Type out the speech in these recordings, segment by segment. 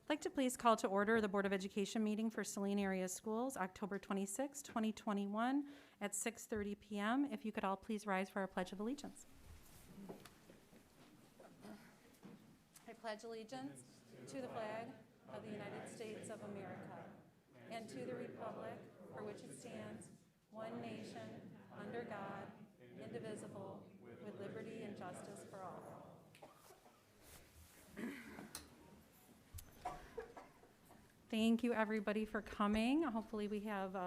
I'd like to please call to order the Board of Education meeting for Saline Area Schools, October 26, 2021 at 6:30 p.m. If you could all please rise for our Pledge of Allegiance. I pledge allegiance to the flag of the United States of America and to the republic for which it stands, one nation, under God, indivisible, with liberty and justice for all. Thank you, everybody, for coming. Hopefully we have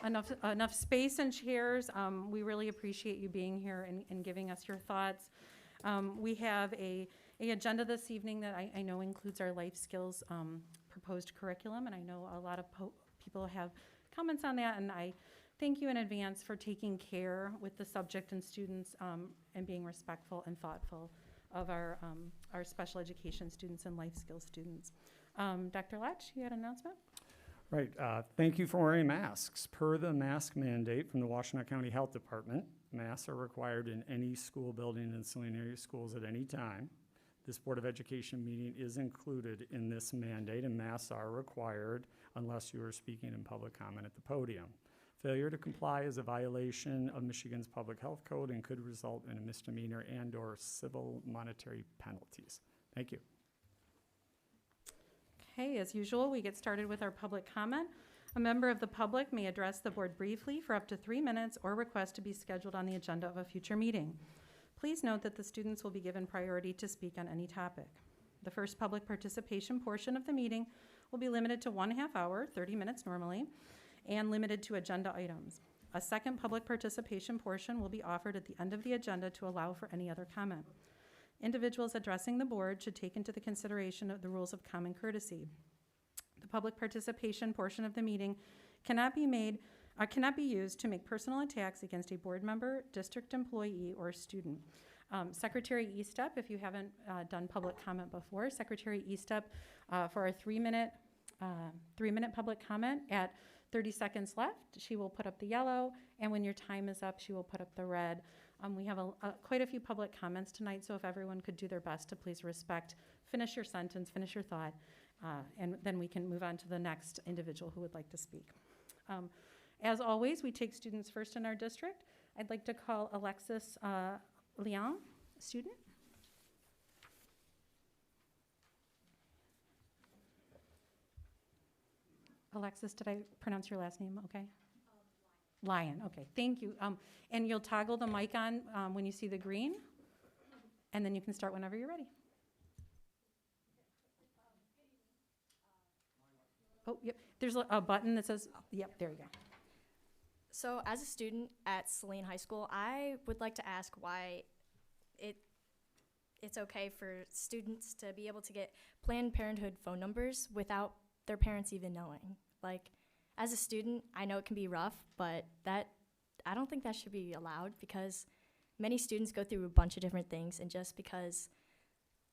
enough space and chairs. We really appreciate you being here and giving us your thoughts. We have an agenda this evening that I know includes our life skills proposed curriculum, and I know a lot of people have comments on that, and I thank you in advance for taking care with the subject and students and being respectful and thoughtful of our special education students and life skills students. Dr. Latch, you had an announcement? Right. Thank you for wearing masks. Per the mask mandate from the Washtenaw County Health Department, masks are required in any school building in Saline area schools at any time. This Board of Education meeting is included in this mandate, and masks are required unless you are speaking in public comment at the podium. Failure to comply is a violation of Michigan's Public Health Code and could result in a misdemeanor and/or civil monetary penalties. Thank you. Okay, as usual, we get started with our public comment. A member of the public may address the board briefly for up to 3 minutes or request to be scheduled on the agenda of a future meeting. Please note that the students will be given priority to speak on any topic. The first public participation portion of the meeting will be limited to 1/2 hour, 30 minutes normally, and limited to agenda items. A second public participation portion will be offered at the end of the agenda to allow for any other comment. Individuals addressing the board should take into the consideration of the rules of common courtesy. The public participation portion of the meeting cannot be used to make personal attacks against a board member, district employee, or student. Secretary Estep, if you haven't done public comment before, Secretary Estep for our 3-minute public comment at 30 seconds left, she will put up the yellow, and when your time is up, she will put up the red. We have quite a few public comments tonight, so if everyone could do their best to please finish your sentence, finish your thought, and then we can move on to the next individual who would like to speak. As always, we take students first in our district. I'd like to call Alexis Leon, student. Alexis, did I pronounce your last name okay? Lion, okay, thank you. And you'll toggle the mic on when you see the green, and then you can start whenever you're ready. Oh, yep, there's a button that says, yep, there you go. So as a student at Saline High School, I would like to ask why it's okay for students to be able to get Planned Parenthood phone numbers without their parents even knowing. Like, as a student, I know it can be rough, but I don't think that should be allowed because many students go through a bunch of different things, and just because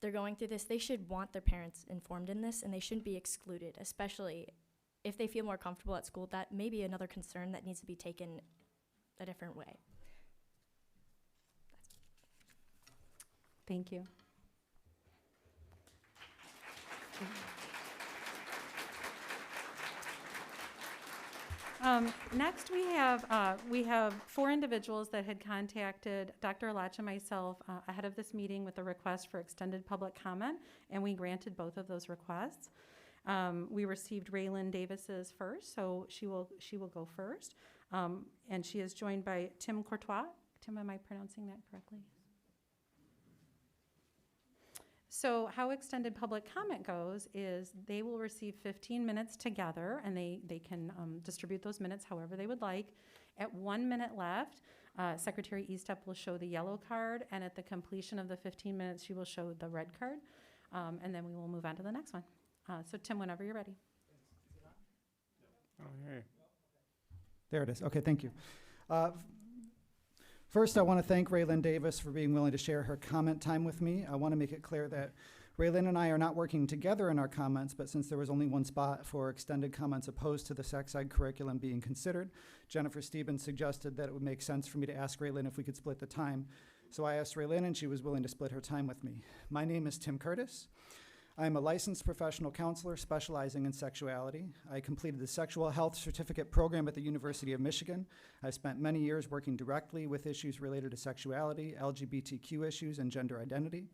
they're going through this, they should want their parents informed in this, and they shouldn't be excluded, especially if they feel more comfortable at school. That may be another concern that needs to be taken a different way. Thank you. Next, we have 4 individuals that had contacted Dr. Latch and myself ahead of this meeting with a request for extended public comment, and we granted both of those requests. We received Raylan Davis's first, so she will go first, and she is joined by Tim Courtois. Tim, am I pronouncing that correctly? So how extended public comment goes is they will receive 15 minutes together, and they can distribute those minutes however they would like. At 1 minute left, Secretary Estep will show the yellow card, and at the completion of the 15 minutes, she will show the red card, and then we will move on to the next one. So Tim, whenever you're ready. Oh, hey. There it is. Okay, thank you. First, I want to thank Raylan Davis for being willing to share her comment time with me. I want to make it clear that Raylan and I are not working together in our comments, but since there was only one spot for extended comments opposed to the sex ed curriculum being considered, Jennifer Stevens suggested that it would make sense for me to ask Raylan if we could split the time. So I asked Raylan, and she was willing to split her time with me. My name is Tim Curtis. I am a licensed professional counselor specializing in sexuality. I completed the Sexual Health Certificate program at the University of Michigan. I spent many years working directly with issues related to sexuality, LGBTQ issues, and gender identity.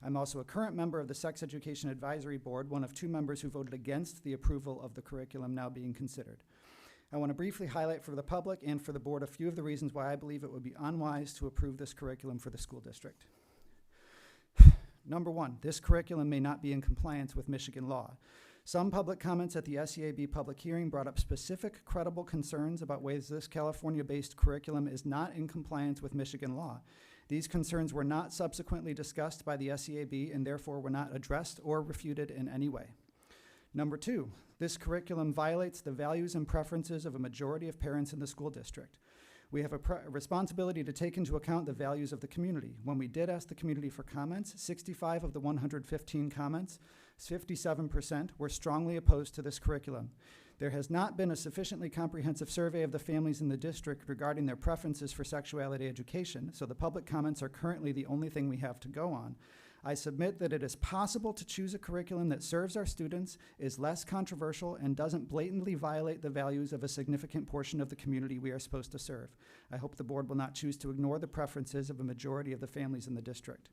I'm also a current member of the Sex Education Advisory Board, one of 2 members who voted against the approval of the curriculum now being considered. I want to briefly highlight for the public and for the board a few of the reasons why I believe it would be unwise to approve this curriculum for the school district. Number 1, this curriculum may not be in compliance with Michigan law. Some public comments at the SEAB public hearing brought up specific, credible concerns about ways this California-based curriculum is not in compliance with Michigan law. These concerns were not subsequently discussed by the SEAB and therefore were not addressed or refuted in any way. Number 2, this curriculum violates the values and preferences of a majority of parents in the school district. We have a responsibility to take into account the values of the community. When we did ask the community for comments, 65 of the 115 comments, 57%, were strongly opposed to this curriculum. There has not been a sufficiently comprehensive survey of the families in the district regarding their preferences for sexuality education, so the public comments are currently the only thing we have to go on. I submit that it is possible to choose a curriculum that serves our students, is less controversial, and doesn't blatantly violate the values of a significant portion of the community we are supposed to serve. I hope the board will not choose to ignore the preferences of a majority of the families in the district.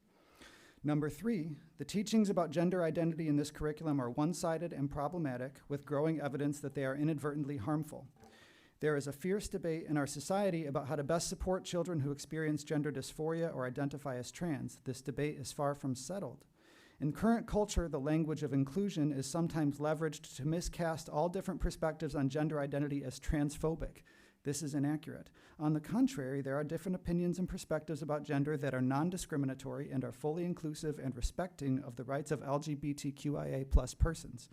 Number 3, the teachings about gender identity in this curriculum are one-sided and problematic, with growing evidence that they are inadvertently harmful. There is a fierce debate in our society about how to best support children who experience gender dysphoria or identify as trans. This debate is far from settled. In current culture, the language of inclusion is sometimes leveraged to miscast all different perspectives on gender identity as transphobic. This is inaccurate. On the contrary, there are different opinions and perspectives about gender that are non-discriminatory and are fully inclusive and respecting of the rights of LGBTQIA+ persons.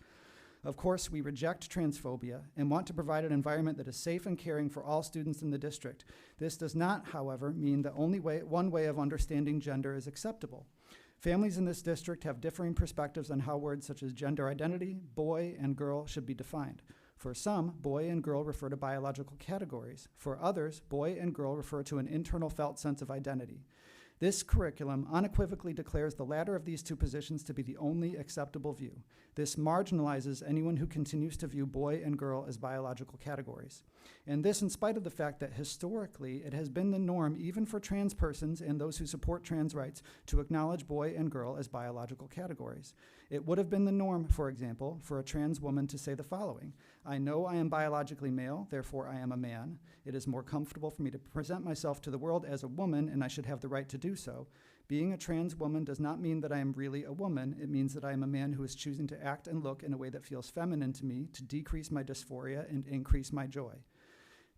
Of course, we reject transphobia and want to provide an environment that is safe and caring for all students in the district. This does not, however, mean that only one way of understanding gender is acceptable. Families in this district have differing perspectives on how words such as gender identity, boy, and girl should be defined. For some, boy and girl refer to biological categories. For others, boy and girl refer to an internal felt sense of identity. This curriculum unequivocally declares the latter of these 2 positions to be the only acceptable view. This marginalizes anyone who continues to view boy and girl as biological categories. And this in spite of the fact that historically it has been the norm even for trans persons and those who support trans rights to acknowledge boy and girl as biological categories. It would have been the norm, for example, for a trans woman to say the following: I know I am biologically male, therefore I am a man. It is more comfortable for me to present myself to the world as a woman, and I should have the right to do so. Being a trans woman does not mean that I am really a woman. It means that I am a man who is choosing to act and look in a way that feels feminine to me to decrease my dysphoria and increase my joy.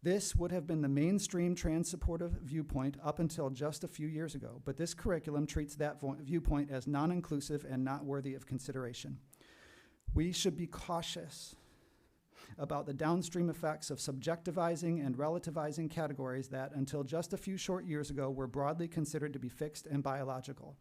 This would have been the mainstream trans-supportive viewpoint up until just a few years ago, but this curriculum treats that viewpoint as non-inclusive and not worthy of consideration. We should be cautious about the downstream effects of subjectivizing and relativizing categories that, until just a few short years ago, were broadly considered to be fixed and biological.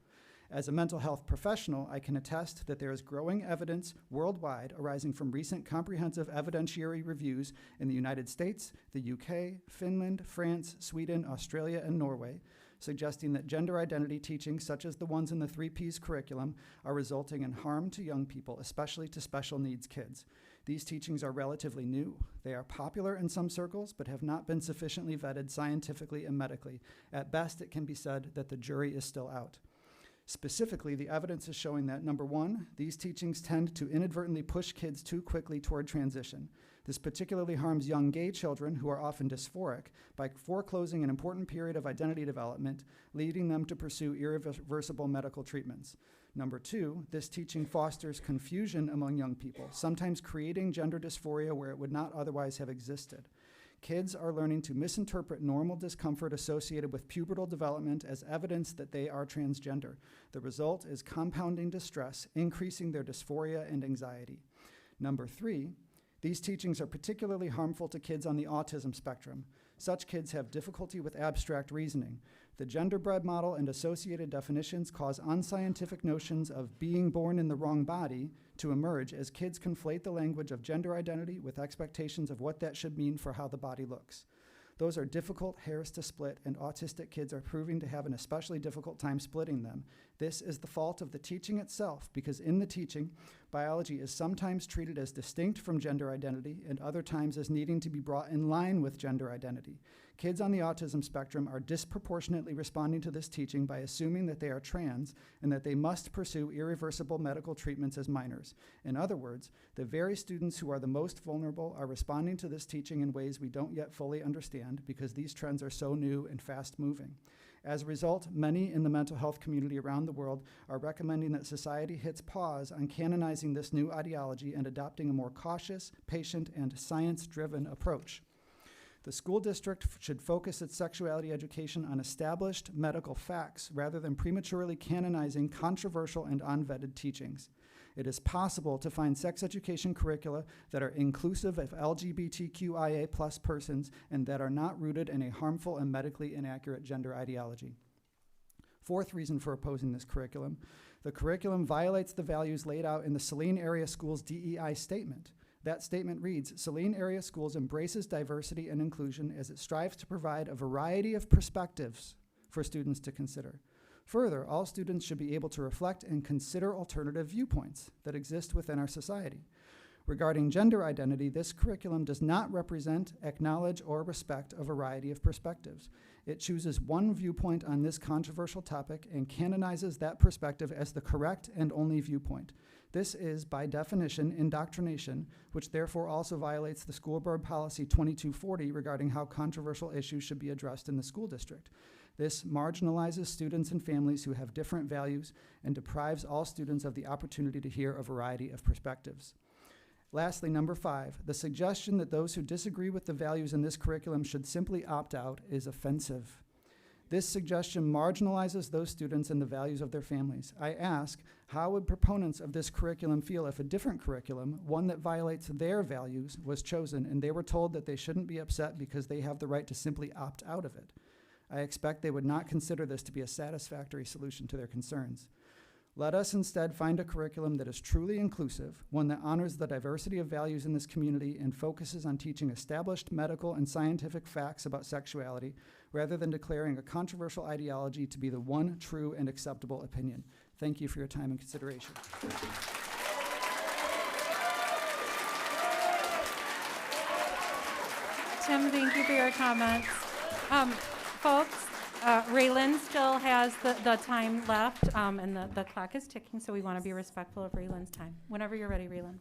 As a mental health professional, I can attest that there is growing evidence worldwide arising from recent comprehensive evidentiary reviews in the United States, the UK, Finland, France, Sweden, Australia, and Norway, suggesting that gender identity teachings, such as the ones in the 3 Ps curriculum, are resulting in harm to young people, especially to special needs kids. These teachings are relatively new. They are popular in some circles, but have not been sufficiently vetted scientifically and medically. At best, it can be said that the jury is still out. Specifically, the evidence is showing that, number 1, these teachings tend to inadvertently push kids too quickly toward transition. This particularly harms young gay children who are often dysphoric by foreclosing an important period of identity development, leading them to pursue irreversible medical treatments. Number 2, this teaching fosters confusion among young people, sometimes creating gender dysphoria where it would not otherwise have existed. Kids are learning to misinterpret normal discomfort associated with pubertal development as evidence that they are transgender. The result is compounding distress, increasing their dysphoria and anxiety. Number 3, these teachings are particularly harmful to kids on the autism spectrum. Such kids have difficulty with abstract reasoning. The gender-bread model and associated definitions cause unscientific notions of being born in the wrong body to emerge as kids conflate the language of gender identity with expectations of what that should mean for how the body looks. Those are difficult hairs to split, and autistic kids are proving to have an especially difficult time splitting them. This is the fault of the teaching itself, because in the teaching, biology is sometimes treated as distinct from gender identity and other times as needing to be brought in line with gender identity. Kids on the autism spectrum are disproportionately responding to this teaching by assuming that they are trans and that they must pursue irreversible medical treatments as minors. In other words, the very students who are the most vulnerable are responding to this teaching in ways we don't yet fully understand because these trends are so new and fast-moving. As a result, many in the mental health community around the world are recommending that society hits pause on canonizing this new ideology and adopting a more cautious, patient, and science-driven approach. The school district should focus its sexuality education on established medical facts rather than prematurely canonizing controversial and unvetted teachings. It is possible to find sex education curricula that are inclusive of LGBTQIA+ persons and that are not rooted in a harmful and medically inaccurate gender ideology. Fourth reason for opposing this curriculum: the curriculum violates the values laid out in the Saline Area Schools DEI statement. That statement reads, Saline Area Schools embraces diversity and inclusion as it strives to provide a variety of perspectives for students to consider. Further, all students should be able to reflect and consider alternative viewpoints that exist within our society. Regarding gender identity, this curriculum does not represent, acknowledge, or respect a variety of perspectives. It chooses one viewpoint on this controversial topic and canonizes that perspective as the correct and only viewpoint. This is, by definition, indoctrination, which therefore also violates the School Board Policy 2240 regarding how controversial issues should be addressed in the school district. This marginalizes students and families who have different values and deprives all students of the opportunity to hear a variety of perspectives. Lastly, number 5, the suggestion that those who disagree with the values in this curriculum should simply opt out is offensive. This suggestion marginalizes those students and the values of their families. I ask, how would proponents of this curriculum feel if a different curriculum, one that violates their values, was chosen and they were told that they shouldn't be upset because they have the right to simply opt out of it? I expect they would not consider this to be a satisfactory solution to their concerns. Let us instead find a curriculum that is truly inclusive, one that honors the diversity of values in this community and focuses on teaching established medical and scientific facts about sexuality, rather than declaring a controversial ideology to be the one true and acceptable opinion. Thank you for your time and consideration. Tim, thank you for your comments. Folks, Raylan still has the time left, and the clock is ticking, so we want to be respectful of Raylan's time. Whenever you're ready, Raylan.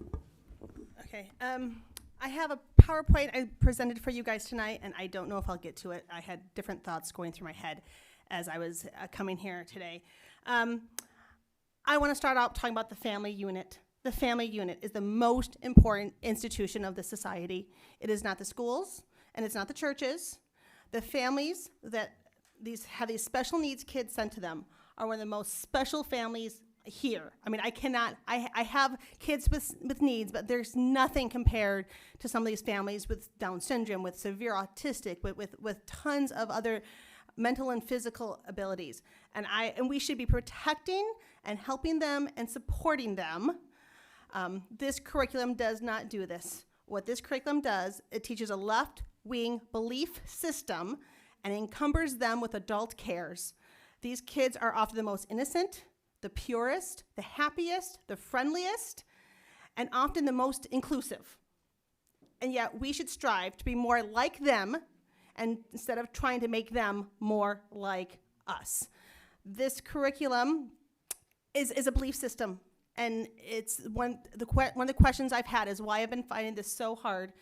Okay. I have a PowerPoint I presented for you guys tonight, and I don't know if I'll get to it. I had different thoughts going through my head as I was coming here today. I want to start out talking about the family unit. The family unit is the most important institution of the society. It is not the schools, and it's not the churches. The families that have these special needs kids sent to them are one of the most special families here. I mean, I have kids with needs, but there's nothing compared to some of these families with Down syndrome, with severe autistic, with tons of other mental and physical abilities. And we should be protecting and helping them and supporting them. This curriculum does not do this. What this curriculum does, it teaches a left-wing belief system and encumbers them with adult cares. These kids are often the most innocent, the purest, the happiest, the friendliest, and often the most inclusive. And yet we should strive to be more like them, and instead of trying to make them more like us. This curriculum is a belief system, and it's one of the questions I've had is why I've been finding this so hard,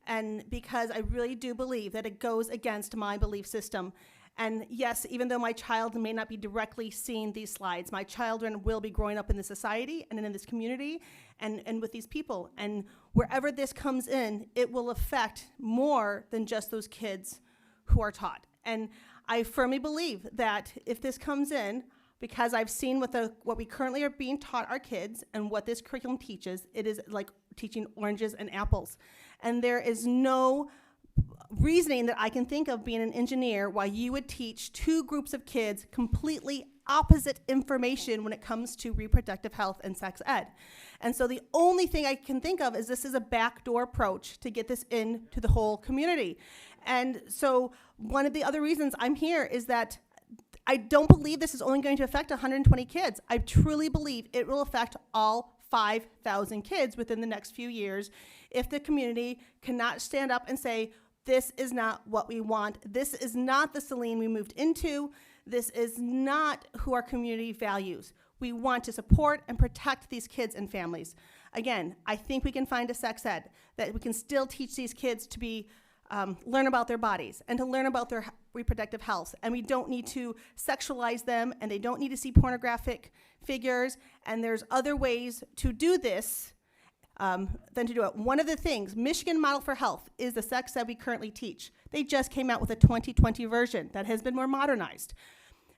and because I really do believe that it goes against my belief system. And yes, even though my child may not be directly seeing these slides, my children will be growing up in this society and in this community and with these people. And wherever this comes in, it will affect more than just those kids who are taught. And I firmly believe that if this comes in, because I've seen what we currently are being taught our kids and what this curriculum teaches, it is like teaching oranges and apples. And there is no reasoning that I can think of being an engineer why you would teach two groups of kids completely opposite information when it comes to reproductive health and sex ed. And so the only thing I can think of is this is a backdoor approach to get this into the whole community. And so one of the other reasons I'm here is that I don't believe this is only going to affect 120 kids. I truly believe it will affect all 5,000 kids within the next few years if the community cannot stand up and say, this is not what we want. This is not the Saline we moved into. This is not who our community values. We want to support and protect these kids and families. Again, I think we can find a sex ed that we can still teach these kids to be learn about their bodies and to learn about their reproductive health. And we don't need to sexualize them, and they don't need to see pornographic figures. And there's other ways to do this than to do it. One of the things, Michigan Model for Health is the sex ed we currently teach. They just came out with a 2020 version that has been more modernized.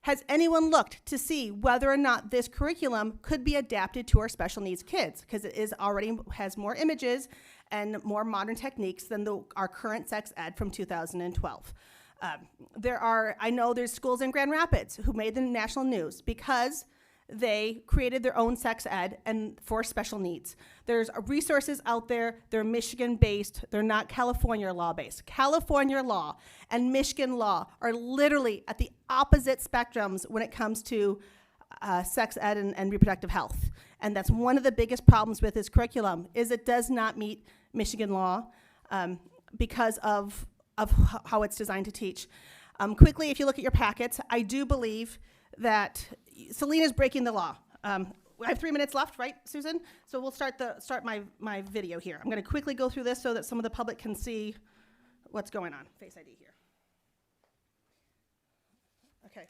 Has anyone looked to see whether or not this curriculum could be adapted to our special needs kids? Because it is already has more images and more modern techniques than our current sex ed from 2012. I know there's schools in Grand Rapids who made the national news because they created their own sex ed and for special needs. There's resources out there, they're Michigan-based, they're not California law-based. California law and Michigan law are literally at the opposite spectrums when it comes to sex ed and reproductive health. And that's one of the biggest problems with this curriculum, is it does not meet Michigan law because of how it's designed to teach. Quickly, if you look at your packets, I do believe that Saline is breaking the law. I have 3 minutes left, right, Susan? So we'll start my video here. I'm going to quickly go through this so that some of the public can see what's going on. Face ID here. Okay.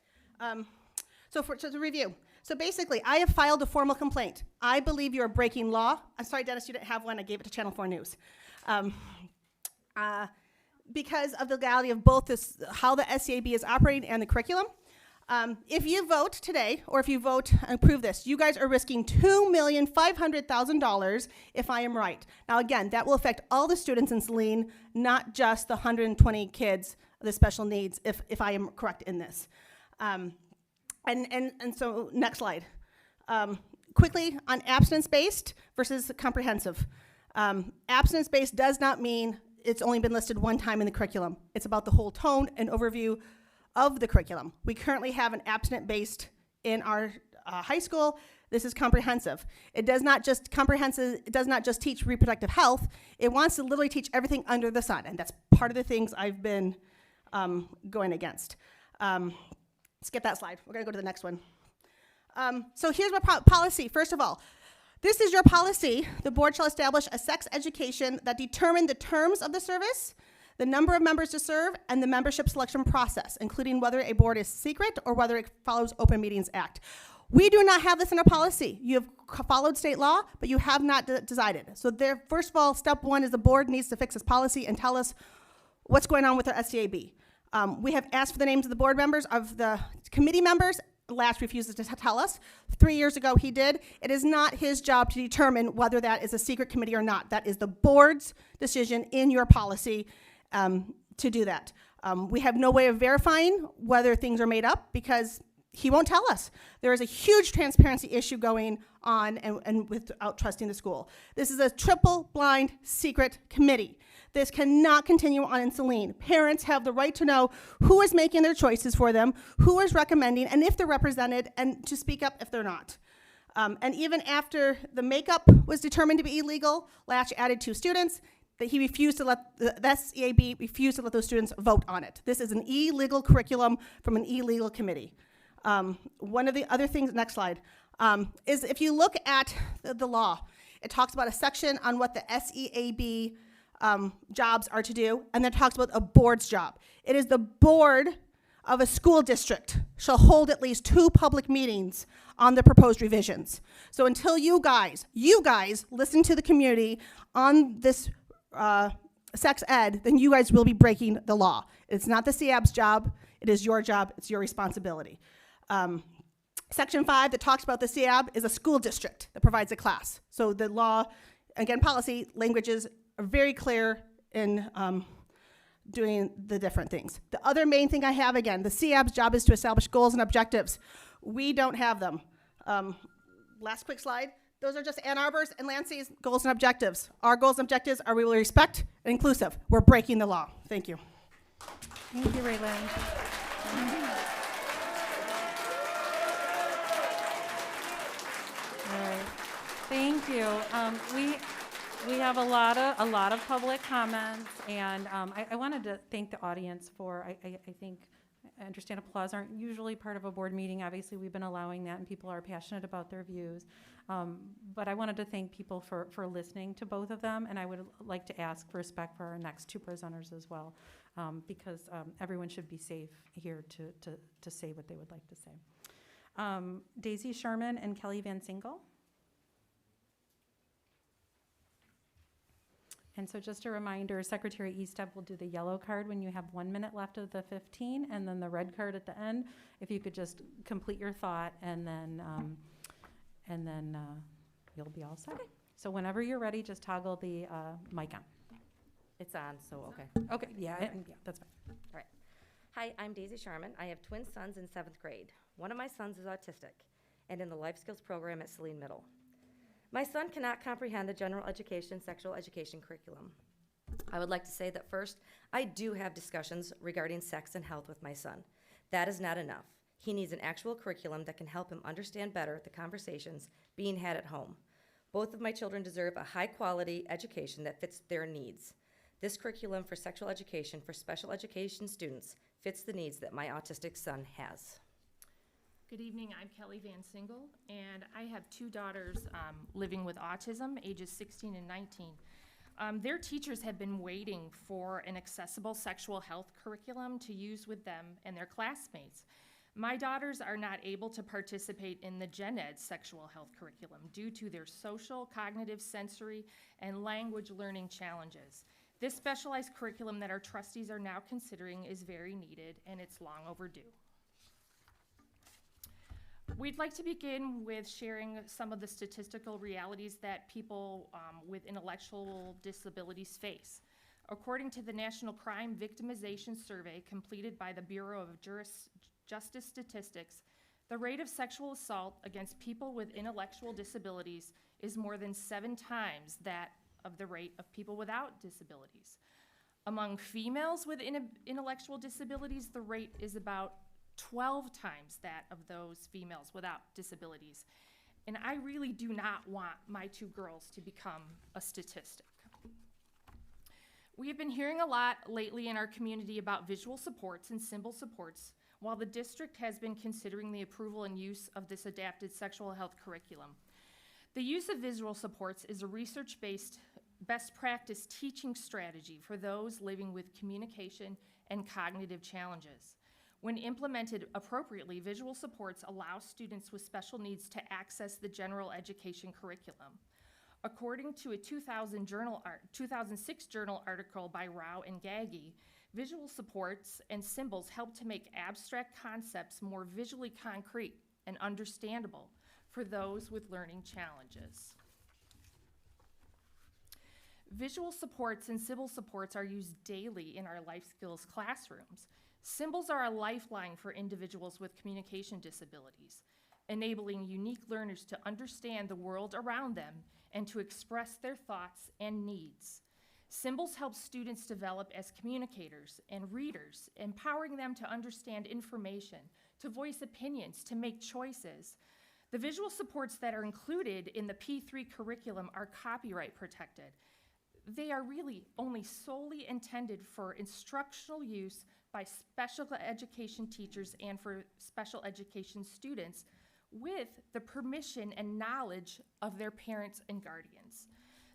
So to review. So basically, I have filed a formal complaint. I believe you are breaking law. I'm sorry, Dennis, you didn't have one. I gave it to Channel 4 News. Because of the legality of both how the SCAB is operating and the curriculum. If you vote today, or if you vote and approve this, you guys are risking $2,500,000 if I am right. Now again, that will affect all the students in Saline, not just the 120 kids with special needs, if I am correct in this. And so next slide. Quickly on abstinence-based versus comprehensive. Abstinence-based does not mean it's only been listed one time in the curriculum. It's about the whole tone and overview of the curriculum. We currently have an abstinent-based in our high school. This is comprehensive. It does not just teach reproductive health. It wants to literally teach everything under the sun, and that's part of the things I've been going against. Skip that slide. We're going to go to the next one. So here's my policy. First of all, this is your policy. The board shall establish a sex education that determine the terms of the service, the number of members to serve, and the membership selection process, including whether a board is secret or whether it follows Open Meetings Act. We do not have this in our policy. You have followed state law, but you have not decided. So there, first of all, step one is the board needs to fix this policy and tell us what's going on with our SCAB. We have asked for the names of the board members, of the committee members. Lash refuses to tell us. 3 years ago he did. It is not his job to determine whether that is a secret committee or not. That is the board's decision in your policy to do that. We have no way of verifying whether things are made up because he won't tell us. There is a huge transparency issue going on and without trusting the school. This is a triple blind secret committee. This cannot continue on in Saline. Parents have the right to know who is making their choices for them, who is recommending, and if they're represented, and to speak up if they're not. And even after the makeup was determined to be illegal, Latch added 2 students, that he refused to let, the SCAB refused to let those students vote on it. This is an illegal curriculum from an illegal committee. One of the other things, next slide, is if you look at the law, it talks about a section on what the SEAB jobs are to do, and then talks about a board's job. It is the board of a school district shall hold at least 2 public meetings on the proposed revisions. So until you guys listen to the community on this sex ed, then you guys will be breaking the law. It's not the CAB's job, it is your job, it's your responsibility. Section 5 that talks about the CAB is a school district that provides a class. So the law, again, policy languages are very clear in doing the different things. The other main thing I have, again, the CAB's job is to establish goals and objectives. We don't have them. Last quick slide. Those are just Ann Arbor's and Lansing's goals and objectives. Our goals and objectives are we will respect and inclusive. We're breaking the law. Thank you. Thank you, Raylan. All right. Thank you. We have a lot of public comments, and I wanted to thank the audience for, I understand applause aren't usually part of a board meeting. Obviously, we've been allowing that, and people are passionate about their views. But I wanted to thank people for listening to both of them, and I would like to ask for respect for our next two presenters as well, because everyone should be safe here to say what they would like to say. Daisy Sherman and Kelly Van Single. And so just a reminder, Secretary Estep will do the yellow card when you have 1 minute left of the 15, and then the red card at the end. If you could just complete your thought, and then you'll be all set. So whenever you're ready, just toggle the mic on. It's on, so okay. Okay, yeah, that's fine. All right. Hi, I'm Daisy Sharman. I have twin sons in 7th grade. One of my sons is autistic and in the life skills program at Saline Middle. My son cannot comprehend the general education, sexual education curriculum. I would like to say that first, I do have discussions regarding sex and health with my son. That is not enough. He needs an actual curriculum that can help him understand better the conversations being had at home. Both of my children deserve a high-quality education that fits their needs. This curriculum for sexual education for special education students fits the needs that my autistic son has. Good evening, I'm Kelly Van Single, and I have two daughters living with autism, ages 16 and 19. Their teachers have been waiting for an accessible sexual health curriculum to use with them and their classmates. My daughters are not able to participate in the Gen Ed sexual health curriculum due to their social, cognitive, sensory, and language learning challenges. This specialized curriculum that our trustees are now considering is very needed, and it's long overdue. We'd like to begin with sharing some of the statistical realities that people with intellectual disabilities face. According to the National Crime Victimization Survey completed by the Bureau of Justice Statistics, the rate of sexual assault against people with intellectual disabilities is more than 7 times that of the rate of people without disabilities. Among females with intellectual disabilities, the rate is about 12 times that of those females without disabilities. And I really do not want my 2 girls to become a statistic. We have been hearing a lot lately in our community about visual supports and symbol supports, while the district has been considering the approval and use of this adapted sexual health curriculum. The use of visual supports is a research-based best practice teaching strategy for those living with communication and cognitive challenges. When implemented appropriately, visual supports allow students with special needs to access the general education curriculum. According to a 2006 journal article by Rao and Gaggi, visual supports and symbols help to make abstract concepts more visually concrete and understandable for those with learning challenges. Visual supports and symbol supports are used daily in our life skills classrooms. Symbols are a lifeline for individuals with communication disabilities, enabling unique learners to understand the world around them and to express their thoughts and needs. Symbols help students develop as communicators and readers, empowering them to understand information, to voice opinions, to make choices. The visual supports that are included in the P3 curriculum are copyright protected. They are really only solely intended for instructional use by special education teachers and for special education students with the permission and knowledge of their parents and guardians.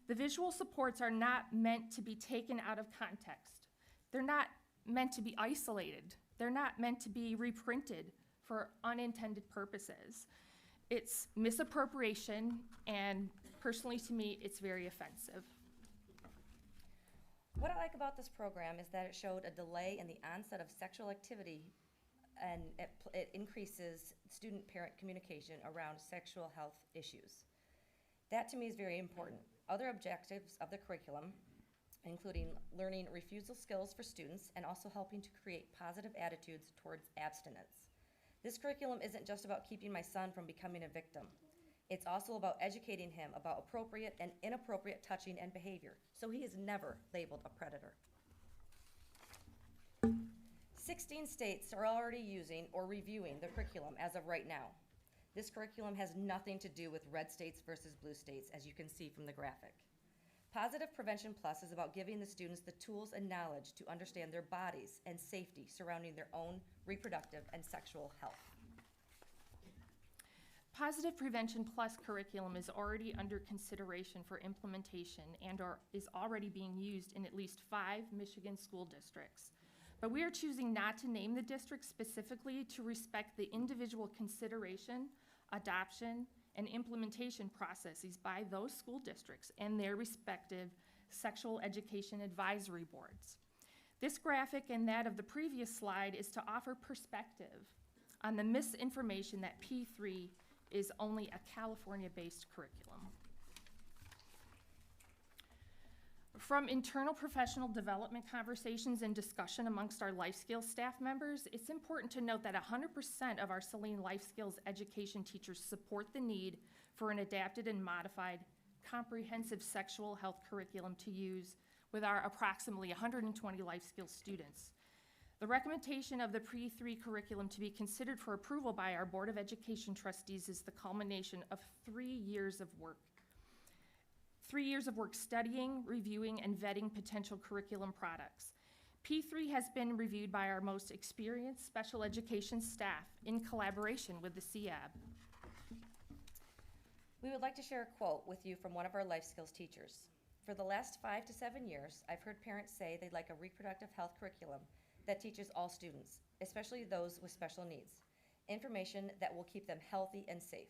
The visual supports are not meant to be taken out of context. They're not meant to be isolated. They're not meant to be reprinted for unintended purposes. It's misappropriation, and personally to me, it's very offensive. What I like about this program is that it showed a delay in the onset of sexual activity, and it increases student-parent communication around sexual health issues. That to me is very important. Other objectives of the curriculum, including learning refusal skills for students and also helping to create positive attitudes towards abstinence. This curriculum isn't just about keeping my son from becoming a victim. It's also about educating him about appropriate and inappropriate touching and behavior, so he is never labeled a predator. 16 states are already using or reviewing the curriculum as of right now. This curriculum has nothing to do with red states versus blue states, as you can see from the graphic. Positive Prevention Plus is about giving the students the tools and knowledge to understand their bodies and safety surrounding their own reproductive and sexual health. Positive Prevention Plus curriculum is already under consideration for implementation and is already being used in at least 5 Michigan school districts. But we are choosing not to name the district specifically to respect the individual consideration, adoption, and implementation processes by those school districts and their respective sexual education advisory boards. This graphic and that of the previous slide is to offer perspective on the misinformation that P3 is only a California-based curriculum. From internal professional development conversations and discussion amongst our life skills staff members, it's important to note that 100% of our Saline life skills education teachers support the need for an adapted and modified comprehensive sexual health curriculum to use with our approximately 120 life skills students. The recommendation of the Pre-3 curriculum to be considered for approval by our Board of Education trustees is the culmination of 3 years of work. 3 years of work studying, reviewing, and vetting potential curriculum products. P3 has been reviewed by our most experienced special education staff in collaboration with the CEAB. We would like to share a quote with you from one of our life skills teachers. For the last 5 to 7 years, I've heard parents say they'd like a reproductive health curriculum that teaches all students, especially those with special needs, information that will keep them healthy and safe.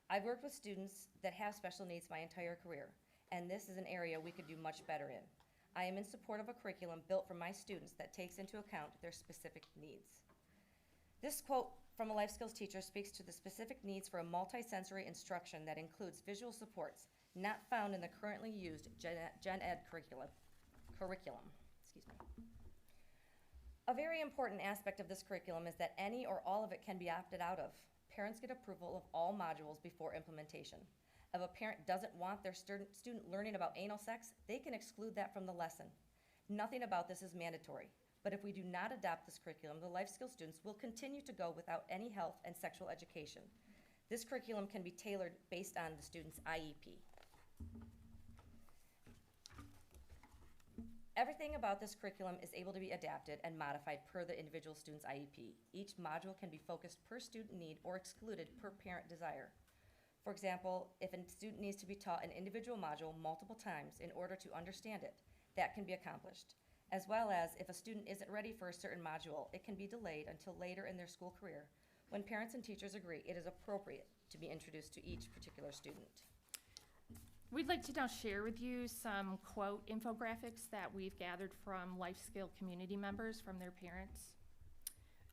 I've worked with students that have special needs my entire career, and this is an area we could do much better in. I am in support of a curriculum built for my students that takes into account their specific needs. This quote from a life skills teacher speaks to the specific needs for a multisensory instruction that includes visual supports not found in the currently used Gen Ed curriculum. Excuse me. A very important aspect of this curriculum is that any or all of it can be opted out of. Parents get approval of all modules before implementation. If a parent doesn't want their student learning about anal sex, they can exclude that from the lesson. Nothing about this is mandatory, but if we do not adopt this curriculum, the life skills students will continue to go without any health and sexual education. This curriculum can be tailored based on the student's IEP. Everything about this curriculum is able to be adapted and modified per the individual student's IEP. Each module can be focused per student need or excluded per parent desire. For example, if a student needs to be taught an individual module multiple times in order to understand it, that can be accomplished. As well as if a student isn't ready for a certain module, it can be delayed until later in their school career when parents and teachers agree it is appropriate to be introduced to each particular student. We'd like to now share with you some quote infographics that we've gathered from life skill community members from their parents.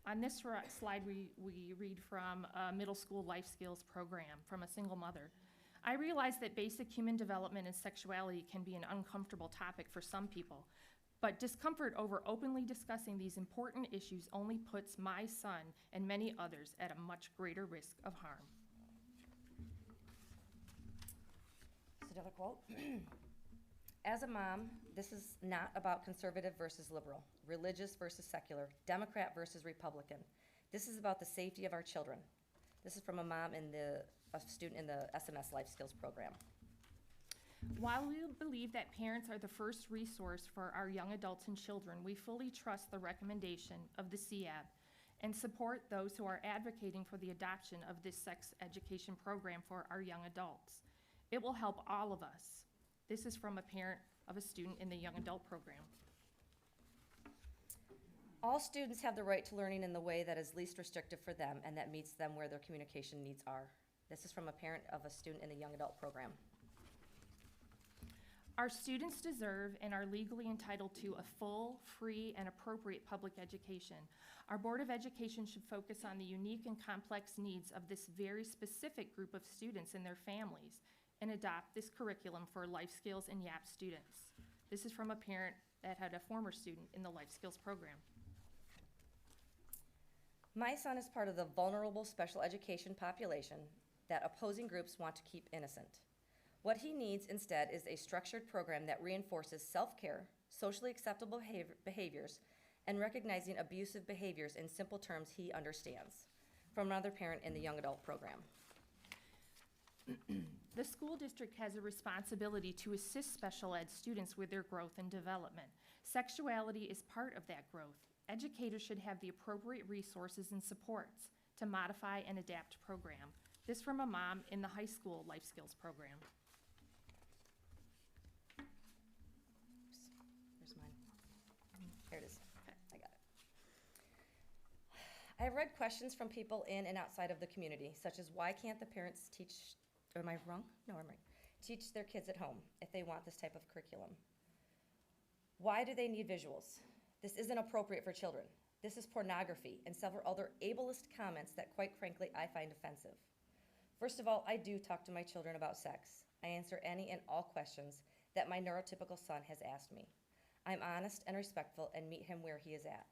On this slide, we read from a middle school life skills program from a single mother. I realize that basic human development and sexuality can be an uncomfortable topic for some people, but discomfort over openly discussing these important issues only puts my son and many others at a much greater risk of harm. Another quote. As a mom, this is not about conservative versus liberal, religious versus secular, Democrat versus Republican. This is about the safety of our children. This is from a mom and a student in the SMS Life Skills program. While we believe that parents are the first resource for our young adults and children, we fully trust the recommendation of the CEAB and support those who are advocating for the adoption of this sex education program for our young adults. It will help all of us. This is from a parent of a student in the young adult program. All students have the right to learning in the way that is least restrictive for them and that meets them where their communication needs are. This is from a parent of a student in the young adult program. Our students deserve and are legally entitled to a full, free, and appropriate public education. Our Board of Education should focus on the unique and complex needs of this very specific group of students and their families and adopt this curriculum for life skills and YAP students. This is from a parent that had a former student in the life skills program. My son is part of the vulnerable special education population that opposing groups want to keep innocent. What he needs instead is a structured program that reinforces self-care, socially acceptable behaviors, and recognizing abusive behaviors in simple terms he understands. From another parent in the young adult program. The school district has a responsibility to assist special ed students with their growth and development. Sexuality is part of that growth. Educators should have the appropriate resources and supports to modify and adapt program. This from a mom in the high school life skills program. Where's mine? Here it is. Okay, I got it. I have read questions from people in and outside of the community, such as why can't the parents teach, or am I wrong? No, I'm right. Teach their kids at home if they want this type of curriculum. Why do they need visuals? This isn't appropriate for children. This is pornography and several other ableist comments that quite frankly I find offensive. First of all, I do talk to my children about sex. I answer any and all questions that my neurotypical son has asked me. I'm honest and respectful and meet him where he is at.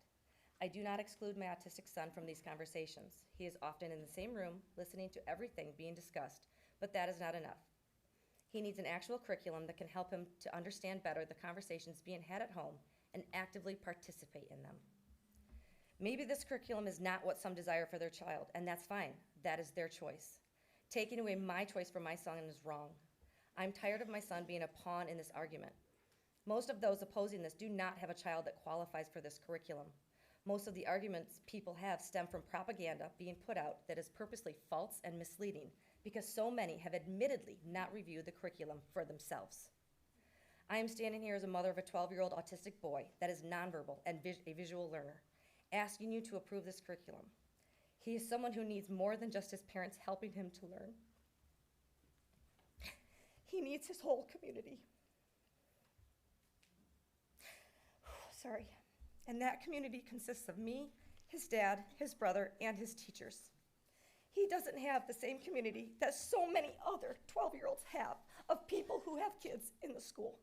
I do not exclude my autistic son from these conversations. He is often in the same room, listening to everything being discussed, but that is not enough. He needs an actual curriculum that can help him to understand better the conversations being had at home and actively participate in them. Maybe this curriculum is not what some desire for their child, and that's fine. That is their choice. Taking away my choice from my son is wrong. I'm tired of my son being a pawn in this argument. Most of those opposing this do not have a child that qualifies for this curriculum. Most of the arguments people have stem from propaganda being put out that is purposely false and misleading because so many have admittedly not reviewed the curriculum for themselves. I am standing here as a mother of a 12-year-old autistic boy that is nonverbal and a visual learner, asking you to approve this curriculum. He is someone who needs more than just his parents helping him to learn. He needs his whole community. Sorry. And that community consists of me, his dad, his brother, and his teachers. He doesn't have the same community that so many other 12-year-olds have of people who have kids in the school.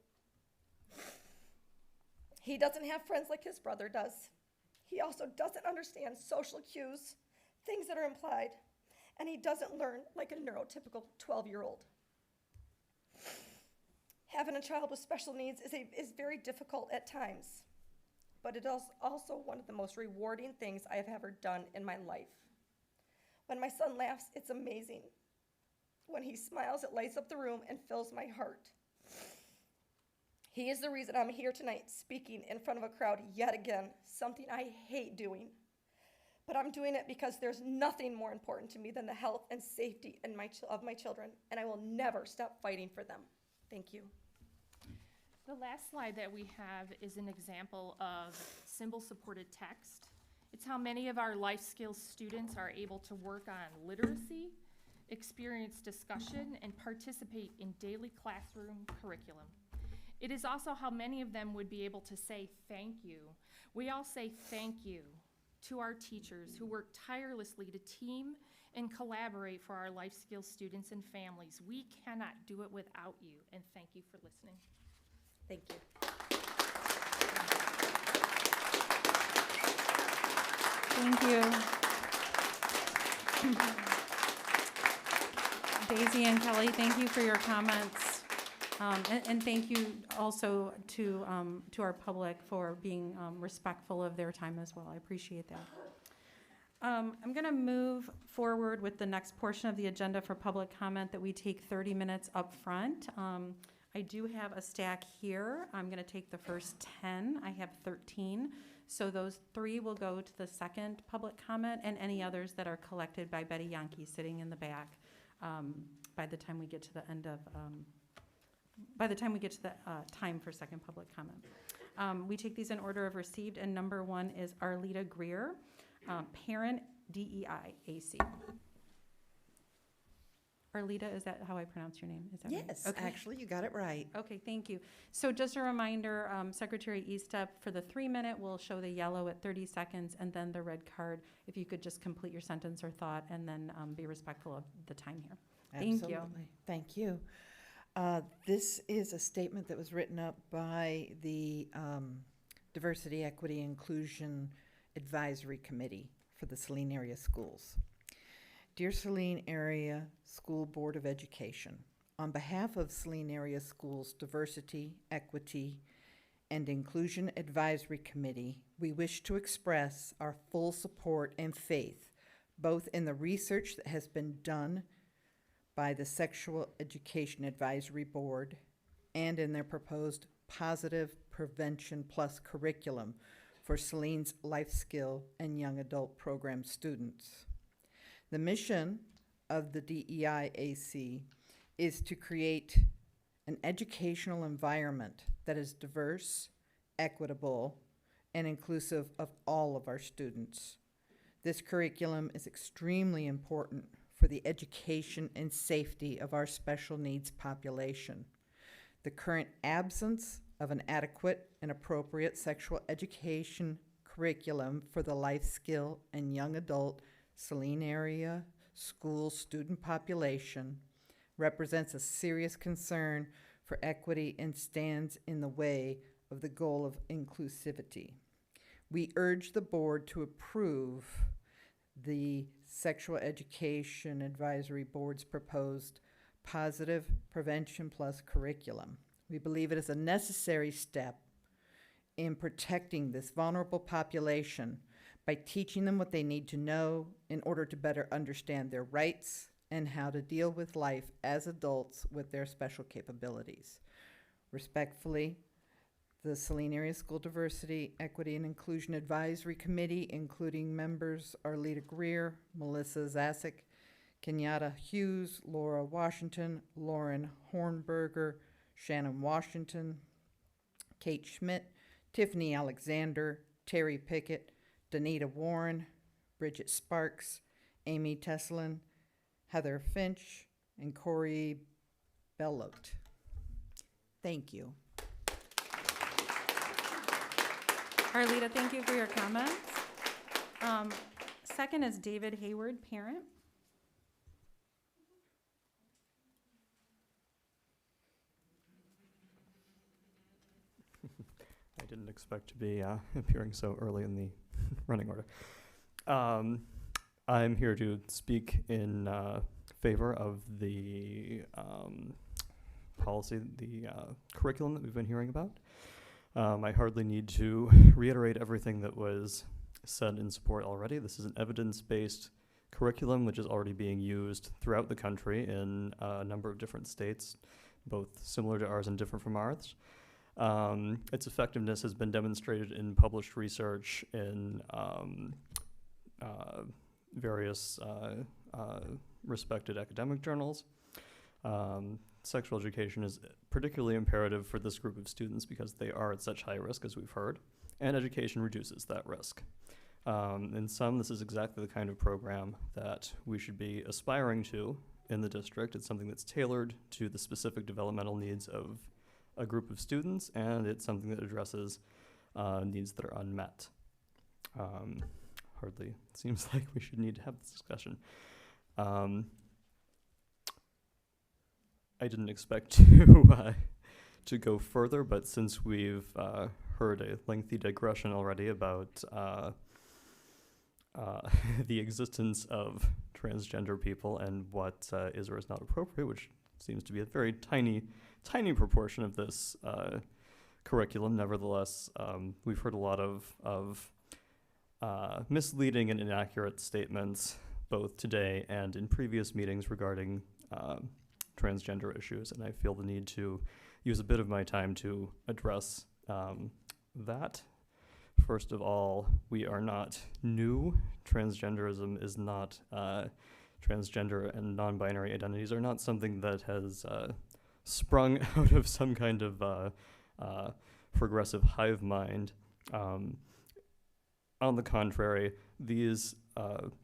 He doesn't have friends like his brother does. He also doesn't understand social cues, things that are implied, and he doesn't learn like a neurotypical 12-year-old. Having a child with special needs is very difficult at times, but it is also one of the most rewarding things I have ever done in my life. When my son laughs, it's amazing. When he smiles, it lights up the room and fills my heart. He is the reason I'm here tonight speaking in front of a crowd yet again, something I hate doing. But I'm doing it because there's nothing more important to me than the health and safety of my children, and I will never stop fighting for them. Thank you. The last slide that we have is an example of symbol-supported text. It's how many of our life skills students are able to work on literacy, experience discussion, and participate in daily classroom curriculum. It is also how many of them would be able to say thank you. We all say thank you to our teachers who work tirelessly to team and collaborate for our life skills students and families. We cannot do it without you, and thank you for listening. Thank you. Thank you. Daisy and Kelly, thank you for your comments. And thank you also to our public for being respectful of their time as well. I appreciate that. I'm going to move forward with the next portion of the agenda for public comment that we take 30 minutes up front. I do have a stack here. I'm going to take the first 10. I have 13. So those 3 will go to the second public comment, and any others that are collected by Betty Yankee sitting in the back by the time we get to the end of time for second public comment. We take these in order of received, and number 1 is Arleta Greer, parent DEI AC. Arleta, is that how I pronounce your name? Is that Yes, right? Okay. actually, you got it right. Okay, thank you. So just a reminder, Secretary Eastep, for the 3-minute, we'll show the yellow at 30 seconds, and then the red card, if you could just complete your sentence or thought, and then be respectful of the time here. Thank you. Absolutely. Thank you. This is a statement that was written up by the Diversity, Equity, Inclusion Advisory Committee for the Saline area schools. Dear Saline Area School Board of Education, on behalf of Saline Area Schools Diversity, Equity, and Inclusion Advisory Committee, we wish to express our full support and faith both in the research that has been done by the Sexual Education Advisory Board and in their proposed Positive Prevention Plus curriculum for Saline's life skill and young adult program students. The mission of the DEIAC is to create an educational environment that is diverse, equitable, and inclusive of all of our students. This curriculum is extremely important for the education and safety of our special needs population. The current absence of an adequate and appropriate sexual education curriculum for the life skill and young adult Saline area school student population represents a serious concern for equity and stands in the way of the goal of inclusivity. We urge the board to approve the Sexual Education Advisory Board's proposed Positive Prevention Plus curriculum. We believe it is a necessary step in protecting this vulnerable population by teaching them what they need to know in order to better understand their rights and how to deal with life as adults with their special capabilities. Respectfully, the Saline Area School Diversity, Equity, and Inclusion Advisory Committee, including members Arleta Greer, Melissa Zasek, Kenyatta Hughes, Laura Washington, Lauren Hornberger, Shannon Washington, Kate Schmidt, Tiffany Alexander, Terry Pickett, Danita Warren, Bridget Sparks, Amy Teslin, Heather Finch, and Corey Bellote. Thank you. Arleta, thank you for your comments. Second is David Hayward, parent. I didn't expect to be appearing so early in the running order. I'm here to speak in favor of the policy, the curriculum that we've been hearing about. I hardly need to reiterate everything that was said in support already. This is an evidence-based curriculum which is already being used throughout the country in a number of different states, both similar to ours and different from ours. Its effectiveness has been demonstrated in published research in various respected academic journals. Sexual education is particularly imperative for this group of students because they are at such high risk, as we've heard, and education reduces that risk. In sum, this is exactly the kind of program that we should be aspiring to in the district. It's something that's tailored to the specific developmental needs of a group of students, and it's something that addresses needs that are unmet. Hardly seems like we should need to have this discussion. I didn't expect to go further, but since we've heard a lengthy digression already about the existence of transgender people and what is or is not appropriate, which seems to be a very tiny proportion of this curriculum. Nevertheless, we've heard a lot of misleading and inaccurate statements both today and in previous meetings regarding transgender issues, and I feel the need to use a bit of my time to address that. First of all, we are not new. Transgenderism is not, transgender and non-binary identities are not something that has sprung out of some kind of progressive hive mind. On the contrary, these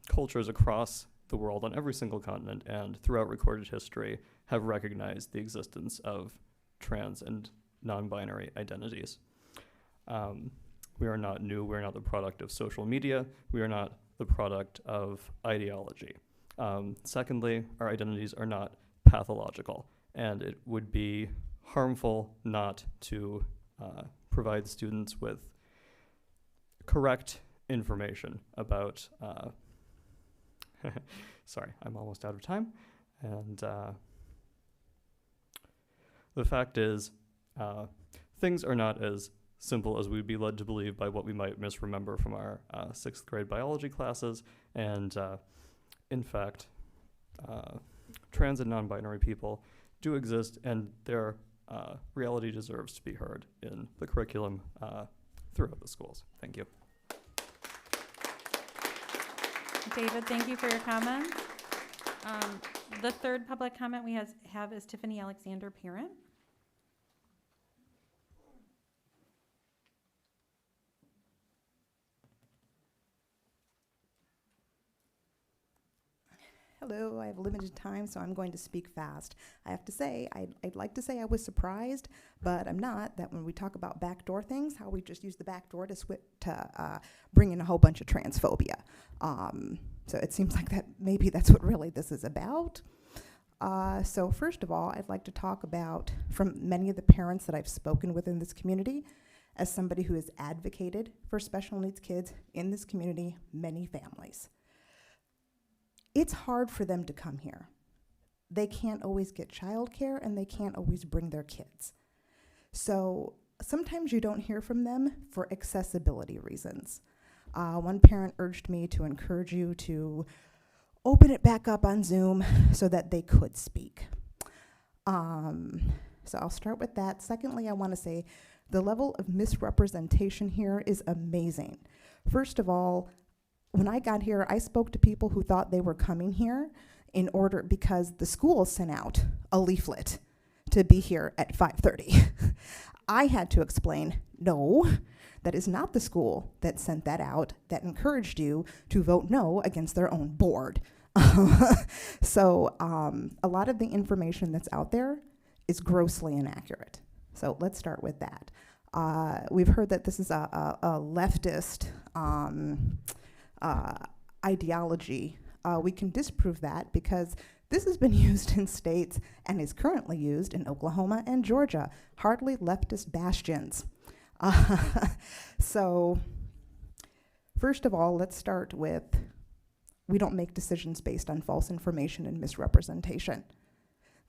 cultures across the world on every single continent and throughout recorded history have recognized the existence of trans and non-binary identities. We are not new. We are not the product of social media. We are not the product of ideology. Secondly, our identities are not pathological, and it would be harmful not to provide students with correct information about, sorry, I'm almost out of time. And the fact is, things are not as simple as we'd be led to believe by what we might misremember from our 6th grade biology classes. And in fact, trans and non-binary people do exist, and their reality deserves to be heard in the curriculum throughout the schools. Thank you. David, thank you for your comments. The third public comment we have is Tiffany Alexander, parent. Hello, I have limited time, so I'm going to speak fast. I have to say, I'd like to say I was surprised, but I'm not, that when we talk about backdoor things, how we just use the back door to bring in a whole bunch of transphobia. So it seems like that maybe that's what really this is about. So first of all, I'd like to talk about, from many of the parents that I've spoken with in this community, as somebody who has advocated for special needs kids in this community, many families. It's hard for them to come here. They can't always get childcare, and they can't always bring their kids. So sometimes you don't hear from them for accessibility reasons. One parent urged me to encourage you to open it back up on Zoom so that they could speak. So I'll start with that. Secondly, I want to say the level of misrepresentation here is amazing. First of all, when I got here, I spoke to people who thought they were coming here in order because the school sent out a leaflet to be here at 5:30. I had to explain, no, that is not the school that sent that out, that encouraged you to vote no against their own board. So a lot of the information that's out there is grossly inaccurate. So let's start with that. We've heard that this is a leftist ideology. We can disprove that because this has been used in states and is currently used in Oklahoma and Georgia, hardly leftist bastions. So first of all, let's start with, we don't make decisions based on false information and misrepresentation.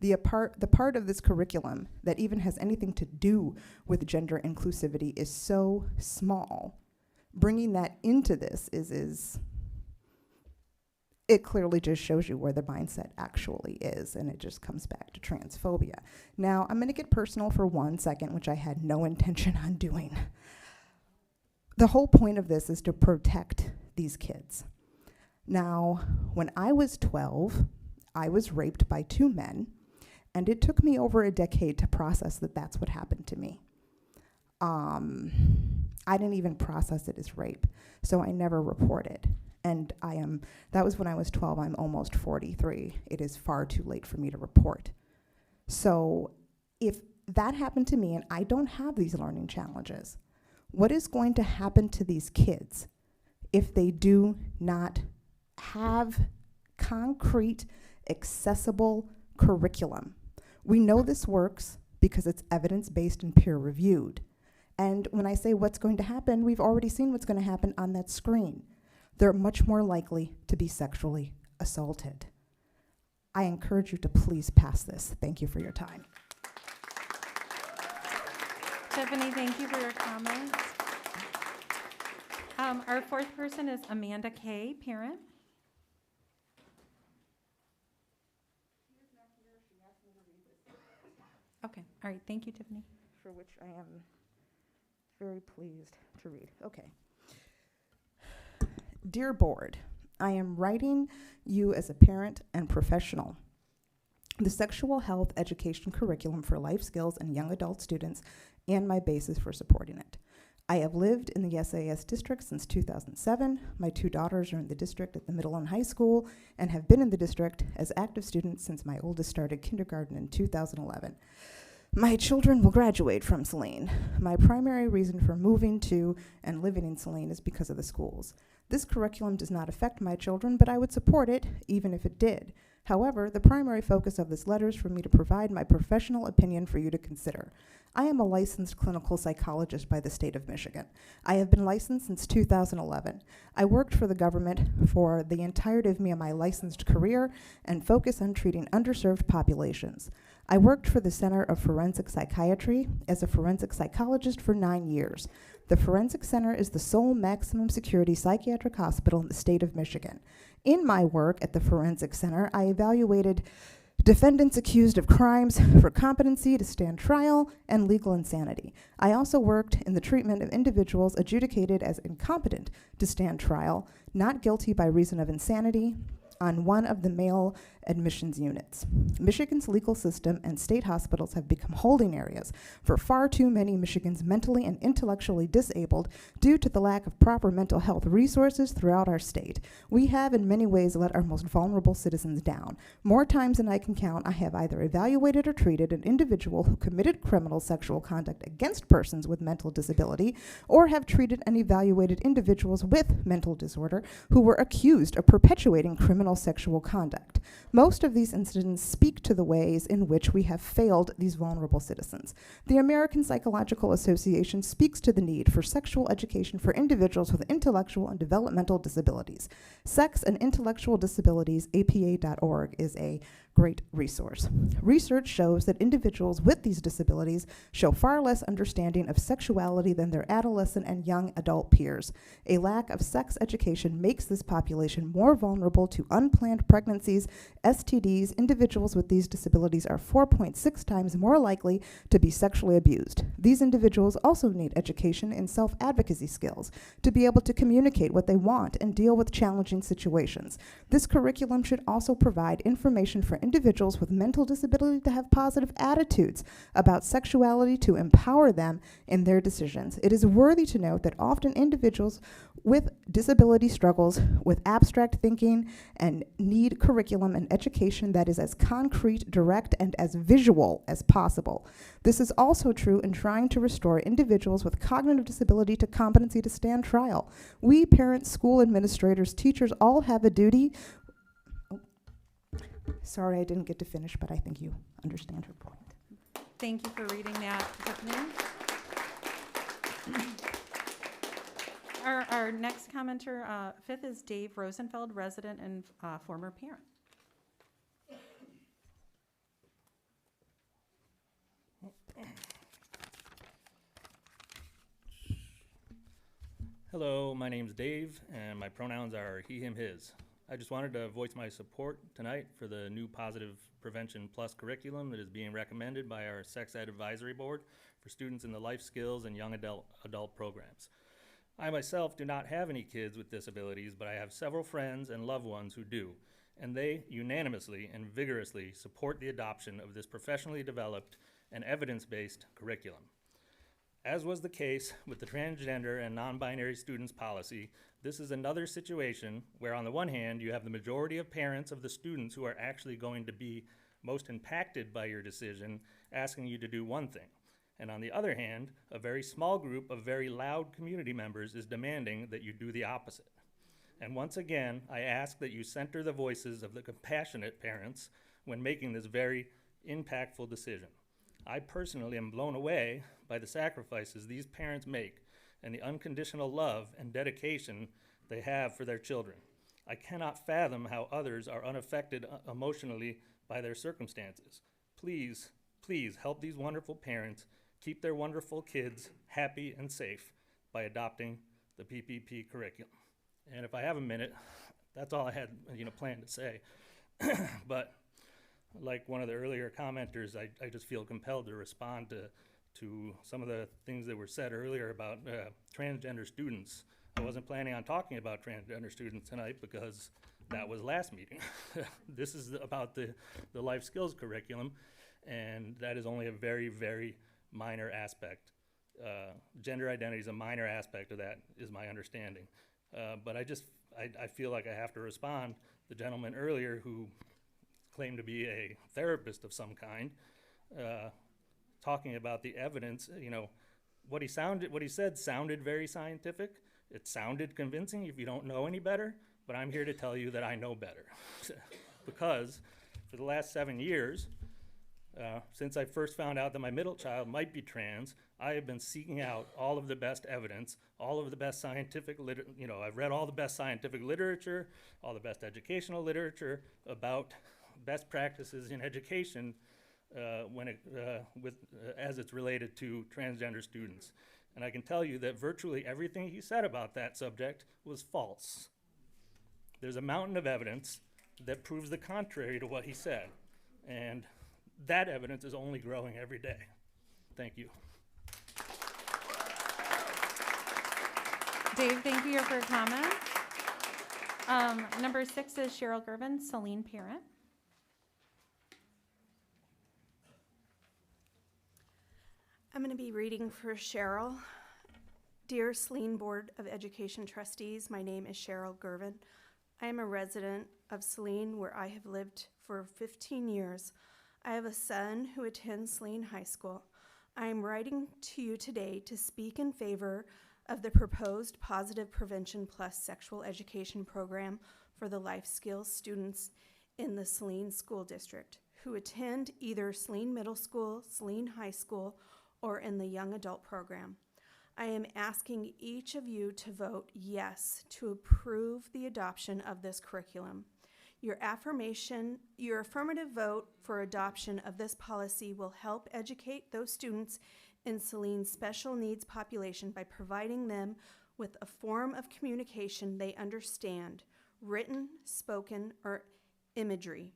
The part of this curriculum that even has anything to do with gender inclusivity is so small. Bringing that into this is it clearly just shows you where the mindset actually is, and it just comes back to transphobia. Now, I'm going to get personal for 1 second, which I had no intention on doing. The whole point of this is to protect these kids. Now, when I was 12, I was raped by 2 men, and it took me over a decade to process that that's what happened to me. I didn't even process it as rape, so I never reported. And that was when I was 12, I'm almost 43. It is far too late for me to report. So if that happened to me and I don't have these learning challenges, what is going to happen to these kids if they do not have concrete, accessible curriculum? We know this works because it's evidence-based and peer-reviewed. And when I say what's going to happen, we've already seen what's going to happen on that screen. They're much more likely to be sexually assaulted. I encourage you to please pass this. Thank you for your time. Tiffany, thank you for your comments. Our fourth person is Amanda Kay, parent. Okay, all right, thank you, Tiffany. For which I am very pleased to read. Okay. Dear Board, I am writing you as a parent and professional. The sexual health education curriculum for life skills and young adult students and my basis for supporting it. I have lived in the SAS district since 2007. My 2 daughters are in the district at the middle and high school and have been in the district as active students since my oldest started kindergarten in 2011. My children will graduate from Saline. My primary reason for moving to and living in Saline is because of the schools. This curriculum does not affect my children, but I would support it even if it did. However, the primary focus of this letter is for me to provide my professional opinion for you to consider. I am a licensed clinical psychologist by the state of Michigan. I have been licensed since 2011. I worked for the government for the entirety of my licensed career and focus on treating underserved populations. I worked for the Center of Forensic Psychiatry as a forensic psychologist for 9 years. The Forensic Center is the sole maximum security psychiatric hospital in the state of Michigan. In my work at the Forensic Center, I evaluated defendants accused of crimes for competency to stand trial and legal insanity. I also worked in the treatment of individuals adjudicated as incompetent to stand trial, not guilty by reason of insanity, on one of the male admissions units. Michigan's legal system and state hospitals have become holding areas for far too many Michigans mentally and intellectually disabled due to the lack of proper mental health resources throughout our state. We have in many ways let our most vulnerable citizens down. More times than I can count, I have either evaluated or treated an individual who committed criminal sexual conduct against persons with mental disability, or have treated and evaluated individuals with mental disorder who were accused of perpetuating criminal sexual conduct. Most of these incidents speak to the ways in which we have failed these vulnerable citizens. The American Psychological Association speaks to the need for sexual education for individuals with intellectual and developmental disabilities. Sex and Intellectual Disabilities, APA.org, is a great resource. Research shows that individuals with these disabilities show far less understanding of sexuality than their adolescent and young adult peers. A lack of sex education makes this population more vulnerable to unplanned pregnancies, STDs. Individuals with these disabilities are 4.6 times more likely to be sexually abused. These individuals also need education in self-advocacy skills to be able to communicate what they want and deal with challenging situations. This curriculum should also provide information for individuals with mental disability to have positive attitudes about sexuality to empower them in their decisions. It is worthy to note that often individuals with disability struggles with abstract thinking and need curriculum and education that is as concrete, direct, and as visual as possible. This is also true in trying to restore individuals with cognitive disability to competency to stand trial. We parents, school administrators, teachers all have a duty. Sorry, I didn't get to finish, but I think you understand her point. Thank you for reading that, Tiffany. Our next commenter, fifth, is Dave Rosenfeld, resident and former parent. Hello, my name's Dave, and my pronouns are he, him, his. I just wanted to voice my support tonight for the new Positive Prevention Plus curriculum that is being recommended by our Sex Ed Advisory Board for students in the life skills and young adult programs. I myself do not have any kids with disabilities, but I have several friends and loved ones who do, and they unanimously and vigorously support the adoption of this professionally developed and evidence-based curriculum. As was the case with the transgender and non-binary students policy, this is another situation where on the one hand, you have the majority of parents of the students who are actually going to be most impacted by your decision asking you to do one thing. And on the other hand, a very small group of very loud community members is demanding that you do the opposite. And once again, I ask that you center the voices of the compassionate parents when making this very impactful decision. I personally am blown away by the sacrifices these parents make and the unconditional love and dedication they have for their children. I cannot fathom how others are unaffected emotionally by their circumstances. Please, please help these wonderful parents keep their wonderful kids happy and safe by adopting the PPP curriculum. And if I have a minute, that's all I had planned to say. But like one of the earlier commenters, I just feel compelled to respond to some of the things that were said earlier about transgender students. I wasn't planning on talking about transgender students tonight because that was last meeting. This is about the life skills curriculum, and that is only a very, very minor aspect. Gender identity is a minor aspect of that, is my understanding. But I feel like I have to respond. The gentleman earlier who claimed to be a therapist of some kind, talking about the evidence, what he said sounded very scientific. It sounded convincing if you don't know any better, but I'm here to tell you that I know better. because for the last 7 years, since I first found out that my middle child might be trans, I have been seeking out all of the best evidence, all of the best scientific I've read all the best scientific literature, all the best educational literature about best practices in education as it's related to transgender students. And I can tell you that virtually everything he said about that subject was false. There's a mountain of evidence that proves the contrary to what he said. And that evidence is only growing every day. Thank you. Dave, thank you for your comment. Number 6 is Cheryl Gervin, Saline parent. I'm going to be reading for Cheryl. Dear Saline Board of Education trustees, my name is Cheryl Gervin. I am a resident of Saline, where I have lived for 15 years. I have a son who attends Saline High School. I am writing to you today to speak in favor of the proposed Positive Prevention Plus sexual education program for the life skills students in the Saline School District who attend either Saline Middle School, Saline High School, or in the young adult program. I am asking each of you to vote yes to approve the adoption of this curriculum. Your affirmative vote for adoption of this policy will help educate those students in Saline's special needs population by providing them with a form of communication they understand, written, spoken, or imagery,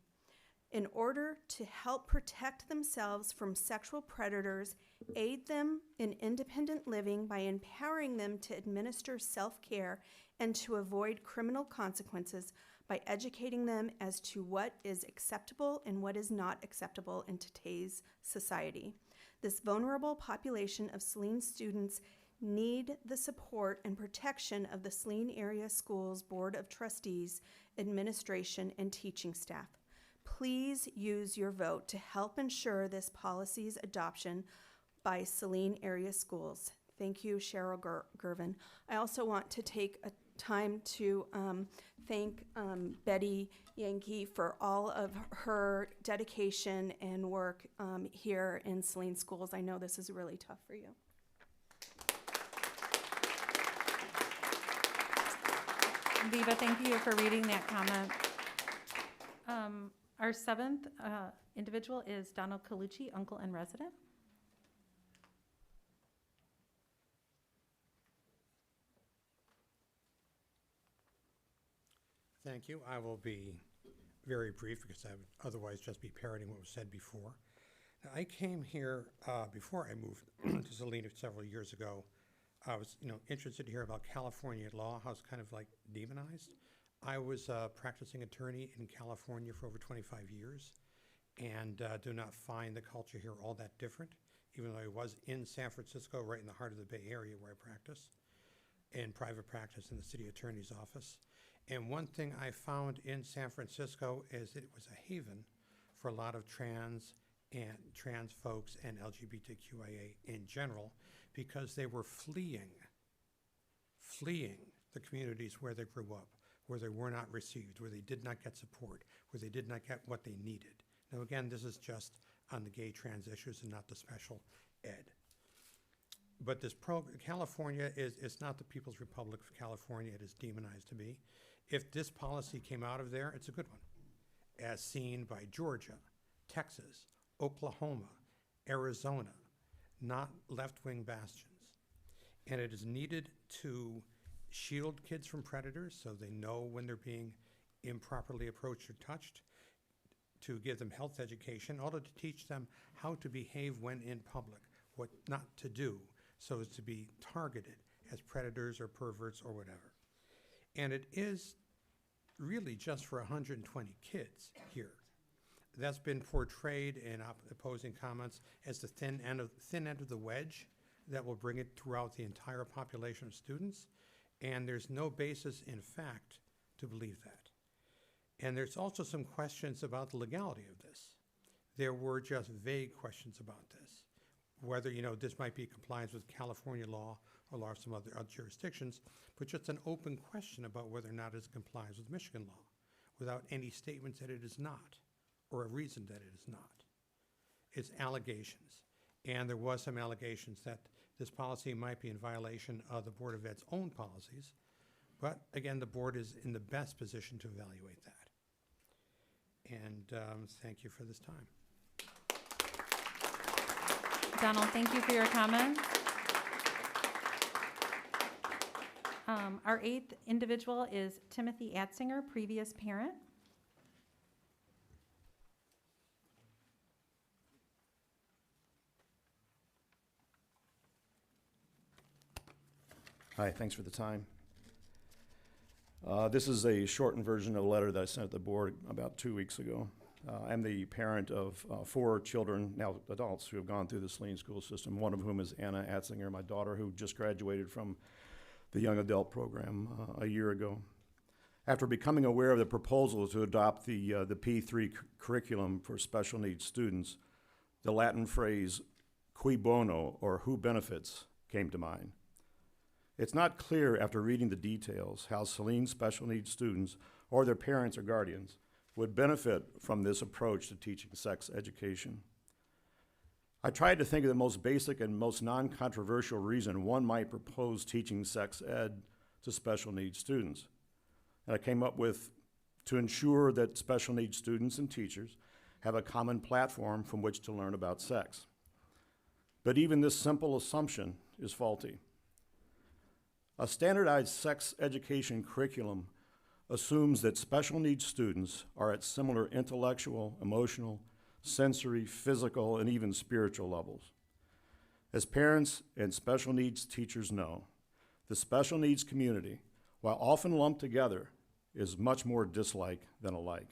in order to help protect themselves from sexual predators, aid them in independent living by empowering them to administer self-care and to avoid criminal consequences by educating them as to what is acceptable and what is not acceptable in today's society. This vulnerable population of Saline students need the support and protection of the Saline Area Schools Board of Trustees, administration, and teaching staff. Please use your vote to help ensure this policy's adoption by Saline Area Schools. Thank you, Cheryl Gervin. I also want to take a time to thank Betty Yankee for all of her dedication and work here in Saline Schools. I know this is really tough for you. Viva, thank you for reading that comment. Our 7th individual is Donald Colucci, uncle and resident. Thank you. I will be very brief because I would otherwise just be parroting what was said before. Now, I came here before I moved to Saline several years ago. I was, interested to hear about California law, how it's kind of like demonized. I was a practicing attorney in California for over 25 years and do not find the culture here all that different, even though I was in San Francisco, right in the heart of the Bay Area where I practice, in private practice in the city attorney's office. And one thing I found in San Francisco is it was a haven for a lot of trans folks and LGBTQIA in general, because they were fleeing the communities where they grew up, where they were not received, where they did not get support, where they did not get what they needed. Now again, this is just on the gay trans issues and not the special ed. But this California is not the People's Republic of California it is demonized to be. If this policy came out of there, it's a good one, as seen by Georgia, Texas, Oklahoma, Arizona, not left-wing bastions. And it is needed to shield kids from predators so they know when they're being improperly approached or touched, to give them health education, also to teach them how to behave when in public, what not to do, so as to be targeted as predators or perverts or whatever. And it is really just for 120 kids here. That's been portrayed in opposing comments as the thin end of the wedge that will bring it throughout the entire population of students, and there's no basis in fact to believe that. And there's also some questions about the legality of this. There were just vague questions about this, whether this might be compliance with California law or law of some other jurisdictions, but just an open question about whether or not it complies with Michigan law, without any statements that it is not, or a reason that it is not. It's allegations. And there was some allegations that this policy might be in violation of the Board of Ed's own policies. But again, the board is in the best position to evaluate that. And thank you for this time. Donald, thank you for your comments. Our 8th individual is Timothy Atzinger, previous parent. Hi, thanks for the time. This is a shortened version of a letter that I sent the board about 2 weeks ago. I'm the parent of 4 children, now adults, who have gone through the Saline school system, one of whom is Anna Atzinger, my daughter, who just graduated from the young adult program a year ago. After becoming aware of the proposal to adopt the P3 curriculum for special needs students, the Latin phrase cui bono, or who benefits, came to mind. It's not clear after reading the details how Saline special needs students or their parents or guardians would benefit from this approach to teaching sex education. I tried to think of the most basic and most non-controversial reason one might propose teaching sex ed to special needs students. And I came up with to ensure that special needs students and teachers have a common platform from which to learn about sex. But even this simple assumption is faulty. A standardized sex education curriculum assumes that special needs students are at similar intellectual, emotional, sensory, physical, and even spiritual levels. As parents and special needs teachers know, the special needs community, while often lumped together, is much more dislike than alike.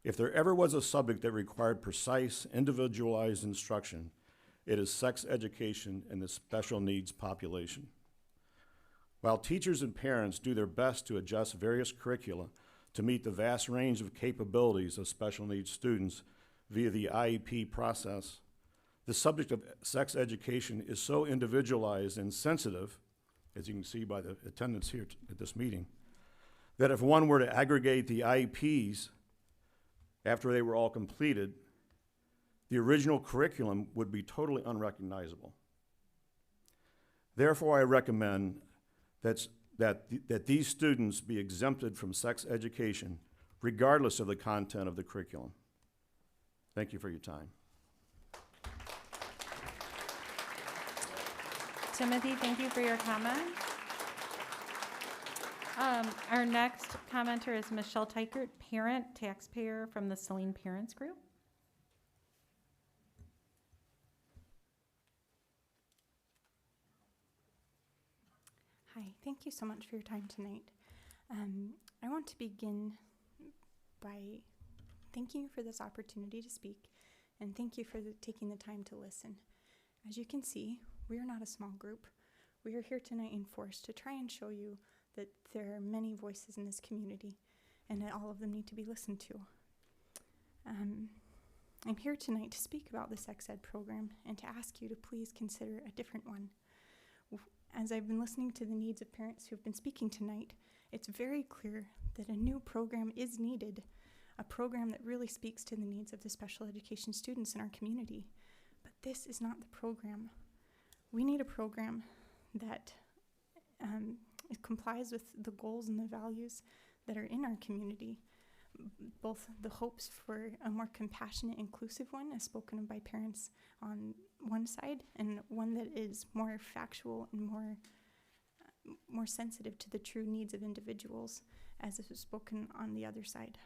If there ever was a subject that required precise, individualized instruction, it is sex education in the special needs population. While teachers and parents do their best to adjust various curricula to meet the vast range of capabilities of special needs students via the IEP process, the subject of sex education is so individualized and sensitive, as you can see by the attendance here at this meeting, that if one were to aggregate the IEPs after they were all completed, the original curriculum would be totally unrecognizable. Therefore, I recommend that these students be exempted from sex education regardless of the content of the curriculum. Thank you for your time. Timothy, thank you for your comment. Our next commenter is Michelle Teichert, parent, taxpayer from the Saline Parents Group. Hi, thank you so much for your time tonight. I want to begin by thanking you for this opportunity to speak, and thank you for taking the time to listen. As you can see, we are not a small group. We are here tonight in force to try and show you that there are many voices in this community, and that all of them need to be listened to. I'm here tonight to speak about the sex ed program and to ask you to please consider a different one. As I've been listening to the needs of parents who have been speaking tonight, it's very clear that a new program is needed, a program that really speaks to the needs of the special education students in our community. But this is not the program. We need a program that it complies with the goals and the values that are in our community, both the hopes for a more compassionate, inclusive one, as spoken of by parents on one side, and one that is more factual and more sensitive to the true needs of individuals, as is spoken on the other side.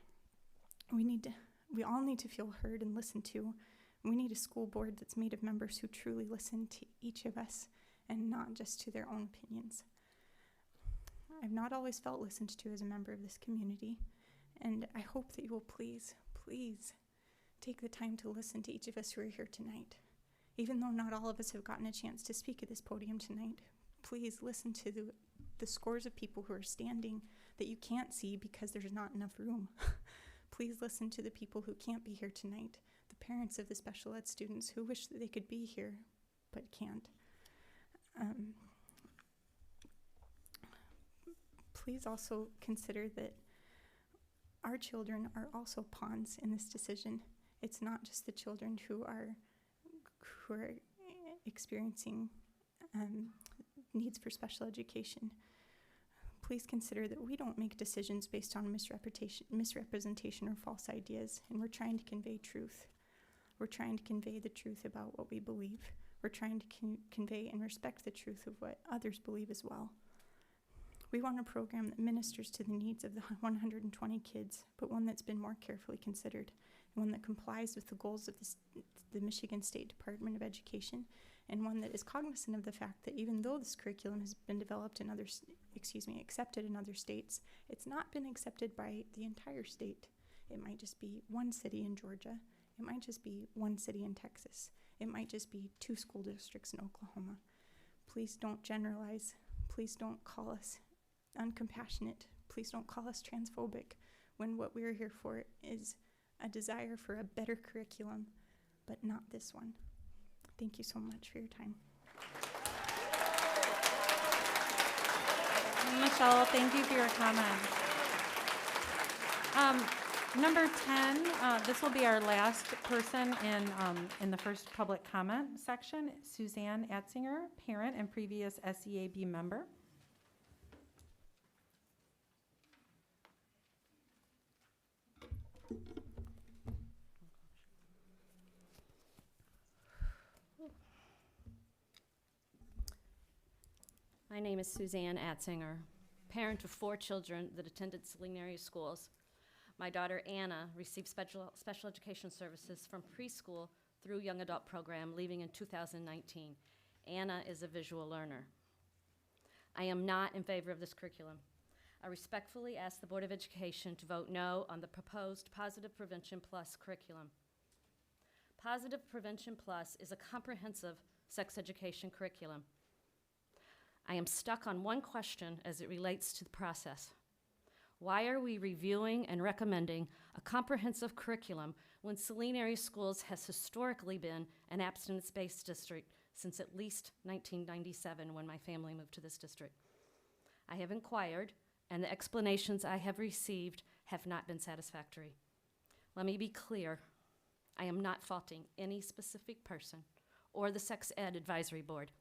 We all need to feel heard and listened to. We need a school board that's made of members who truly listen to each of us and not just to their own opinions. I've not always felt listened to as a member of this community, and I hope that you will please take the time to listen to each of us who are here tonight. Even though not all of us have gotten a chance to speak at this podium tonight, please listen to the scores of people who are standing that you can't see because there's not enough room. Please listen to the people who can't be here tonight, the parents of the special ed students who wish that they could be here but can't. Please also consider that our children are also pawns in this decision. It's not just the children who are experiencing needs for special education. Please consider that we don't make decisions based on misrepresentation or false ideas, and we're trying to convey truth. We're trying to convey the truth about what we believe. We're trying to convey and respect the truth of what others believe as well. We want a program that ministers to the needs of the 120 kids, but one that's been more carefully considered, and one that complies with the goals of the Michigan State Department of Education, and one that is cognizant of the fact that even though this curriculum has been developed in accepted in other states, it's not been accepted by the entire state. It might just be one city in Georgia. It might just be one city in Texas. It might just be 2 school districts in Oklahoma. Please don't generalize. Please don't call us uncompassionate. Please don't call us transphobic, when what we're here for is a desire for a better curriculum, but not this one. Thank you so much for your time. Michelle, thank you for your comment. Number 10, this will be our last person in the first public comment section, Suzanne Atzinger, parent and previous SEAB member. My name is Suzanne Atzinger, parent of 4 children that attended Saline area schools. My daughter Anna received special education services from preschool through young adult program, leaving in 2019. Anna is a visual learner. I am not in favor of this curriculum. I respectfully ask the Board of Education to vote no on the proposed Positive Prevention Plus curriculum. Positive Prevention Plus is a comprehensive sex education curriculum. I am stuck on one question as it relates to the process. Why are we reviewing and recommending a comprehensive curriculum when Saline area schools has historically been an abstinence-based district since at least 1997, when my family moved to this district? I have inquired, and the explanations I have received have not been satisfactory. Let me be clear. I am not faulting any specific person or the Sex Ed Advisory Board.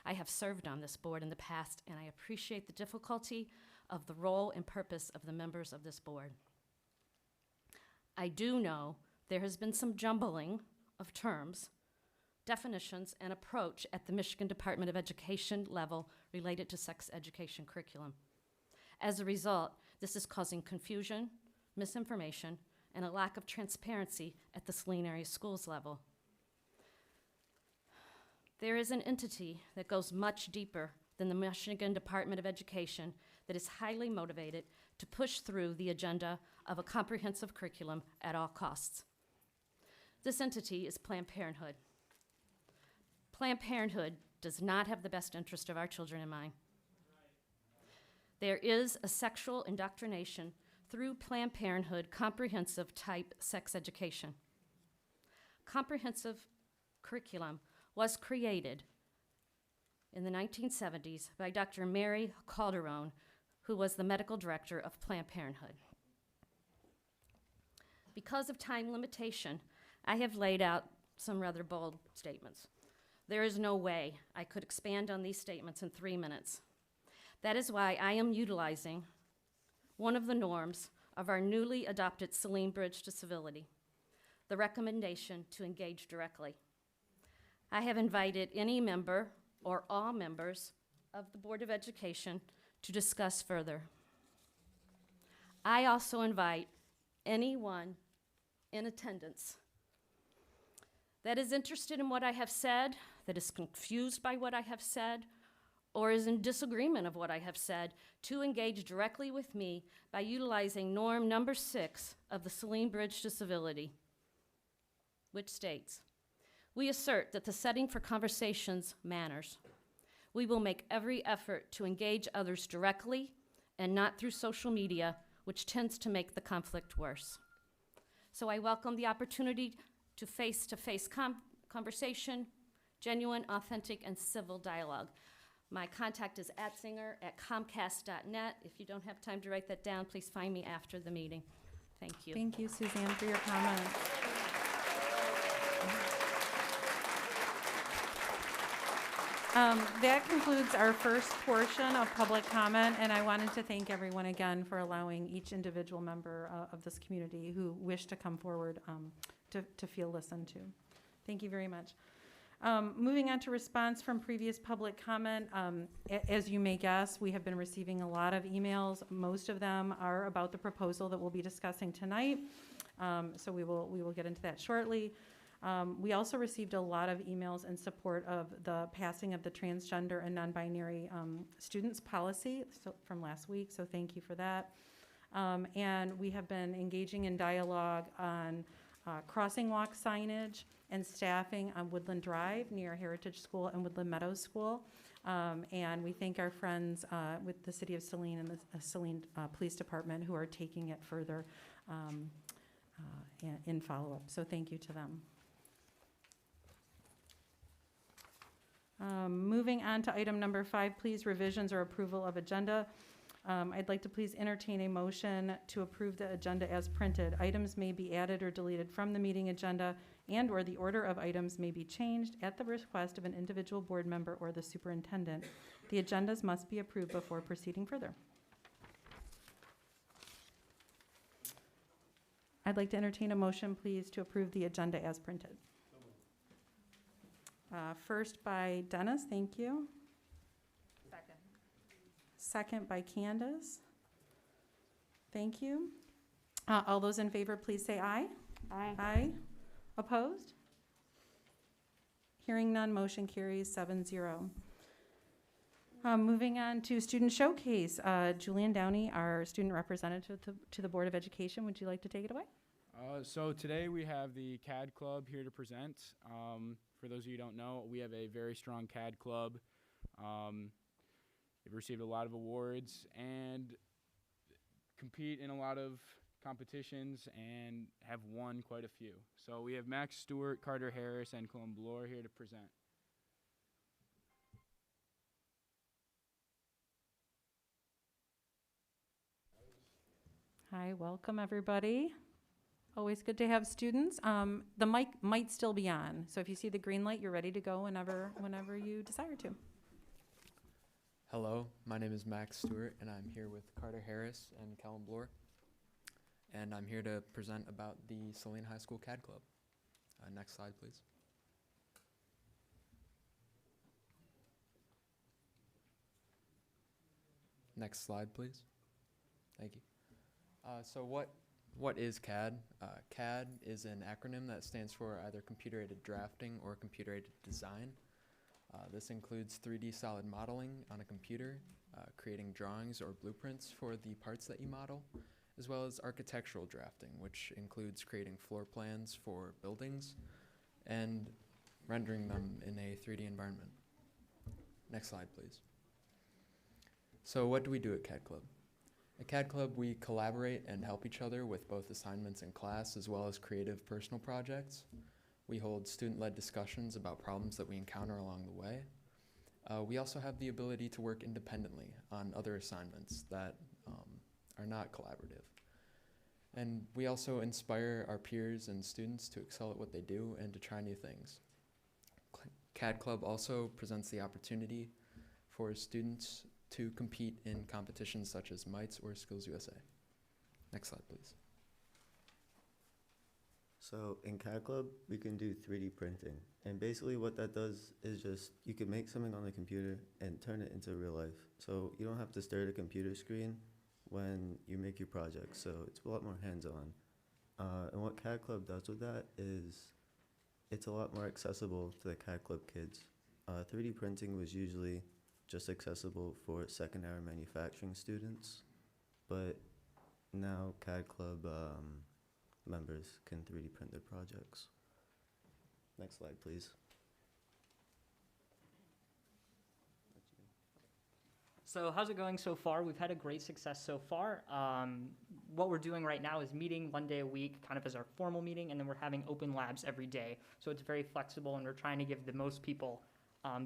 I have served on this board in the past, and I appreciate the difficulty of the role and purpose of the members of this board. I do know there has been some jumbling of terms, definitions, and approach at the Michigan Department of Education level related to sex education curriculum. As a result, this is causing confusion, misinformation, and a lack of transparency at the Saline area schools level. There is an entity that goes much deeper than the Michigan Department of Education that is highly motivated to push through the agenda of a comprehensive curriculum at all costs. This entity is Planned Parenthood. Planned Parenthood does not have the best interest of our children in mind. There is a sexual indoctrination through Planned Parenthood comprehensive type sex education. Comprehensive curriculum was created in the 1970s by Dr. Mary Calderon, who was the medical director of Planned Parenthood. Because of time limitation, I have laid out some rather bold statements. There is no way I could expand on these statements in 3 minutes. That is why I am utilizing one of the norms of our newly adopted Saline Bridge to Civility, the recommendation to engage directly. I have invited any member or all members of the Board of Education to discuss further. I also invite anyone in attendance that is interested in what I have said, that is confused by what I have said, or is in disagreement of what I have said, to engage directly with me by utilizing norm number 6 of the Saline Bridge to Civility, which states, we assert that the setting for conversations matters. We will make every effort to engage others directly and not through social media, which tends to make the conflict worse. So I welcome the opportunity to face-to-face conversation, genuine, authentic, and civil dialogue. My contact is atzinger@comcast.net. If you don't have time to write that down, please find me after the meeting. Thank you. Thank you, Suzanne, for your comments. That concludes our first portion of public comment, and I wanted to thank everyone again for allowing each individual member of this community who wished to come forward to feel listened to. Thank you very much. Moving on to response from previous public comment, as you may guess, we have been receiving a lot of emails. Most of them are about the proposal that we'll be discussing tonight, so we will get into that shortly. We also received a lot of emails in support of the passing of the transgender and non-binary students policy from last week, so thank you for that. And we have been engaging in dialogue on crossing walk signage and staffing on Woodland Drive near Heritage School and Woodland Meadows School. And we thank our friends with the City of Saline and the Saline Police Department who are taking it further in follow-up. So thank you to them. Moving on to item number 5, please, revisions or approval of agenda. I'd like to please entertain a motion to approve the agenda as printed. Items may be added or deleted from the meeting agenda, and or the order of items may be changed at the request of an individual board member or the superintendent. The agendas must be approved before proceeding further. I'd like to entertain a motion, please, to approve the agenda as printed. First by Dennis, thank you. Second by Candace. Thank you. All those in favor, please say aye. Aye. Aye. Opposed? Hearing none, motion carries 7-0. Moving on to student showcase. Julian Downey, our student representative to the Board of Education, would you like to take it away? So today we have the CAD Club here to present. For those of you who don't know, we have a very strong CAD Club. They've received a lot of awards and compete in a lot of competitions and have won quite a few. So we have Max Stewart, Carter Harris, and Colin Bloor here to present. Hi, welcome everybody. Always good to have students. The mic might still be on, so if you see the green light, you're ready to go whenever you desire to. Hello, my name is Max Stewart, and I'm here with Carter Harris and Callum Bloor. And I'm here to present about the Saline High School CAD Club. Next slide, please. Next slide, please. Thank you. So what is CAD? CAD is an acronym that stands for either computer-aided drafting or computer-aided design. This includes 3D solid modeling on a computer, creating drawings or blueprints for the parts that you model, as well as architectural drafting, which includes creating floor plans for buildings and rendering them in a 3D environment. Next slide, please. So what do we do at CAD Club? At CAD Club, we collaborate and help each other with both assignments in class as well as creative personal projects. We hold student-led discussions about problems that we encounter along the way. We also have the ability to work independently on other assignments that are not collaborative. And we also inspire our peers and students to excel at what they do and to try new things. CAD Club also presents the opportunity for students to compete in competitions such as MITES or Skills USA. Next slide, please. So in CAD Club, we can do 3D printing. And basically what that does is just, you can make something on the computer and turn it into real life. So you don't have to stare at a computer screen when you make your project. So it's a lot more hands-on. And what CAD Club does with that is it's a lot more accessible to the CAD Club kids. 3D printing was usually just accessible for secondary manufacturing students, but now CAD Club members can 3D print their projects. Next slide, please. So how's it going so far? We've had a great success so far. What we're doing right now is meeting one day a week, kind of as our formal meeting, and then we're having open labs every day. So it's very flexible, and we're trying to give the most people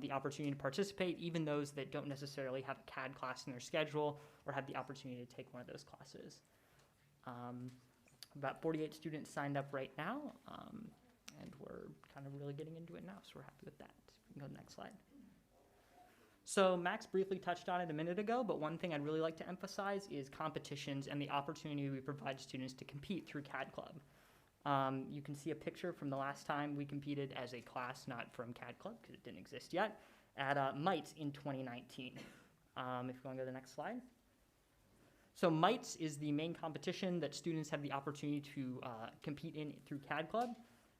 the opportunity to participate, even those that don't necessarily have a CAD class in their schedule or have the opportunity to take one of those classes. About 48 students signed up right now, and we're kind of really getting into it now, so we're happy with that. We can go to the next slide. So Max briefly touched on it a minute ago, but one thing I'd really like to emphasize is competitions and the opportunity we provide students to compete through CAD Club. You can see a picture from the last time we competed as a class, not from CAD Club because it didn't exist yet, at MITES in 2019. If you want to go to the next slide. So MITES is the main competition that students have the opportunity to compete in through CAD Club.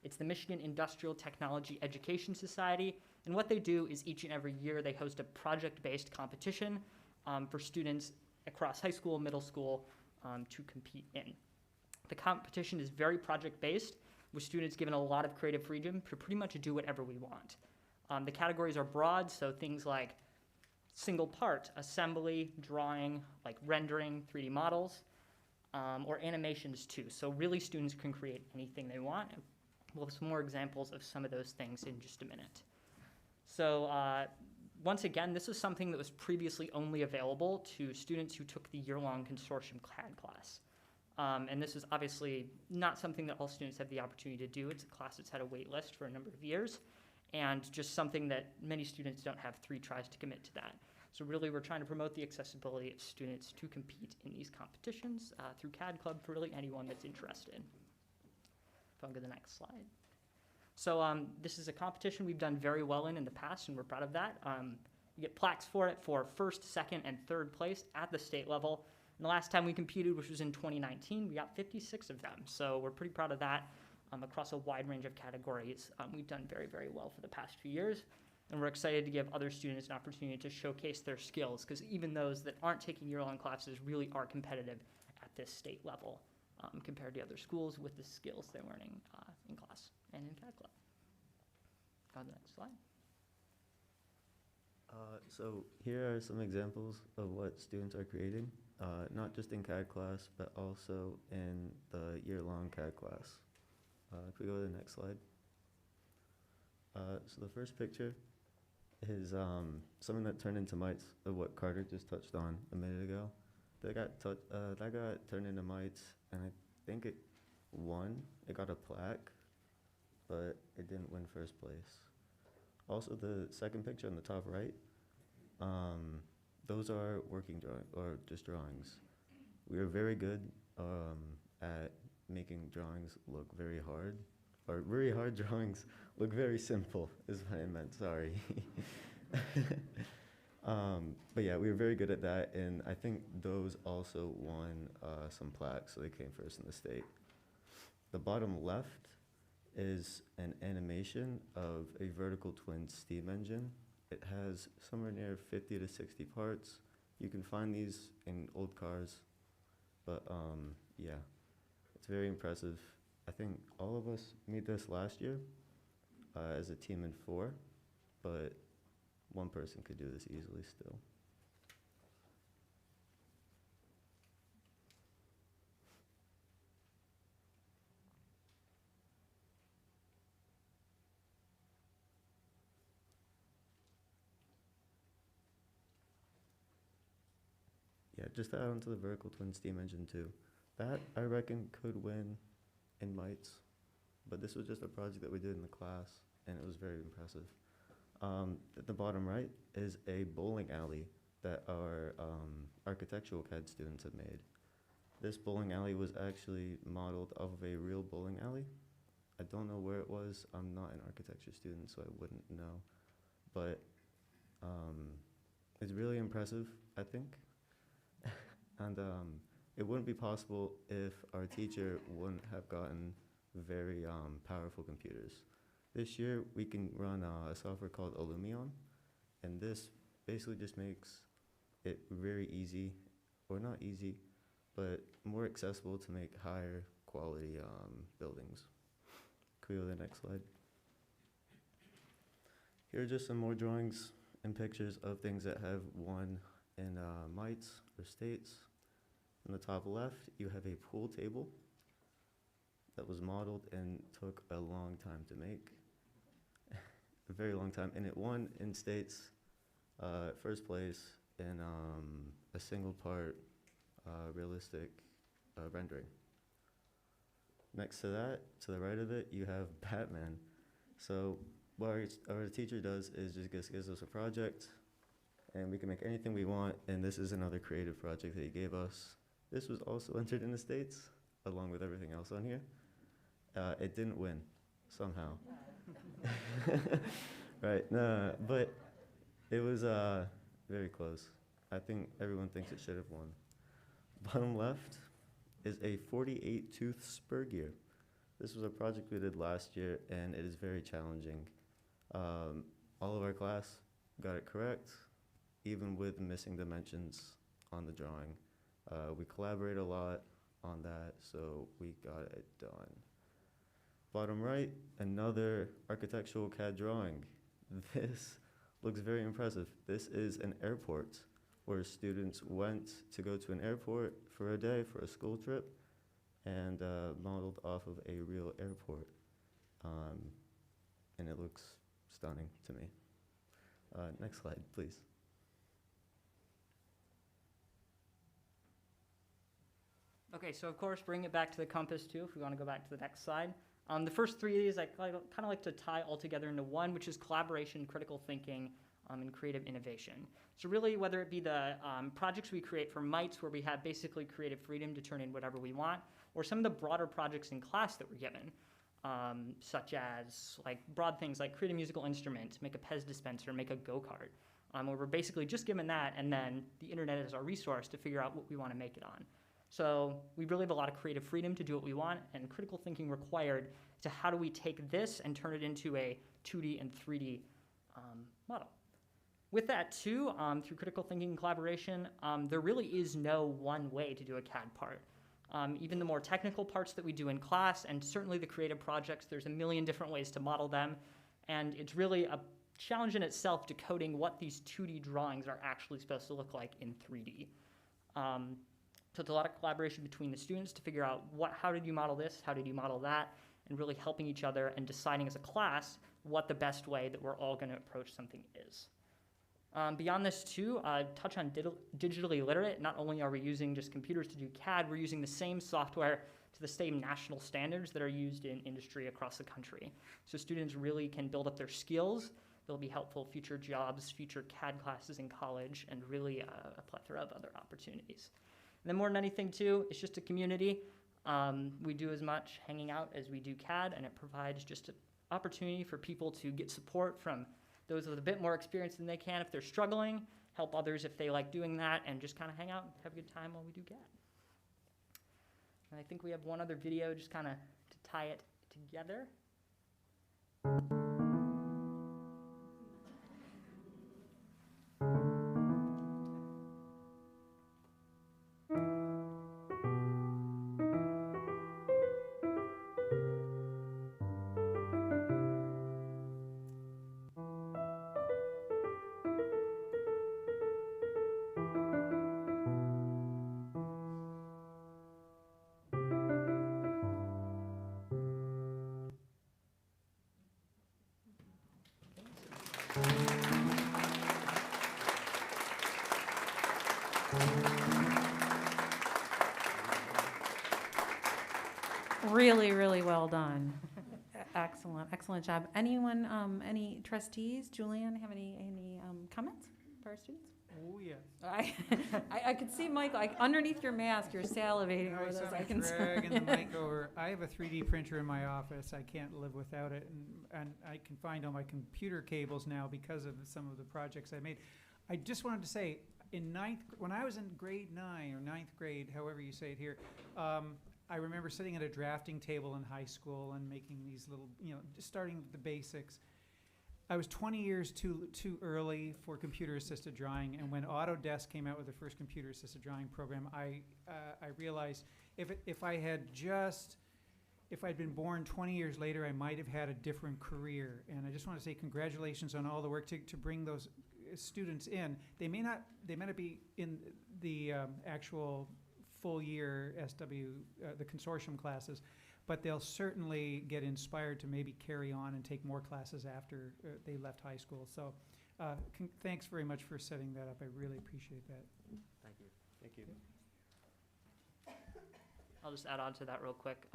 It's the Michigan Industrial Technology Education Society, and what they do is each and every year they host a project-based competition for students across high school, middle school to compete in. The competition is very project-based, with students given a lot of creative freedom to pretty much do whatever we want. The categories are broad, so things like single part, assembly, drawing, like rendering, 3D models, or animations too. So really students can create anything they want. We'll have some more examples of some of those things in just a minute. So once again, this is something that was previously only available to students who took the year-long consortium CAD class. And this is obviously not something that all students have the opportunity to do. It's a class that's had a wait list for a number of years, and just something that many students don't have 3 tries to commit to that. So really we're trying to promote the accessibility of students to compete in these competitions through CAD Club for really anyone that's interested. If I'll go to the next slide. So this is a competition we've done very well in the past, and we're proud of that. You get plaques for it for first, second, and third place at the state level. And the last time we competed, which was in 2019, we got 56 of them. So we're pretty proud of that across a wide range of categories. We've done very, very well for the past few years. And we're excited to give other students an opportunity to showcase their skills, because even those that aren't taking year-long classes really are competitive at this state level compared to other schools with the skills they're learning in class and in CAD Club. Go to the next slide. So here are some examples of what students are creating, not just in CAD class, but also in the year-long CAD class. If we go to the next slide. So the first picture is something that turned into mites of what Carter just touched on a minute ago. That got turned into mites, and I think it won. It got a plaque, but it didn't win first place. Also, the second picture on the top right, those are working drawings, or just drawings. We are very good at making drawings look very hard, or very hard drawings look very simple, is what I meant, sorry. But yeah, we were very good at that, and I think those also won some plaques, so they came first in the state. The bottom left is an animation of a vertical twin steam engine. It has somewhere near 50 to 60 parts. You can find these in old cars, but yeah, it's very impressive. I think all of us made this last year as a team of 4, but one person could do this easily still. Yeah, just to add on to the vertical twin steam engine too. That, I reckon, could win in mites, but this was just a project that we did in the class, and it was very impressive. At the bottom right is a bowling alley that our architectural CAD students have made. This bowling alley was actually modeled off of a real bowling alley. I don't know where it was. I'm not an architecture student, so I wouldn't know. But it's really impressive, I think. And it wouldn't be possible if our teacher wouldn't have gotten very powerful computers. This year, we can run a software called Illumion, and this basically just makes it very easy, or not easy, but more accessible to make higher quality buildings. Could we go to the next slide? Here are just some more drawings and pictures of things that have won in mites or states. On the top left, you have a pool table that was modeled and took a long time to make. A very long time, and it won in states first place in a single part realistic rendering. Next to that, to the right of it, you have Batman. So what our teacher does is just gives us a project, and we can make anything we want, and this is another creative project that he gave us. This was also entered in the States, along with everything else on here. It didn't win, somehow. Right, no, but it was very close. I think everyone thinks it should have won. Bottom left is a 48-tooth spur gear. This was a project we did last year, and it is very challenging. All of our class got it correct, even with missing dimensions on the drawing. We collaborate a lot on that, so we got it done. Bottom right, another architectural CAD drawing. This looks very impressive. This is an airport where students went to go to an airport for a day, for a school trip, and modeled off of a real airport. And it looks stunning to me. Next slide, please. Okay, so of course, bring it back to the compass too, if we want to go back to the next slide. The first three of these I kind of like to tie all together into one, which is collaboration, critical thinking, and creative innovation. So really, whether it be the projects we create for MITES, where we have basically creative freedom to turn in whatever we want, or some of the broader projects in class that we're given, such as like broad things like create a musical instrument, make a Pez dispenser, make a go-kart, where we're basically just given that, and then the internet is our resource to figure out what we want to make it on. So we really have a lot of creative freedom to do what we want, and critical thinking required to how do we take this and turn it into a 2D and 3D model. With that too, through critical thinking and collaboration, there really is no one way to do a CAD part. Even the more technical parts that we do in class, and certainly the creative projects, there's a million different ways to model them, and it's really a challenge in itself decoding what these 2D drawings are actually supposed to look like in 3D. So it's a lot of collaboration between the students to figure out how did you model this, how did you model that, and really helping each other and deciding as a class what the best way that we're all going to approach something is. Beyond this too, touch on digitally literate. Not only are we using just computers to do CAD, we're using the same software to the same national standards that are used in industry across the country. So students really can build up their skills. They'll be helpful future jobs, future CAD classes in college, and really a plethora of other opportunities. And then more than anything too, it's just a community. We do as much hanging out as we do CAD, and it provides just an opportunity for people to get support from those with a bit more experience than they can if they're struggling, help others if they like doing that, and just kind of hang out and have a good time while we do CAD. And I think we have one other video just kind of to tie it together. Really, really well done. Excellent, excellent job. Anyone, any trustees, Julianne, have any comments for our students? Oh, yes. I could see, Michael, underneath your mask, you're salivating over this. I can dragging the mic over. I have a 3D printer in my office. I can't live without it, and I can find all my computer cables now because of some of the projects I made. I just wanted to say, when I was in grade 9 or 9th grade, however you say it here, I remember sitting at a drafting table in high school and making these little, just starting with the basics. I was 20 years too early for computer-assisted drawing, and when Autodesk came out with the first computer-assisted drawing program, I realized if I'd been born 20 years later, I might have had a different career. And I just want to say congratulations on all the work to bring those students in. They may not be in the actual full year the consortium classes, but they'll certainly get inspired to maybe carry on and take more classes after they left high school. So thanks very much for setting that up. I really appreciate that. Thank you. Thank you. I'll just add on to that real quick.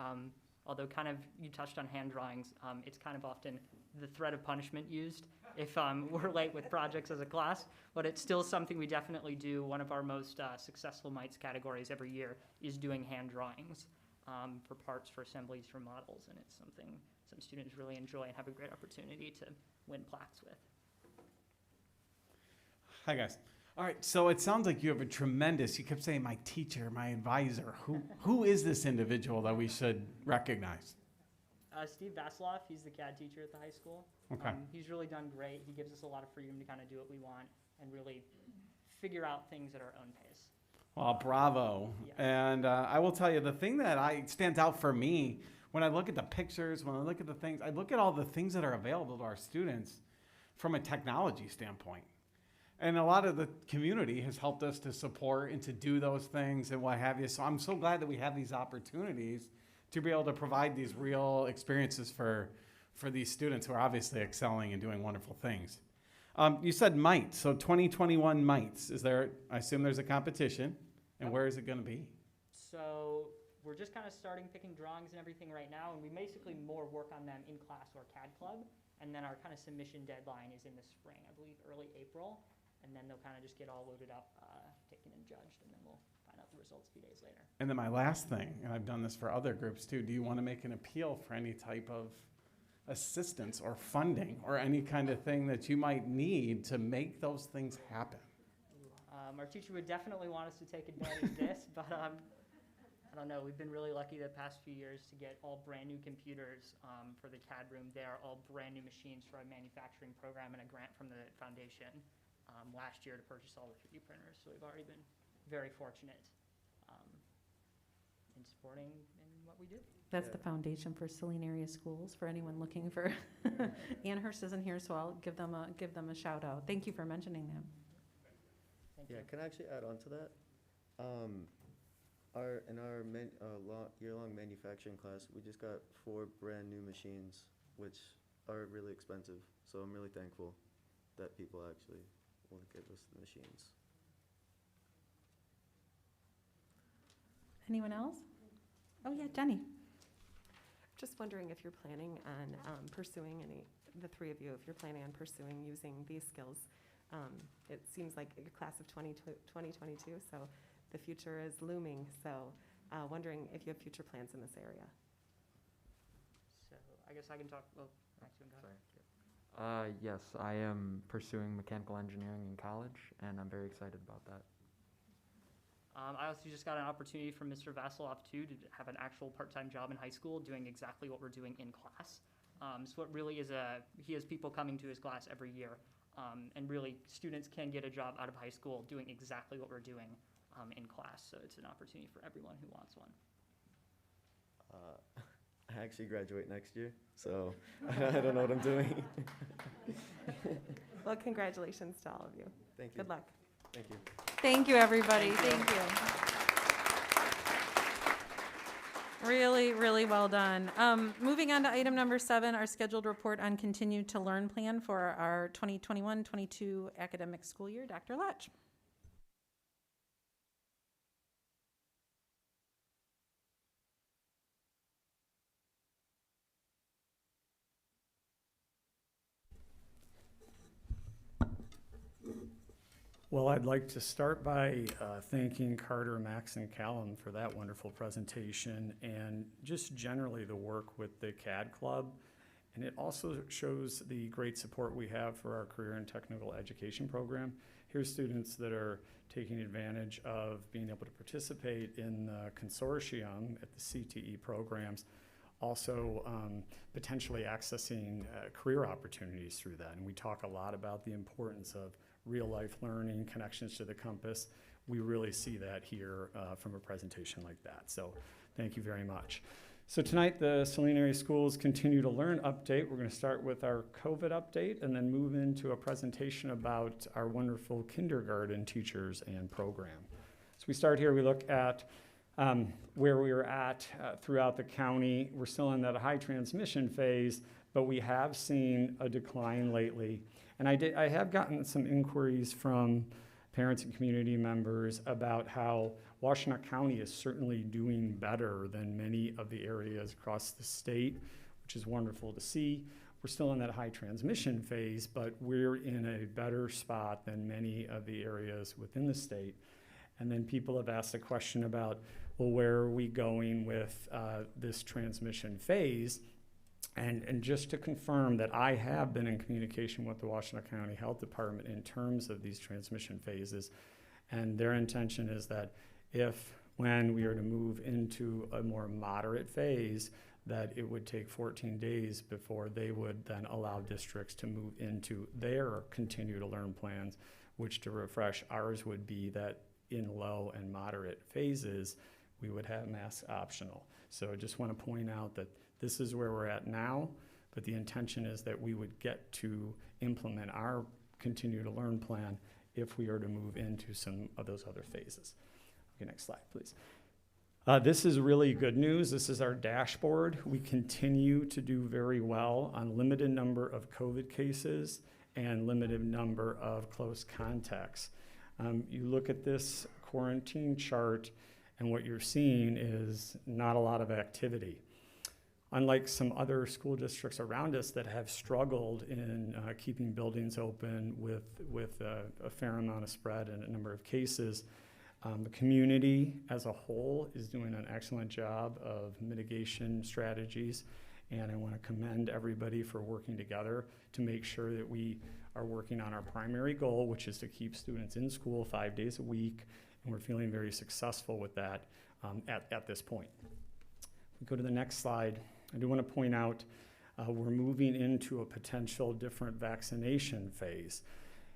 Although kind of, you touched on hand drawings, it's kind of often the threat of punishment used if we're late with projects as a class, but it's still something we definitely do. One of our most successful MITES categories every year is doing hand drawings for parts, for assemblies, for models, and it's something some students really enjoy and have a great opportunity to win plaques with. Hi, guys. All right, so it sounds like you have a tremendous, you kept saying my teacher, my advisor. Who is this individual that we should recognize? Steve Vasiloff, he's the CAD teacher at the high school. Okay. He's really done great. He gives us a lot of freedom to kind of do what we want and really figure out things at our own pace. Well, bravo. Yeah. And I will tell you, the thing that stands out for me, when I look at the pictures, when I look at the things, I look at all the things that are available to our students from a technology standpoint. And a lot of the community has helped us to support and to do those things and what have you. So I'm so glad that we have these opportunities to be able to provide these real experiences for these students who are obviously excelling and doing wonderful things. You said MITES, so 2021 MITES. I assume there's a competition, and where is it going to be? So we're just kind of starting picking drawings and everything right now, and we basically more work on them in class or CAD club, and then our kind of submission deadline is in the spring, I believe early April, and then they'll kind of just get all loaded up, taken and judged, and then we'll find out the results a few days later. And then my last thing, and I've done this for other groups too, do you want to make an appeal for any type of assistance or funding or any kind of thing that you might need to make those things happen? Our teacher would definitely want us to take advantage of this, but I don't know. We've been really lucky the past few years to get all brand new computers for the CAD room. They are all brand new machines for our manufacturing program and a grant from the foundation last year to purchase all the 3D printers. So we've already been very fortunate in supporting in what we do. That's the foundation for Saline area schools, for anyone looking for. Annhurst isn't here, so I'll give them a shout out. Thank you for mentioning them. Yeah, can I actually add on to that? In our year-long manufacturing class, we just got 4 brand new machines, which are really expensive. So I'm really thankful that people actually will give us the machines. Anyone else? Oh yeah, Jenny. Just wondering if you're planning on pursuing the three of you, if you're planning on pursuing using these skills. It seems like a class of 2022, so the future is looming. So wondering if you have future plans in this area. So I guess I can talk, well, Maxine, go ahead. Yes, I am pursuing mechanical engineering in college, and I'm very excited about that. I also just got an opportunity from Mr. Vasiloff, too, to have an actual part-time job in high school doing exactly what we're doing in class. So it really is he has people coming to his class every year, and really students can get a job out of high school doing exactly what we're doing in class. So it's an opportunity for everyone who wants one. I actually graduate next year, so I don't know what I'm doing. Well, congratulations to all of you. Thank you. Good luck. Thank you. Thank you, everybody. Thank you. Really, really well done. Moving on to item number 7, our scheduled report on Continue to Learn plan for our 2021-22 academic school year. Dr. Lutch. Well, I'd like to start by thanking Carter, Max, and Callum for that wonderful presentation and just generally the work with the CAD Club. And it also shows the great support we have for our career and technical education program. Here's students that are taking advantage of being able to participate in the consortium at the CTE programs, also potentially accessing career opportunities through that. And we talk a lot about the importance of real-life learning, connections to the campus. We really see that here from a presentation like that. So thank you very much. So tonight, the Saline Area Schools Continue to Learn update. We're going to start with our COVID update and then move into a presentation about our wonderful kindergarten teachers and program. So we start here, we look at where we were at throughout the county. We're still in that high transmission phase, but we have seen a decline lately. And I have gotten some inquiries from parents and community members about how Washtenaw County is certainly doing better than many of the areas across the state, which is wonderful to see. We're still in that high transmission phase, but we're in a better spot than many of the areas within the state. And then people have asked a question about, well, where are we going with this transmission phase? And just to confirm that I have been in communication with the Washtenaw County Health Department in terms of these transmission phases. And their intention is that when we are to move into a more moderate phase, that it would take 14 days before they would then allow districts to move into their continue to learn plans, which, to refresh, ours would be that in low and moderate phases, we would have masks optional. So I just want to point out that this is where we're at now, but the intention is that we would get to implement our continue to learn plan if we are to move into some of those other phases. Okay, next slide, please. This is really good news. This is our dashboard. We continue to do very well on limited number of COVID cases and limited number of close contacts. You look at this quarantine chart, and what you're seeing is not a lot of activity. Unlike some other school districts around us that have struggled in keeping buildings open with a fair amount of spread and a number of cases, the community as a whole is doing an excellent job of mitigation strategies, and I want to commend everybody for working together to make sure that we are working on our primary goal, which is to keep students in school 5 days a week, and we're feeling very successful with that at this point. We go to the next slide. I do want to point out we're moving into a potential different vaccination phase.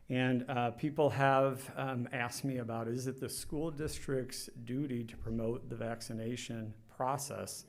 And people have asked me about, is it the school district's duty to promote the vaccination process?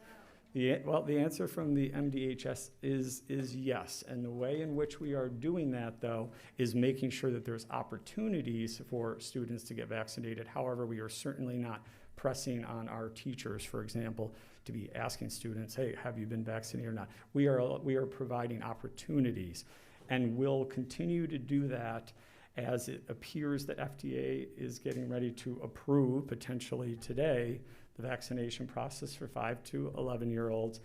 Well, the answer from the MDHS is yes. And the way in which we are doing that, though, is making sure that there's opportunities for students to get vaccinated. However, we are certainly not pressing on our teachers, for example, to be asking students, hey, have you been vaccinated or not? We are providing opportunities, and will continue to do that as it appears that FDA is getting ready to approve, potentially today, the vaccination process for 5 to 11-year-olds,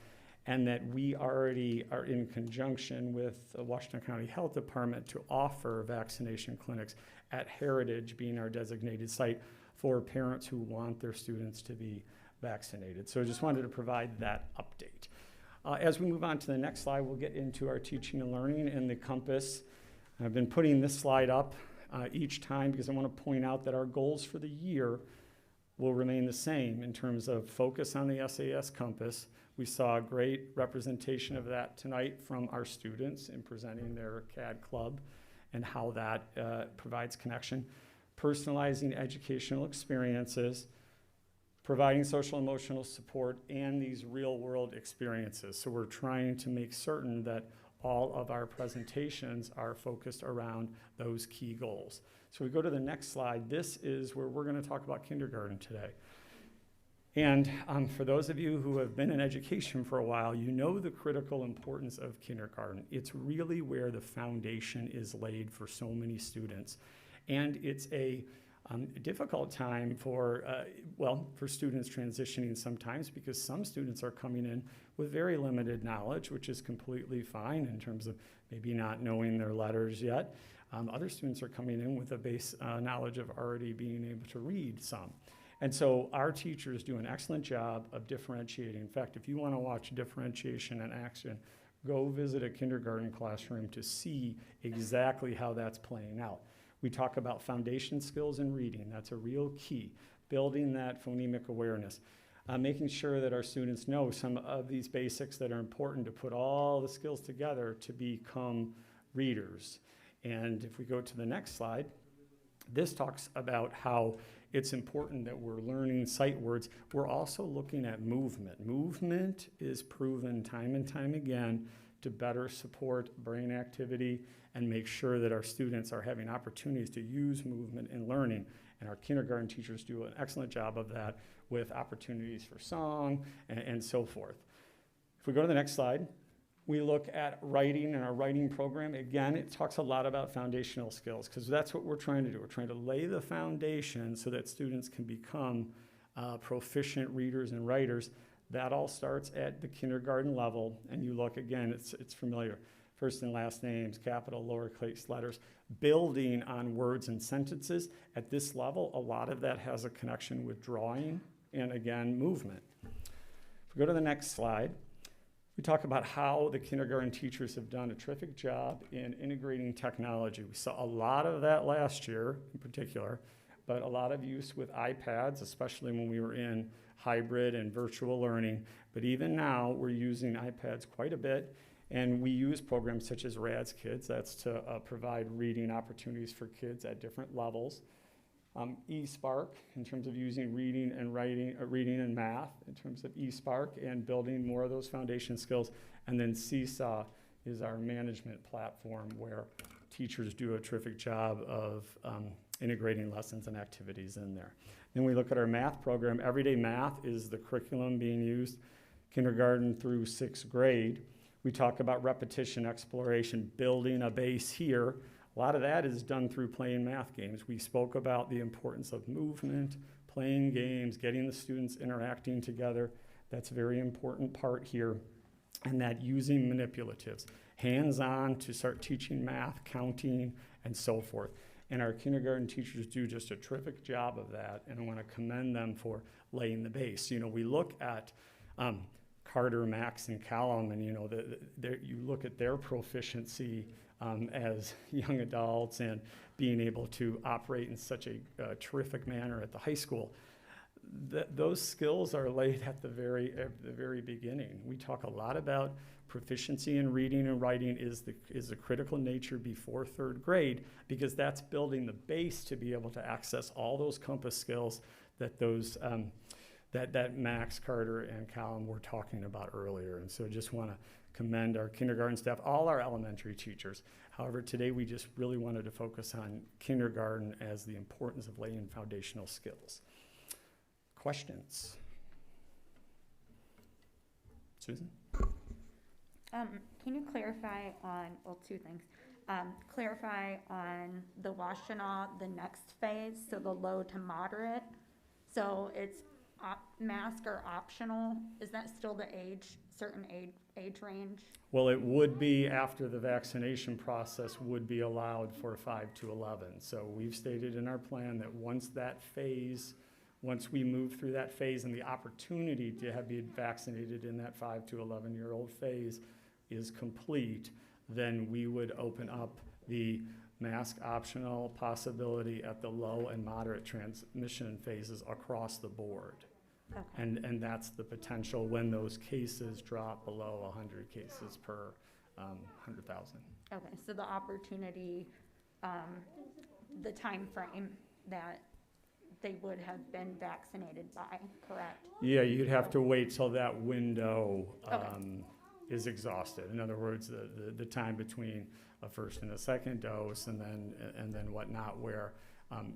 and that we already are in conjunction with the Washtenaw County Health Department to offer vaccination clinics at Heritage, being our designated site for parents who want their students to be vaccinated. So I just wanted to provide that update. As we move on to the next slide, we'll get into our teaching and learning and the compass. I've been putting this slide up each time because I want to point out that our goals for the year will remain the same in terms of focus on the SAS compass. We saw a great representation of that tonight from our students in presenting their CAD club and how that provides connection. Personalizing educational experiences, providing social emotional support, and these real world experiences. So we're trying to make certain that all of our presentations are focused around those key goals. So we go to the next slide. This is where we're going to talk about kindergarten today. And for those of you who have been in education for a while, you know the critical importance of kindergarten. It's really where the foundation is laid for so many students. And it's a difficult time for students transitioning sometimes, because some students are coming in with very limited knowledge, which is completely fine in terms of maybe not knowing their letters yet. Other students are coming in with a base knowledge of already being able to read some. And so our teachers do an excellent job of differentiating. In fact, if you want to watch differentiation in action, go visit a kindergarten classroom to see exactly how that's playing out. We talk about foundation skills in reading. That's a real key. Building that phonemic awareness. Making sure that our students know some of these basics that are important to put all the skills together to become readers. And if we go to the next slide, this talks about how it's important that we're learning sight words. We're also looking at movement. Movement is proven time and time again to better support brain activity and make sure that our students are having opportunities to use movement in learning. And our kindergarten teachers do an excellent job of that with opportunities for song and so forth. If we go to the next slide, We look at writing and our writing program. Again, it talks a lot about foundational skills because that's what we're trying to do. We're trying to lay the foundation so that students can become proficient readers and writers. That all starts at the kindergarten level, and you look again, it's familiar. First and last names, capital, lowercase letters, building on words and sentences. At this level, a lot of that has a connection with drawing and, again, movement. If we go to the next slide, we talk about how the kindergarten teachers have done a terrific job in integrating technology. We saw a lot of that last year in particular, but a lot of use with iPads, especially when we were in hybrid and virtual learning. But even now, we're using iPads quite a bit, and we use programs such as RADS Kids. That's to provide reading opportunities for kids at different levels. eSpark, in terms of using reading and writing, reading and math, in terms of eSpark and building more of those foundation skills. And then Seesaw is our management platform where teachers do a terrific job of integrating lessons and activities in there. Then we look at our math program. Everyday math is the curriculum being used kindergarten through 6th grade. We talk about repetition, exploration, building a base here. A lot of that is done through playing math games. We spoke about the importance of movement, playing games, getting the students interacting together. That's a very important part here. And that using manipulatives, hands-on to start teaching math, counting, and so forth. And our kindergarten teachers do just a terrific job of that, and I want to commend them for laying the base. You know, we look at Carter, Max, and Callum, and you know, you look at their proficiency as young adults and being able to operate in such a terrific manner at the high school. Those skills are laid at the very beginning. We talk a lot about proficiency in reading and writing is the critical nature before 3rd grade, because that's building the base to be able to access all those compass skills that those that Max, Carter, and Callum were talking about earlier. And so I just want to commend our kindergarten staff, all our elementary teachers. However, today we just really wanted to focus on kindergarten as the importance of laying foundational skills. Questions? Susan? Can you clarify on, well, 2 things. Clarify on the Washtenaw, the next phase, so the low to moderate. So it's mask or optional. Is that still the certain age range? Well, it would be after the vaccination process would be allowed for 5 to 11. So we've stated in our plan that once we move through that phase and the opportunity to be vaccinated in that 5 to 11-year-old phase is complete, then we would open up the mask optional possibility at the low and moderate transmission phases across the board. Okay. And that's the potential when those cases drop below 100 cases per 100,000. Okay, so the opportunity, the time frame that they would have been vaccinated by, correct? Yeah, you'd have to wait till that window is exhausted. In other words, the time between a first and a second dose, and then whatnot, where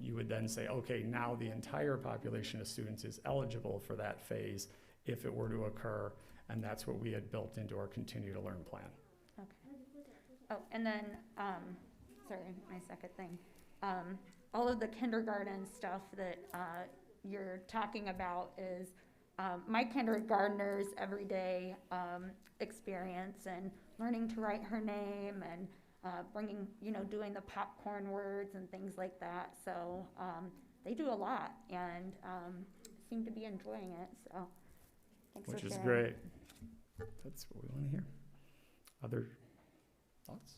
you would then say, okay, now the entire population of students is eligible for that phase if it were to occur, and that's what we had built into our Continue to Learn plan. Okay. Oh, and then, sorry, my second thing. All of the kindergarten stuff that you're talking about is my kindergartner's everyday experience and learning to write her name and bringing, doing the popcorn words and things like that. So they do a lot and seem to be enjoying it. So thanks for sharing. Which is great. That's what we want to hear. Other thoughts?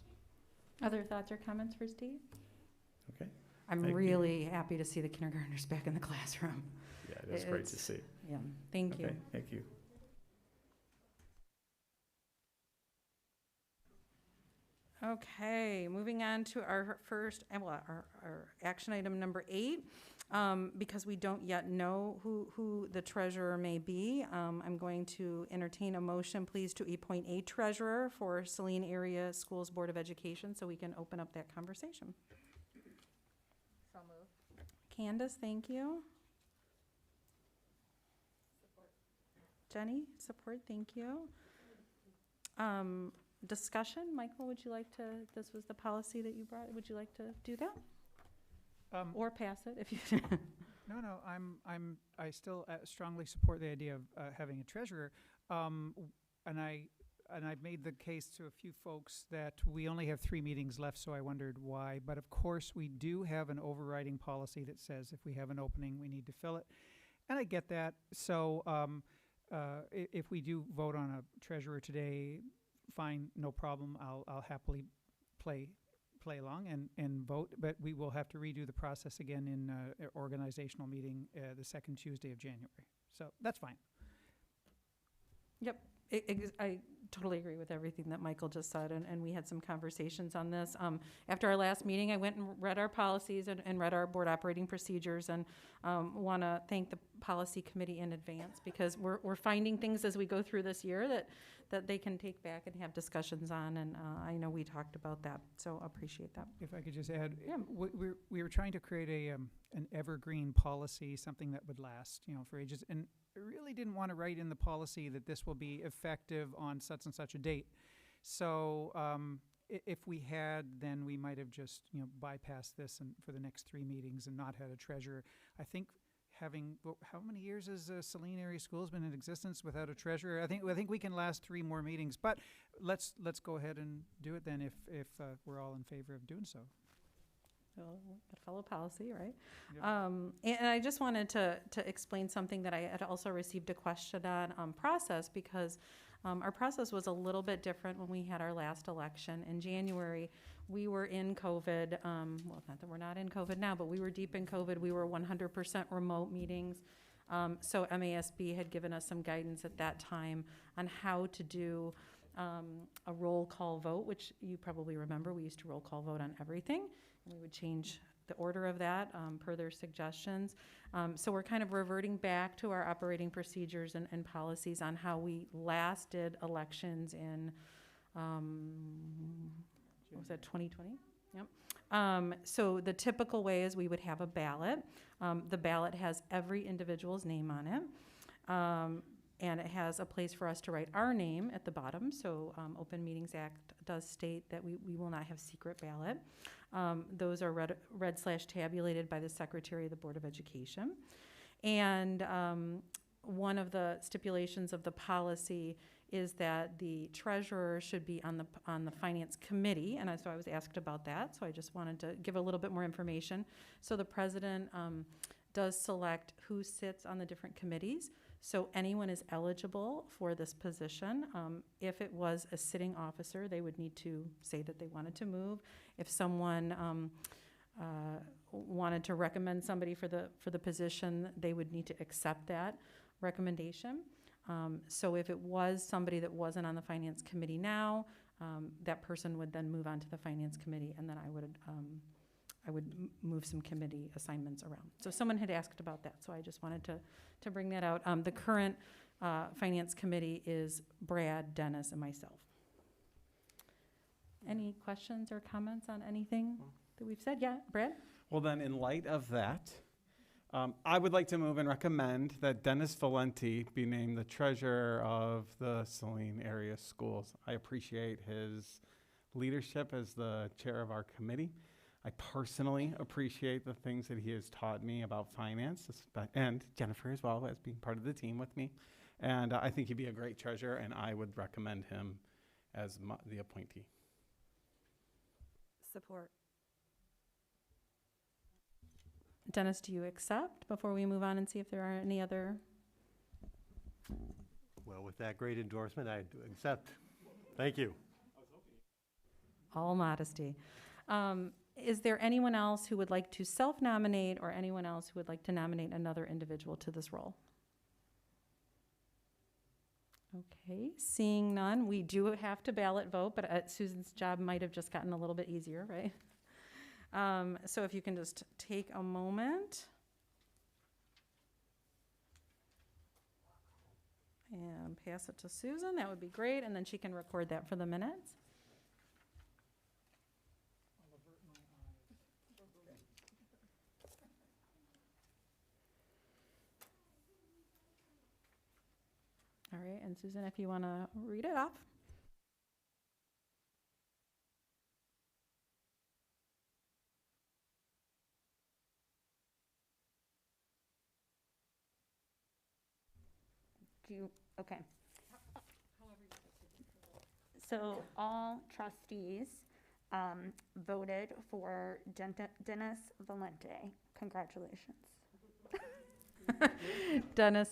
Other thoughts or comments for Steve? Okay. I'm really happy to see the kindergartners back in the classroom. Yeah, it is great to see. Yeah. Thank you. Thank you. Okay, moving on to our first, our action item number 8. Because we don't yet know who the treasurer may be, I'm going to entertain a motion, please, to appoint a treasurer for Saline Area Schools Board of Education so we can open up that conversation. So moved. Candace, thank you. Jenny, support, thank you. discussion? Michael, would you like to, this was the policy that you brought, would you like to do that? Or pass it if you, No, I still strongly support the idea of having a treasurer. And I've made the case to a few folks that we only have 3 meetings left, so I wondered why. But of course, we do have an overriding policy that says if we have an opening, we need to fill it. And I get that. So if we do vote on a treasurer today, fine, no problem. I'll happily play along and vote, but we will have to redo the process again in an organizational meeting the second Tuesday of January. So that's fine. yep. I totally agree with everything that Michael just said, and we had some conversations on this. After our last meeting, I went and read our policies and read our board operating procedures, and want to thank the policy committee in advance, because we're finding things as we go through this year that they can take back and have discussions on, and I know we talked about that, so appreciate that. If I could just add, Yeah. we were trying to create an evergreen policy, something that would last, for ages, and I really didn't want to write in the policy that this will be effective on such and such a date. So if we had, then we might have just bypassed this and for the next 3 meetings and not had a treasurer. I think having how many years has Saline Area Schools been in existence without a treasurer? I think we can last 3 more meetings, but let's go ahead and do it then if we're all in favor of doing so. Well, gotta follow policy, right? Yep. And I just wanted to explain something that I had also received a question on process, because our process was a little bit different when we had our last election in January. We were in COVID, well, not that we're not in COVID now, but we were deep in COVID. We were 100% remote meetings. So MASB had given us some guidance at that time on how to do a roll call vote, which you probably remember. We used to roll call vote on everything. We would change the order of that per their suggestions. So we're kind of reverting back to our operating procedures and policies on how we last did elections in, what was that, 2020? Yep. So the typical way is we would have a ballot. The ballot has every individual's name on it. And it has a place for us to write our name at the bottom. So Open Meetings Act does state that we will not have secret ballot. Those are read/tabulated by the Secretary of the Board of Education. And one of the stipulations of the policy is that the treasurer should be on the finance committee, and so I was asked about that, so I just wanted to give a little bit more information. So the president does select who sits on the different committees. So anyone is eligible for this position. If it was a sitting officer, they would need to say that they wanted to move. If someone wanted to recommend somebody for the position, they would need to accept that recommendation. So if it was somebody that wasn't on the finance committee now, that person would then move on to the finance committee, and then I would move some committee assignments around. So someone had asked about that, so I just wanted to bring that out. The current finance committee is Brad, Dennis, and myself. Any questions or comments on anything that we've said? Yeah, Brad? Well, then, in light of that, I would like to move and recommend that Dennis Valenti be named the treasurer of the Saline Area Schools. I appreciate his leadership as the chair of our committee. I personally appreciate the things that he has taught me about finance, and Jennifer as well, as being part of the team with me. And I think he'd be a great treasurer, and I would recommend him as the appointee. Support. Dennis, do you accept before we move on and see if there are any other? Well, with that great endorsement, I accept. Thank you. All modesty. Is there anyone else who would like to self-nominate, or anyone else who would like to nominate another individual to this role? Okay, seeing none, we do have to ballot vote, but Susan's job might have just gotten a little bit easier, right? So if you can just take a moment and pass it to Susan, that would be great, and then she can record that for the minutes. All right, and Susan, if you want to read it off. Do you, okay. So all trustees voted for Dennis Valente. Congratulations. Dennis,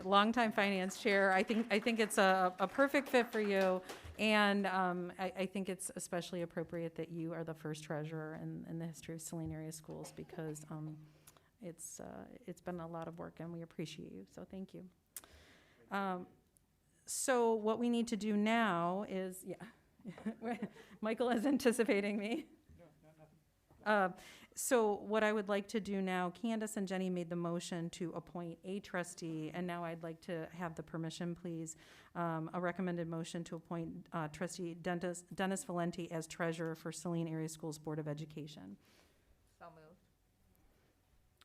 longtime finance chair. I think it's a perfect fit for you, and I think it's especially appropriate that you are the first treasurer in the history of Saline area schools, because it's been a lot of work, and we appreciate you. So thank you. So what we need to do now is, Michael is anticipating me. So what I would like to do now, Candace and Jenny made the motion to appoint a trustee, and now I'd like to have the permission, please, a recommended motion to appoint trustee Dennis Valente as treasurer for Saline Area Schools Board of Education. So moved.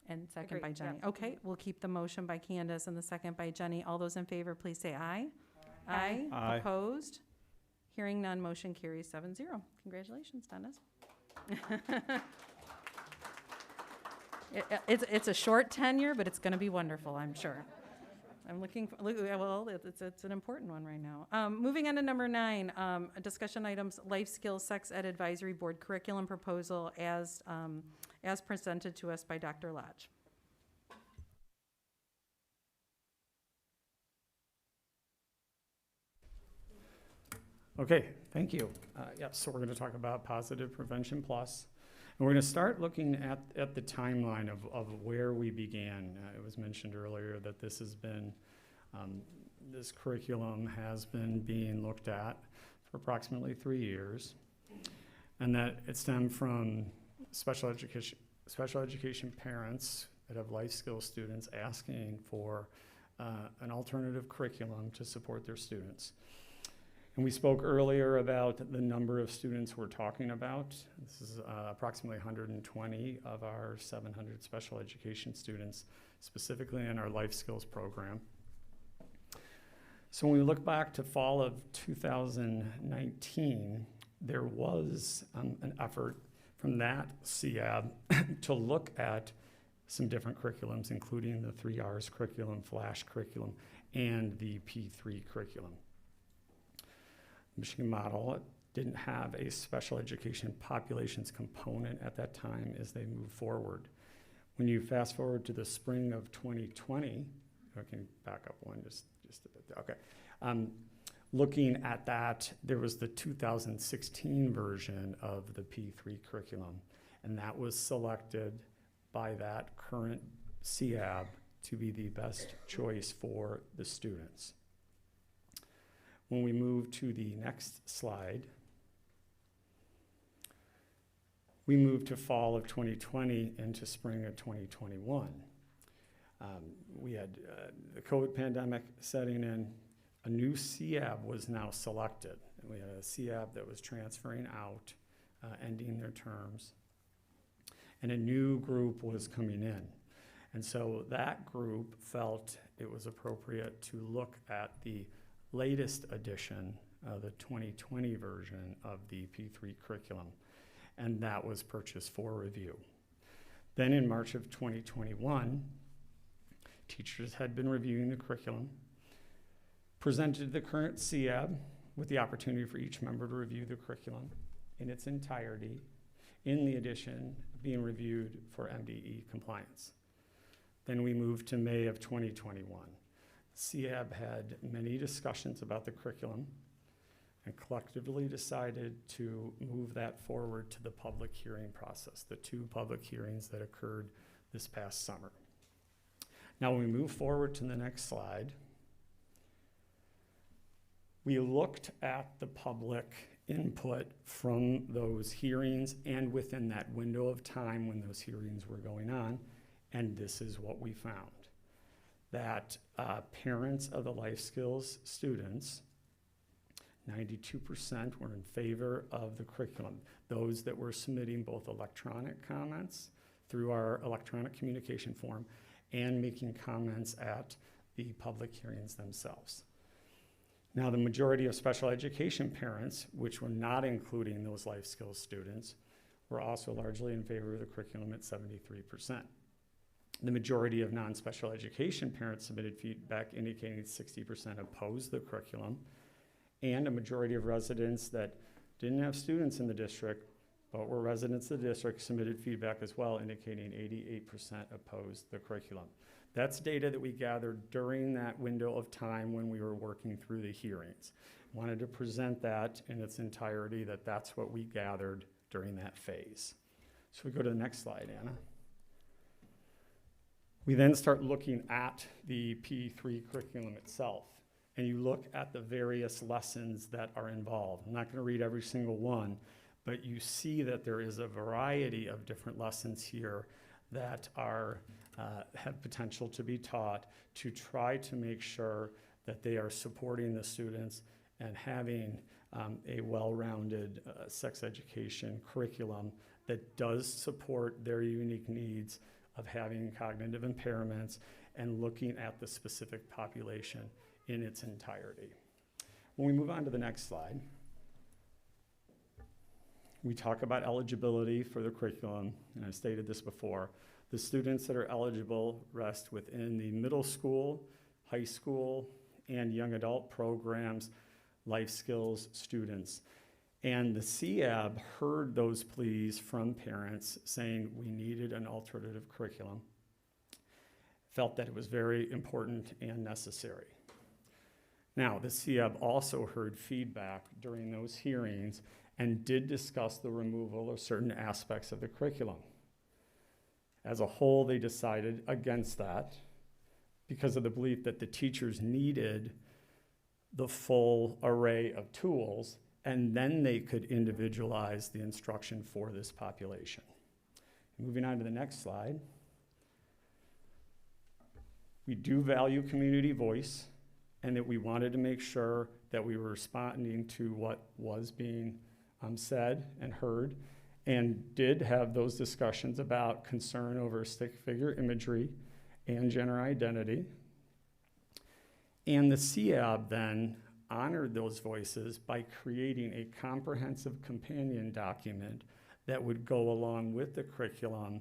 And second by Agreed, Jenny. yeah. Okay, we'll keep the motion by Candace and the second by Jenny. All those in favor, please say aye. Aye. Aye. Opposed? Hearing none, motion carries 7-0. Congratulations, Dennis. It's a short tenure, but it's going to be wonderful, I'm sure. I'm looking for, well, it's an important one right now. Moving on to number 9, discussion items, Life Skills Sex Ed Advisory Board curriculum proposal as presented to us by Dr. Lodge. Okay, thank you. So we're going to talk about Positive Prevention Plus. And we're going to start looking at the timeline of where we began. It was mentioned earlier that this has been, this curriculum has been being looked at for approximately 3 years, and that it stemmed from special education parents that have life skills students asking for an alternative curriculum to support their students. And we spoke earlier about the number of students we're talking about. This is approximately 120 of our 700 special education students, specifically in our life skills program. So when we look back to fall of 2019, there was an effort from that CAB to look at some different curriculums, including the 3 R's curriculum, Flash curriculum, and the P3 curriculum. Michigan model didn't have a special education populations component at that time as they moved forward. When you fast forward to the spring of 2020, I can back up one just a bit there. Okay. Looking at that, there was the 2016 version of the P3 curriculum, and that was selected by that current CAB to be the best choice for the students. When we move to the next slide, we move to fall of 2020 into spring of 2021. We had the COVID pandemic setting in. A new CAB was now selected. And we had a CAB that was transferring out, ending their terms. And a new group was coming in. And so that group felt it was appropriate to look at the latest edition, the 2020 version of the P3 curriculum, and that was purchased for review. Then in March of 2021, teachers had been reviewing the curriculum, presented the current CAB with the opportunity for each member to review the curriculum in its entirety, in the edition being reviewed for MDE compliance. Then we moved to May of 2021. CAB had many discussions about the curriculum and collectively decided to move that forward to the public hearing process, the 2 public hearings that occurred this past summer. Now, when we move forward to the next slide, we looked at the public input from those hearings and within that window of time when those hearings were going on, and this is what we found. That parents of the life skills students, 92% were in favor of the curriculum. Those that were submitting both electronic comments through our electronic communication form and making comments at the public hearings themselves. Now, the majority of special education parents, which were not including those life skills students, were also largely in favor of the curriculum at 73%. The majority of non-special education parents submitted feedback indicating 60% opposed the curriculum, and a majority of residents that didn't have students in the district but were residents of the district submitted feedback as well, indicating 88% opposed the curriculum. That's data that we gathered during that window of time when we were working through the hearings. Wanted to present that in its entirety, that's what we gathered during that phase. So we go to the next slide, Anna. We then start looking at the P3 curriculum itself, and you look at the various lessons that are involved. I'm not going to read every single one, but you see that there is a variety of different lessons here that are have potential to be taught to try to make sure that they are supporting the students and having a well-rounded sex education curriculum that does support their unique needs of having cognitive impairments and looking at the specific population in its entirety. When we move on to the next slide, we talk about eligibility for the curriculum, and I've stated this before. The students that are eligible rest within the middle school, high school, and young adult programs, life skills students. And the CAB heard those pleas from parents saying we needed an alternative curriculum, felt that it was very important and necessary. Now, the CAB also heard feedback during those hearings and did discuss the removal of certain aspects of the curriculum. As a whole, they decided against that because of the belief that the teachers needed the full array of tools, and then they could individualize the instruction for this population. Moving on to the next slide. We do value community voice, and that we wanted to make sure that we were responding to what was being said and heard, and did have those discussions about concern over stick figure imagery and gender identity. And the CAB then honored those voices by creating a comprehensive companion document that would go along with the curriculum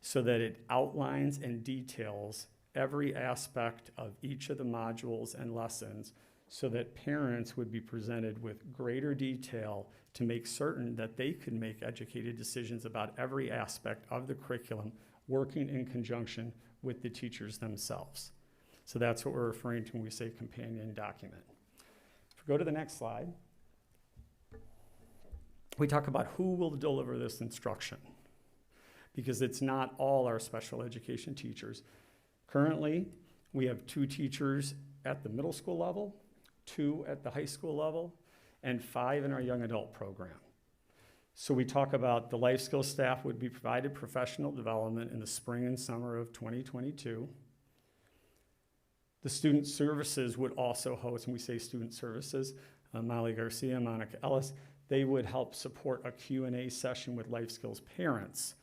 so that it outlines and details every aspect of each of the modules and lessons so that parents would be presented with greater detail to make certain that they could make educated decisions about every aspect of the curriculum, working in conjunction with the teachers themselves. So that's what we're referring to when we say companion document. If we go to the next slide, we talk about who will deliver this instruction, because it's not all our special education teachers. Currently, we have 2 teachers at the middle school level, 2 at the high school level, and 5 in our young adult program. So we talk about the life skills staff would be provided professional development in the spring and summer of 2022. The student services would also host, and we say student services, Molly Garcia, Monica Ellis, they would help support a Q&A session with life skills parents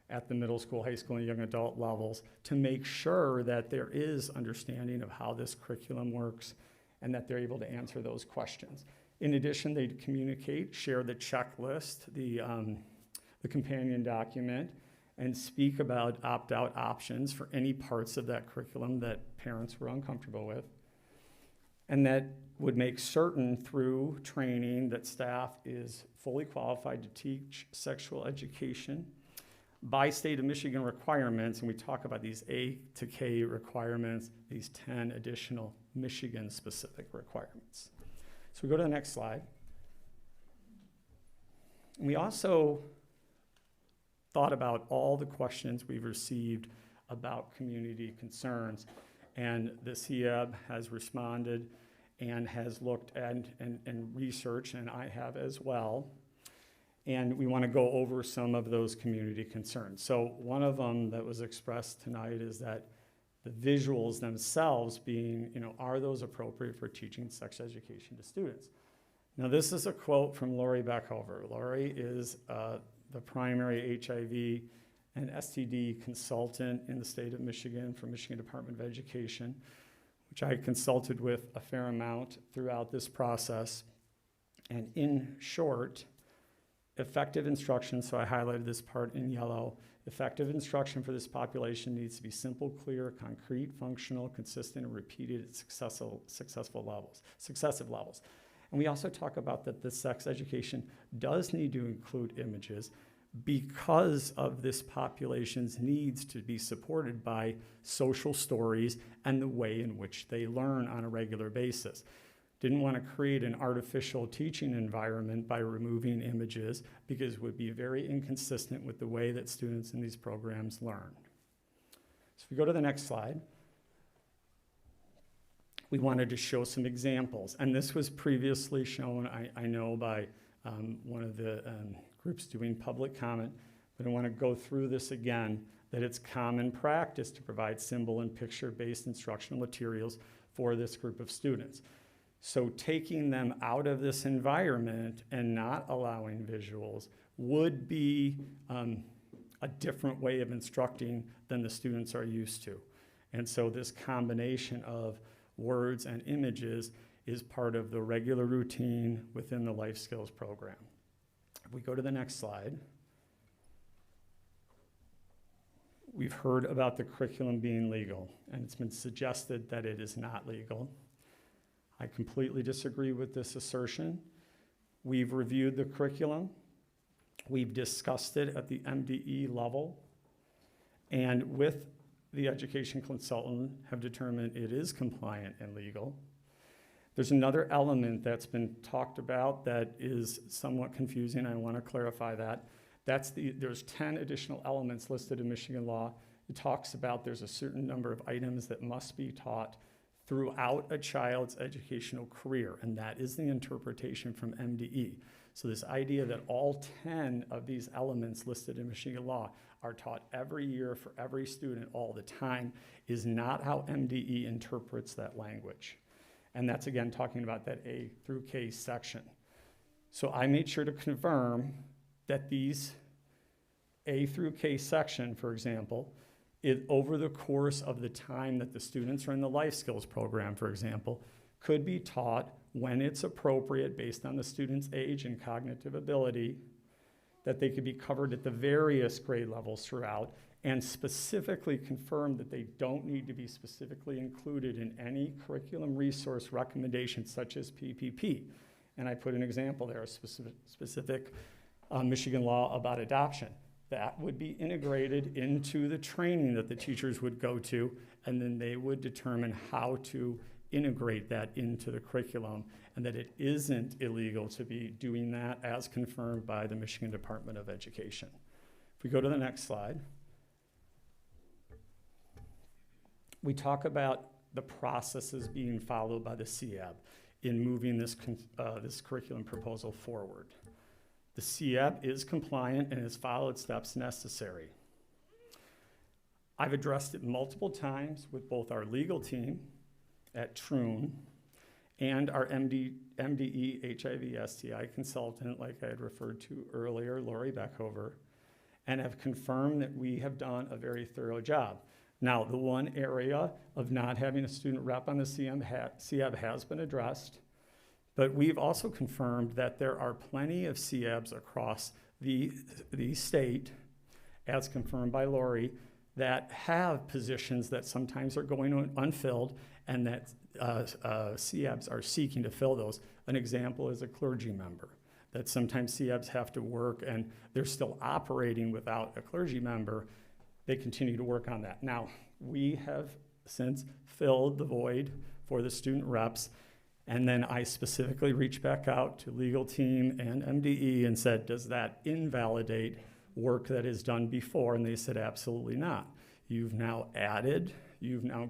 at the middle school, high school, and young adult levels to make sure that there is understanding of how this curriculum works and that they're able to answer those questions. In addition, they'd communicate, share the checklist, the companion document, and speak about opt-out options for any parts of that curriculum that parents were uncomfortable with. And that would make certain through training that staff is fully qualified to teach sexual education by state of Michigan requirements, and we talk about these A to K requirements, these 10 additional Michigan-specific requirements. So we go to the next slide. We also thought about all the questions we've received about community concerns, and the CEB has responded and has looked at and researched, and I have as well. And we want to go over some of those community concerns. So one of them that was expressed tonight is that the visuals themselves being, are those appropriate for teaching sex education to students? Now, this is a quote from Lori Beckhover. Lori is the primary HIV and STD consultant in the state of Michigan for Michigan Department of Education, which I consulted with a fair amount throughout this process. And in short, effective instruction, so I highlighted this part in yellow, Effective instruction for this population needs to be simple, clear, concrete, functional, consistent, and repeated at successive levels. And we also talk about that the sex education does need to include images because of this population's needs to be supported by social stories and the way in which they learn on a regular basis. Didn't want to create an artificial teaching environment by removing images because it would be very inconsistent with the way that students in these programs learn. So if we go to the next slide, we wanted to show some examples. And this was previously shown, I know, by one of the groups doing public comment, but I want to go through this again, that it's common practice to provide symbol and picture-based instructional materials for this group of students. So taking them out of this environment and not allowing visuals would be a different way of instructing than the students are used to. And so this combination of words and images is part of the regular routine within the life skills program. If we go to the next slide, we've heard about the curriculum being legal, and it's been suggested that it is not legal. I completely disagree with this assertion. We've reviewed the curriculum. We've discussed it at the MDE level, and with the education consultant have determined it is compliant and legal. There's another element that's been talked about that is somewhat confusing. I want to clarify that. There's 10 additional elements listed in Michigan law. It talks about there's a certain number of items that must be taught throughout a child's educational career, and that is the interpretation from MDE. So this idea that all 10 of these elements listed in Michigan law are taught every year for every student all the time is not how MDE interprets that language. And that's, again, talking about that A through K section. So I made sure to confirm that these A through K section, for example, over the course of the time that the students are in the life skills program, for example, could be taught when it's appropriate based on the student's age and cognitive ability, that they could be covered at the various grade levels throughout, and specifically confirm that they don't need to be specifically included in any curriculum resource recommendations such as PPP. And I put an example there, a specific Michigan law about adoption. That would be integrated into the training that the teachers would go to, and then they would determine how to integrate that into the curriculum, and that it isn't illegal to be doing that as confirmed by the Michigan Department of Education. If we go to the next slide, we talk about the processes being followed by the CEAB in moving this curriculum proposal forward. The CEAB is compliant and has followed steps necessary. I've addressed it multiple times with both our legal team at Troon and our MDE HIV STI consultant, like I had referred to earlier, Lori Beckhover, and have confirmed that we have done a very thorough job. Now, the one area of not having a student rep on the CEAB has been addressed, but we've also confirmed that there are plenty of CEABs across the state, as confirmed by Lori, that have positions that sometimes are going unfilled and that CEABs are seeking to fill those. An example is a clergy member, that sometimes CEABs have to work and they're still operating without a clergy member. They continue to work on that. Now, we have since filled the void for the student reps, and then I specifically reached back out to legal team and MDE and said, does that invalidate work that is done before? And they said, absolutely not. You've now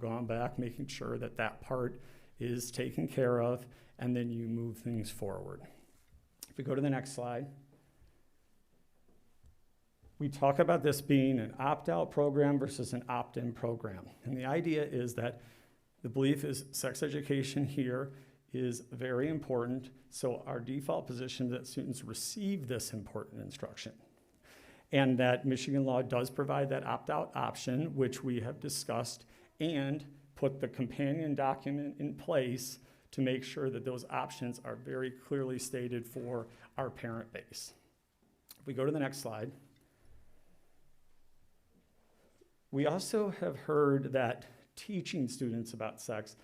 gone back, making sure that that part is taken care of, and then you move things forward. If we go to the next slide. We talk about this being an opt-out program versus an opt-in program. And the idea is that the belief is sex education here is very important, so our default position is that students receive this important instruction. And that Michigan law does provide that opt-out option, which we have discussed, and put the companion document in place to make sure that those options are very clearly stated for our parent base. If we go to the next slide. We also have heard that teaching students about sex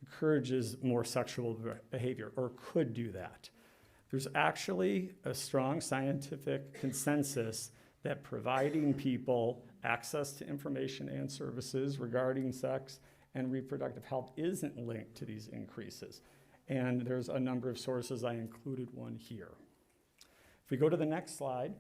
encourages more sexual behavior, or could do that. There's actually a strong scientific consensus that providing people access to information and services regarding sex and reproductive health isn't linked to these increases. And there's a number of sources. I included one here. If we go to the next slide,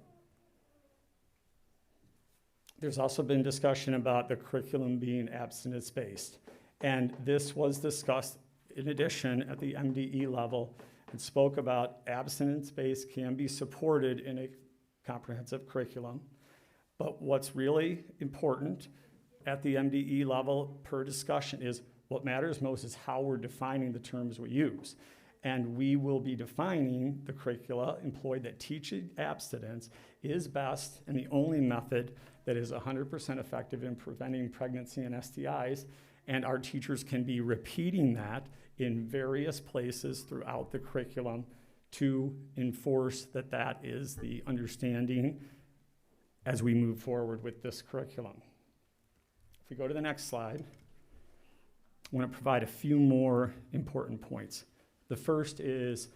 there's also been discussion about the curriculum being abstinence-based. And this was discussed in addition at the MDE level and spoke about abstinence-based can be supported in a comprehensive curriculum. But what's really important at the MDE level per discussion is what matters most is how we're defining the terms we use. And we will be defining the curricula employed that teaching abstinence is best and the only method that is 100% effective in preventing pregnancy and STIs. And our teachers can be repeating that in various places throughout the curriculum to enforce that that is the understanding as we move forward with this curriculum. If we go to the next slide, I want to provide a few more important points. The first is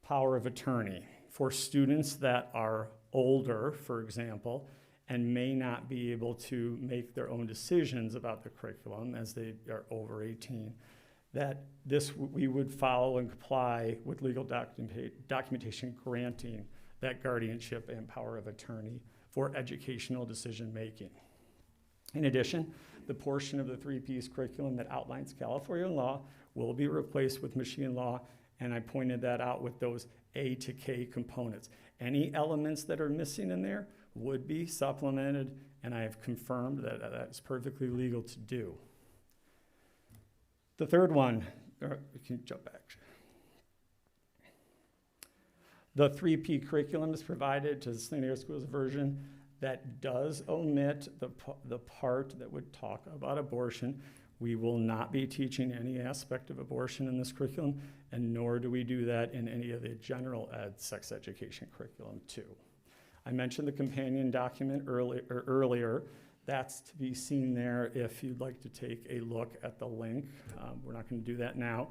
power of attorney. For students that are older, for example, and may not be able to make their own decisions about the curriculum as they are over 18, that we would follow and comply with legal documentation granting that guardianship and power of attorney for educational decision making. In addition, the portion of the 3-piece curriculum that outlines California law will be replaced with Michigan law, and I pointed that out with those A to K components. Any elements that are missing in there would be supplemented, and I have confirmed that that's perfectly legal to do. The third one, we can jump back. The 3P curriculum is provided to the Saline Area Schools version that does omit the part that would talk about abortion. We will not be teaching any aspect of abortion in this curriculum, and nor do we do that in any of the general ed sex education curriculum too. I mentioned the companion document earlier. That's to be seen there if you'd like to take a look at the link. We're not going to do that now,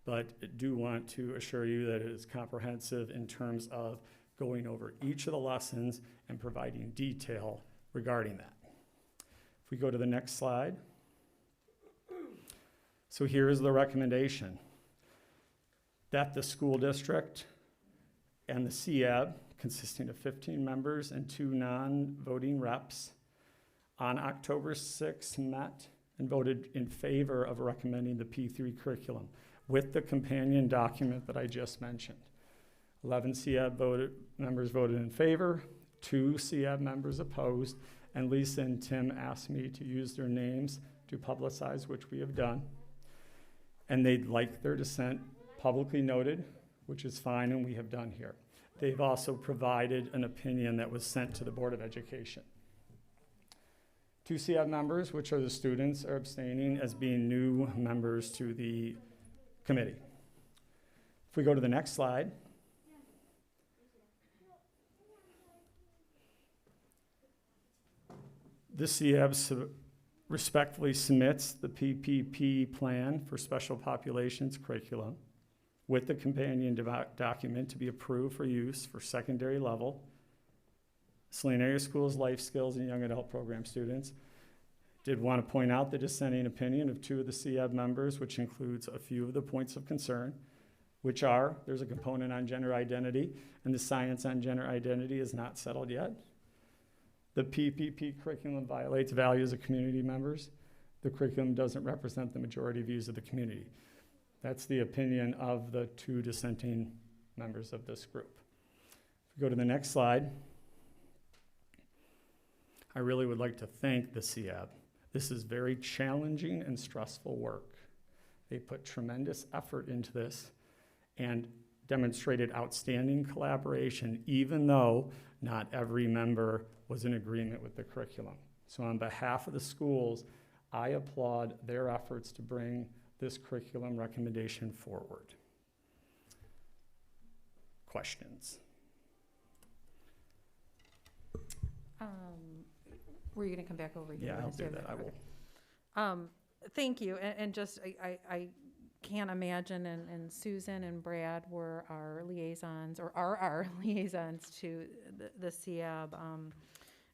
but I do want to assure you that it is comprehensive in terms of going over each of the lessons and providing detail regarding that. If we go to the next slide. So here is the recommendation that the school district and the CEAB, consisting of 15 members and 2 non-voting reps, on October 6th met and voted in favor of recommending the P3 curriculum with the companion document that I just mentioned. 11 CEAB members voted in favor, 2 CEAB members opposed, and Lisa and Tim asked me to use their names to publicize, which we have done. And they'd like their dissent publicly noted, which is fine, and we have done here. They've also provided an opinion that was sent to the Board of Education. 2 CEAB members, which are the students, are abstaining as being new members to the committee. If we go to the next slide. The CEAB respectfully submits the PPP plan for special populations curriculum with the companion document to be approved for use for secondary level Saline Area Schools life skills and young adult program students. Did want to point out the dissenting opinion of 2 of the CEAB members, which includes a few of the points of concern, which are there's a component on gender identity, and the science on gender identity is not settled yet. The PPP curriculum violates values of community members. The curriculum doesn't represent the majority views of the community. That's the opinion of the 2 dissenting members of this group. If we go to the next slide, I really would like to thank the CEAB. This is very challenging and stressful work. They put tremendous effort into this and demonstrated outstanding collaboration, even though not every member was in agreement with the curriculum. So on behalf of the schools, I applaud their efforts to bring this curriculum recommendation forward. Questions? Were you going to come back over here? Yeah, I'll Yes, do yeah, that. I will. Thank you, and just, I can't imagine, and Susan and Brad were our liaisons, or are our liaisons to the CIAB.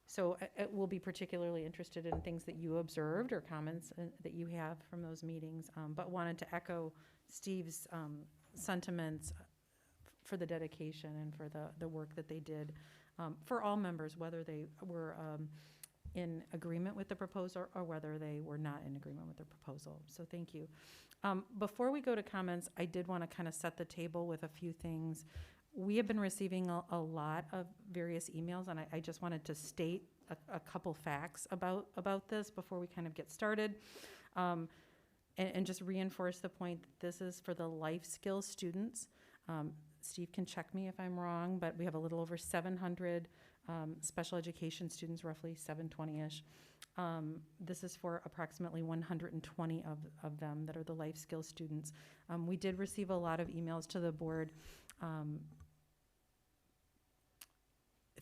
So we'll be particularly interested in things that you observed or comments that you have from those meetings, but wanted to echo Steve's sentiments for the dedication and for the work that they did for all members, whether they were in agreement with the proposal or whether they were not in agreement with the proposal. So thank you. Before we go to comments, I did want to kind of set the table with a few things. We have been receiving a lot of various emails, and I just wanted to state a couple facts about this before we kind of get started. And just reinforce the point that this is for the life skills students. Steve can check me if I'm wrong, but we have a little over 700 special education students, roughly 720-ish. This is for approximately 120 of them that are the life skills students. We did receive a lot of emails to the board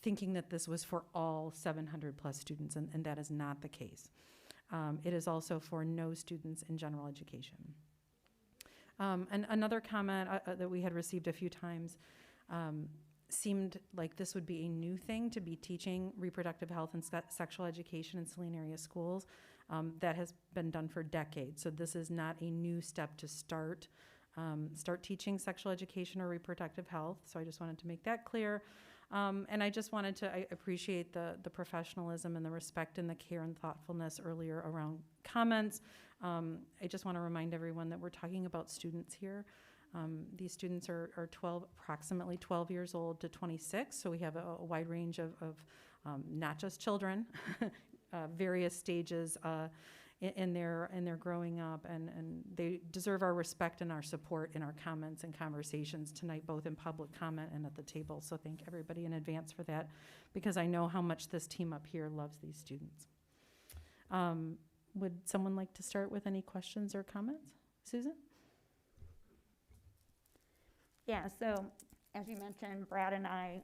thinking that this was for all 700 plus students, and that is not the case. It is also for no students in general education. And another comment that we had received a few times seemed like this would be a new thing to be teaching reproductive health and sexual education in Saline area schools. That has been done for decades, so this is not a new step to start teaching sexual education or reproductive health. So I just wanted to make that clear. And I just wanted to, I appreciate the professionalism and the respect and the care and thoughtfulness earlier around comments. I just want to remind everyone that we're talking about students here. These students are approximately 12 years old to 26, so we have a wide range of not just children, various stages in their growing up, and they deserve our respect and our support in our comments and conversations tonight, both in public comment and at the table. So thank everybody in advance for that, because I know how much this team up here loves these students. Would someone like to start with any questions or comments? Susan? Yeah, so as you mentioned, Brad and I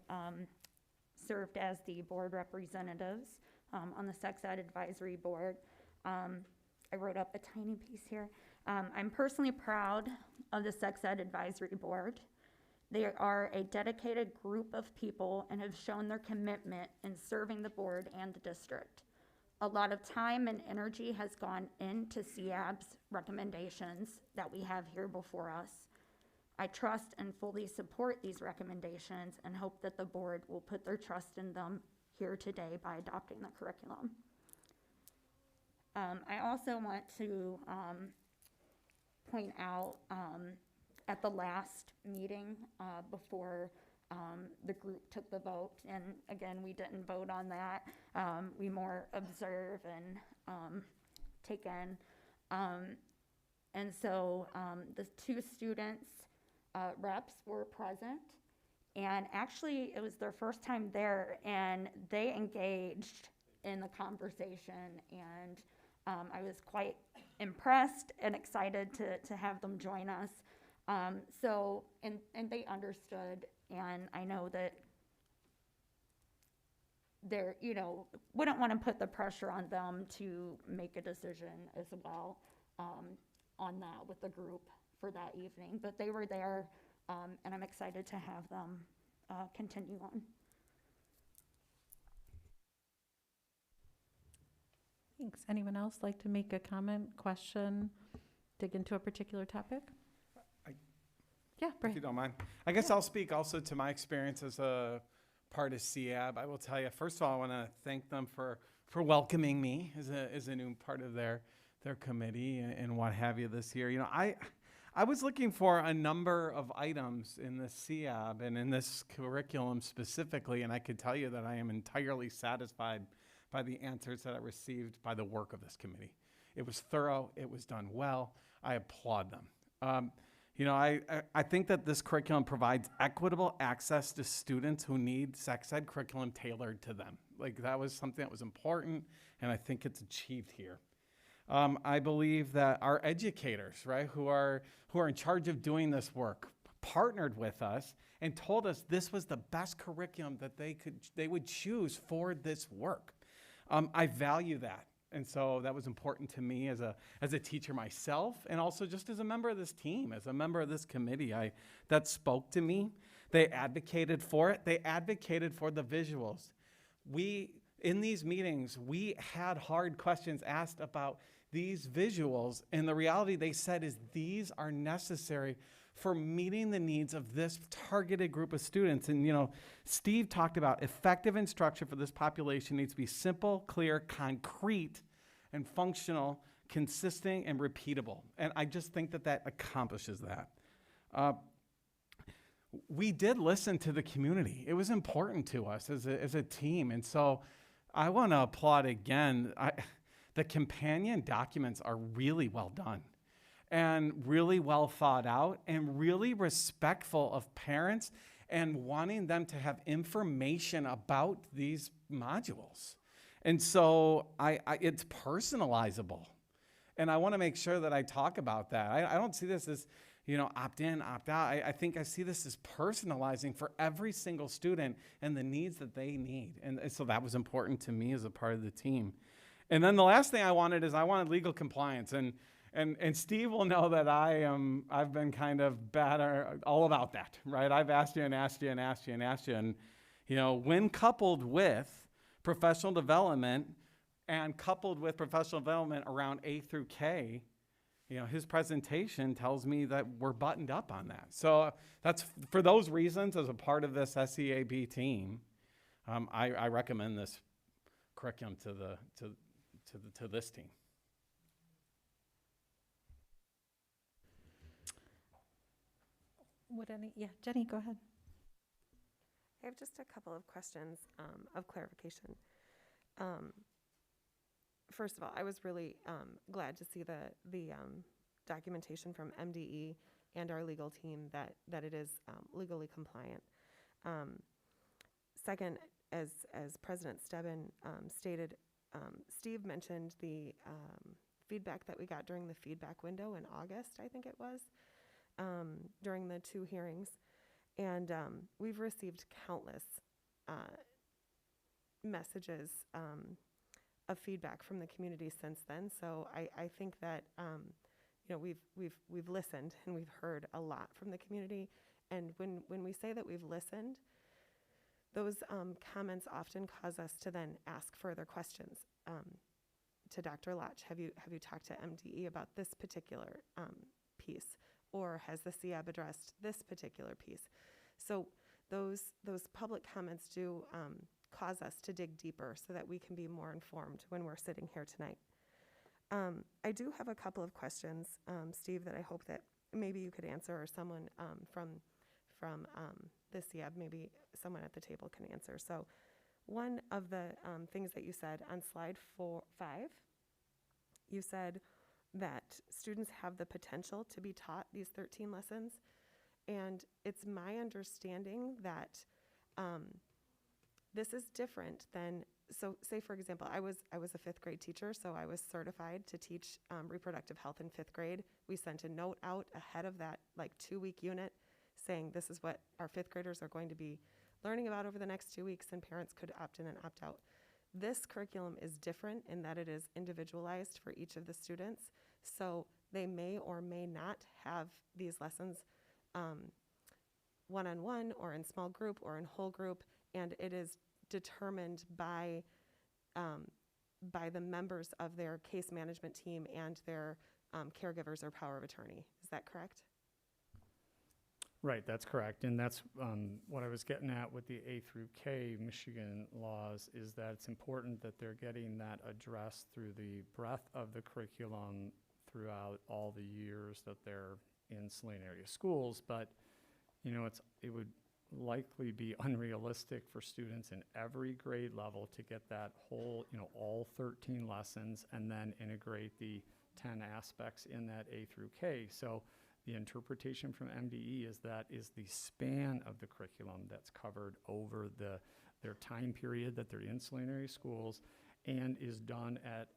served as the board representatives on the Sex Ed Advisory Board. I wrote up a tiny piece here. I'm personally proud of the Sex Ed Advisory Board. They are a dedicated group of people and have shown their commitment in serving the board and the district. A lot of time and energy has gone into CIAB's recommendations that we have here before us. I trust and fully support these recommendations and hope that the board will put their trust in them here today by adopting the curriculum. I also want to point out at the last meeting before the group took the vote, and again, we didn't vote on that. We more observe and take in. And so the two students reps were present, and actually it was their first time there, and they engaged in the conversation, and I was quite impressed and excited to have them join us. So they understood, and I know that they're, wouldn't want to put the pressure on them to make a decision as well on that with the group for that evening, but they were there, and I'm excited to have them continue on. Thanks. Anyone else like to make a comment, question, dig into a particular topic? Yeah, If Brian. you don't mind. I guess I'll speak also to my experience as a part of CIAB. I will tell you, first of all, I want to thank them for welcoming me as a new part of their committee and what have you this year. I was looking for a number of items in the CIAB and in this curriculum specifically, and I could tell you that I am entirely satisfied by the answers that I received by the work of this committee. It was thorough. It was done well. I applaud them. I think that this curriculum provides equitable access to students who need sex ed curriculum tailored to them. Like, that was something that was important, and I think it's achieved here. I believe that our educators, right, who are in charge of doing this work, partnered with us and told us this was the best curriculum that they would choose for this work. I value that. And so that was important to me as a teacher myself, and also just as a member of this team, as a member of this committee. That spoke to me. They advocated for it. They advocated for the visuals. In these meetings, we had hard questions asked about these visuals, and the reality they said is these are necessary for meeting the needs of this targeted group of students. And Steve talked about effective instruction for this population needs to be simple, clear, concrete, and functional, consistent, and repeatable. And I just think that accomplishes that. We did listen to the community. It was important to us as a team. And so I want to applaud again. The companion documents are really well done and really well thought out and really respectful of parents and wanting them to have information about these modules. And so it's personalizable. And I want to make sure that I talk about that. I don't see this as, opt in, opt out. I think I see this as personalizing for every single student and the needs that they need. And so that was important to me as a part of the team. And then the last thing I wanted legal compliance. And Steve will know that I've been kind of bad all about that, right? I've asked you and asked you and asked you and asked you. And, when coupled with professional development and coupled with professional development around A through K, his presentation tells me that we're buttoned up on that. So that's for those reasons, as a part of this SEAB team, I recommend this curriculum to this team. Jenny, go ahead. I have just a couple of questions of clarification. First of all, I was really glad to see the documentation from MDE and our legal team that it is legally compliant. Second, as President Stebbin stated, Steve mentioned the feedback that we got during the feedback window in August, I think it was, during the 2 hearings. And we've received countless messages of feedback from the community since then. So I think that we've listened and we've heard a lot from the community. And when we say that we've listened, those comments often cause us to then ask further questions. To Dr. Lotch, have you talked to MDE about this particular piece? Or has the CIAB addressed this particular piece? So those public comments do cause us to dig deeper so that we can be more informed when we're sitting here tonight. I do have a couple of questions, Steve, that I hope that maybe you could answer, or someone from the CIAB, maybe someone at the table can answer. So one of the things that you said on slide 5, you said that students have the potential to be taught these 13 lessons. And it's my understanding that this is different than, so say for example, I was a 5th grade teacher, so I was certified to teach reproductive health in 5th grade. We sent a note out ahead of that 2-week unit saying this is what our 5th graders are going to be learning about over the next 2 weeks, and parents could opt in and opt out. This curriculum is different in that it is individualized for each of the students. So they may or may not have these lessons one-on-one or in small group or in whole group, and it is determined by the members of their case management team and their caregivers or power of attorney. Is that correct? Right, that's correct. And that's what I was getting at with the A through K Michigan laws, is that it's important that they're getting that addressed through the breadth of the curriculum throughout all the years that they're in Saline area schools. But, it would likely be unrealistic for students in every grade level to get that whole, all 13 lessons and then integrate the 10 aspects in that A through K. So the interpretation from MDE is that is the span of the curriculum that's covered over their time period that they're in Saline area schools, and is done at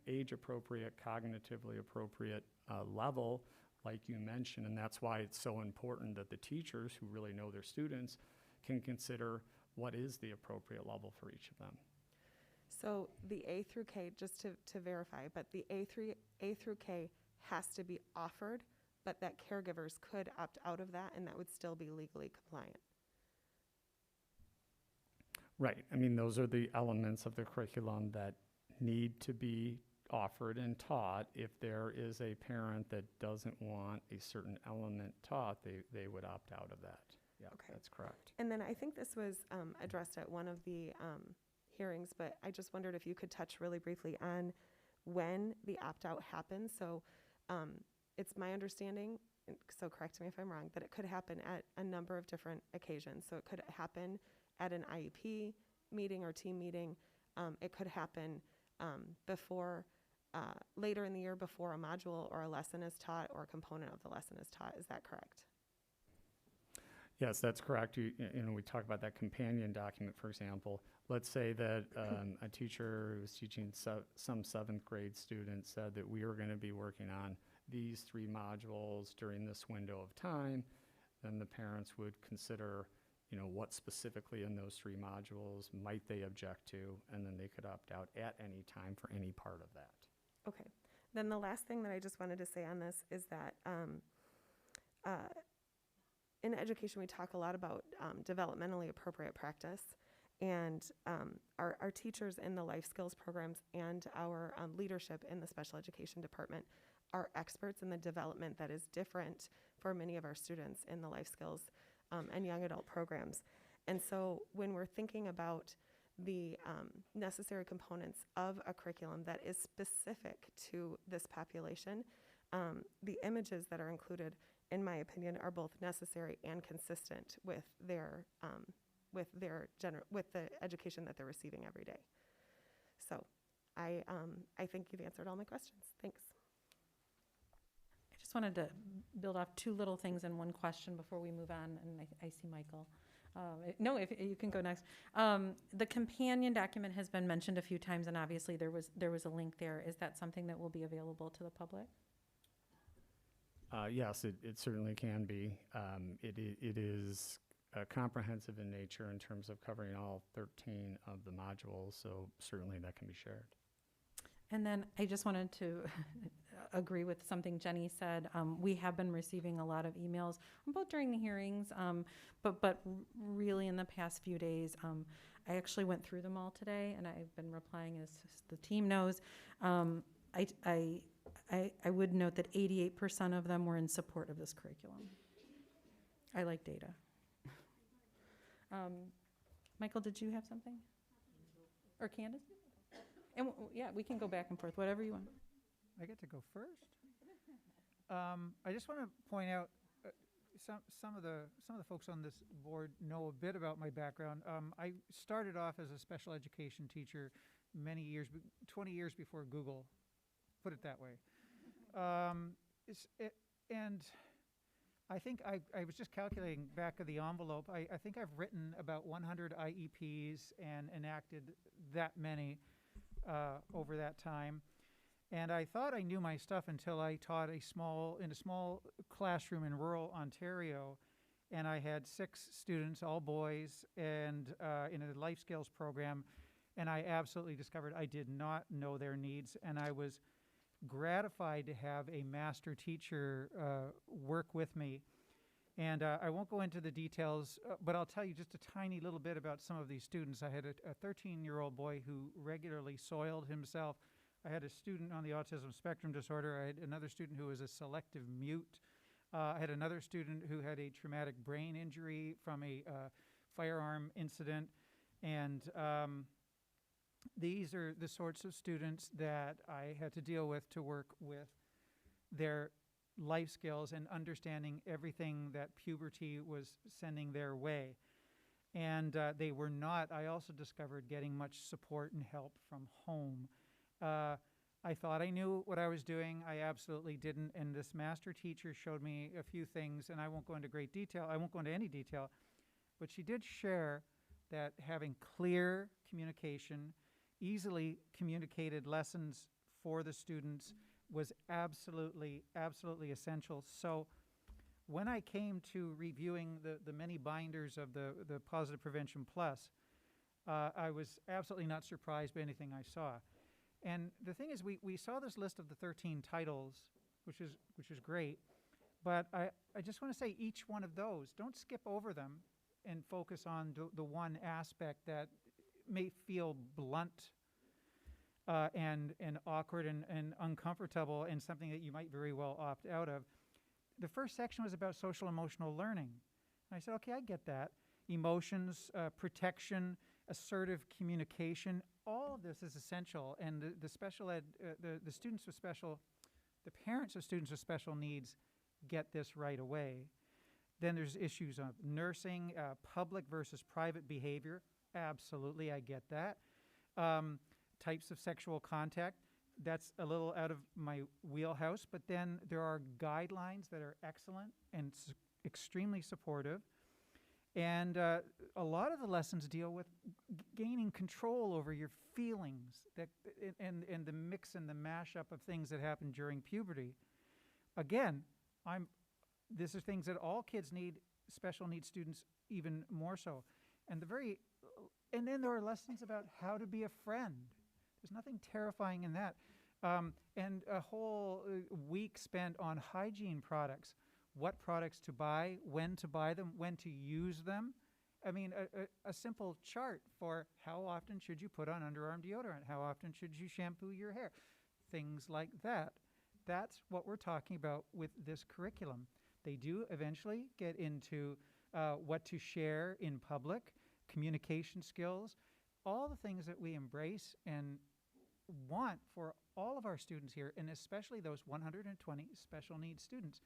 age appropriate, cognitively appropriate level, like you mentioned. And that's why it's so important that the teachers who really know their students can consider what is the appropriate level for each of them. So the A through K, just to verify, but the A through K has to be offered, but that caregivers could opt out of that and that would still be legally compliant. Right. I mean, those are the elements of the curriculum that need to be offered and taught. If there is a parent that doesn't want a certain element taught, they would opt out of that. Yeah, Okay. that's correct. And then I think this was addressed at one of the hearings, but I just wondered if you could touch really briefly on when the opt-out happens. So it's my understanding, so correct me if I'm wrong, that it could happen at a number of different occasions. So it could happen at an IEP meeting or team meeting. It could happen before, later in the year before a module or a lesson is taught or a component of the lesson is taught. Is that correct? Yes, that's correct. You know, we talk about that companion document, for example. Let's say that a teacher who was teaching some 7th grade students said that we were going to be working on these 3 modules during this window of time. Then the parents would consider, you know, what specifically in those 3 modules might they object to, and then they could opt out at any time for any part of that. Okay. Then the last thing that I just wanted to say on this is that in education, we talk a lot about developmentally appropriate practice, and our teachers in the life skills programs and our leadership in the special education department are experts in the development that is different for many of our students in the life skills and young adult programs. And so when we're thinking about the necessary components of a curriculum that is specific to this population, the images that are included, in my opinion, are both necessary and consistent with the education that they're receiving every day. So I think you've answered all my questions. Thanks. I just wanted to build off 2 little things in one question before we move on, and I see Michael. No, if you can go next. The companion document has been mentioned a few times, and obviously there was a link there. Is that something that will be available to the public? Yes, it certainly can be. It is comprehensive in nature in terms of covering all 13 of the modules, so certainly that can be shared. And then I just wanted to agree with something Jenny said. We have been receiving a lot of emails, both during the hearings, but really in the past few days. I actually went through them all today, and I've been replying as the team knows. I would note that 88% of them were in support of this curriculum. I like data. Michael, did you have something? Or Candace? And yeah, we can go back and forth, whatever you want. I get to go first. I just want to point out some of the folks on this board know a bit about my background. I started off as a special education teacher many years, 20 years before Google, put it that way. And I think I was just calculating back of the envelope. I think I've written about 100 IEPs and enacted that many over that time. And I thought I knew my stuff until I taught in a small classroom in rural Ontario. And I had 6 students, all boys, and in a life skills program. And I absolutely discovered I did not know their needs. And I was gratified to have a master teacher work with me. And I won't go into the details, but I'll tell you just a tiny little bit about some of these students. I had a 13-year-old boy who regularly soiled himself. I had a student on the autism spectrum disorder. I had another student who was a selective mute. I had another student who had a traumatic brain injury from a firearm incident. And these are the sorts of students that I had to deal with to work with their life skills and understanding everything that puberty was sending their way. And they were not, I also discovered, getting much support and help from home. I thought I knew what I was doing. I absolutely didn't. And this master teacher showed me a few things, and I won't go into great detail. I won't go into any detail. But she did share that having clear communication, easily communicated lessons for the students was absolutely, absolutely essential. So when I came to reviewing the many binders of the Positive Prevention Plus, I was absolutely not surprised by anything I saw. And the thing is, we saw this list of the 13 titles, which is great, but I just want to say each one of those, don't skip over them and focus on the one aspect that may feel blunt and awkward and uncomfortable and something that you might very well opt out of. The first section was about social emotional learning. And I said, okay, I get that. Emotions, protection, assertive communication, all of this is essential. And the special ed, the students with special, the parents of students with special needs get this right away. Then there's issues of nursing, public versus private behavior. Absolutely, I get that. Types of sexual contact. That's a little out of my wheelhouse, but then there are guidelines that are excellent and extremely supportive. And a lot of the lessons deal with gaining control over your feelings and the mix and the mashup of things that happen during puberty. Again, these are things that all kids need, special needs students even more so. And then there are lessons about how to be a friend. There's nothing terrifying in that. And a whole week spent on hygiene products. What products to buy, when to buy them, when to use them. I mean, a simple chart for how often should you put on underarm deodorant, how often should you shampoo your hair, things like that. That's what we're talking about with this curriculum. They do eventually get into what to share in public, communication skills, all the things that we embrace and want for all of our students here, and especially those 120 special needs students.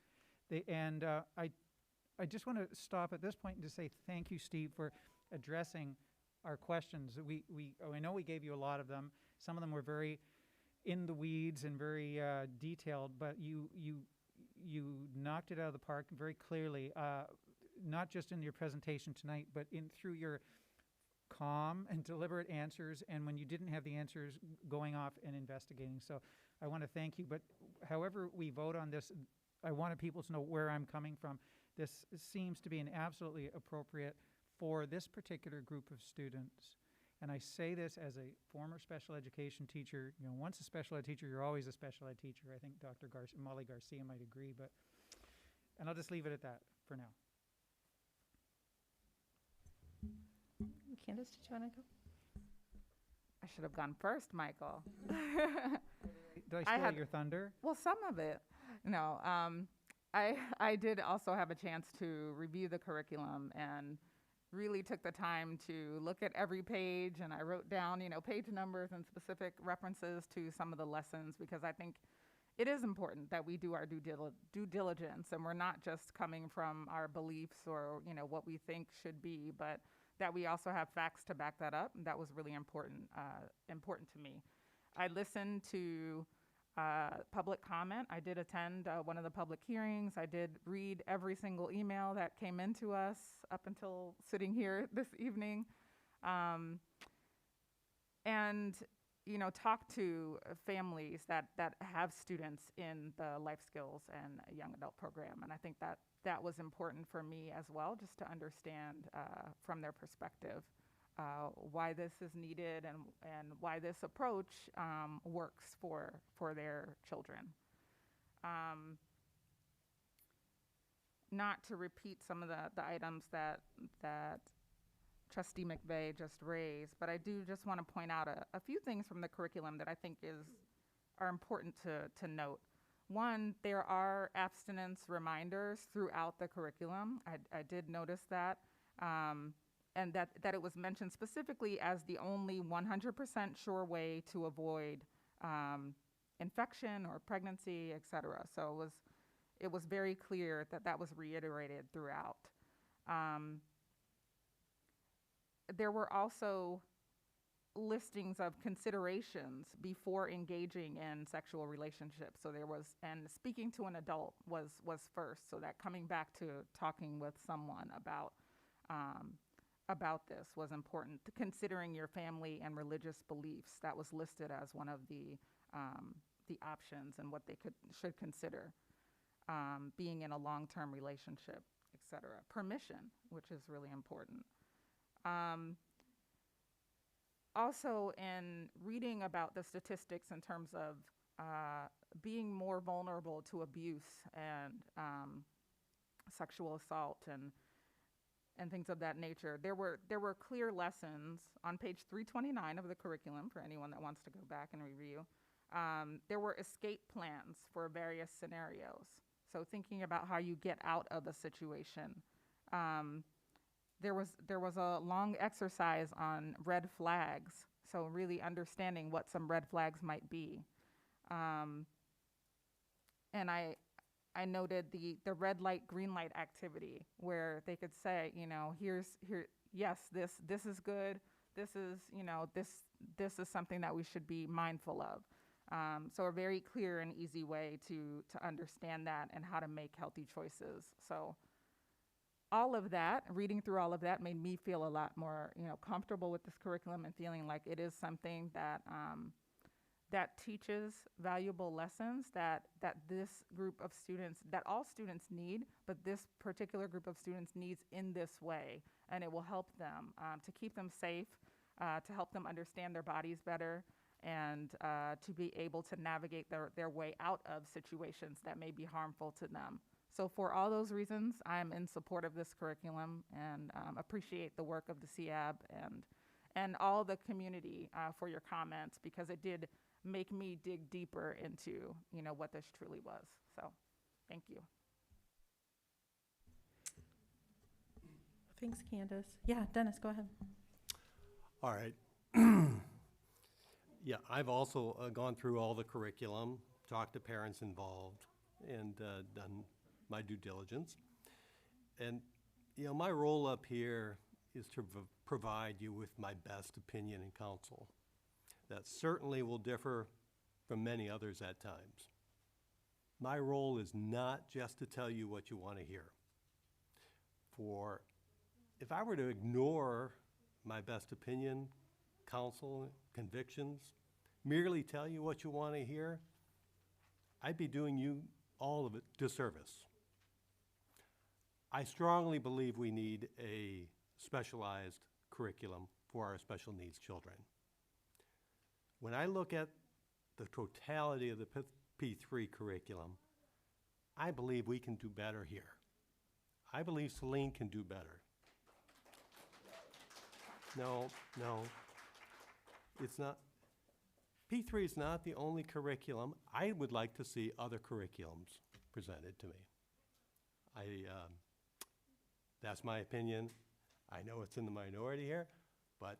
I just want to stop at this point and to say thank you, Steve, for addressing our questions. I know we gave you a lot of them. Some of them were very in the weeds and very detailed, but you knocked it out of the park very clearly, not just in your presentation tonight, but through your calm and deliberate answers, and when you didn't have the answers, going off and investigating. So I want to thank you. But however we vote on this, I wanted people to know where I'm coming from. This seems to be an absolutely appropriate for this particular group of students. And I say this as a former special education teacher. You know, once a special ed teacher, you're always a special ed teacher. I think Dr. Molly Garcia might agree, and I'll just leave it at that for now. Candace, did you want to go? I should have gone first, Michael. Did I steal your thunder? Well, some of it. No, I did also have a chance to review the curriculum and really took the time to look at every page, and I wrote down, page numbers and specific references to some of the lessons, because I think it is important that we do our due diligence, and we're not just coming from our beliefs or, what we think should be, but that we also have facts to back that up. And that was really important to me. I listened to public comment. I did attend one of the public hearings. I did read every single email that came into us up until sitting here this evening. And, talk to families that have students in the life skills and young adult program. And I think that was important for me as well, just to understand from their perspective why this is needed and why this approach works for their children. Not to repeat some of the items that Trustee McVeigh just raised, but I do just want to point out a few things from the curriculum that I think are important to note. One, there are abstinence reminders throughout the curriculum. I did notice that, and that it was mentioned specifically as the only 100% sure way to avoid infection or pregnancy, et cetera. So it was very clear that was reiterated throughout. There were also listings of considerations before engaging in sexual relationships. So and speaking to an adult was first. So that coming back to talking with someone about this was important. Considering your family and religious beliefs, that was listed as one of the options and what they should consider. Being in a long-term relationship, et cetera. Permission, which is really important. also in reading about the statistics in terms of being more vulnerable to abuse and sexual assault and things of that nature, there were clear lessons on page 329 of the curriculum for anyone that wants to go back and review. There were escape plans for various scenarios. So thinking about how you get out of a situation. There was a long exercise on red flags. So really understanding what some red flags might be. And I noted the red light, green light activity where they could say, you know, yes, this is good. This is, you know, this is something that we should be mindful of. So a very clear and easy way to understand that and how to make healthy choices. So all of that, reading through all of that made me feel a lot more, you know, comfortable with this curriculum and feeling like it is something that that teaches valuable lessons that this group of students, that all students need, but this particular group of students needs in this way. And it will help them to keep them safe, to help them understand their bodies better, and to be able to navigate their way out of situations that may be harmful to them. So for all those reasons, I'm in support of this curriculum and appreciate the work of the CIAB and all the community for your comments, because it did make me dig deeper into, you know, what this truly was. So thank you. Thanks, Candace. Yeah, Dennis, go ahead. All right. Yeah, I've also gone through all the curriculum, talked to parents involved, and done my due diligence. And, you know, my role up here is to provide you with my best opinion and counsel. That certainly will differ from many others at times. My role is not just to tell you what you want to hear. For if I were to ignore my best opinion, counsel, convictions, merely tell you what you want to hear, I'd be doing you all of it disservice. I strongly believe we need a specialized curriculum for our special needs children. When I look at the totality of the P3 curriculum, I believe we can do better here. I believe Saline can do better. No, it's not. P3 is not the only curriculum. I would like to see other curriculums presented to me. That's my opinion. I know it's in the minority here, but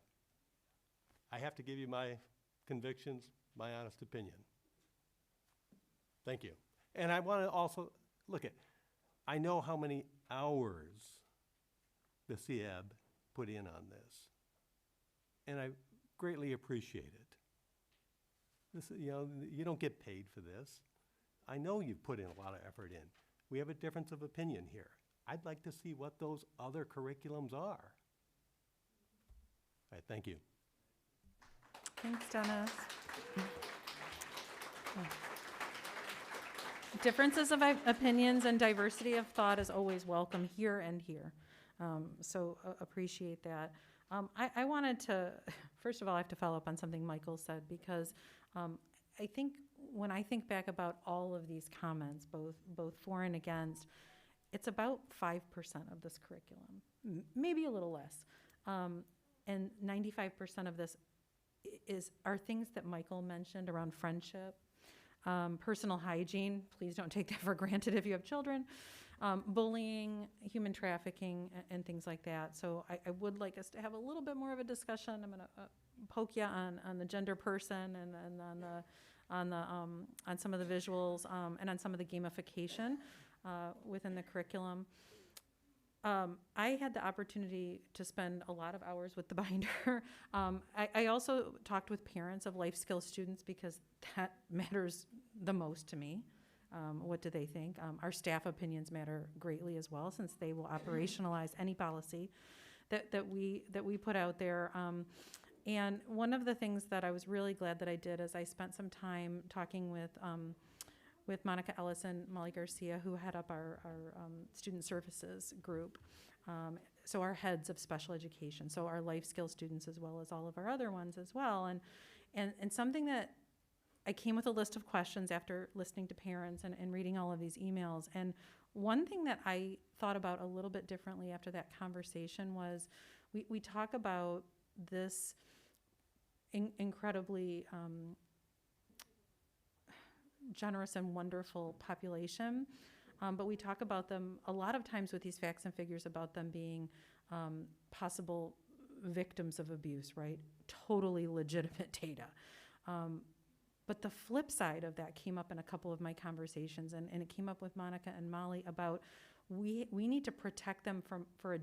I have to give you my convictions, my honest opinion. Thank you. And I want to also look at, I know how many hours the CIAB put in on this, and I greatly appreciate it. This, you know, you don't get paid for this. I know you've put in a lot of effort in. We have a difference of opinion here. I'd like to see what those other curriculums are. All right, thank you. Thanks, Dennis. Differences of opinions and diversity of thought is always welcome here and here. So appreciate that. I wanted to, first of all, I have to follow up on something Michael said, because I think when I think back about all of these comments, both for and against, it's about 5% of this curriculum, maybe a little less. And 95% of this are things that Michael mentioned around friendship, personal hygiene. Please don't take that for granted if you have children. Bullying, human trafficking, and things like that. So I would like us to have a little bit more of a discussion. I'm going to poke you on the gender person and on some of the visuals and on some of the gamification within the curriculum. I had the opportunity to spend a lot of hours with the binder. I also talked with parents of life skills students, because that matters the most to me. What do they think? Our staff opinions matter greatly as well, since they will operationalize any policy that we put out there. And one of the things that I was really glad that I did is I spent some time talking with Monica Ellis and Molly Garcia, who head up our student services group, so our heads of special education, so our life skills students as well as all of our other ones as well. And something that I came with a list of questions after listening to parents and reading all of these emails. And one thing that I thought about a little bit differently after that conversation was we talk about this incredibly generous and wonderful population, but we talk about them a lot of times with these facts and figures about them being possible victims of abuse, right? Totally legitimate data. But the flip side of that came up in a couple of my conversations, and it came up with Monica and Molly about we need to protect them for a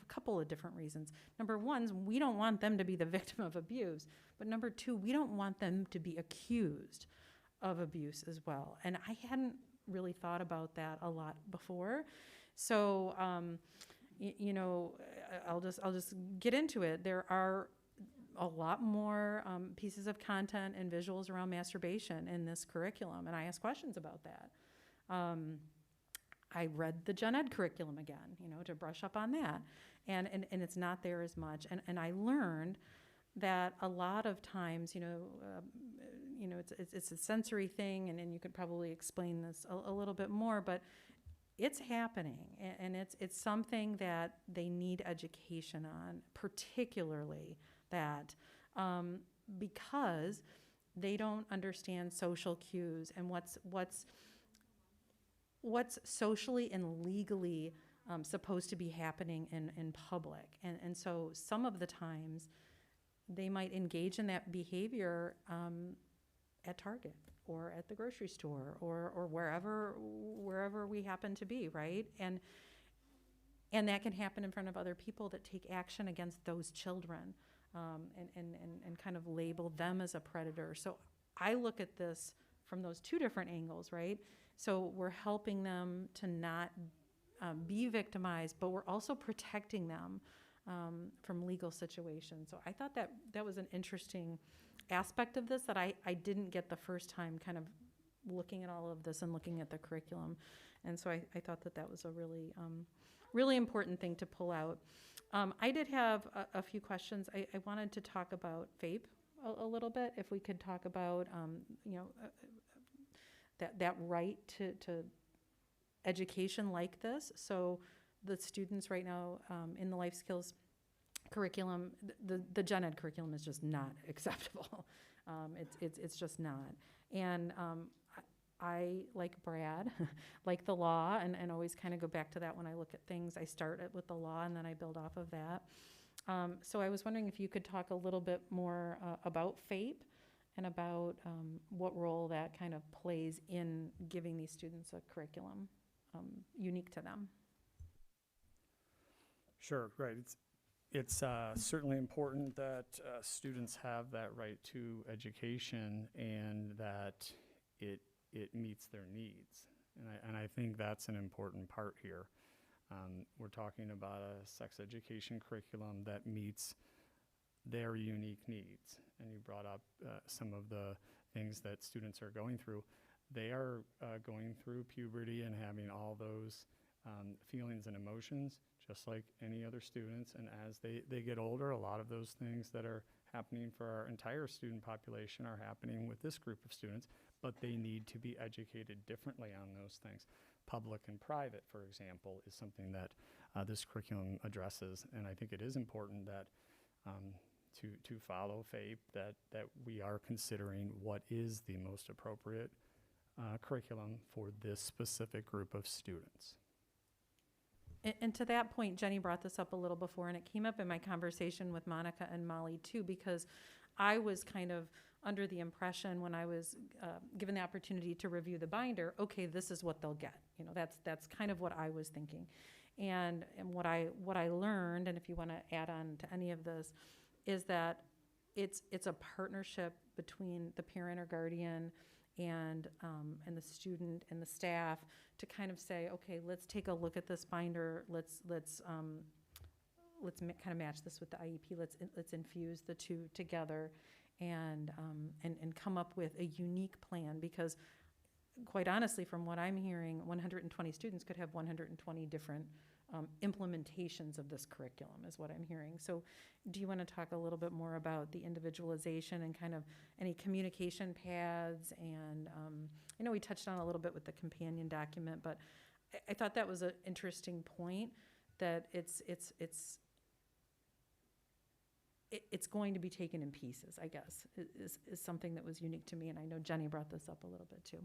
couple of different reasons. Number one, we don't want them to be the victim of abuse, but number two, we don't want them to be accused of abuse as well. And I hadn't really thought about that a lot before. So, I'll just get into it. There are a lot more pieces of content and visuals around masturbation in this curriculum, and I asked questions about that. I read the gen ed curriculum again, to brush up on that, and it's not there as much. And I learned that a lot of times, it's a sensory thing, and you could probably explain this a little bit more, but it's happening, and it's something that they need education on, particularly that because they don't understand social cues and what's socially and legally supposed to be happening in public. And so some of the times they might engage in that behavior at Target or at the grocery store or wherever we happen to be, right? And that can happen in front of other people that take action against those children. And kind of label them as a predator. So I look at this from those two different angles, right? So we're helping them to not be victimized, but we're also protecting them from legal situations. So I thought that was an interesting aspect of this that I didn't get the first time kind of looking at all of this and looking at the curriculum. And so I thought that was a really, really important thing to pull out. I did have a few questions. I wanted to talk about FAPE a little bit, if we could talk about, that right to education like this. So the students right now in the life skills curriculum, the gen ed curriculum is just not acceptable. It's just not. And I, like Brad, like the law, and always kind of go back to that when I look at things. I start with the law, and then I build off of that. So I was wondering if you could talk a little bit more about FAPE and about what role that kind of plays in giving these students a curriculum unique to them. Sure, right. It's certainly important that students have that right to education and that it meets their needs. And I think that's an important part here. We're talking about a sex education curriculum that meets their unique needs. And you brought up some of the things that students are going through. They are going through puberty and having all those feelings and emotions, just like any other students. And as they get older, a lot of those things that are happening for our entire student population are happening with this group of students, but they need to be educated differently on those things. Public and private, for example, is something that this curriculum addresses, and I think it is important that to follow FAPE, that we are considering what is the most appropriate curriculum for this specific group of students. And to that point, Jenny brought this up a little before, and it came up in my conversation with Monica and Molly too, because I was kind of under the impression when I was given the opportunity to review the binder, okay, this is what they'll get. That's kind of what I was thinking. And what I learned, and if you want to add on to any of this, is that it's a partnership between the parent or guardian and the student and the staff to kind of say, okay, let's take a look at this binder. Let's kind of match this with the IEP. Let's infuse the two together, and come up with a unique plan. Because, quite honestly, from what I'm hearing, 120 students could have 120 different implementations of this curriculum, is what I'm hearing. So do you want to talk a little bit more about the individualization and kind of any communication paths? And I know we touched on a little bit with the companion document, but I thought that was an interesting point, that it's going to be taken in pieces, I guess, is something that was unique to me. And I know Jenny brought this up a little bit too.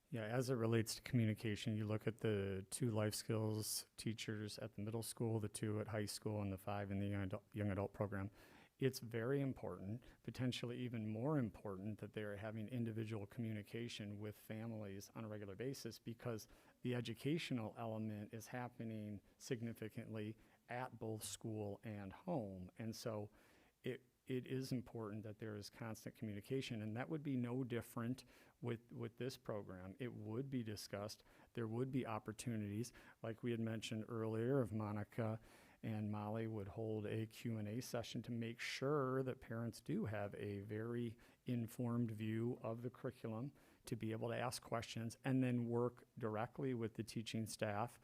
Yeah, as it relates to communication, you look at the 2 life skills teachers at the middle school, the 2 at high school, and the 5 in the young adult program. It's very important, potentially even more important, that they are having individual communication with families on a regular basis, because the educational element is happening significantly at both school and home. And so it is important that there is constant communication, and that would be no different with this program. It would be discussed. There would be opportunities, like we had mentioned earlier, if Monica and Molly would hold a Q&A session to make sure that parents do have a very informed view of the curriculum, to be able to ask questions and then work directly with the teaching staff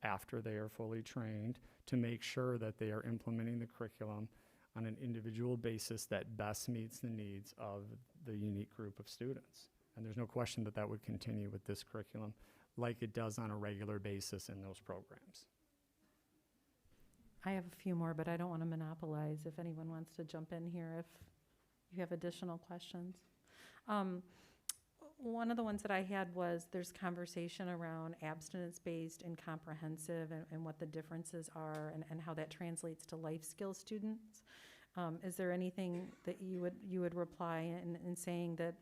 after they are fully trained to make sure that they are implementing the curriculum on an individual basis that best meets the needs of the unique group of students. And there's no question that that would continue with this curriculum like it does on a regular basis in those programs. I have a few more, but I don't want to monopolize. If anyone wants to jump in here, if you have additional questions. One of the ones that I had was, there's conversation around abstinence-based and comprehensive, and what the differences are, and how that translates to life skills students. Is there anything that you would reply in saying that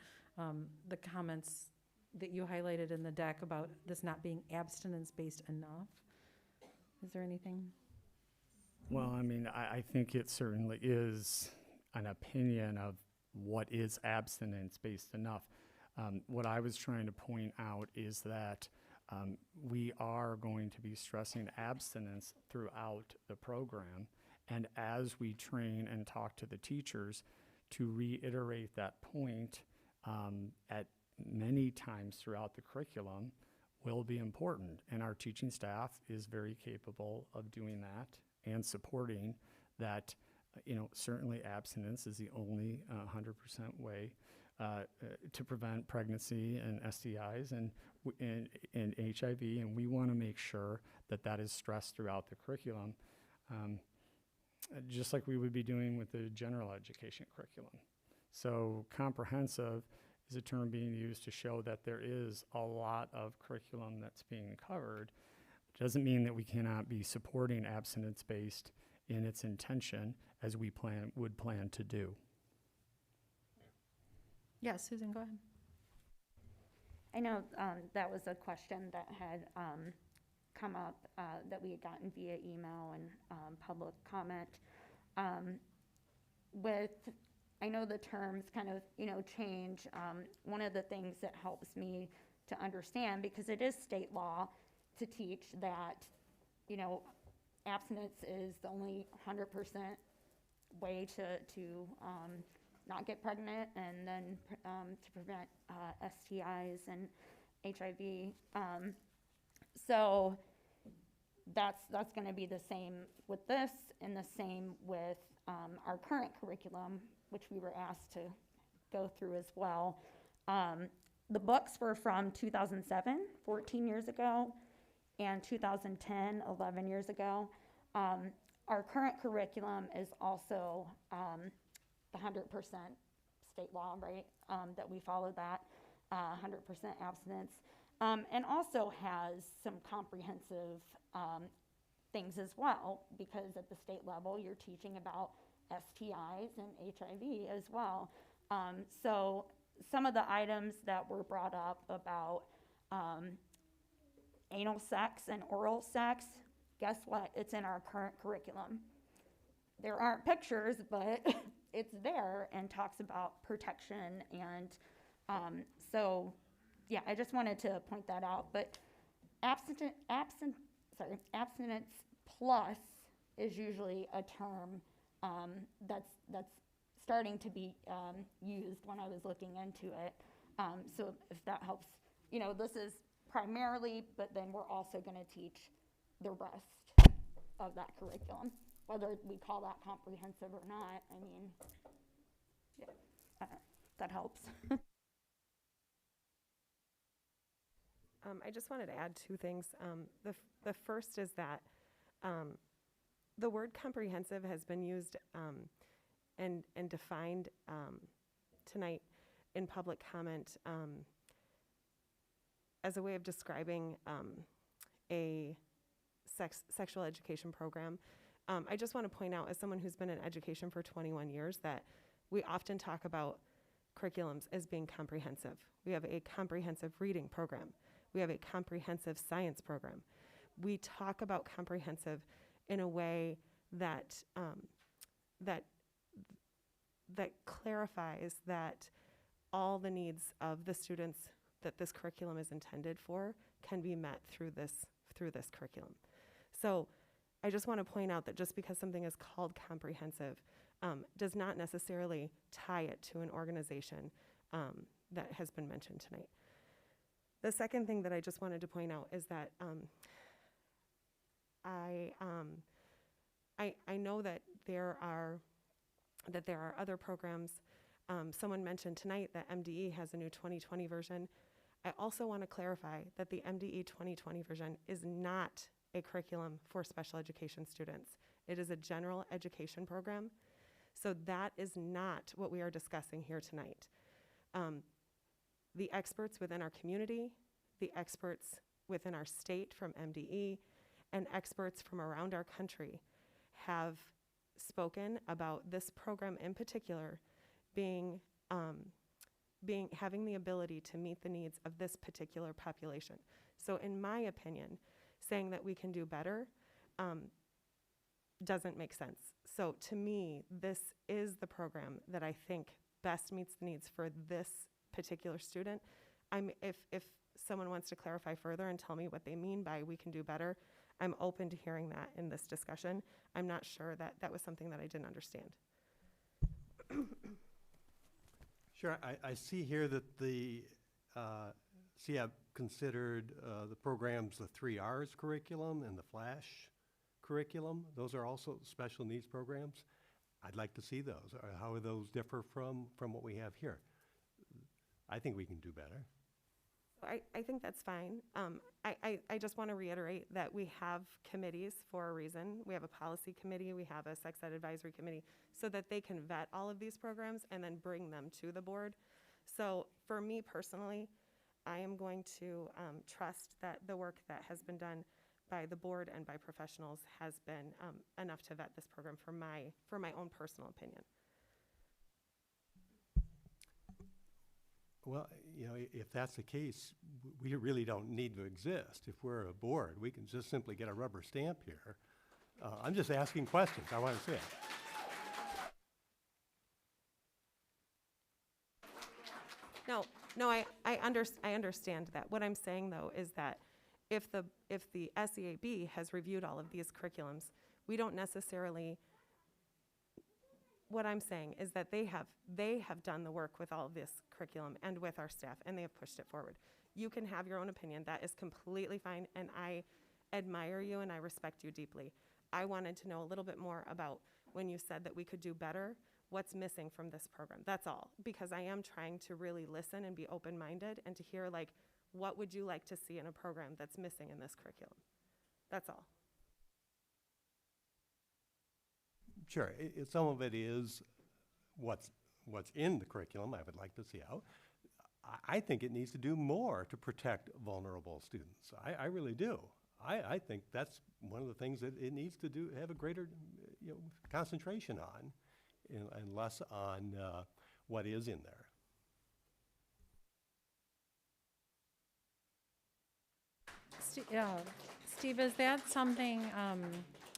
the comments that you highlighted in the deck about this not being abstinence-based enough? Is there anything? Well, I mean, I think it certainly is an opinion of what is abstinence-based enough. What I was trying to point out is that we are going to be stressing abstinence throughout the program. And as we train and talk to the teachers to reiterate that point at many times throughout the curriculum will be important. And our teaching staff is very capable of doing that and supporting that. Certainly abstinence is the only 100% way to prevent pregnancy and STIs and HIV, and we want to make sure that that is stressed throughout the curriculum, just like we would be doing with the general education curriculum. So comprehensive is a term being used to show that there is a lot of curriculum that's being covered. It doesn't mean that we cannot be supporting abstinence-based in its intention, as we would plan to do. Yes, Susan, go ahead. I know that was a question that had come up that we had gotten via email and public comment. I know the terms kind of, change. One of the things that helps me to understand, because it is state law to teach that, abstinence is the only 100% way to not get pregnant, and then to prevent STIs and HIV. So that's going to be the same with this, and the same with our current curriculum, which we were asked to go through as well. The books were from 2007, 14 years ago, and 2010, 11 years ago. Our current curriculum is also the 100% state law, right? That we follow that 100% abstinence, and also has some comprehensive things as well, because at the state level you're teaching about STIs and HIV as well. So some of the items that were brought up about anal sex and oral sex, guess what? It's in our current curriculum. There aren't pictures, but it's there and talks about protection. And so, yeah, I just wanted to point that out. But abstinence plus is usually a term that's starting to be used when I was looking into it. So if that helps, this is primarily, but then we're also going to teach the rest of that curriculum, whether we call that comprehensive or not. I mean, yeah, that helps. I just wanted to add two things. The first is that the word comprehensive has been used and defined tonight in public comment as a way of describing a sexual education program. I just want to point out, as someone who's been in education for 21 years, that we often talk about curriculums as being comprehensive. We have a comprehensive reading program. We have a comprehensive science program. We talk about comprehensive in a way that that clarifies that all the needs of the students that this curriculum is intended for can be met through this curriculum. So I just want to point out that just because something is called comprehensive does not necessarily tie it to an organization that has been mentioned tonight. The second thing that I just wanted to point out is that I know that there are other programs. Someone mentioned tonight that MDE has a new 2020 version. I also want to clarify that the MDE 2020 version is not a curriculum for special education students. It is a general education program. So that is not what we are discussing here tonight. The experts within our community, the experts within our state from MDE, and experts from around our country have spoken about this program in particular having the ability to meet the needs of this particular population. So in my opinion, saying that we can do better doesn't make sense. So to me, this is the program that I think best meets the needs for this particular student. If someone wants to clarify further and tell me what they mean by we can do better, I'm open to hearing that in this discussion. I'm not sure that that was something that I didn't understand. Sure, I see here that the CIAB considered the programs the 3 R's curriculum and the Flash curriculum. Those are also special needs programs. I'd like to see those. How do those differ from what we have here? I think we can do better. I think that's fine. I just want to reiterate that we have committees for a reason. We have a policy committee, we have a sex ed advisory committee, so that they can vet all of these programs and then bring them to the board. So for me personally, I am going to trust that the work that has been done by the board and by professionals has been enough to vet this program for my own personal opinion. Well, if that's the case, we really don't need to exist. If we're a board, we can just simply get a rubber stamp here. I'm just asking questions. I want to see it. No, I understand that. What I'm saying, though, is that if the SEAB has reviewed all of these curriculums, we don't necessarily. What I'm saying is that they have done the work with all of this curriculum and with our staff, and they have pushed it forward. You can have your own opinion. That is completely fine, and I admire you and I respect you deeply. I wanted to know a little bit more about when you said that we could do better, what's missing from this program. That's all, because I am trying to really listen and be open-minded and to hear, like, what would you like to see in a program that's missing in this curriculum? That's all. Sure, some of it is what's in the curriculum. I would like to see out. I think it needs to do more to protect vulnerable students. I really do. I think that's one of the things that it needs to do, have a greater concentration on, and less on what is in there. Steve, is that something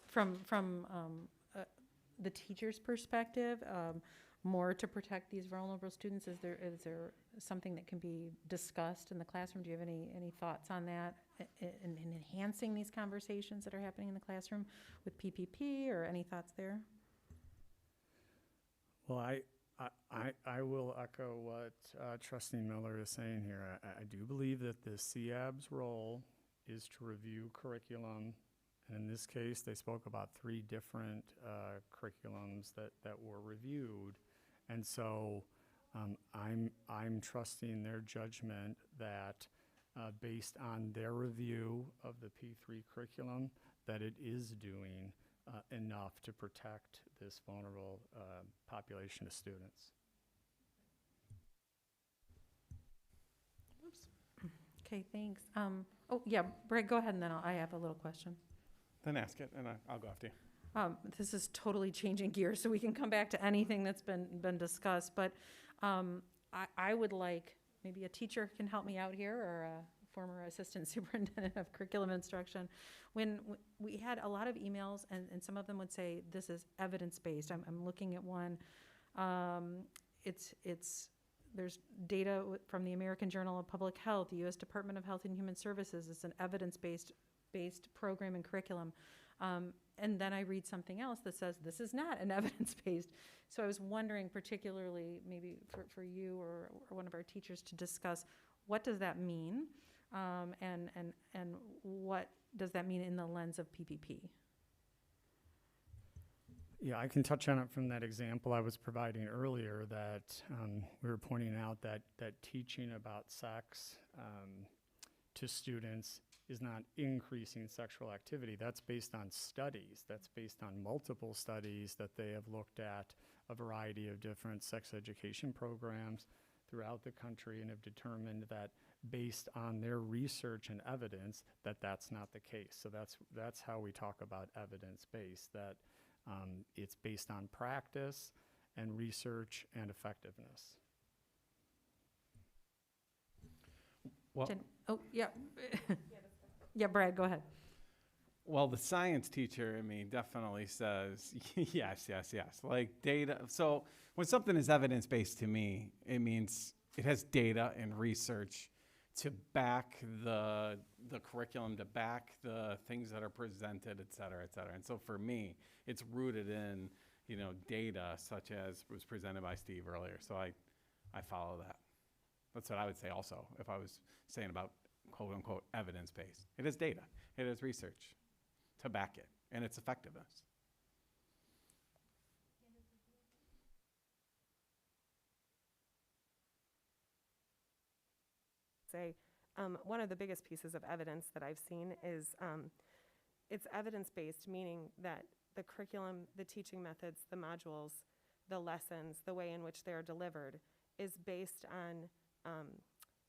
from the teacher's perspective, more to protect these vulnerable students? Is there something that can be discussed in the classroom? Do you have any thoughts on that in enhancing these conversations that are happening in the classroom with PPP, or any thoughts there? Well, I will echo what Trustee Miller is saying here. I do believe that the CIAB's role is to review curriculum And in this case, they spoke about 3 different curriculums that were reviewed. And so I'm trusting their judgment that based on their review of the P3 curriculum, that it is doing enough to protect this vulnerable population of students. Okay, thanks. Oh, yeah, Brett, go ahead, and then I have a little question. Then ask it, and I'll go after you. This is totally changing gears, so we can come back to anything that's been discussed, but I would like, maybe a teacher can help me out here, or a former assistant superintendent of curriculum instruction. When we had a lot of emails, and some of them would say, this is evidence-based. I'm looking at one. There's data from the American Journal of Public Health, the U.S. Department of Health and Human Services. It's an evidence-based program and curriculum. And then I read something else that says this is not an evidence-based. So I was wondering, particularly maybe for you or one of our teachers, to discuss what does that mean, and what does that mean in the lens of PPP? Yeah, I can touch on it from that example I was providing earlier, that we were pointing out that teaching about sex to students is not increasing sexual activity. That's based on studies. That's based on multiple studies that they have looked at a variety of different sex education programs throughout the country and have determined that based on their research and evidence that that's not the case. So that's how we talk about evidence-based, that it's based on practice and research and effectiveness. Well, oh, yeah. Yeah, Brad, go ahead. Well, the science teacher in me definitely says yes, yes, yes. Like data. So when something is evidence-based to me, it means it has data and research to back the curriculum, to back the things that are presented, et cetera, et cetera. And so for me, it's rooted in, data such as was presented by Steve earlier. So I follow that. That's what I would say also if I was saying about quote unquote evidence-based. It is data, it is research to back it and its effectiveness. Say, one of the biggest pieces of evidence that I've seen is it's evidence-based, meaning that the curriculum, the teaching methods, the modules, the lessons, the way in which they're delivered is based on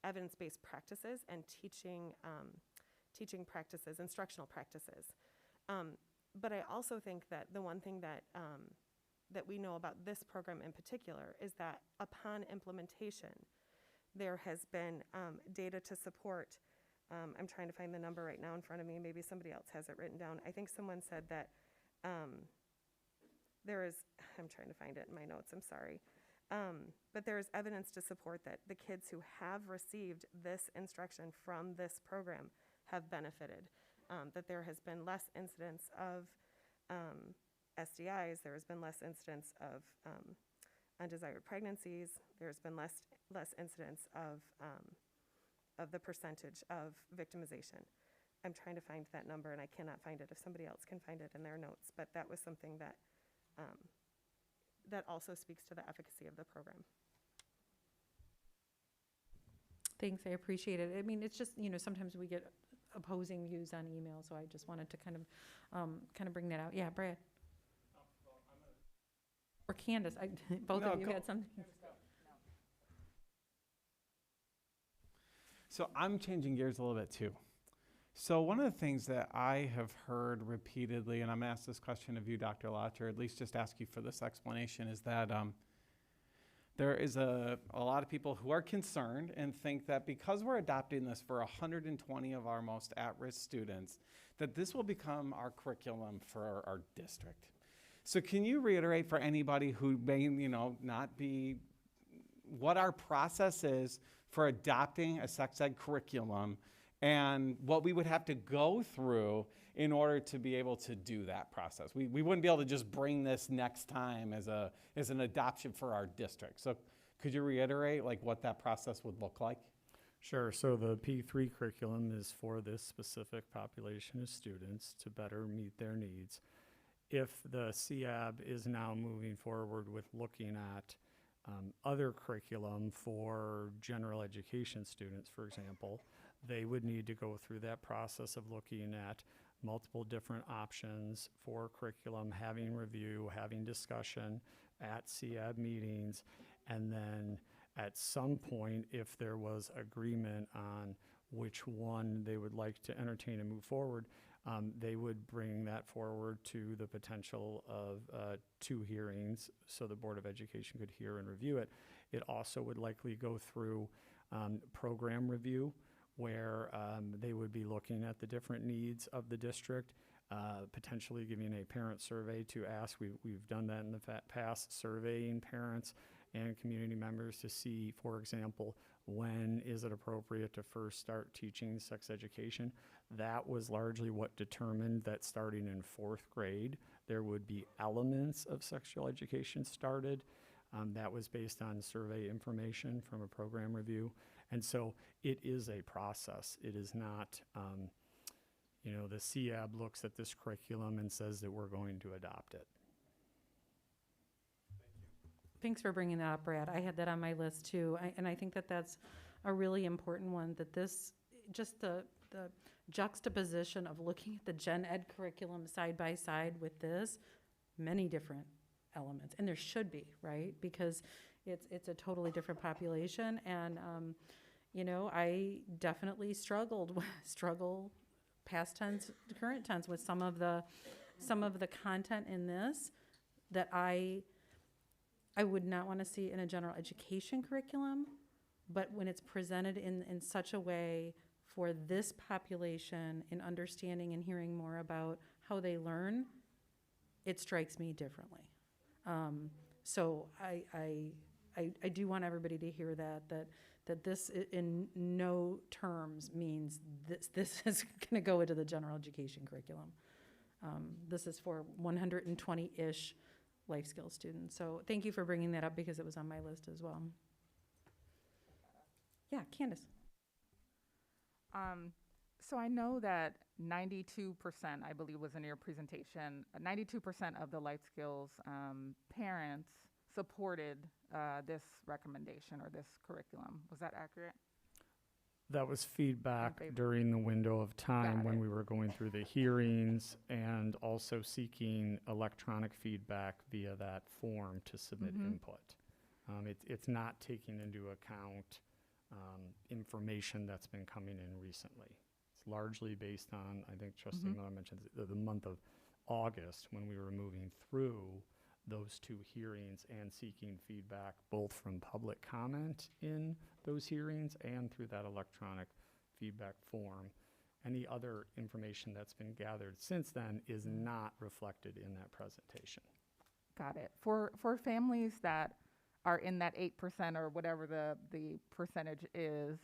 evidence-based practices and teaching practices, instructional practices. But I also think that the one thing that we know about this program in particular is that upon implementation, there has been data to support. I'm trying to find the number right now in front of me. Maybe somebody else has it written down. I think someone said that there is, I'm trying to find it in my notes, I'm sorry. But there is evidence to support that the kids who have received this instruction from this program have benefited. That there has been less incidence of STIs, there has been less incidence of undesired pregnancies, there's been less incidence of the percentage of victimization. I'm trying to find that number and I cannot find it. If somebody else can find it in their notes, but that was something that that also speaks to the efficacy of the program. Thanks, I appreciate it. I mean, it's just, sometimes we get opposing views on email, so I just wanted to kind of bring that out. Yeah, Brad. Or Candace, both of you had something. So I'm changing gears a little bit too. So one of the things that I have heard repeatedly, and I'm asked this question of you, Dr. Lott, or at least just ask you for this explanation, is that there is a lot of people who are concerned and think that because we're adopting this for 120 of our most at-risk students, that this will become our curriculum for our district. So can you reiterate for anybody who may, not be, what our process is for adopting a sex ed curriculum and what we would have to go through in order to be able to do that process? We wouldn't be able to just bring this next time as an adoption for our district. So could you reiterate what that process would look like? Sure. So the P3 curriculum is for this specific population of students to better meet their needs. If the CAB is now moving forward with looking at other curriculum for general education students, for example, they would need to go through that process of looking at multiple different options for curriculum, having review, having discussion at CAB meetings, and then at some point, if there was agreement on which one they would like to entertain and move forward, they would bring that forward to the potential of 2 hearings so the Board of Education could hear and review it. It also would likely go through program review, where they would be looking at the different needs of the district, potentially giving a parent survey to ask. We've done that in the past, surveying parents and community members to see, for example, when is it appropriate to first start teaching sex education. That was largely what determined that starting in 4th grade, there would be elements of sexual education started. That was based on survey information from a program review. And so it is a process. It is not, the CAB looks at this curriculum and says that we're going to adopt it. Thanks for bringing that up, Brad. I had that on my list too, and I think that that's a really important one, that this, just the juxtaposition of looking at the gen ed curriculum side by side with this, many different elements, and there should be, right? Because it's a totally different population, and I definitely struggle past tense, current tense with some of the content in this that I would not want to see in a general education curriculum, but when it's presented in such a way for this population in understanding and hearing more about how they learn, it strikes me differently. So I do want everybody to hear that this in no terms means this is going to go into the general education curriculum. This is for 120-ish life skills students. So thank you for bringing that up because it was on my list as well. Yeah, Candace. So I know that 92%, I believe was in your presentation, 92% of the life skills parents supported this recommendation or this curriculum. Was that accurate? That was feedback during the window of time when we were going through the hearings and also seeking electronic feedback via that form to submit input. It's not taking into account information that's been coming in recently. It's largely based on, I think Trustee Miller mentioned, the month of August when we were moving through those 2 hearings and seeking feedback both from public comment in those hearings and through that electronic feedback form. Any other information that's been gathered since then is not reflected in that presentation. Got it. For families that are in that 8% or whatever the percentage is,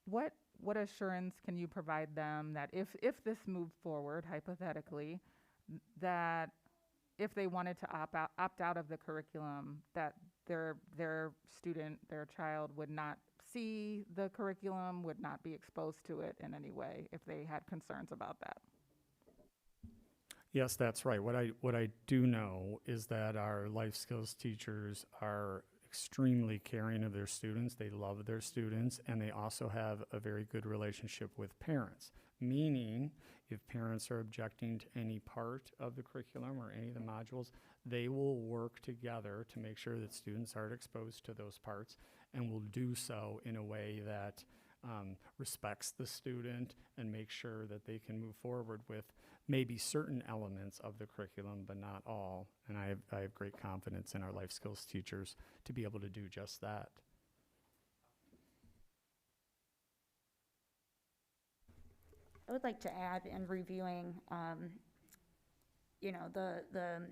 what assurance can you provide them that if this moved forward, hypothetically, that if they wanted to opt out of the curriculum, that their student, their child would not see the curriculum, would not be exposed to it in any way if they had concerns about that? Yes, that's right. What I do know is that our life skills teachers are extremely caring of their students. They love their students, and they also have a very good relationship with parents, meaning if parents are objecting to any part of the curriculum or any of the modules, they will work together to make sure that students aren't exposed to those parts and will do so in a way that respects the student and make sure that they can move forward with maybe certain elements of the curriculum, but not all. And I have great confidence in our life skills teachers to be able to do just that. I would like to add in reviewing, the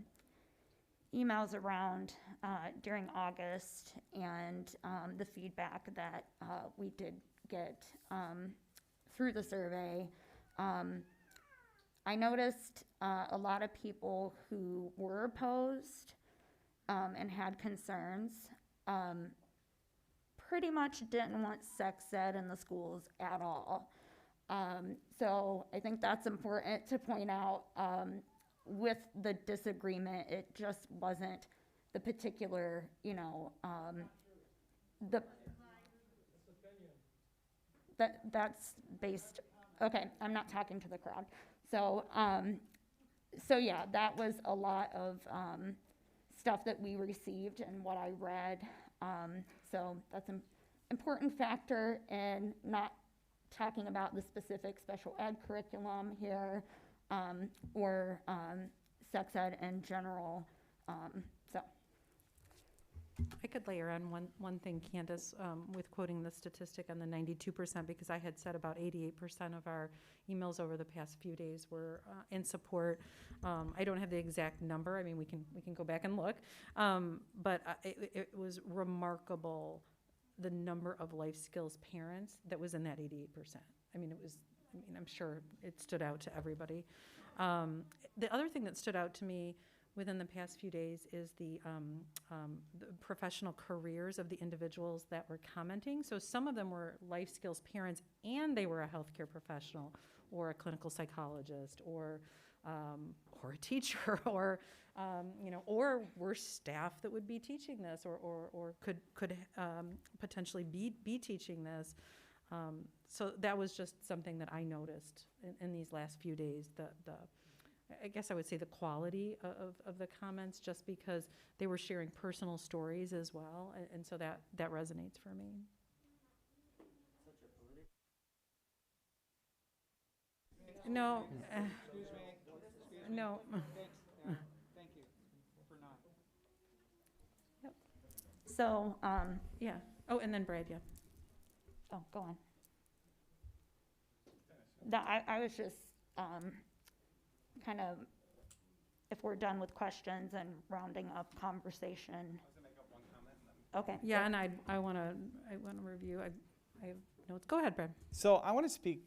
emails around during August and the feedback that we did get through the survey. I noticed a lot of people who were opposed and had concerns pretty much didn't want sex ed in the schools at all. So I think that's important to point out. With the disagreement, it just wasn't the particular, that's based, okay, I'm not talking to the crowd. So, so yeah, that was a lot of stuff that we received and what I read. So that's an important factor in not talking about the specific special ed curriculum here, or sex ed in general. So. I could layer on one thing, Candace, with quoting the statistic on the 92%, because I had said about 88% of our emails over the past few days were in support. I don't have the exact number. I mean, we can go back and look, but it was remarkable the number of life skills parents that was in that 88%. I mean, I'm sure it stood out to everybody. The other thing that stood out to me within the past few days is the professional careers of the individuals that were commenting. So some of them were life skills parents, and they were a healthcare professional or a clinical psychologist or a teacher or or were staff that would be teaching this or could potentially be teaching this. So that was just something that I noticed in these last few days. I guess I would say the quality of the comments, just because they were sharing personal stories as well, and so that resonates for me. No, no. Thank you for not. Yep. So, yeah. Oh, and then Brad, yeah. Oh, go on. I was just kind of, if we're done with questions and rounding up conversation. Okay. Yeah, and I want to review. I have notes. Go ahead, Brad. So I want to speak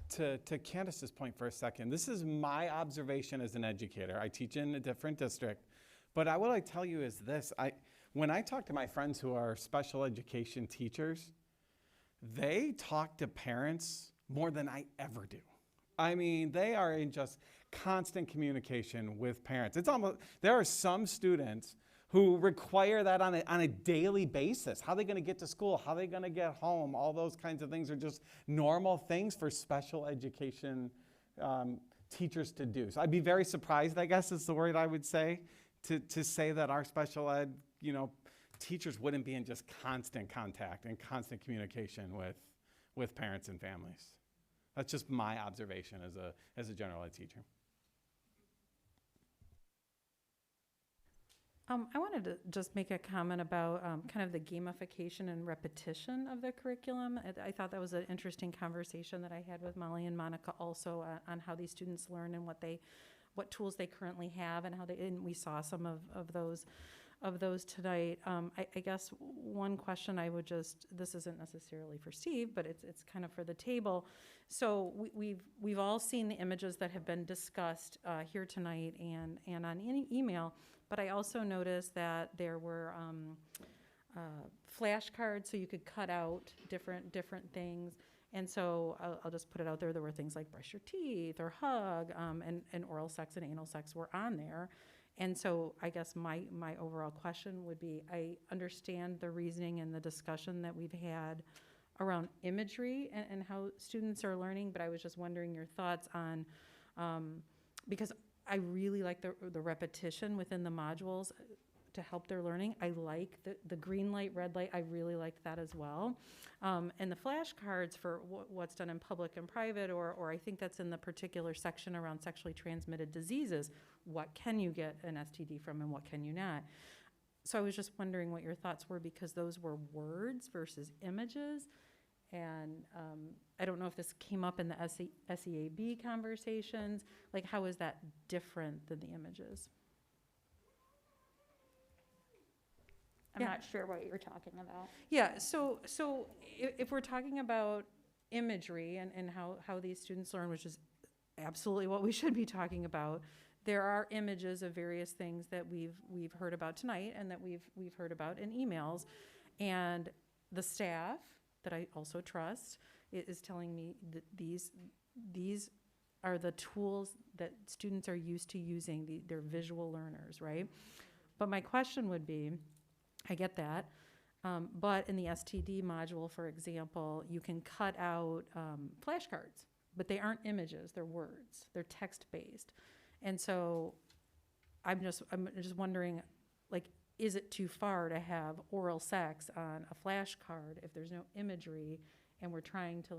to Candace's point for a second. This is my observation as an educator. I teach in a different district, but what I tell you is this: when I talk to my friends who are special education teachers, they talk to parents more than I ever do. I mean, they are in just constant communication with parents. There are some students who require that on a daily basis. How are they going to get to school? How are they going to get home? All those kinds of things are just normal things for special education teachers to do. So I'd be very surprised, I guess is the word I would say, to say that our special ed, teachers wouldn't be in just constant contact and constant communication with parents and families. That's just my observation as a general ed teacher. I wanted to just make a comment about kind of the gamification and repetition of the curriculum. I thought that was an interesting conversation that I had with Molly and Monica also on how these students learn and what tools they currently have and and we saw some of those tonight. I guess one question this isn't necessarily for Steve, but it's kind of for the table. So we've all seen the images that have been discussed here tonight and on email, but I also noticed that there were flashcards so you could cut out different things. And so I'll just put it out there. There were things like brush your teeth or hug, and oral sex and anal sex were on there. And so I guess my overall question would be, I understand the reasoning and the discussion that we've had around imagery and how students are learning, but I was just wondering your thoughts on, because I really like the repetition within the modules to help their learning. I like the green light, red light. I really liked that as well. And the flashcards for what's done in public and private, or I think that's in the particular section around sexually transmitted diseases. What can you get an STD from and what can you not? So I was just wondering what your thoughts were, because those were words versus images. And I don't know if this came up in the SEAB conversations. Like, how is that different than the images? I'm not sure what you're talking about. Yeah, so if we're talking about imagery and how these students learn, which is absolutely what we should be talking about, there are images of various things that we've heard about tonight and that we've heard about in emails. And the staff, that I also trust, is telling me that these are the tools that students are used to using. They're visual learners, right? But my question would be, I get that, but in the STD module, for example, you can cut out flashcards, but they aren't images, they're words, they're text-based. And so I'm just wondering, like, is it too far to have oral sex on a flashcard if there's no imagery and we're trying to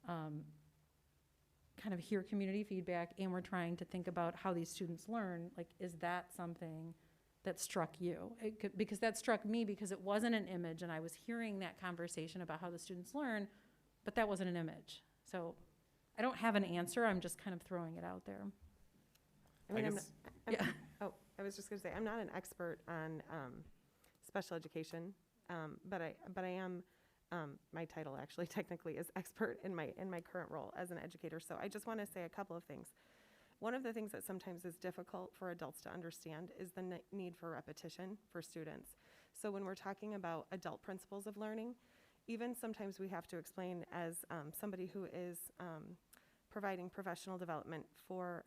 kind of hear community feedback and we're trying to think about how these students learn? Like, is that something that struck you? Because that struck me because it wasn't an image and I was hearing that conversation about how the students learn, but that wasn't an image. So I don't have an answer, I'm just kind of throwing it out there. I mean, Yeah. I was just going to say, I'm not an expert on special education, but I am, my title actually technically is expert in my current role as an educator. So I just want to say a couple of things. One of the things that sometimes is difficult for adults to understand is the need for repetition for students. So when we're talking about adult principles of learning, even sometimes we have to explain as somebody who is providing professional development for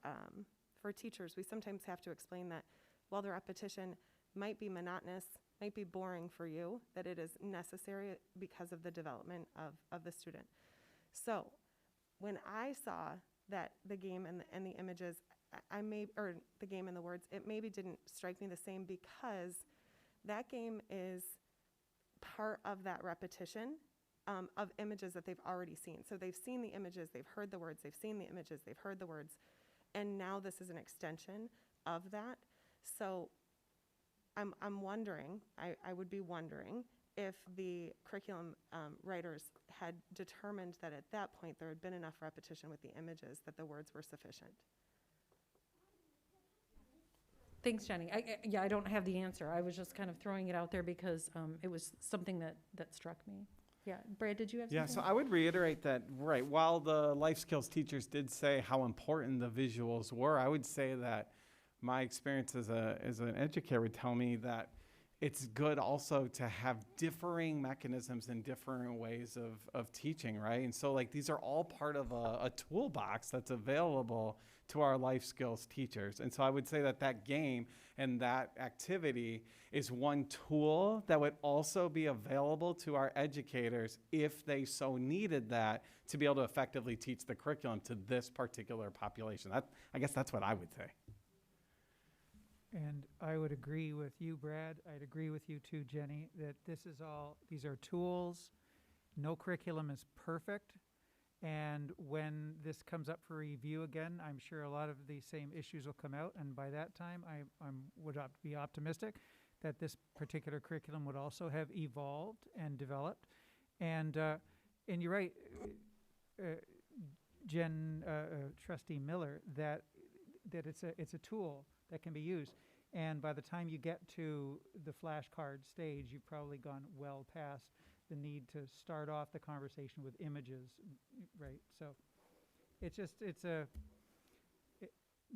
teachers, we sometimes have to explain that while the repetition might be monotonous, might be boring for you, that it is necessary because of the development of the student. So when I saw that the game and the images, or the game and the words, it maybe didn't strike me the same because that game is part of that repetition of images that they've already seen. So they've seen the images, they've heard the words, they've seen the images, they've heard the words, and now this is an extension of that. So I'm wondering, I would be wondering if the curriculum writers had determined that at that point there had been enough repetition with the images that the words were sufficient. Thanks, Jenny. I don't have the answer. I was just kind of throwing it out there because it was something that struck me. Yeah, Brad, did you have something? Yeah, so I would reiterate that, right, while the life skills teachers did say how important the visuals were, I would say that my experience as an educator would tell me that it's good also to have differing mechanisms and different ways of teaching, right? And so, like, these are all part of a toolbox that's available to our life skills teachers. And so I would say that that game and that activity is one tool that would also be available to our educators if they so needed that to be able to effectively teach the curriculum to this particular population. I guess that's what I would say. And I would agree with you, Brad. I'd agree with you too, Jenny, that these are tools. No curriculum is perfect. And when this comes up for review again, I'm sure a lot of the same issues will come out. And by that time, I would be optimistic that this particular curriculum would also have evolved and developed. And you're right, Jen, Trustee Miller, that it's a tool that can be used. And by the time you get to the flashcard stage, you've probably gone well past the need to start off the conversation with images, right? So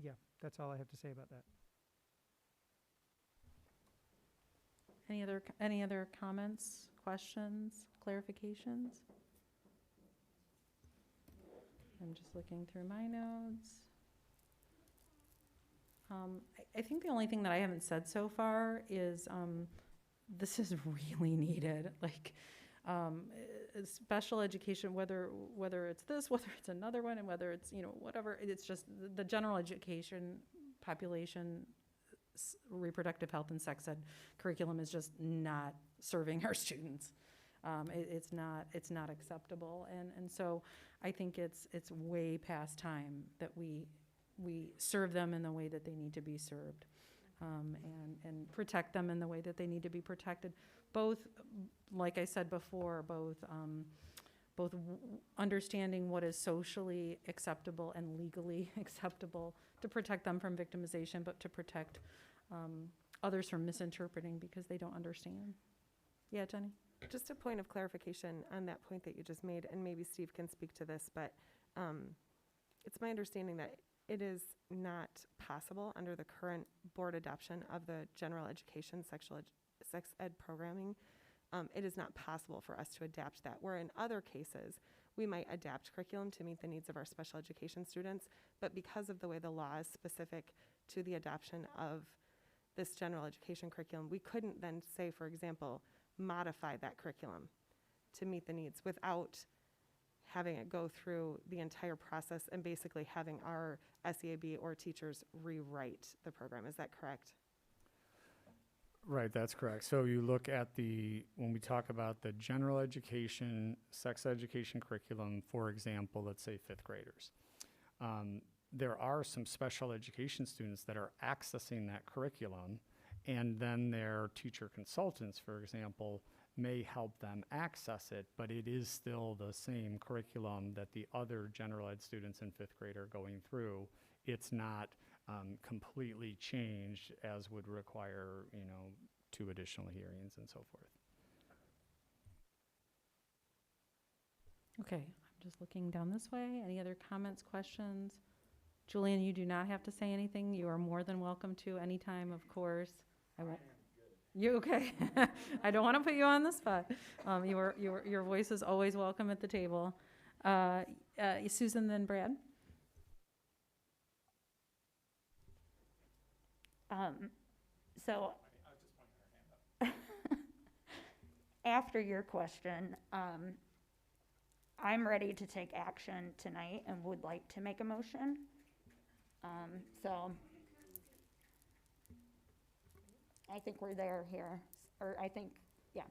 yeah, that's all I have to say about that. Any other comments, questions, clarifications? I'm just looking through my notes. I think the only thing that I haven't said so far is this is really needed. Like special education, whether it's this, whether it's another one, and whether it's whatever. It's just the general education population, reproductive health and sex ed curriculum is just not serving our students. It's not acceptable, and so I think it's way past time that we serve them in the way that they need to be served, and protect them in the way that they need to be protected. Both, like I said before, both understanding what is socially acceptable and legally acceptable to protect them from victimization, but to protect others from misinterpreting because they don't understand. Yeah, Jenny? Just a point of clarification on that point that you just made, and maybe Steve can speak to this, but it's my understanding that it is not possible under the current board adoption of the general education sex ed programming it is not possible for us to adapt that. Where in other cases, we might adapt curriculum to meet the needs of our special education students, but because of the way the law is specific to the adoption of this general education curriculum, we couldn't then say, for example, modify that curriculum to meet the needs without having it go through the entire process and basically having our SEAB or teachers rewrite the program. Is that correct? Right, that's correct. So you look at when we talk about the general education, sex education curriculum, for example, let's say fifth graders. There are some special education students that are accessing that curriculum, and then their teacher consultants, for example, may help them access it, but it is still the same curriculum that the other general ed students in fifth grade are going through. It's not completely changed, as would require, 2 additional hearings and so forth. Okay, I'm just looking down this way. Any other comments, questions? Julian, you do not have to say anything. You are more than welcome to anytime, of course. I won't. You okay? I don't want to put you on the spot. Your voice is always welcome at the table. Susan, then Brad. So after your question, I'm ready to take action tonight and would like to make a motion. So I think we're there here, or I think, yeah.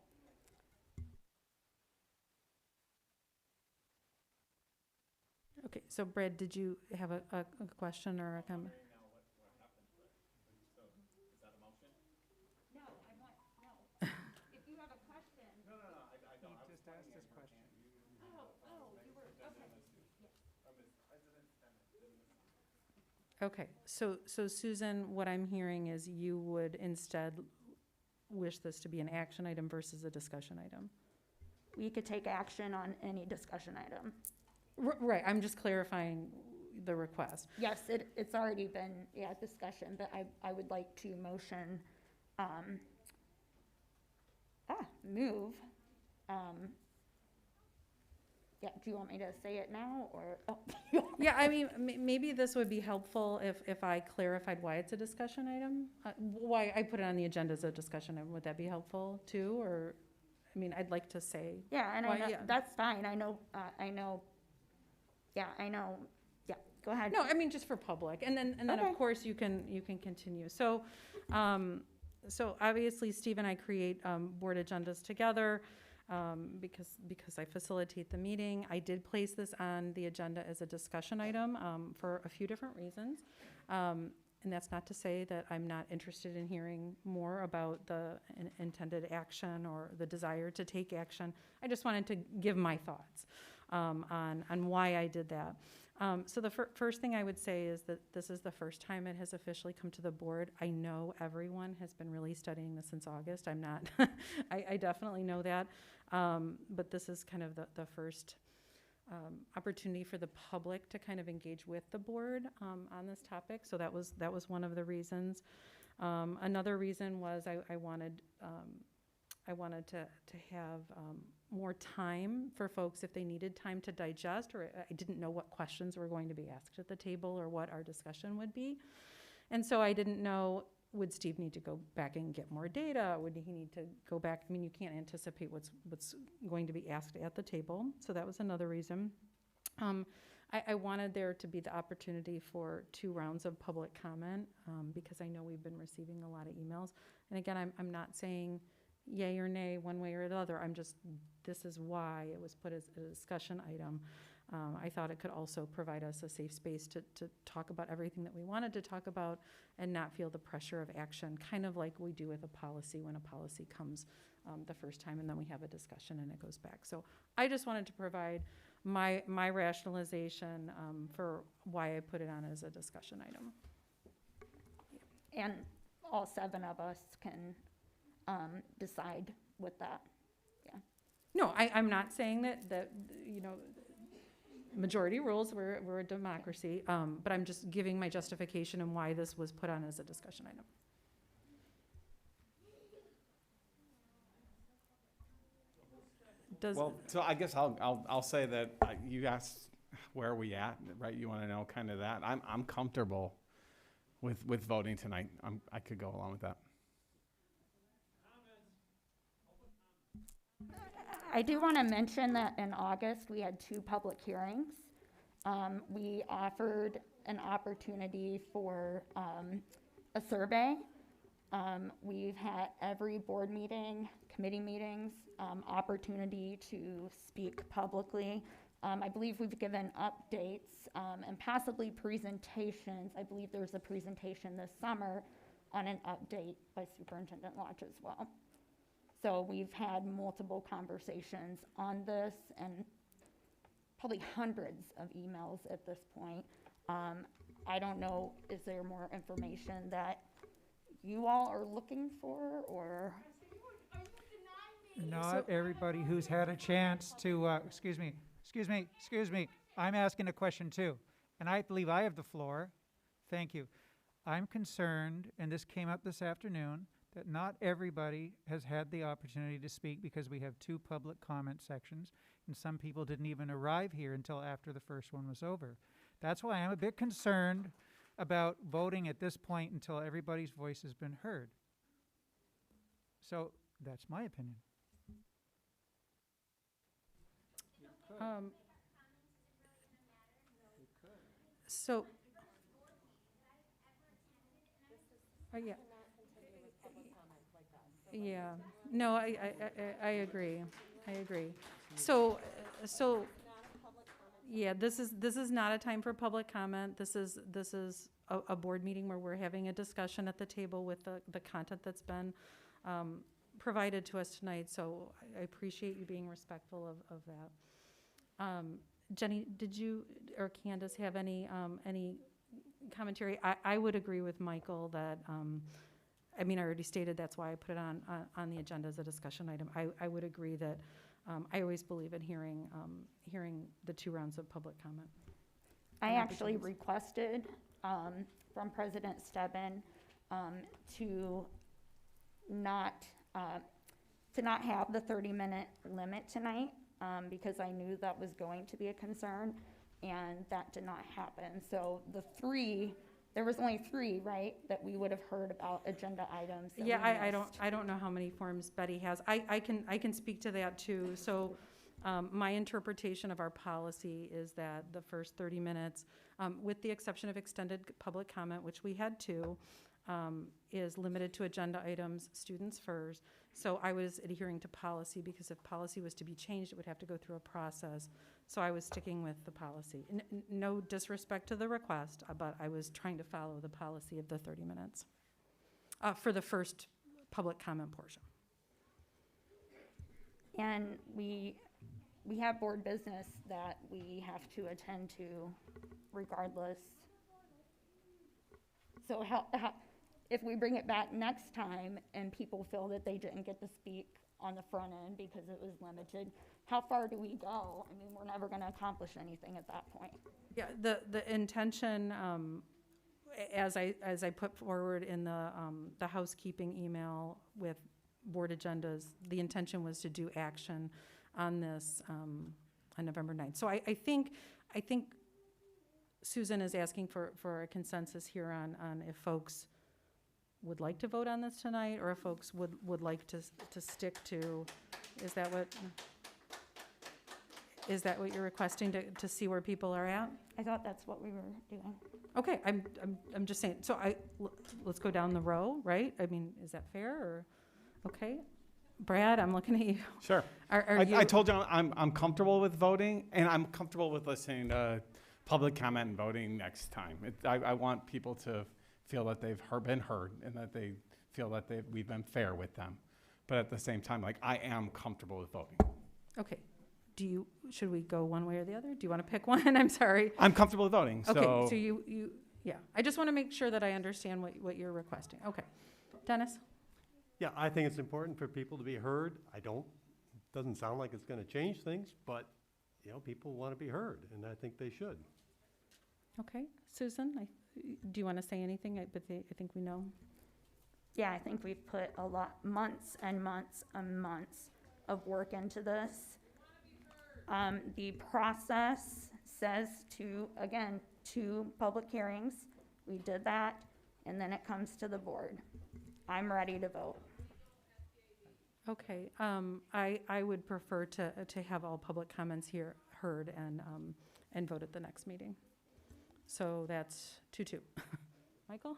Okay, so Brad, did you have a question or a comment? No, I want, no. If you have a question. No, I don't. He just asked this question. Oh, you were, okay. Okay, so Susan, what I'm hearing is you would instead wish this to be an action item versus a discussion item. We could take action on any discussion item. Right, I'm just clarifying the request. Yes, it's already been, discussion, but I would like to motion, move. Do you want me to say it now, or? Oh. Yeah, I mean, maybe this would be helpful if I clarified why it's a discussion item. Why I put it on the agenda as a discussion item. Would that be helpful too, or? I mean, I'd like to say. Yeah, and why, I know, that's fine. I know. Yeah, go ahead. No, I mean, just for public, and then Okay. of course you can continue. So, so obviously Steve and I create board agendas together because I facilitate the meeting. I did place this on the agenda as a discussion item for a few different reasons, and that's not to say that I'm not interested in hearing more about the intended action or the desire to take action. I just wanted to give my thoughts on why I did that. So the first thing I would say is that this is the first time it has officially come to the board. I know everyone has been really studying this since August. I'm not, I definitely know that. But this is kind of the first opportunity for the public to kind of engage with the board on this topic. So that was one of the reasons. Another reason was I wanted to have more time for folks if they needed time to digest, or I didn't know what questions were going to be asked at the table or what our discussion would be. And so I didn't know, would Steve need to go back and get more data? Would he need to go back? I mean, you can't anticipate what's going to be asked at the table. So that was another reason. I wanted there to be the opportunity for 2 rounds of public comment because I know we've been receiving a lot of emails. And again, I'm not saying yay or nay one way or the other. This is why it was put as a discussion item. I thought it could also provide us a safe space to talk about everything that we wanted to talk about and not feel the pressure of action, kind of like we do with a policy when a policy comes the first time and then we have a discussion and it goes back. So I just wanted to provide my rationalization for why I put it on as a discussion item. And all 7 of us can decide with that. Yeah. No, I'm not saying that majority rules, we're a democracy, but I'm just giving my justification and why this was put on as a discussion item. Does, Well, so I guess I'll say that you asked where are we at, right? You want to know kind of that. I'm comfortable with voting tonight. I could go along with that. I do want to mention that in August, we had 2 public hearings. We offered an opportunity for a survey. We've had every board meeting, committee meetings, opportunity to speak publicly. I believe we've given updates and possibly presentations. I believe there's a presentation this summer on an update by Superintendent Lodge as well. So we've had multiple conversations on this and probably hundreds of emails at this point. I don't know, is there more information that you all are looking for, or? Not everybody who's had a chance to, excuse me, I'm asking a question too, and I believe I have the floor. Thank you. I'm concerned, and this came up this afternoon, that not everybody has had the opportunity to speak because we have 2 public comment sections, and some people didn't even arrive here until after the first one was over. That's why I'm a bit concerned about voting at this point until everybody's voice has been heard. So that's my opinion. So, yeah. Yeah, no, I agree. I agree. So, yeah, this is not a time for public comment. This is a board meeting where we're having a discussion at the table with the content that's been provided to us tonight. So I appreciate you being respectful of that. Jenny, did you or Candace have any commentary? I would agree with Michael that. I mean, I already stated that's why I put it on the agenda as a discussion item. I would agree that I always believe in hearing the 2 rounds of public comment. I actually requested from President Stebbin to not have the 30-minute limit tonight because I knew that was going to be a concern, and that did not happen. So there was only 3, right, that we would have heard about agenda items. Yeah, I don't know how many forms Betty has. I can speak to that too. So my interpretation of our policy is that the first 30 minutes, with the exception of extended public comment, which we had 2, is limited to agenda items, students first. So I was adhering to policy because if policy was to be changed, it would have to go through a process. So I was sticking with the policy. No disrespect to the request, but I was trying to follow the policy of the 30 minutes for the first public comment portion. And we have board business that we have to attend to regardless. So if we bring it back next time and people feel that they didn't get to speak on the front end because it was limited, how far do we go? I mean, we're never going to accomplish anything at that point. Yeah, the intention, as I put forward in the housekeeping email with board agendas, the intention was to do action on this on November 9th. So I think Susan is asking for a consensus here on if folks would like to vote on this tonight, or if folks would like to stick to, is that what you're requesting, to see where people are at? I thought that's what we were doing. Okay, I'm just saying, so let's go down the row, right? I mean, is that fair, or, okay? Brad, I'm looking at you. Sure. I told you I'm comfortable with voting, and I'm comfortable with listening to public comment and voting next time. I want people to feel that they've been heard and that they feel that we've been fair with them. But at the same time, like, I am comfortable with voting. Okay. Should we go one way or the other? Do you want to pick one? I'm sorry. I'm comfortable with voting. Okay, so you yeah. I just want to make sure that I understand what you're requesting. Okay. Dennis? Yeah, I think it's important for people to be heard. Doesn't sound like it's going to change things, but, people want to be heard, and I think they should. Okay. Susan, do you want to say anything? I think we know. Yeah, I think we've put months and months and months of work into this. The process says again, 2 public hearings. We did that, and then it comes to the board. I'm ready to vote. Okay, I would prefer to have all public comments here heard and vote at the next meeting. So that's 2-2. Michael?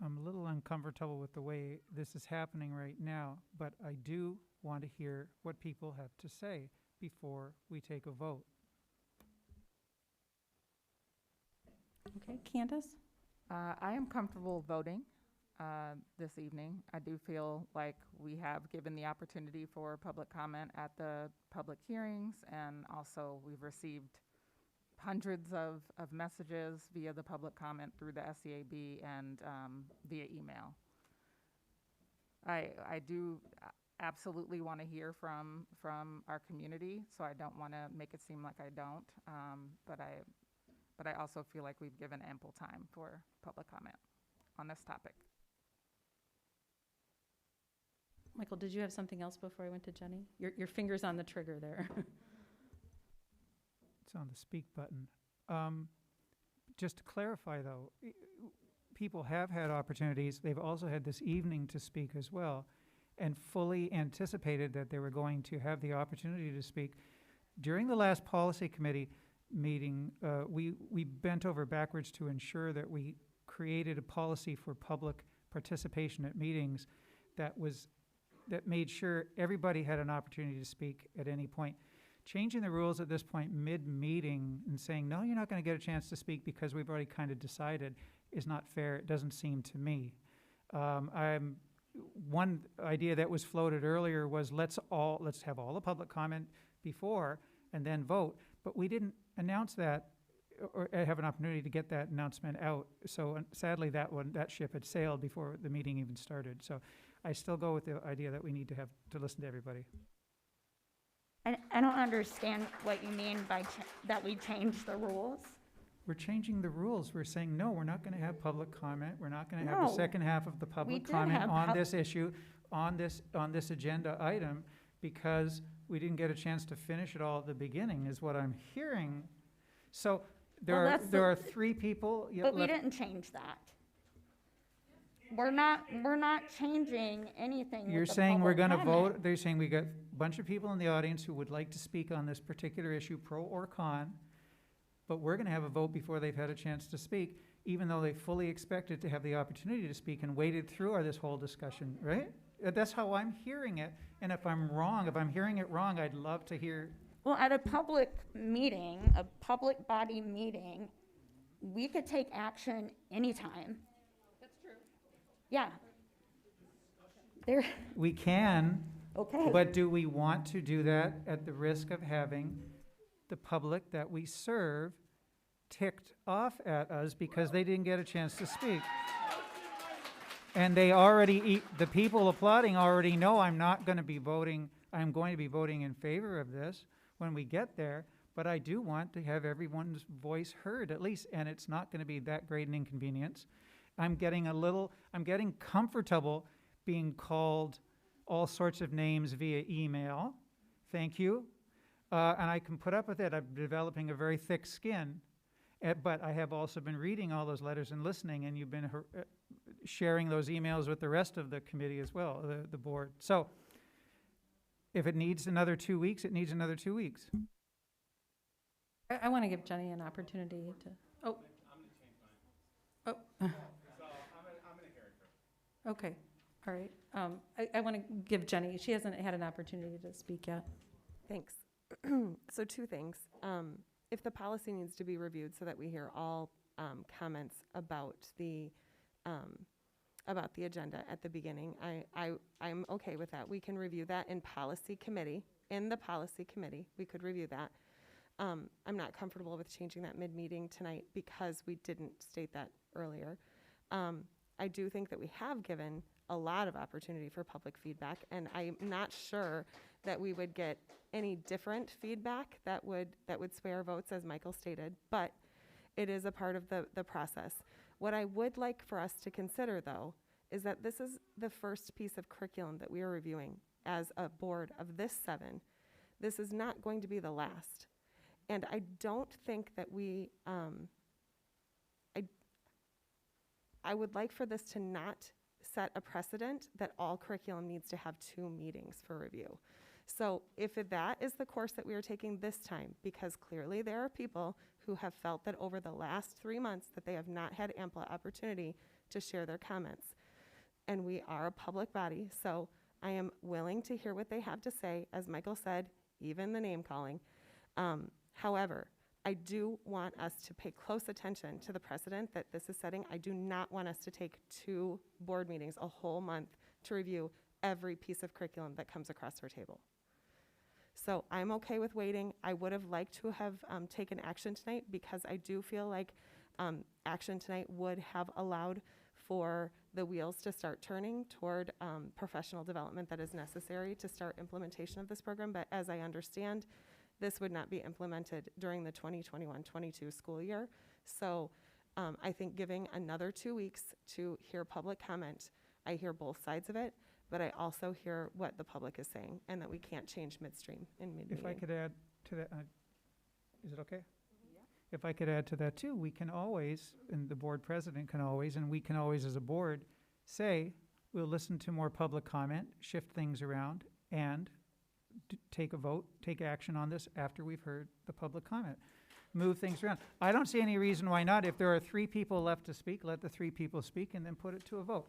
I'm a little uncomfortable with the way this is happening right now, but I do want to hear what people have to say before we take a vote. Okay, Candace? I am comfortable voting this evening. I do feel like we have given the opportunity for public comment at the public hearings, and also we've received hundreds of messages via the public comment through the SEAB and via email. I do absolutely want to hear from our community, so I don't want to make it seem like I don't, but I also feel like we've given ample time for public comment on this topic. Michael, did you have something else before I went to Jenny? Your finger's on the trigger there. It's on the speak button. Just to clarify, though, people have had opportunities. They've also had this evening to speak as well, and fully anticipated that they were going to have the opportunity to speak. During the last policy committee meeting, we bent over backwards to ensure that we created a policy for public participation at meetings that made sure everybody had an opportunity to speak at any point. Changing the rules at this point mid-meeting and saying, no, you're not going to get a chance to speak because we've already kind of decided is not fair. It doesn't seem to me. One idea that was floated earlier was let's have all the public comment before and then vote. But we didn't announce that or have an opportunity to get that announcement out. So sadly, that ship had sailed before the meeting even started. So I still go with the idea that we need to listen to everybody. I don't understand what you mean by that we changed the rules. We're changing the rules. We're saying, no, we're not going to have public comment. We're not going to have the second half of the public comment on this issue, on this agenda item, because we didn't get a chance to finish it all at the beginning, is what I'm hearing. So there are 3 people. But we didn't change that. We're not changing anything. You're saying we're going to vote. They're saying we got a bunch of people in the audience who would like to speak on this particular issue, pro or con, but we're going to have a vote before they've had a chance to speak, even though they fully expected to have the opportunity to speak and waited through this whole discussion, right? That's how I'm hearing it. And if I'm wrong, if I'm hearing it wrong, I'd love to hear. Well, at a public meeting, a public body meeting, we could take action anytime. Yeah. We can. Okay. But do we want to do that at the risk of having the public that we serve ticked off at us because they didn't get a chance to speak? And the people applauding already know I'm not going to be voting. I'm going to be voting in favor of this when we get there. But I do want to have everyone's voice heard at least, and it's not going to be that great an inconvenience. I'm getting comfortable being called all sorts of names via email. Thank you. And I can put up with it. I'm developing a very thick skin. But I have also been reading all those letters and listening, and you've been sharing those emails with the rest of the committee as well, the board. So if it needs another 2 weeks, it needs another 2 weeks. I want to give Jenny an opportunity to. Oh. Oh. Okay, all right. I want to give Jenny, she hasn't had an opportunity to speak yet. Thanks. So 2 things. If the policy needs to be reviewed so that we hear all comments about the agenda at the beginning, I'm okay with that. We can review that in policy committee. In the policy committee, we could review that. I'm not comfortable with changing that mid-meeting tonight because we didn't state that earlier. I do think that we have given a lot of opportunity for public feedback, and I'm not sure that we would get any different feedback that would sway our votes, as Michael stated, but it is a part of the process. What I would like for us to consider, though, is that this is the first piece of curriculum that we are reviewing as a board of this 7 This is not going to be the last. And I don't think that we, I would like for this to not set a precedent that all curriculum needs to have 2 meetings for review. So if that is the course that we are taking this time, because clearly there are people who have felt that over the last 3 months that they have not had ample opportunity to share their comments. And we are a public body, so I am willing to hear what they have to say, as Michael said, even the name calling. However, I do want us to pay close attention to the precedent that this is setting. I do not want us to take 2 board meetings, a whole month, to review every piece of curriculum that comes across our table. So I'm okay with waiting. I would have liked to have taken action tonight, because I do feel like action tonight would have allowed for the wheels to start turning toward professional development that is necessary to start implementation of this program. But as I understand, this would not be implemented during the 2021-22 school year. So I think giving another 2 weeks to hear public comment, I hear both sides of it, but I also hear what the public is saying, and that we can't change midstream in mid-meeting. If I could add to that, is it okay? Yeah. If I could add to that too, we can always, and the board president can always, and we can always as a board, say, we'll listen to more public comment, shift things around, and take a vote, take action on this after we've heard the public comment. Move things around. I don't see any reason why not. If there are 3 people left to speak, let the 3 people speak and then put it to a vote.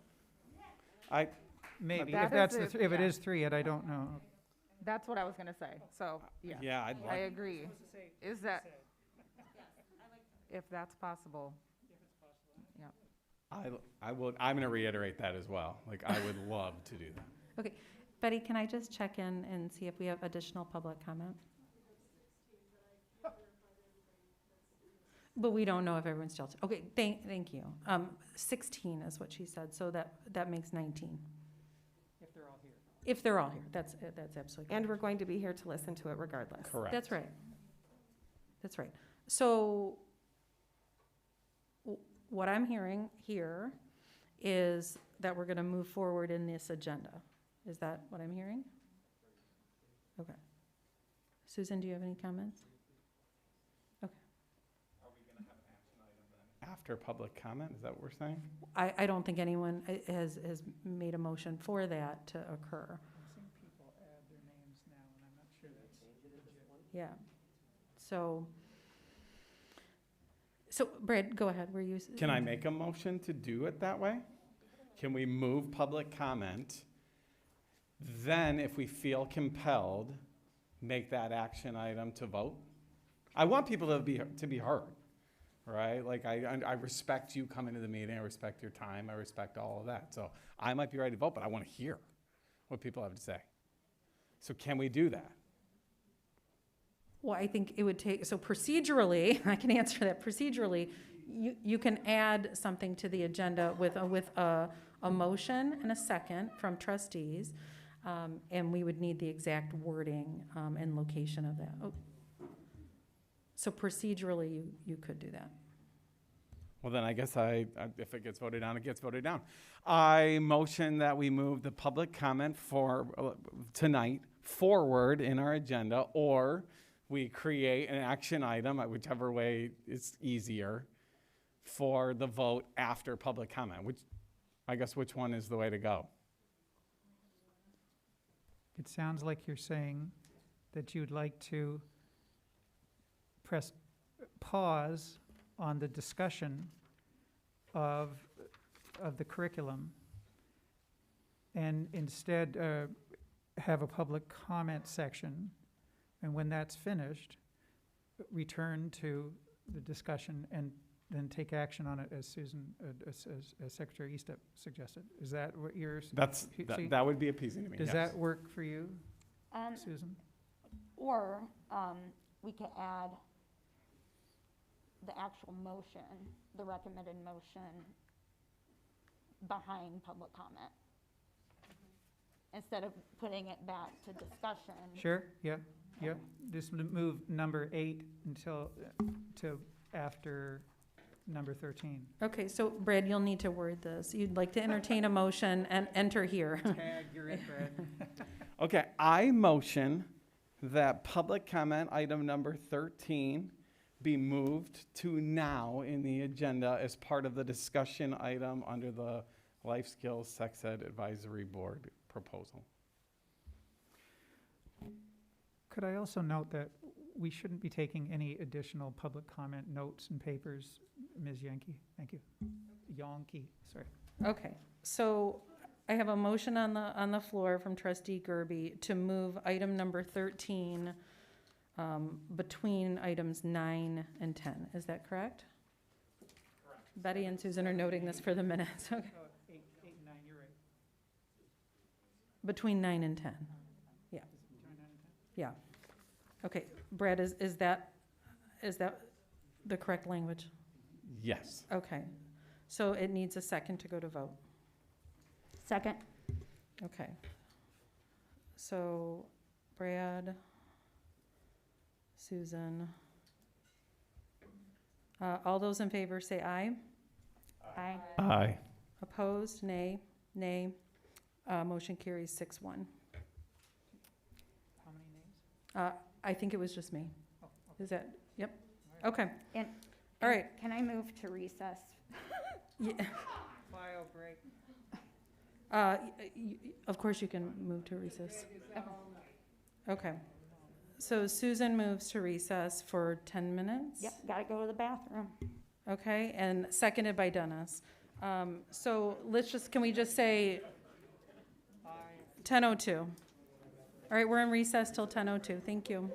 Maybe, if it is 3, and I don't know. That's what I was gonna say, so, yeah. Yeah, I agree. Is that, if that's possible. Yeah. I'm gonna reiterate that as well. Like, I would love to do that. Okay, Betty, can I just check in and see if we have additional public comment? But we don't know if everyone's still, okay, thank you. 16 is what she said, so that makes 19. If they're all here. If they're all here, that's absolutely And correct. we're going to be here to listen to it regardless. Correct. That's right. That's right. So what I'm hearing here is that we're going to move forward in this agenda. Is that what I'm hearing? Okay. Susan, do you have any comments? Okay. Are we gonna have an action item then after public comment? Is that what we're saying? I don't think anyone has made a motion for that to occur. I've seen people add their names now, and I'm not sure that's legit. Yeah. So Brad, go ahead. Were you? Can I make a motion to do it that way? Can we move public comment? Then, if we feel compelled, make that action item to vote? I want people to be heard, right? Like, I respect you coming to the meeting, I respect your time, I respect all of that. So I might be ready to vote, but I want to hear what people have to say. So can we do that? Well, I think it would take, so procedurally, I can answer that procedurally, you can add something to the agenda with a motion and a second from trustees, and we would need the exact wording and location of that. Oh. So procedurally, you could do that. Well, then I guess if it gets voted down, it gets voted down. I motion that we move the public comment for tonight forward in our agenda, or we create an action item, whichever way is easier, for the vote after public comment. Which one is the way to go? It sounds like you're saying that you'd like to press pause on the discussion of the curriculum and instead have a public comment section, and when that's finished, return to the discussion and then take action on it as Susan, as Secretary Eastep suggested. Is that what you're? That would be appeasing to me. Does yes. that work for you, Susan? Or we could add the actual motion, the recommended motion behind public comment, instead of putting it back to discussion. Sure, yeah. Just move number 8 until to after number 13. Okay, so Brad, you'll need to word this. You'd like to entertain a motion and enter here. Tag, you're in, Brad. Okay, I motion that public comment item number 13 be moved to now in the agenda as part of the discussion item under the Life Skills Sex Ed Advisory Board proposal. Could I also note that we shouldn't be taking any additional public comment notes and papers, Ms. Yankee? Thank you. Yonke, sorry. Okay, so I have a motion on the floor from trustee Gerby to move item number 13 between items 9 and 10. Is that correct? Correct. Betty and Susan are noting this for the minutes. Okay. 8 and 9, you're right. Between 9 and 10. Yeah. Yeah. Okay, Brad, is that the correct language? Yes. Okay, so it needs a second to go to vote. Second. Okay. So Brad, Susan, all those in favor say aye. Aye. Aye. Opposed, nay. Nay. Motion carries 6-1. How many names? I think it was just me. Oh, okay. Is that, yep, okay. And All right. Can I move to recess? Yeah. Bio break. Of course you can move to recess. Okay. So Susan moves to recess for 10 minutes? Yep, gotta go to the bathroom. Okay, and seconded by Dennis. So can we just say 10:02? All right, we're in recess till 10:02. Thank you.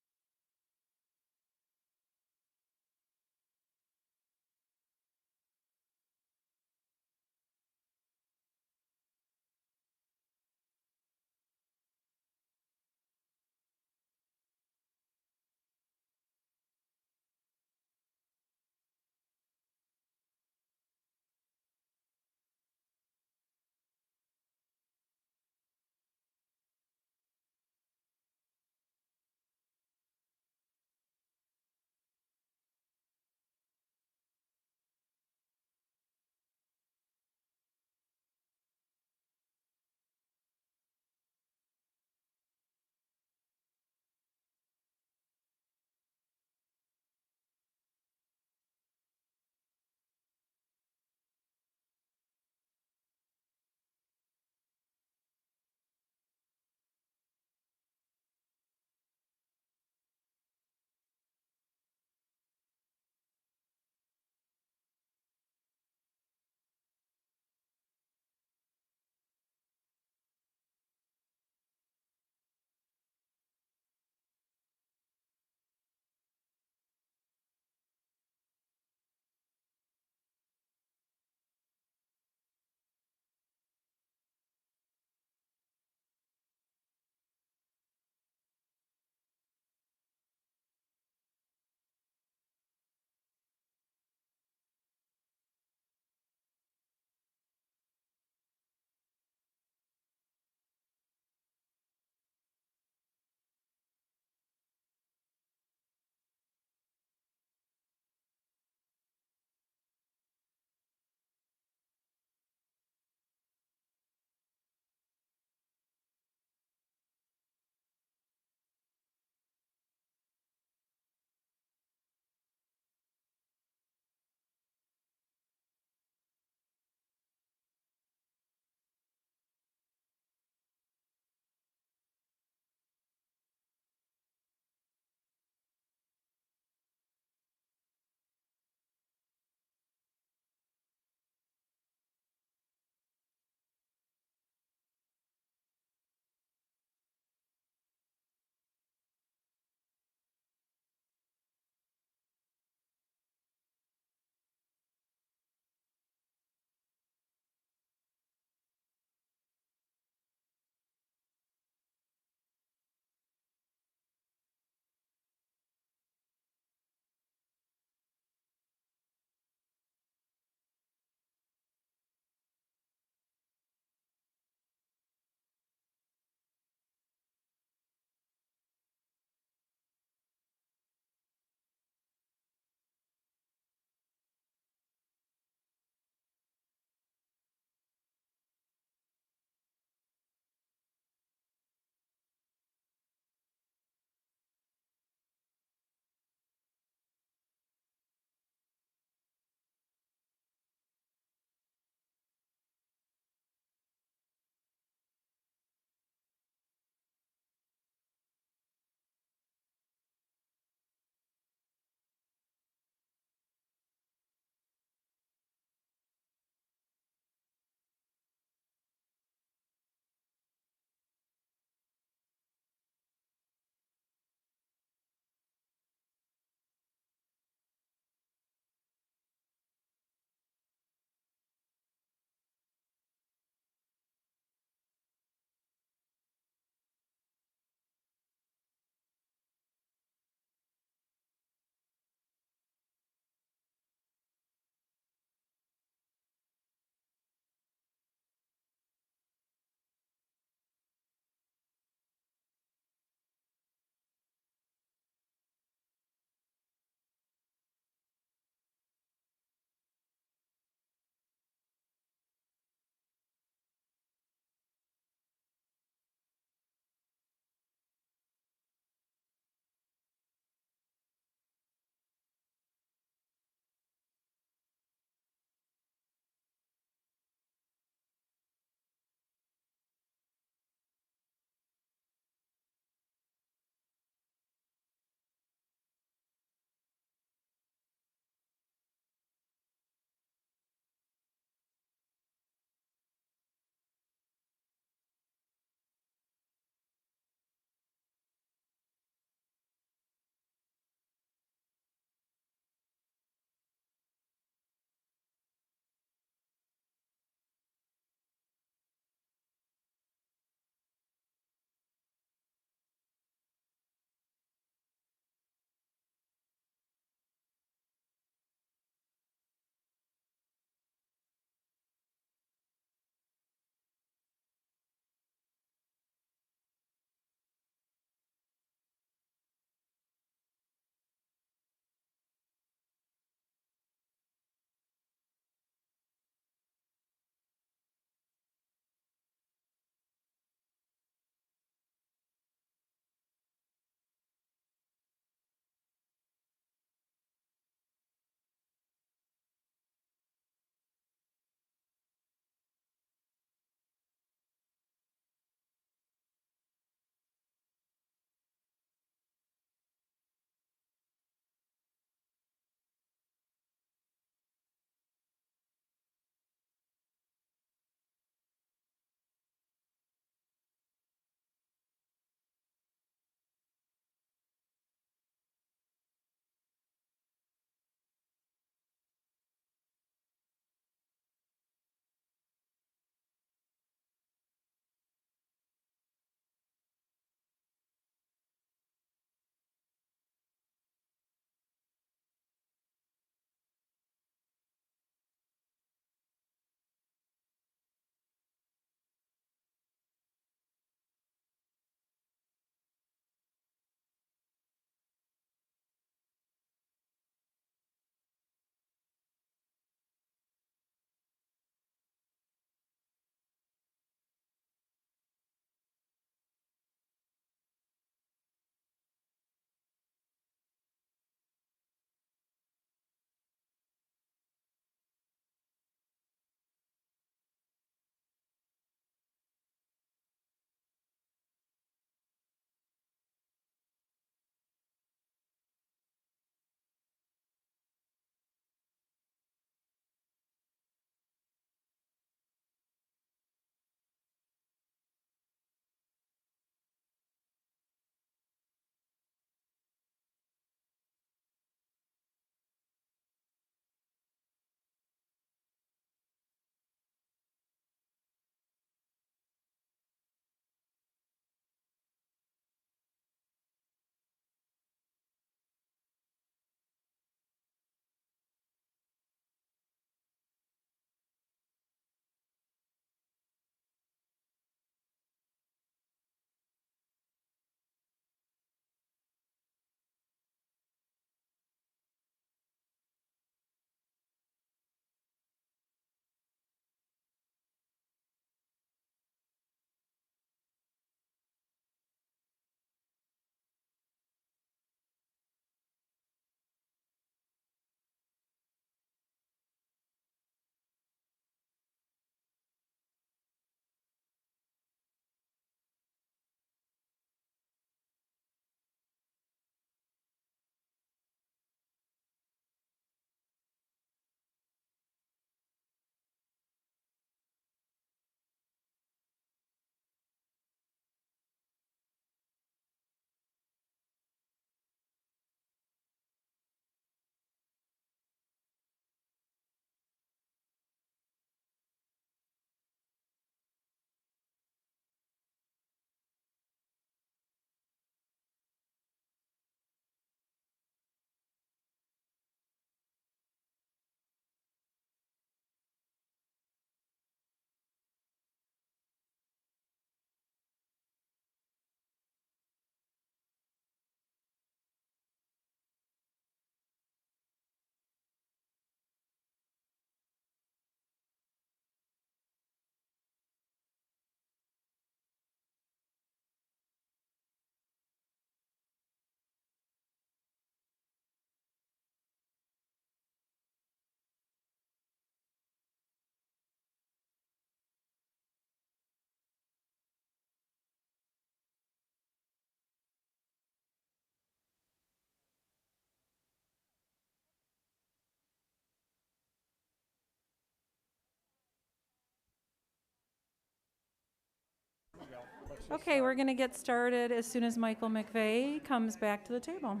Okay, we're going to get started as soon as Michael McVeigh comes back to the table.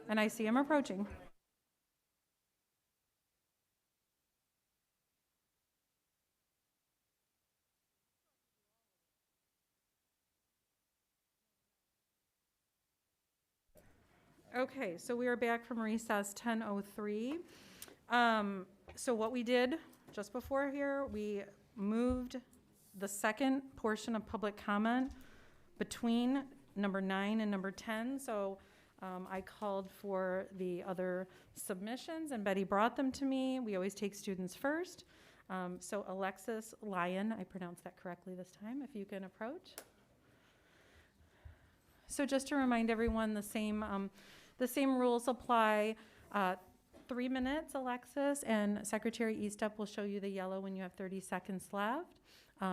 And I see him approaching. Okay, so we are back from recess 10:03. So what we did just before here, we moved the second portion of public comment between number 9 and number 10. So I called for the other submissions and Betty brought them to me. We always take students first. So Alexis Lyon, I pronounced that correctly this time, if you can approach. So just to remind everyone, the same rules apply. 3 minutes, Alexis, and Secretary Eastup will show you the yellow when you have 30 seconds left.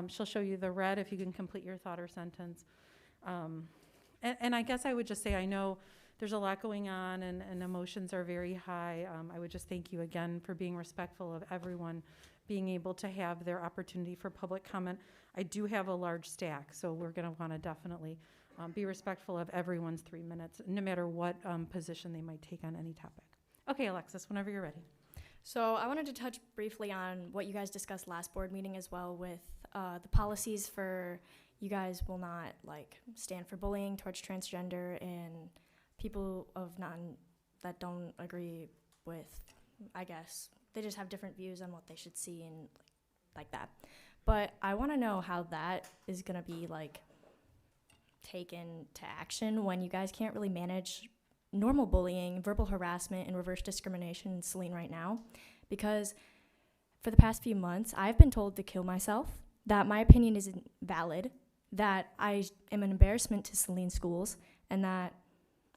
She'll show you the red if you can complete your thought or sentence. And I guess I would just say, I know there's a lot going on and emotions are very high. I would just thank you again for being respectful of everyone being able to have their opportunity for public comment. I do have a large stack, so we're going to want to definitely be respectful of everyone's 3 minutes, no matter what position they might take on any topic. Okay, Alexis, whenever you're ready. So I wanted to touch briefly on what you guys discussed last board meeting as well with the policies for you guys will not stand for bullying towards transgender and people that don't agree with, I guess, they just have different views on what they should see and like that. But I want to know how that is going to be taken to action when you guys can't really manage normal bullying, verbal harassment, and reverse discrimination in Saline right now. Because for the past few months, I've been told to kill myself, that my opinion isn't valid, that I am an embarrassment to Saline schools, and that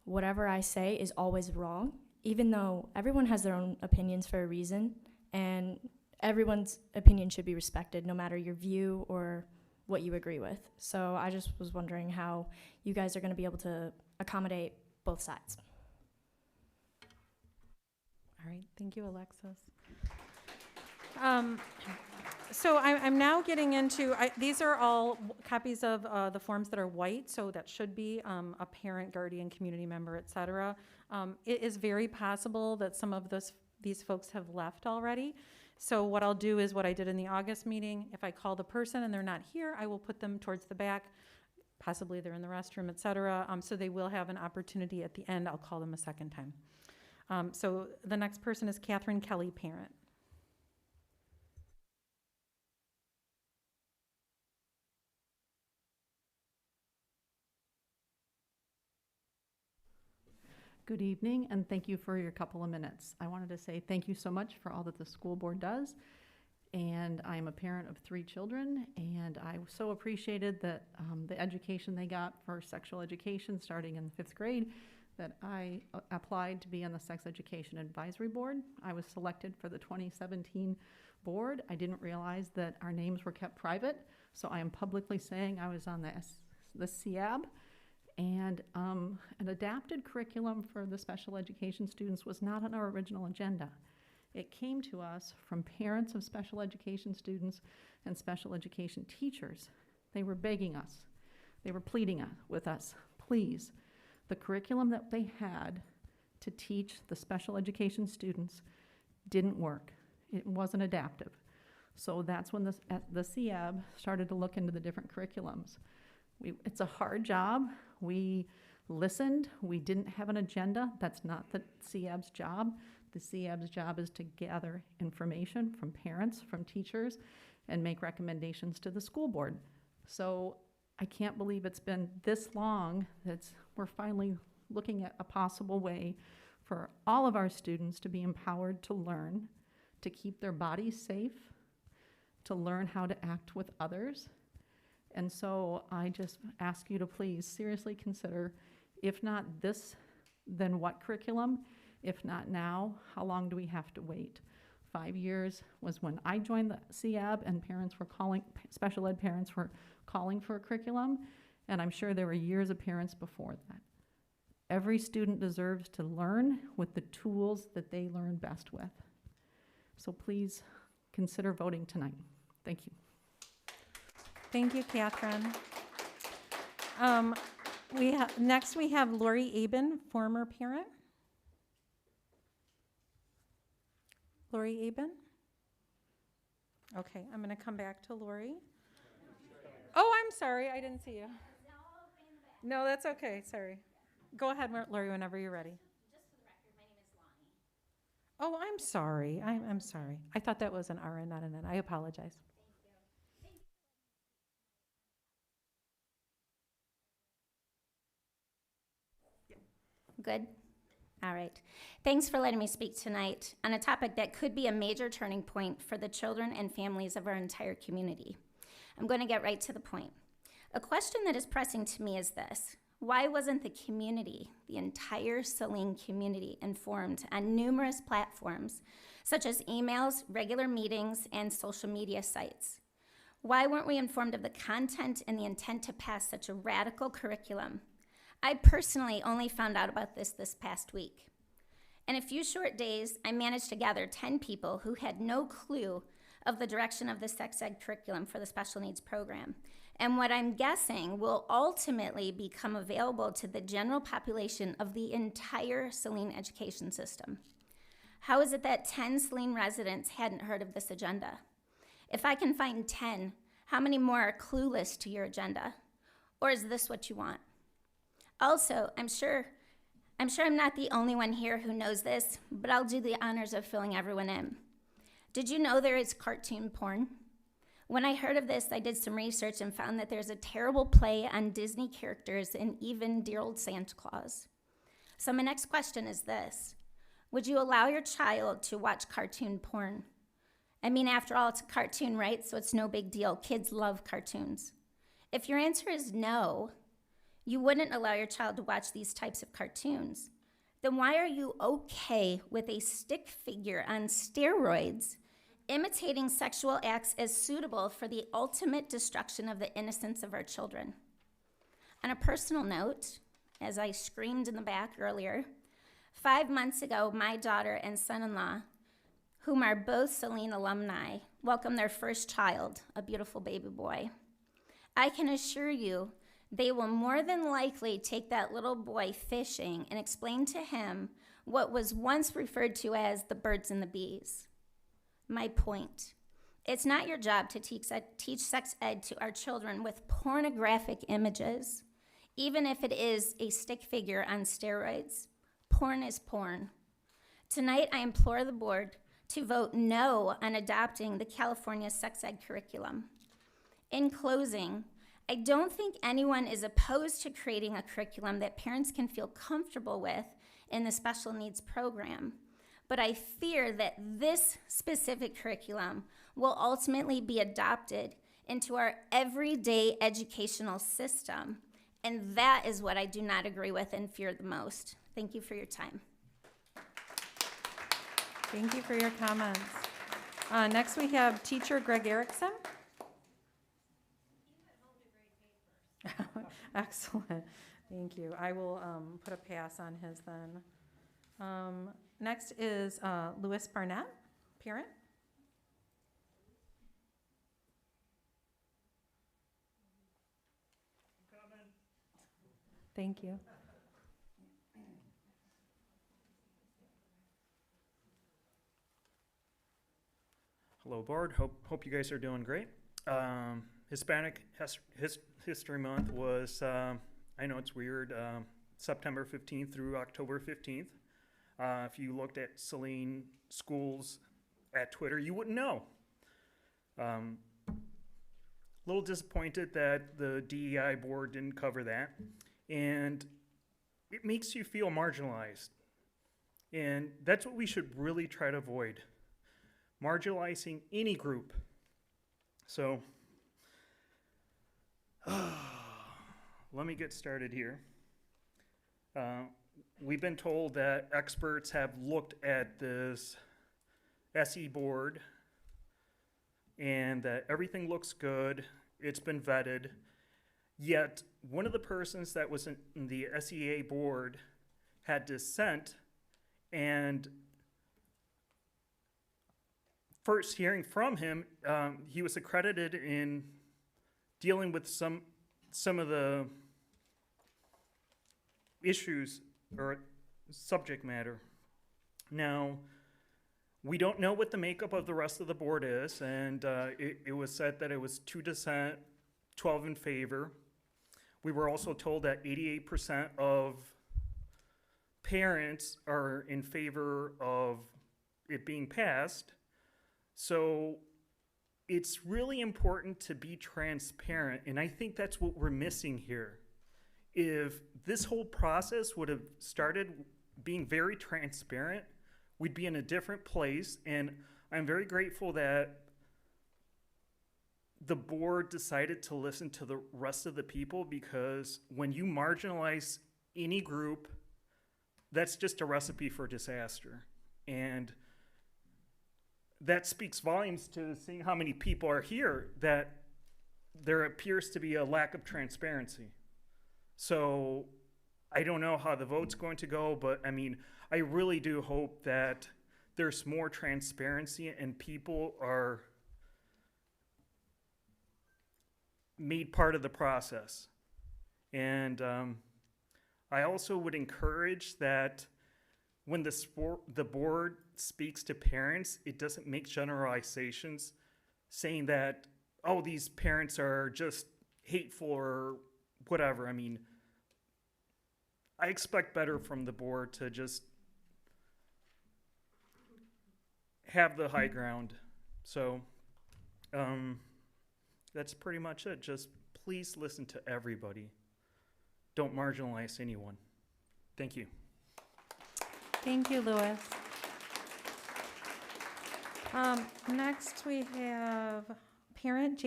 whatever I say is always wrong, even though everyone has their own opinions for a reason, and everyone's opinion should be respected, no matter your view or what you agree with. So I just was wondering how you guys are going to be able to accommodate both sides. All right, thank you, Alexis. So I'm now getting into, these are all copies of the forms that are white, so that should be a parent, guardian, community member, et cetera. It is very possible that some of these folks have left already. So what I'll do is what I did in the August meeting. If I call the person and they're not here, I will put them towards the back. Possibly they're in the restroom, et cetera. So they will have an opportunity at the end. I'll call them a second time. So the next person is Catherine Kelly, parent. Good evening, and thank you for your couple of minutes. I wanted to say thank you so much for all that the school board does. And I'm a parent of 3 children, and I so appreciated that the education they got for sexual education starting in 5th grade, that I applied to be on the Sex Education Advisory Board. I was selected for the 2017 board. I didn't realize that our names were kept private, so I am publicly saying I was on the CEAB. And an adapted curriculum for the special education students was not on our original agenda. It came to us from parents of special education students and special education teachers. They were begging us, they were pleading with us, please, the curriculum that they had to teach the special education students didn't work. It wasn't adaptive. So that's when the CEAB started to look into the different curriculums. It's a hard job. We listened. We didn't have an agenda. That's not the CEAB's job. The CEAB's job is to gather information from parents, from teachers, and make recommendations to the school board. So I can't believe it's been this long that we're finally looking at a possible way for all of our students to be empowered to learn, to keep their bodies safe, to learn how to act with others. And so I just ask you to please seriously consider, if not this, then what curriculum? If not now, how long do we have to wait? 5 years was when I joined the CEAB and parents were calling, special ed parents were calling for a curriculum, and I'm sure there were years of parents before that. Every student deserves to learn with the tools that they learn best with. So please consider voting tonight. Thank you. Thank you, Catherine. Next we have Lori Aben, former parent. Lori Aben? Okay, I'm going to come back to Lori. Oh, I'm sorry, I didn't see you. No, that's okay, sorry. Go ahead, Lori, whenever you're ready. Just for the record, my name is Lonnie. Oh, I'm sorry. I'm sorry. I thought that was an RN, not an N. I apologize. Good? All right. Thanks for letting me speak tonight on a topic that could be a major turning point for the children and families of our entire community. I'm going to get right to the point. A question that is pressing to me is this: why wasn't the community, the entire Saline community, informed on numerous platforms, such as emails, regular meetings, and social media sites? Why weren't we informed of the content and the intent to pass such a radical curriculum? I personally only found out about this past week. In a few short days, I managed to gather 10 people who had no clue of the direction of the sex ed curriculum for the special needs program, and what I'm guessing will ultimately become available to the general population of the entire Saline education system. How is it that 10 Saline residents hadn't heard of this agenda? If I can find 10, how many more are clueless to your agenda? Or is this what you want? Also, I'm sure I'm not the only one here who knows this, but I'll do the honors of filling everyone in. Did you know there is cartoon porn? When I heard of this, I did some research and found that there's a terrible play on Disney characters and even dear old Santa Claus. So my next question is this: would you allow your child to watch cartoon porn? I mean, after all, it's a cartoon, right? So it's no big deal. Kids love cartoons. If your answer is no, you wouldn't allow your child to watch these types of cartoons, then why are you okay with a stick figure on steroids imitating sexual acts as suitable for the ultimate destruction of the innocence of our children? On a personal note, as I screamed in the back earlier, 5 months ago, my daughter and son-in-law, whom are both Saline alumni, welcomed their first child, a beautiful baby boy. I can assure you, they will more than likely take that little boy fishing and explain to him what was once referred to as the birds and the bees. My point: it's not your job to teach sex ed to our children with pornographic images, even if it is a stick figure on steroids. Porn is porn. Tonight, I implore the board to vote no on adopting the California sex ed curriculum. In closing, I don't think anyone is opposed to creating a curriculum that parents can feel comfortable with in the special needs program, but I fear that this specific curriculum will ultimately be adopted into our everyday educational system, and that is what I do not agree with and fear the most. Thank you for your time. Thank you for your comments. Next, we have teacher Greg Erickson. Excellent. Thank you. I will put a pass on his then. Next is Louis Barnett, parent. Thank you. Hello, board. Hope you guys are doing great. Hispanic History Month was, I know it's weird, September 15th through October 15th. If you looked at Saline schools at Twitter, you wouldn't know. A little disappointed that the DEI board didn't cover that. And it makes you feel marginalized. And that's what we should really try to avoid. Marginalizing any group. So, let me get started here. We've been told that experts have looked at this SE board and that everything looks good, it's been vetted, yet one of the persons that was in the SEA board had dissent, and first hearing from him, he was accredited in dealing with some of the issues or subject matter. Now, we don't know what the makeup of the rest of the board is, and it was said that it was 2 dissent, 12 in favor. We were also told that 88% of parents are in favor of it being passed. So it's really important to be transparent, and I think that's what we're missing here. If this whole process would have started being very transparent, we'd be in a different place, and I'm very grateful that the board decided to listen to the rest of the people, because when you marginalize any group, that's just a recipe for disaster. And that speaks volumes to seeing how many people are here, that there appears to be a lack of transparency. So I don't know how the vote's going to go, but I mean, I really do hope that there's more transparency and people are made part of the process. And I also would encourage that when the board speaks to parents, it doesn't make generalizations saying that, oh, these parents are just hateful or whatever. I mean, I expect better from the board to just have the high ground. So that's pretty much it. Just please listen to everybody. Don't marginalize anyone. Thank you. Thank you, Louis. Next, we have parent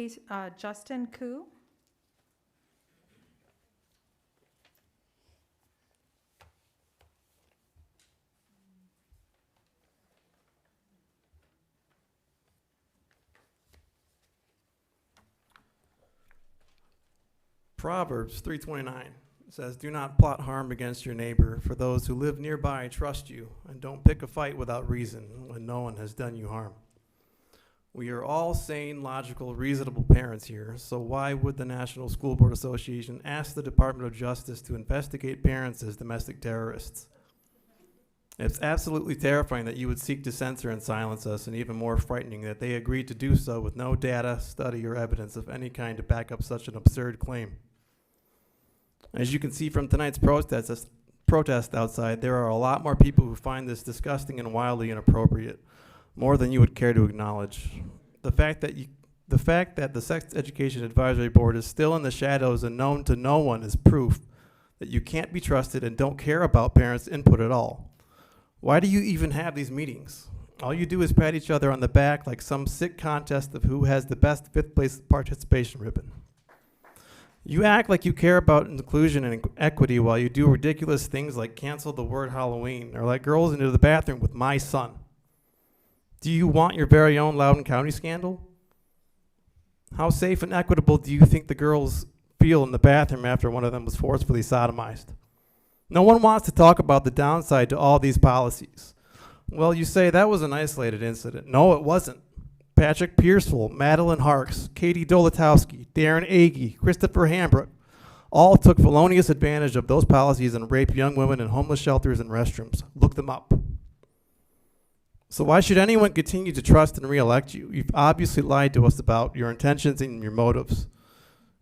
Justin Koo. Proverbs 3:29 says, "Do not plot harm against your neighbor, for those who live nearby trust you, and don't pick a fight without reason when no one has done you harm." We are all sane, logical, reasonable parents here, so why would the National School Board Association ask the Department of Justice to investigate parents as domestic terrorists? It's absolutely terrifying that you would seek to censor and silence us, and even more frightening that they agreed to do so with no data, study, or evidence of any kind to back up such an absurd claim. As you can see from tonight's protest outside, there are a lot more people who find this disgusting and wildly inappropriate, more than you would care to acknowledge. The fact that the Sex Education Advisory Board is still in the shadows and known to no one is proof that you can't be trusted and don't care about parents' input at all. Why do you even have these meetings? All you do is pat each other on the back like some sick contest of who has the best fifth place participation ribbon. You act like you care about inclusion and equity while you do ridiculous things like cancel the word Halloween or let girls into the bathroom with my son. Do you want your very own Loudoun County scandal? How safe and equitable do you think the girls feel in the bathroom after one of them was forcefully sodomized? No one wants to talk about the downside to all these policies. Well, you say that was an isolated incident. No, it wasn't. Patrick Pearsall, Madeline Harks, Katie Dolotowski, Darren Agee, Christopher Hambrook all took felonious advantage of those policies and raped young women in homeless shelters and restrooms. Look them up. So why should anyone continue to trust and re-elect you? You've obviously lied to us about your intentions and your motives.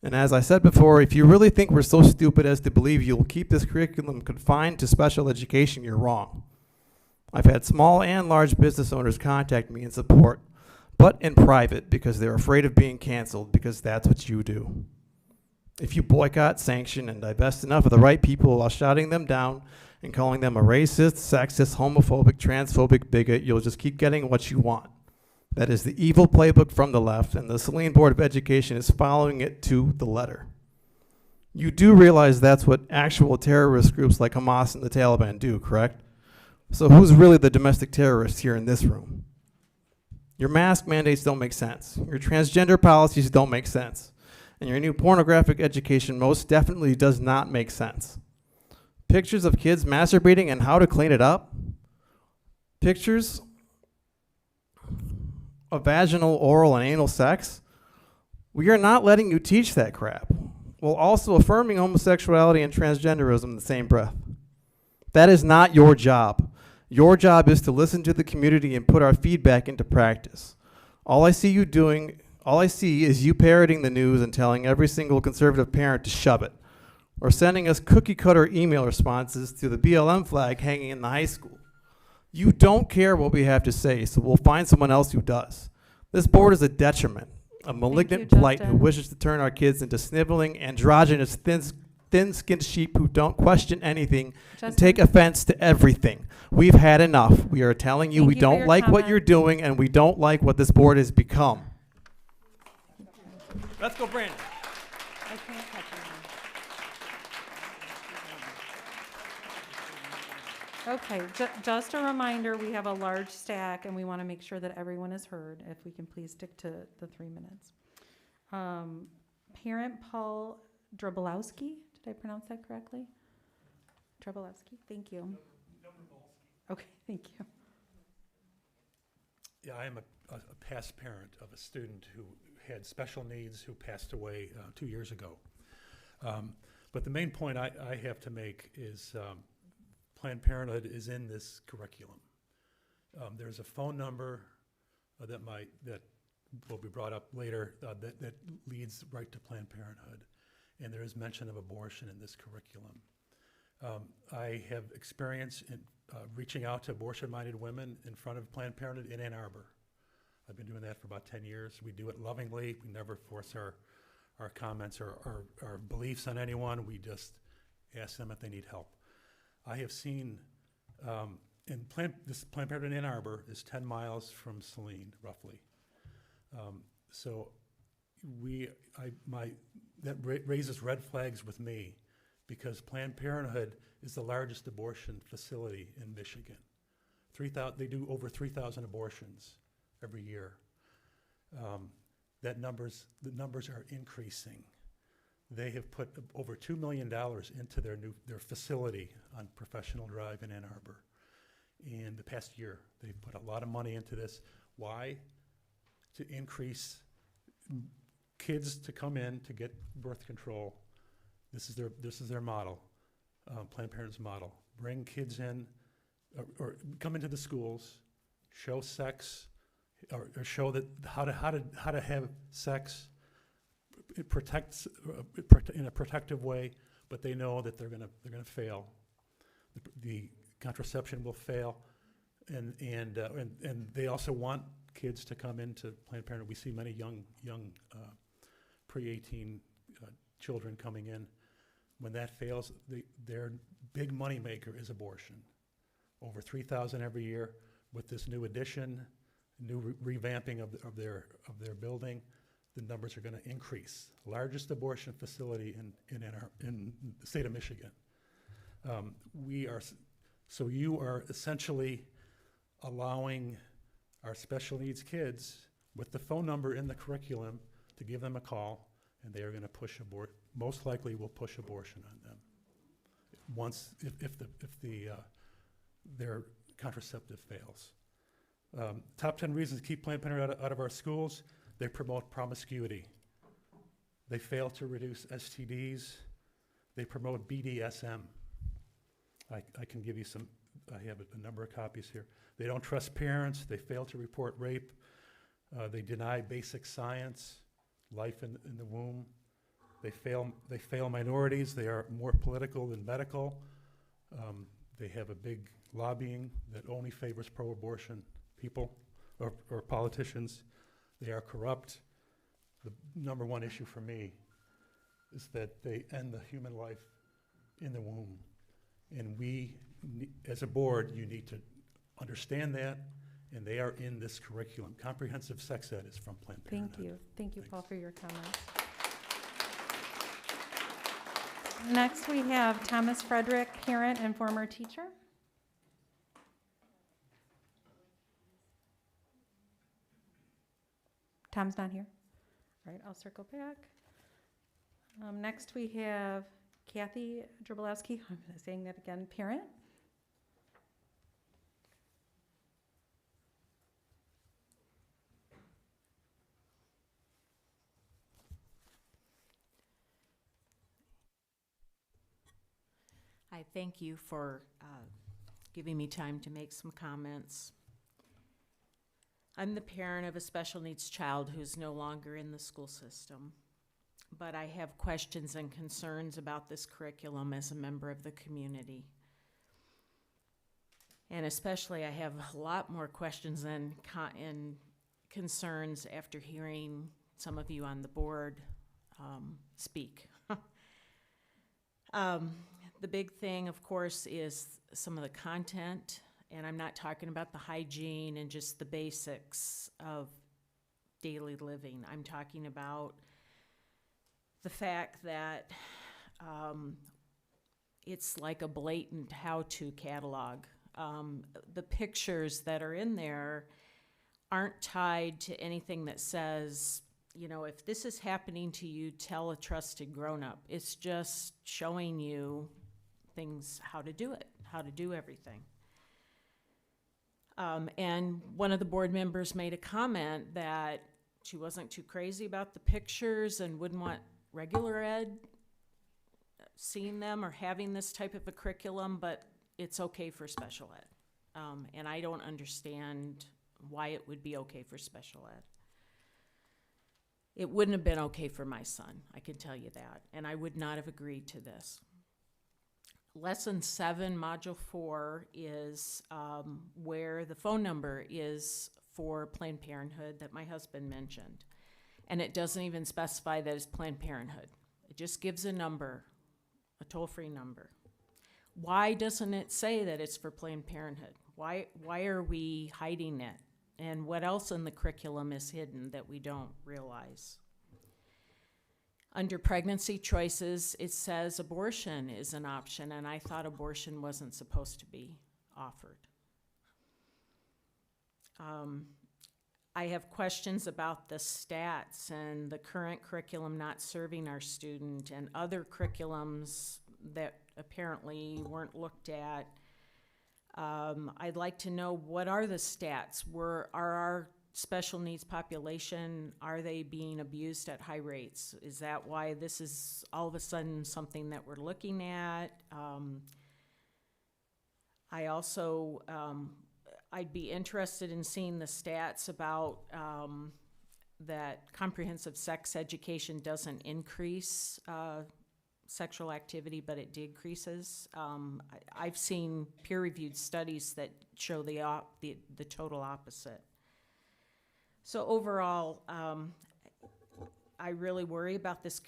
And as I said before, if you really think we're so stupid as to believe you'll keep this curriculum confined to special education, you're wrong. I've had small and large business owners contact me in support, but in private because they're afraid of being canceled, because that's what you do. If you boycott, sanction, and divest enough of the right people while shouting them down and calling them a racist, sexist, homophobic, transphobic bigot, you'll just keep getting what you want. That is the evil playbook from the left, and the Saline Board of Education is following it to the letter. You do realize that's what actual terrorist groups like Hamas and the Taliban do, correct? So who's really the domestic terrorist here in this room? Your mask mandates don't make sense. Your transgender policies don't make sense. And your new pornographic education most definitely does not make sense. Pictures of kids masturbating and how to clean it up? Pictures of vaginal, oral, and anal sex? We are not letting you teach that crap. while also affirming homosexuality and transgenderism in the same breath. That is not your job. Your job is to listen to the community and put our feedback into practice. All I see is you parroting the news and telling every single conservative parent to shove it, or sending us cookie-cutter email responses to the BLM flag hanging in the high school. You don't care what we have to say, so we'll find someone else who does. This board is a detriment, a malignant blight who wishes to turn our kids into sniveling, androgynous, thin-skinned sheep who don't question anything and take offense to everything. We've had enough. We are telling you we don't like what you're doing, and we don't like what this board has become. Let's go, Brandon. I can't catch you. Okay, just a reminder, we have a large stack and we want to make sure that everyone is heard. If we can please stick to the 3 minutes. Parent Paul Drobolowski, did I pronounce that correctly? Drobolowski, thank you. Okay, thank you. Yeah, I am a past parent of a student who had special needs who passed away 2 years ago. But the main point I have to make is Planned Parenthood is in this curriculum. There's a phone number that will be brought up later that leads right to Planned Parenthood, and there is mention of abortion in this curriculum. I have experience in reaching out to abortion-minded women in front of Planned Parenthood in Ann Arbor. I've been doing that for about 10 years. We do it lovingly. We never force our comments or our beliefs on anyone. We just ask them if they need help. I have seen, this Planned Parenthood in Ann Arbor is 10 miles from Saline, roughly. So that raises red flags with me, because Planned Parenthood is the largest abortion facility in Michigan. They do over 3,000 abortions every year. The numbers are increasing. They have put over $2 million into their facility on Professional Drive in Ann Arbor. In the past year, they've put a lot of money into this. Why? To increase kids to come in to get birth control. This is their model, Planned Parenthood's model. Bring kids in, or come into the schools, show sex, or show that how to have sex. It protects in a protective way, but they know that they're gonna fail. The contraception will fail, and they also want kids to come into Planned Parenthood. We see many young pre-18 children coming in. When that fails, their big money maker is abortion. Over 3,000 every year. With this new addition, new revamping of their building, the numbers are going to increase. Largest abortion facility in the state of Michigan. So you are essentially allowing our special needs kids with the phone number in the curriculum to give them a call, and they are going to most likely will push abortion on them. Once, if their contraceptive fails. Top 10 reasons to keep Planned Parenthood out of our schools: they promote promiscuity. They fail to reduce STDs. They promote BDSM. I can give you some, I have a number of copies here. They don't trust parents. They fail to report rape. They deny basic science, life in the womb. They fail minorities. They are more political than medical. They have a big lobbying that only favors pro-abortion people or politicians. They are corrupt. The number one issue for me is that they end the human life in the womb. And we, as a board, you need to understand that, and they are in this curriculum. Comprehensive sex ed is from Planned Parenthood. Thank you. Thank you, Paul, for your comments. Next, we have Thomas Frederick, parent and former teacher. Tom's not here. All right, I'll circle back. Next, we have Kathy Drobolowski. I'm saying that again, parent. Hi, thank you for giving me time to make some comments. I'm the parent of a special needs child who's no longer in the school system, but I have questions and concerns about this curriculum as a member of the community. And especially, I have a lot more questions and concerns after hearing some of you on the board speak. The big thing, of course, is some of the content, and I'm not talking about the hygiene and just the basics of daily living. I'm talking about the fact that it's like a blatant how-to catalog. The pictures that are in there aren't tied to anything that says, you know, if this is happening to you, tell a trusted grown-up. It's just showing you things, how to do it, how to do everything. And one of the board members made a comment that she wasn't too crazy about the pictures and wouldn't want regular ed seeing them or having this type of a curriculum, but it's okay for special ed. And I don't understand why it would be okay for special ed. It wouldn't have been okay for my son, I can tell you that, and I would not have agreed to this. Lesson 7, Module 4 is where the phone number is for Planned Parenthood that my husband mentioned. And it doesn't even specify that it's Planned Parenthood. It just gives a number, a toll-free number. Why doesn't it say that it's for Planned Parenthood? Why are we hiding it? And what else in the curriculum is hidden that we don't realize? Under pregnancy choices, it says abortion is an option, and I thought abortion wasn't supposed to be offered. I have questions about the stats and the current curriculum not serving our student and other curriculums that apparently weren't looked at. I'd like to know, what are the stats? Are our special needs population, are they being abused at high rates? Is that why this is all of a sudden something that we're looking at? I also, I'd be interested in seeing the stats about that comprehensive sex education doesn't increase sexual activity, but it decreases. I've seen peer-reviewed studies that show the total opposite. So overall, I really worry about this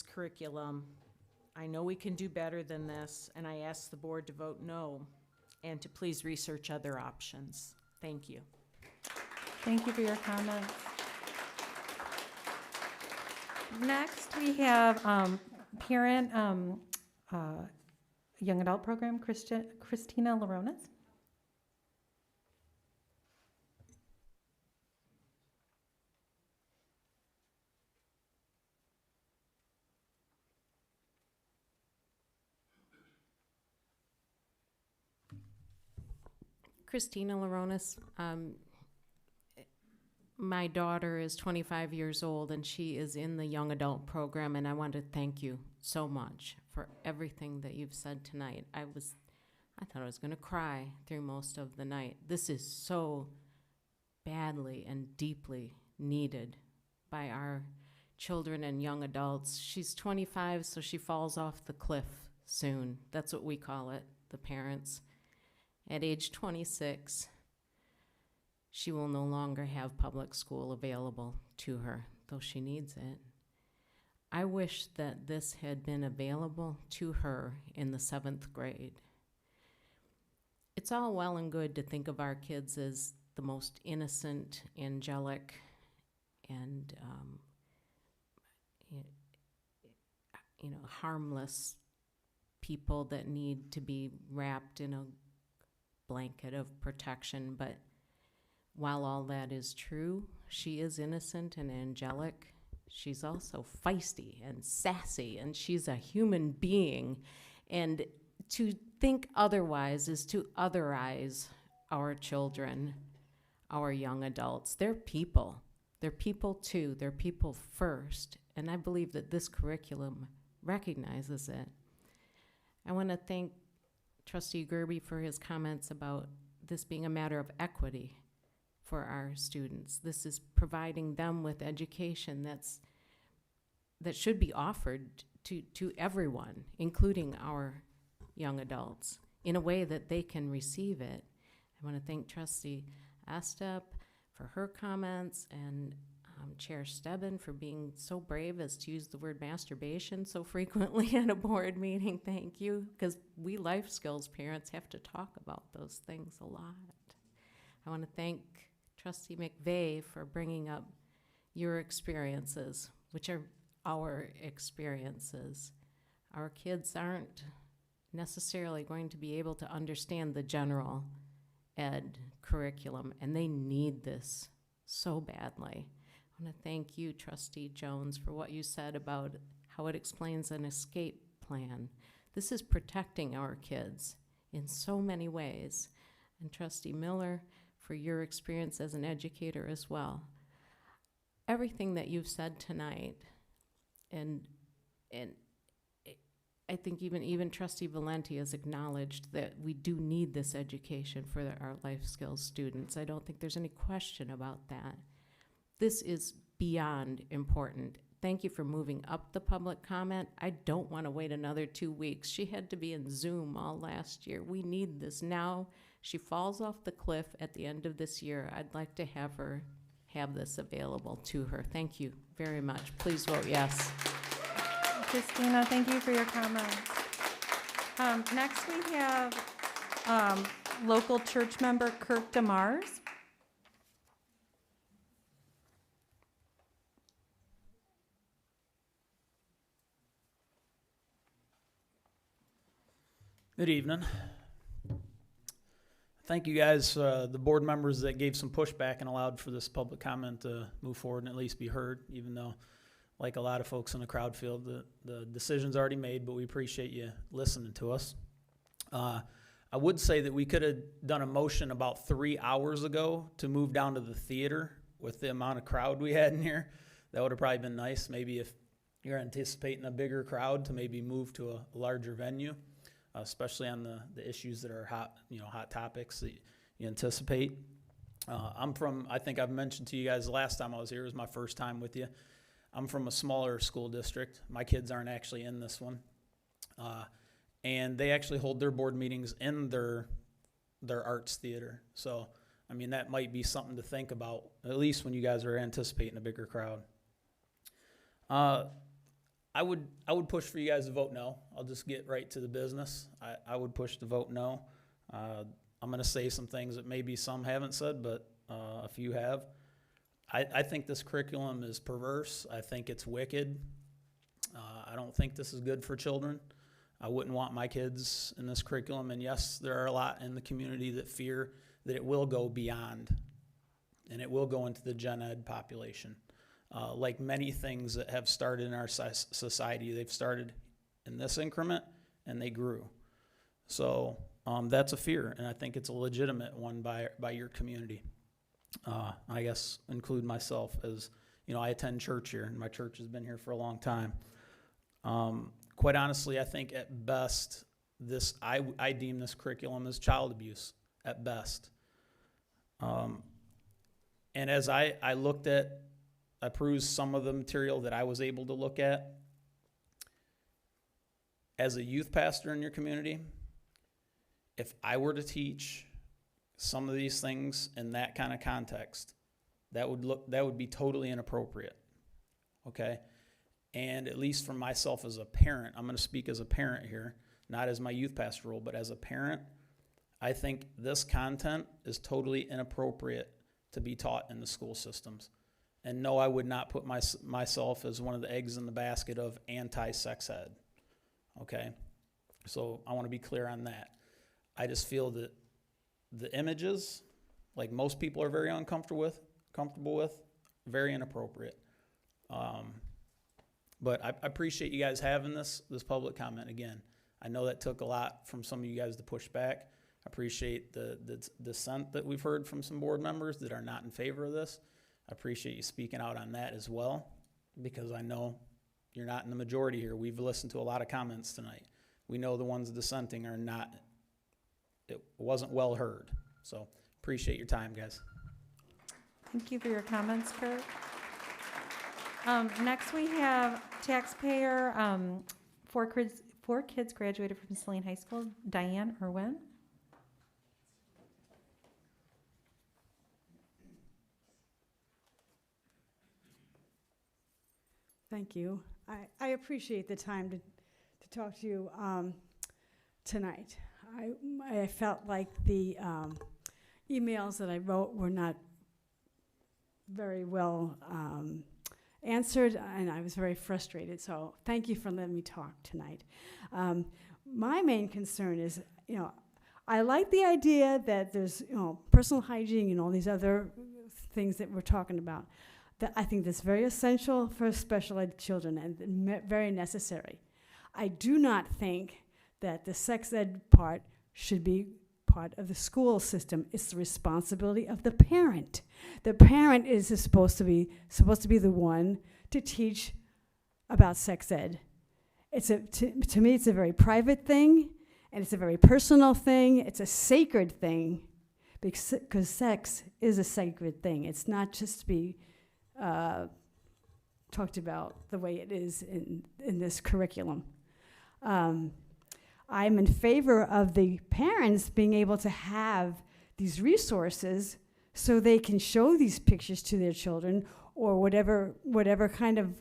curriculum. I know we can do better than this, and I ask the board to vote no and to please research other options. Thank you. Thank you for your comments. Next, we have parent young adult program, Christina Laronas. Christina Laronas. My daughter is 25 years old and she is in the young adult program, and I want to thank you so much for everything that you've said tonight. I thought I was going to cry through most of the night. This is so badly and deeply needed by our children and young adults. She's 25, so she falls off the cliff soon. That's what we call it, the parents. At age 26, she will no longer have public school available to her, though she needs it. I wish that this had been available to her in the 7th grade. It's all well and good to think of our kids as the most innocent, angelic, and harmless people that need to be wrapped in a blanket of protection. But while all that is true, she is innocent and angelic. She's also feisty and sassy, and she's a human being. And to think otherwise is to otherize our children, our young adults. They're people. They're people too. They're people first. And I believe that this curriculum recognizes it. I want to thank Trustee Gerby for his comments about this being a matter of equity for our students. This is providing them with education that should be offered to everyone, including our young adults, in a way that they can receive it. I want to thank Trustee Estep for her comments, and Chair Stebbin for being so brave as to use the word masturbation so frequently at a board meeting. Thank you, because we life skills parents have to talk about those things a lot. I want to thank Trustee McVeigh for bringing up your experiences, which are our experiences. Our kids aren't necessarily going to be able to understand the general ed curriculum, and they need this so badly. I want to thank you, Trustee Jones, for what you said about how it explains an escape plan. This is protecting our kids in so many ways. And Trustee Miller, for your experience as an educator as well. Everything that you've said tonight, and I think even Trustee Valenti has acknowledged that we do need this education for our life skills students. I don't think there's any question about that. This is beyond important. Thank you for moving up the public comment. I don't want to wait another 2 weeks. She had to be in Zoom all last year. We need this now. She falls off the cliff at the end of this year. I'd like to have her have this available to her. Thank you very much. Please vote yes. Christina, thank you for your comments. Next, we have local church member Kirk DeMars. Good evening. Thank you guys, the board members that gave some pushback and allowed for this public comment to move forward and at least be heard, even though, like a lot of folks in the crowd feel, the decision's already made, but we appreciate you listening to us. I would say that we could have done a motion about 3 hours ago to move down to the theater with the amount of crowd we had in here. That would have probably been nice. Maybe if you're anticipating a bigger crowd, to maybe move to a larger venue. Especially on the issues that are hot topics that you anticipate. I think I've mentioned to you guys the last time I was here, it was my first time with you. I'm from a smaller school district. My kids aren't actually in this one. And they actually hold their board meetings in their arts theater. So, I mean, that might be something to think about, at least when you guys are anticipating a bigger crowd. I would push for you guys to vote no. I'll just get right to the business. I would push to vote no. I'm going to say some things that maybe some haven't said, but a few have. I think this curriculum is perverse. I think it's wicked. I don't think this is good for children. I wouldn't want my kids in this curriculum. And yes, there are a lot in the community that fear that it will go beyond and it will go into the gen ed population. Like many things that have started in our society, they've started in this increment and they grew. So that's a fear, and I think it's a legitimate one by your community. I guess include myself as, I attend church here, and my church has been here for a long time. Quite honestly, I think at best, I deem this curriculum as child abuse, at best. And as I looked at, I perused some of the material that I was able to look at. As a youth pastor in your community, if I were to teach some of these things in that kind of context, that would be totally inappropriate. Okay? And at least for myself as a parent, I'm going to speak as a parent here, not as my youth pastor role, but as a parent, I think this content is totally inappropriate to be taught in the school systems. And no, I would not put myself as one of the eggs in the basket of anti-sex ed, okay? So I want to be clear on that. I just feel that the images, like most people are very comfortable with, very inappropriate. But I appreciate you guys having this public comment again. I know that took a lot from some of you guys to push back. I appreciate the dissent that we've heard from some board members that are not in favor of this. I appreciate you speaking out on that as well, because I know you're not in the majority here. We've listened to a lot of comments tonight. We know the ones dissenting are not it wasn't well heard. So appreciate your time, guys. Thank you for your comments, Kurt. Next, we have taxpayer, 4 kids graduated from Saline High School. Diane Irwin. Thank you. I appreciate the time to talk to you tonight. I felt like the emails that I wrote were not very well answered, and I was very frustrated. So thank you for letting me talk tonight. My main concern is, I like the idea that there's, personal hygiene and all these other things that we're talking about. That I think that's very essential for special ed children and very necessary. I do not think that the sex ed part should be part of the school system. It's the responsibility of the parent. The parent is supposed to be the one to teach about sex ed. To me, it's a very private thing, and it's a very personal thing. It's a sacred thing, because sex is a sacred thing. It's not just to be talked about the way it is in this curriculum. I'm in favor of the parents being able to have these resources so they can show these pictures to their children, or whatever kind of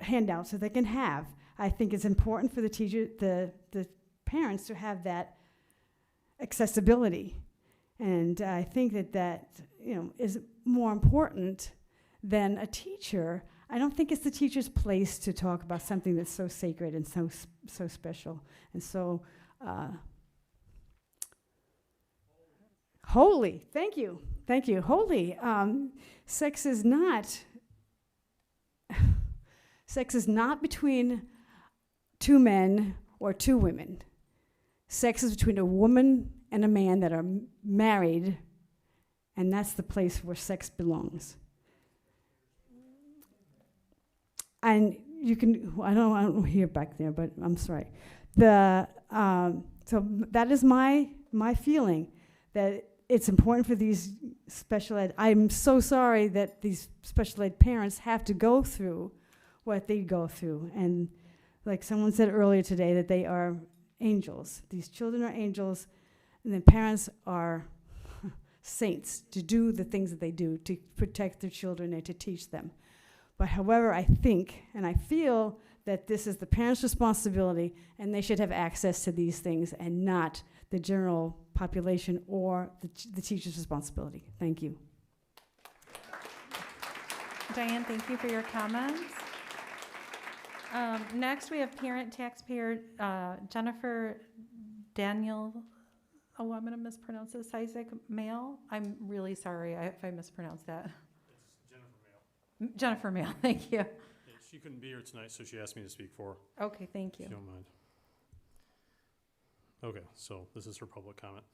handouts that they can have. I think it's important for the parents to have that accessibility. And I think that is more important than a teacher. I don't think it's the teacher's place to talk about something that's so sacred and so special and so holy. Thank you. Holy. Sex is not between 2 men or 2 women. Sex is between a woman and a man that are married, and that's the place where sex belongs. And you can, I don't hear back there, but I'm sorry. So that is my feeling, that it's important for these special ed. I'm so sorry that these special ed parents have to go through what they go through. And like someone said earlier today, that they are angels. These children are angels, and the parents are saints to do the things that they do to protect their children and to teach them. But however, I think and I feel that this is the parents' responsibility, and they should have access to these things and not the general population or the teacher's responsibility. Thank you. Diane, thank you for your comments. Next, we have parent taxpayer Jennifer Daniel. Oh, I'm going to mispronounce this. Isaac Mail. I'm really sorry if I mispronounced that. It's Jennifer Mail. Jennifer Mail, thank you. Yeah, she couldn't be here tonight, so she asked me to speak for her. Okay, thank you. If you don't mind. Okay, so this is her public comment.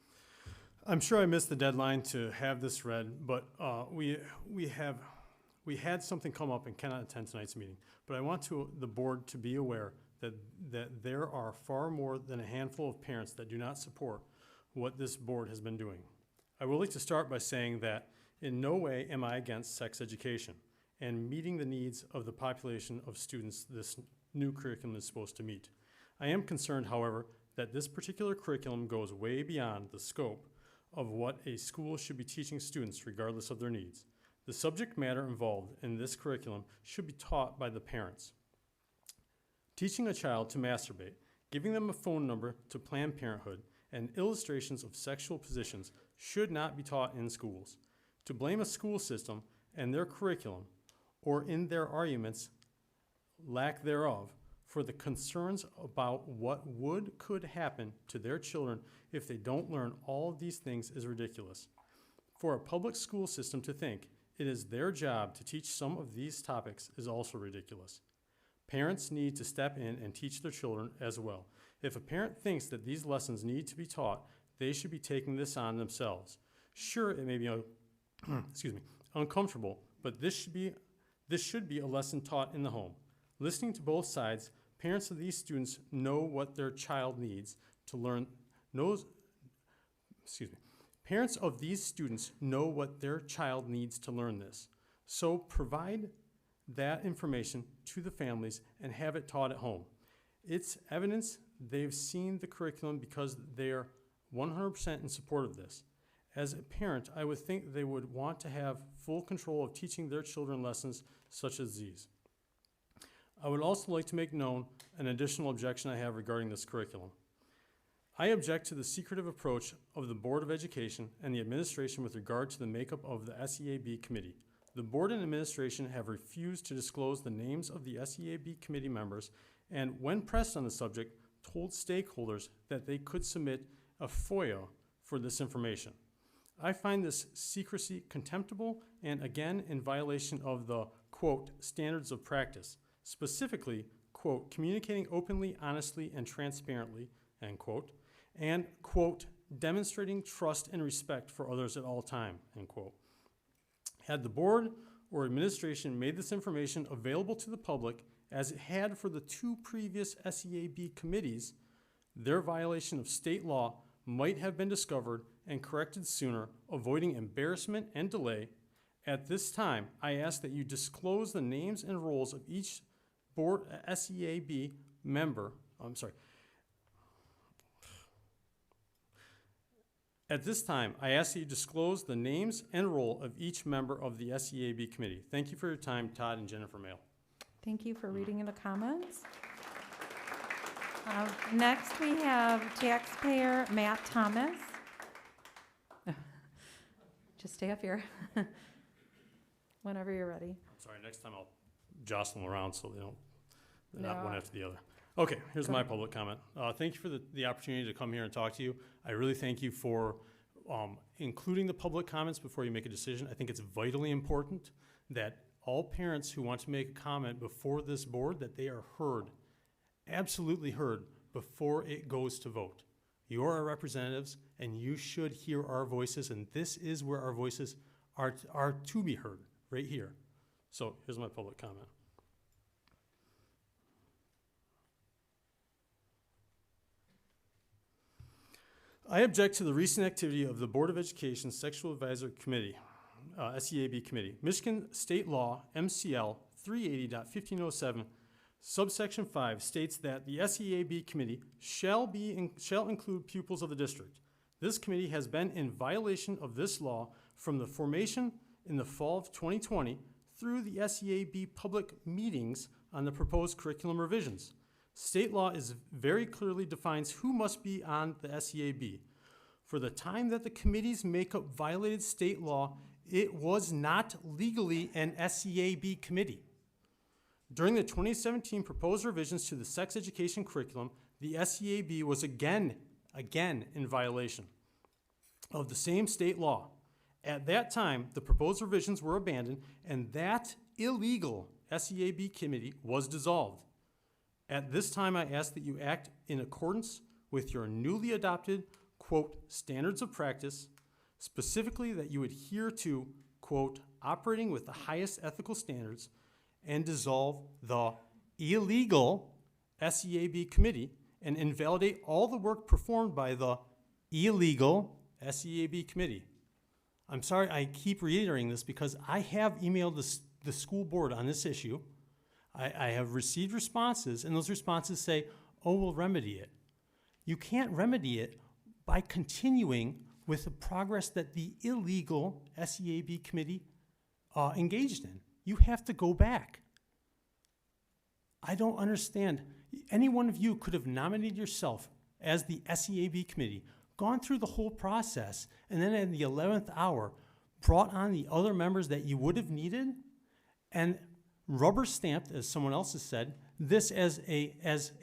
I'm sure I missed the deadline to have this read, but we had something come up and cannot attend tonight's meeting. But I want the board to be aware that there are far more than a handful of parents that do not support what this board has been doing. I would like to start by saying that in no way am I against sex education and meeting the needs of the population of students this new curriculum is supposed to meet. I am concerned, however, that this particular curriculum goes way beyond the scope of what a school should be teaching students regardless of their needs. The subject matter involved in this curriculum should be taught by the parents. Teaching a child to masturbate, giving them a phone number to Planned Parenthood, and illustrations of sexual positions should not be taught in schools. To blame a school system and their curriculum, or in their arguments, lack thereof, for the concerns about what could happen to their children if they don't learn all of these things is ridiculous. For a public school system to think it is their job to teach some of these topics is also ridiculous. Parents need to step in and teach their children as well. If a parent thinks that these lessons need to be taught, they should be taking this on themselves. Sure, it may be uncomfortable, but this should be a lesson taught in the home. Listening to both sides Parents of these students know what their child needs to learn, Parents of these students know what their child needs to learn this. So provide that information to the families and have it taught at home. It's evidence they've seen the curriculum because they're 100% in support of this. As a parent, I would think they would want to have full control of teaching their children lessons such as these. I would also like to make known an additional objection I have regarding this curriculum. I object to the secretive approach of the Board of Education and the administration with regard to the makeup of the SEAB committee. The board and administration have refused to disclose the names of the SEAB committee members, and when pressed on the subject, told stakeholders that they could submit a FOIA for this information. I find this secrecy contemptible and again in violation of the, quote, standards of practice, specifically, quote, communicating openly, honestly, and transparently, end quote, and, quote, demonstrating trust and respect for others at all time, end quote. Had the board or administration made this information available to the public as it had for the 2 previous SEAB committees, their violation of state law might have been discovered and corrected sooner, avoiding embarrassment and delay. At this time, I ask that you disclose the names and roles of each board SEAB member, At this time, I ask that you disclose the names and role of each member of the SEAB committee. Thank you for your time, Todd and Jennifer Mail. Thank you for reading the comments. Next, we have taxpayer Matt Thomas. Just stay up here whenever you're ready. Sorry, next time I'll jostle them around so they're not one No. after the other. Okay, here's Go my ahead. public comment. Thank you for the opportunity to come here and talk to you. I really thank you for including the public comments before you make a decision. I think it's vitally important that all parents who want to make a comment before this board, that they are heard, absolutely heard, before it goes to vote. You are our representatives, and you should hear our voices, and this is where our voices are to be heard, right here. So here's my public comment. I object to the recent activity of the Board of Education Sexual Advisory Committee, SEAB Committee. Michigan State Law, MCL 380.1507, subsection 5 states that the SEAB Committee shall include pupils of the district. This committee has been in violation of this law from the formation in the fall of 2020 through the SEAB public meetings on the proposed curriculum revisions. State law very clearly defines who must be on the SEAB. For the time that the committee's makeup violated state law, it was not legally an SEAB committee. During the 2017 proposed revisions to the sex education curriculum, the SEAB was again in violation of the same state law. At that time, the proposed revisions were abandoned, and that illegal SEAB committee was dissolved. At this time, I ask that you act in accordance with your newly adopted, quote, standards of practice, specifically that you adhere to, quote, operating with the highest ethical standards, and dissolve the illegal SEAB committee and invalidate all the work performed by the illegal SEAB committee. I'm sorry I keep reiterating this because I have emailed the school board on this issue. I have received responses, and those responses say, oh, we'll remedy it. You can't remedy it by continuing with the progress that the illegal SEAB committee engaged in. You have to go back. I don't understand. Any one of you could have nominated yourself as the SEAB committee, gone through the whole process, and then at the 11th hour, brought on the other members that you would have needed, and rubber stamped, as someone else has said, this as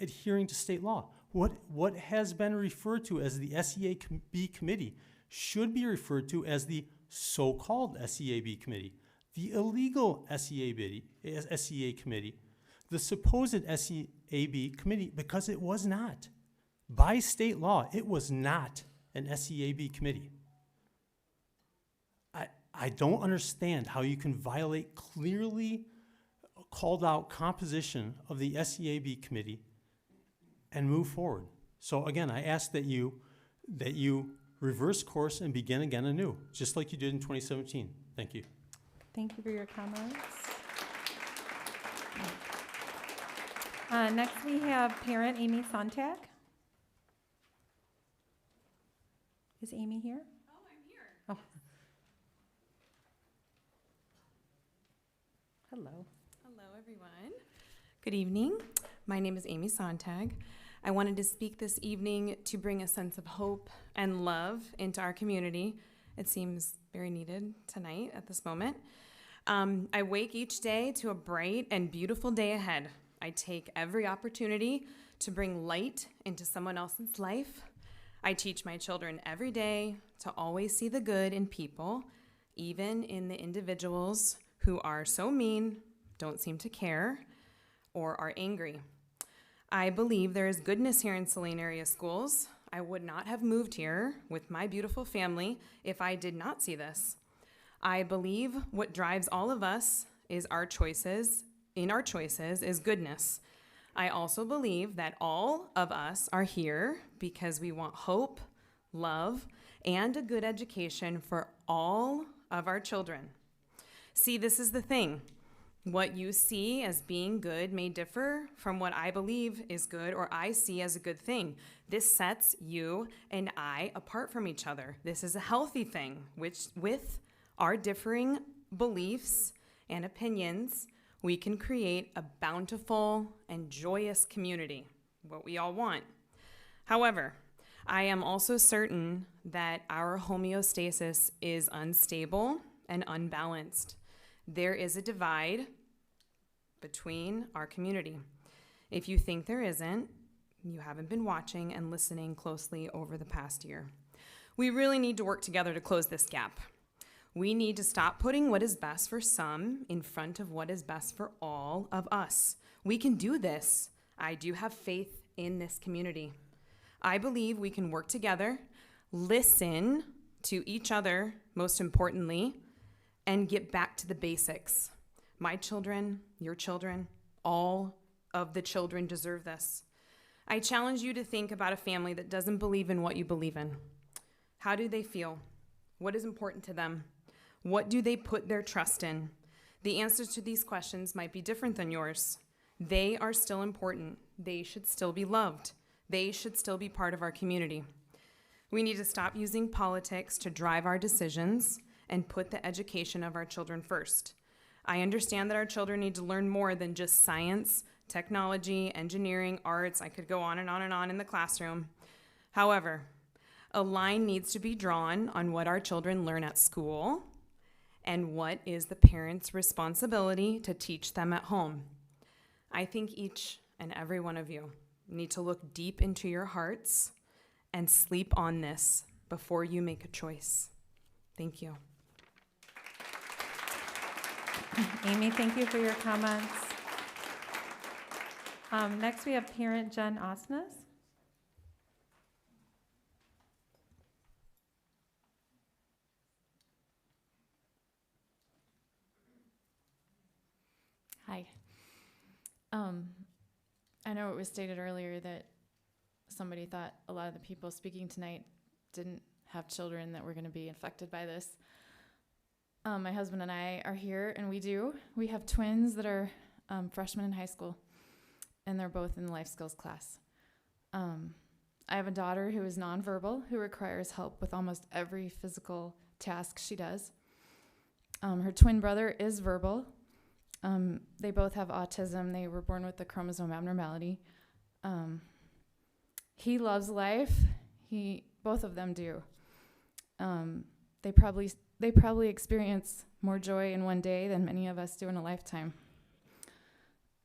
adhering to state law. What has been referred to as the SEAB committee should be referred to as the so-called SEAB committee, the illegal SEA committee, the supposed SEAB committee, because it was not. By state law, it was not an SEAB committee. I don't understand how you can violate clearly called out composition of the SEAB committee and move forward. So again, I ask that you reverse course and begin again anew, just like you did in 2017. Thank you. Thank you for your comments. Next, we have parent Amy Sontag. Is Amy here? Oh, I'm here. Oh. Hello. Hello, everyone. Good evening. My name is Amy Sontag. I wanted to speak this evening to bring a sense of hope and love into our community. It seems very needed tonight at this moment. I wake each day to a bright and beautiful day ahead. I take every opportunity to bring light into someone else's life. I teach my children every day to always see the good in people, even in the individuals who are so mean, don't seem to care, or are angry. I believe there is goodness here in Saline area schools. I would not have moved here with my beautiful family if I did not see this. I believe what drives all of us is our choices. In our choices is goodness. I also believe that all of us are here because we want hope, love, and a good education for all of our children. See, this is the thing. What you see as being good may differ from what I believe is good or I see as a good thing. This sets you and I apart from each other. This is a healthy thing, which with our differing beliefs and opinions, we can create a bountiful and joyous community, what we all want. However, I am also certain that our homeostasis is unstable and unbalanced. There is a divide between our community. If you think there isn't, you haven't been watching and listening closely over the past year. We really need to work together to close this gap. We need to stop putting what is best for some in front of what is best for all of us. We can do this. I do have faith in this community. I believe we can work together, listen to each other, most importantly, and get back to the basics. My children, your children, all of the children deserve this. I challenge you to think about a family that doesn't believe in what you believe in. How do they feel? What is important to them? What do they put their trust in? The answers to these questions might be different than yours. They are still important. They should still be loved. They should still be part of our community. We need to stop using politics to drive our decisions and put the education of our children first. I understand that our children need to learn more than just science, technology, engineering, arts. I could go on and on and on in the classroom. However, a line needs to be drawn on what our children learn at school and what is the parents' responsibility to teach them at home. I think each and every one of you need to look deep into your hearts and sleep on this before you make a choice. Thank you. Amy, thank you for your comments. Next, we have parent Jen Osnes. Hi. I know it was stated earlier that somebody thought a lot of the people speaking tonight didn't have children that were going to be affected by this. My husband and I are here, and we do. We have twins that are freshmen in high school, and they're both in the life skills class. I have a daughter who is nonverbal, who requires help with almost every physical task she does. Her twin brother is verbal. They both have autism. They were born with the chromosome abnormality. He loves life. Both of them do. They probably experience more joy in one day than many of us do in a lifetime.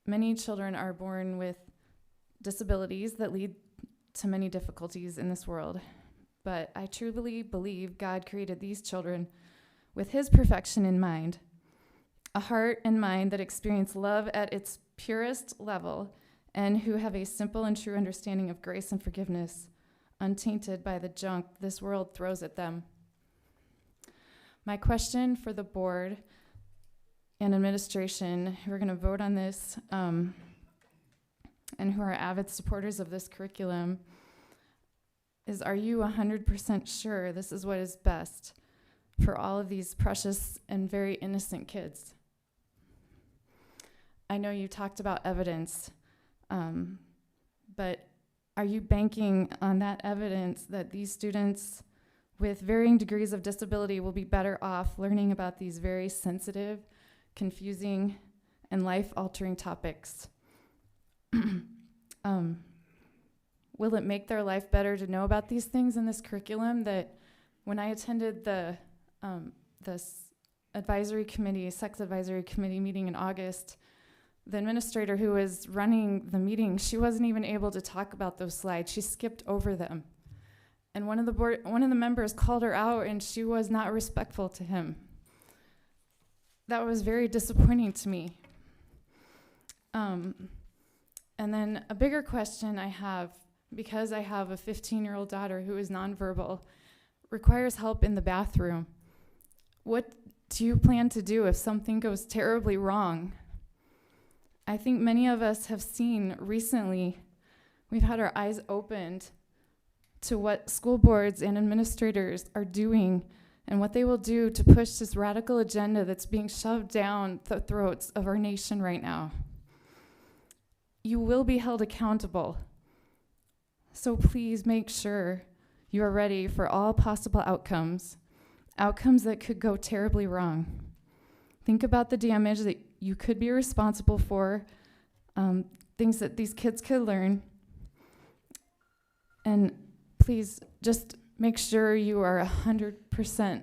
Many children are born with disabilities that lead to many difficulties in this world. But I truly believe God created these children with His perfection in mind, a heart and mind that experience love at its purest level, and who have a simple and true understanding of grace and forgiveness, untainted by the junk this world throws at them. My question for the board and administration who are going to vote on this and who are avid supporters of this curriculum is, are you 100% sure this is what is best for all of these precious and very innocent kids? I know you talked about evidence, but are you banking on that evidence that these students with varying degrees of disability will be better off learning about these very sensitive, confusing, and life-altering topics? Will it make their life better to know about these things in this curriculum? That when I attended the sex advisory committee meeting in August, the administrator who was running the meeting, she wasn't even able to talk about those slides. She skipped over them. And one of the members called her out, and she was not respectful to him. That was very disappointing to me. And then a bigger question I have, because I have a 15-year-old daughter who is nonverbal, requires help in the bathroom. What do you plan to do if something goes terribly wrong? I think many of us have seen recently, we've had our eyes opened to what school boards and administrators are doing and what they will do to push this radical agenda that's being shoved down the throats of our nation right now. You will be held accountable. So please make sure you are ready for all possible outcomes that could go terribly wrong. Think about the damage that you could be responsible for, things that these kids could learn, and please just make sure you are 100%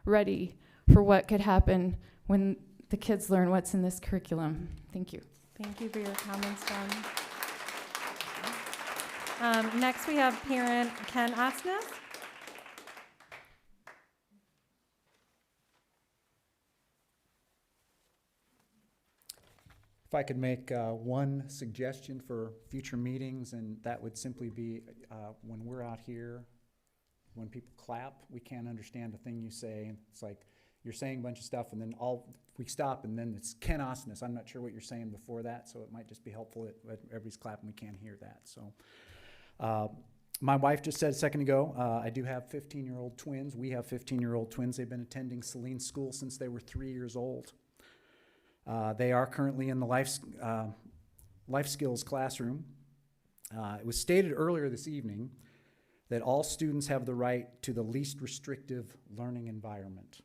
ready for what could happen when the kids learn what's in this curriculum. Thank you. Thank you for your comments, Jen. Next, we have parent Ken Osnes. If I could make one suggestion for future meetings, and that would simply be when we're out here, when people clap, we can't understand a thing you say. It's like you're saying a bunch of stuff, and then we stop, and then it's Ken Osnes. I'm not sure what you're saying before that, so it might just be helpful that everybody's clapping. We can't hear that. So, my wife just said a second ago, I do have 15-year-old twins. We have 15-year-old twins. They've been attending Saline School since they were 3 years old. They are currently in the life skills classroom. It was stated earlier this evening that all students have the right to the least restrictive learning environment.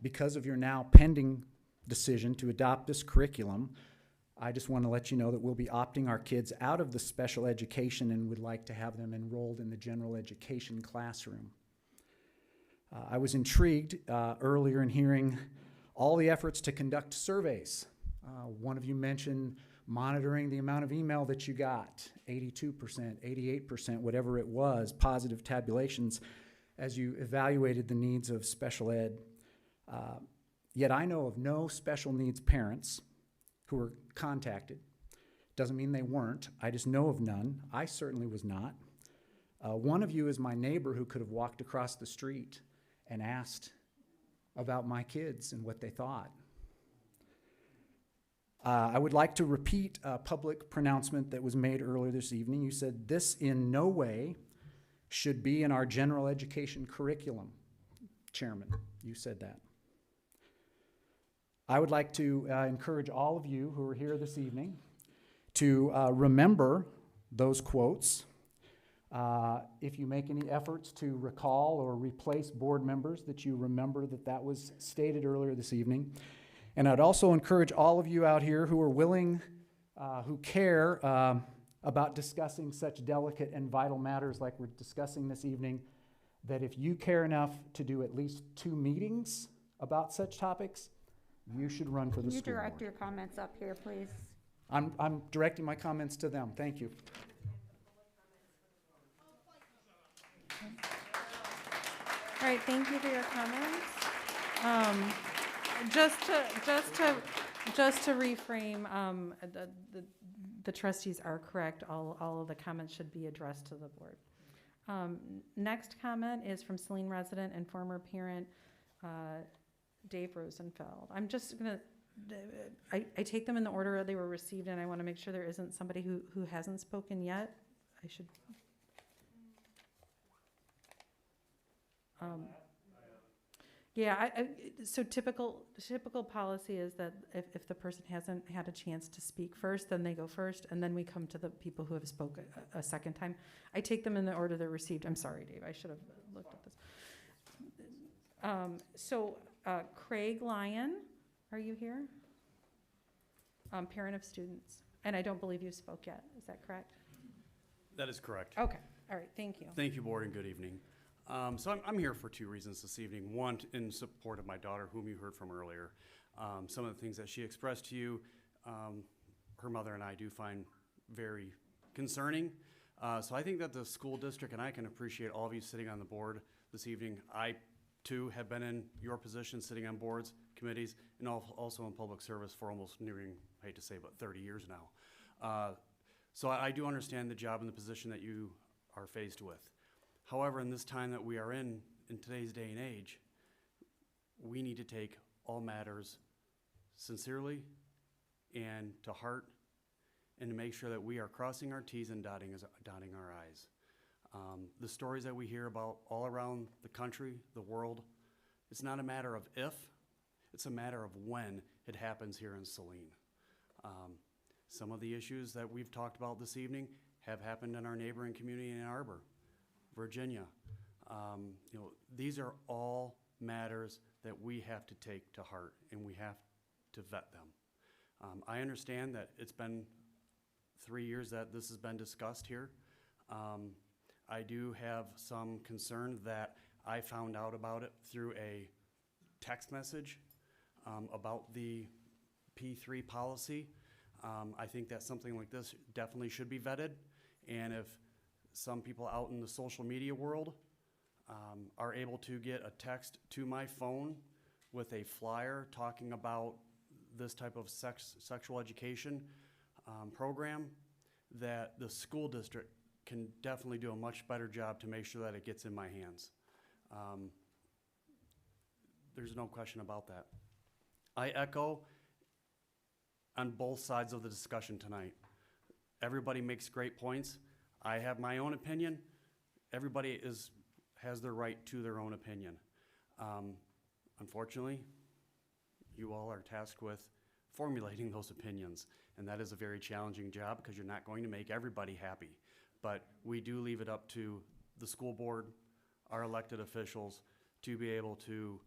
Because of your now pending decision to adopt this curriculum, I just want to let you know that we'll be opting our kids out of the special education and would like to have them enrolled in the general education classroom. I was intrigued earlier in hearing all the efforts to conduct surveys. One of you mentioned monitoring the amount of email that you got, 82%, 88%, whatever it was, positive tabulations as you evaluated the needs of special ed. Yet I know of no special needs parents who were contacted. Doesn't mean they weren't. I just know of none. I certainly was not. One of you is my neighbor who could have walked across the street and asked about my kids and what they thought. I would like to repeat a public pronouncement that was made earlier this evening. You said this in no way should be in our general education curriculum. Chairman, you said that. I would like to encourage all of you who are here this evening to remember those quotes. If you make any efforts to recall or replace board members, that you remember that that was stated earlier this evening. And I'd also encourage all of you out here who are willing, who care about discussing such delicate and vital matters like we're discussing this evening, that if you care enough to do at least 2 meetings about such topics, you should run for the school board. Can you direct your comments up here, please? I'm directing my comments to them. Thank you. All right, thank you for your comments. Just to reframe, the trustees are correct. All of the comments should be addressed to the board. Next comment is from Saline resident and former parent Dave Rosenfeld. I'm just gonna, I take them in the order they were received, and I want to make sure there isn't somebody who hasn't spoken yet. I should. Yeah, so typical policy is that if the person hasn't had a chance to speak first, then they go first, and then we come to the people who have spoken a second time. I take them in the order they're received. I'm sorry, Dave, I should have looked at this. Craig Lyon, are you here? Parent of students, and I don't believe you spoke yet. Is that correct? That is correct. Okay, all right, thank you. Thank you, board, and good evening. So I'm here for two reasons this evening. One, in support of my daughter, whom you heard from earlier. Some of the things that she expressed to you, her mother and I do find very concerning. So I think that the school district, and I can appreciate all of you sitting on the board this evening. I, too, have been in your position, sitting on boards, committees, and also in public service for almost nearing, I hate to say, but 30 years now. So I do understand the job and the position that you are faced with. However, in this time that we are in today's day and age, we need to take all matters sincerely and to heart, and to make sure that we are crossing our T's and dotting our I's. The stories that we hear about all around the country, the world, it's not a matter of if, it's a matter of when it happens here in Saline. Some of the issues that we've talked about this evening have happened in our neighboring community in Ann Arbor, Virginia. These are all matters that we have to take to heart, and we have to vet them. I understand that it's been 3 years that this has been discussed here. I do have some concern that I found out about it through a text message about the P3 policy. I think that something like this definitely should be vetted, and if some people out in the social media world are able to get a text to my phone with a flyer talking about this type of sexual education program, that the school district can definitely do a much better job to make sure that it gets in my hands. There's no question about that. I echo on both sides of the discussion tonight. Everybody makes great points. I have my own opinion. Everybody has their right to their own opinion. Unfortunately, you all are tasked with formulating those opinions, and that is a very challenging job because you're not going to make everybody happy. But we do leave it up to the school board, our elected officials, to be able to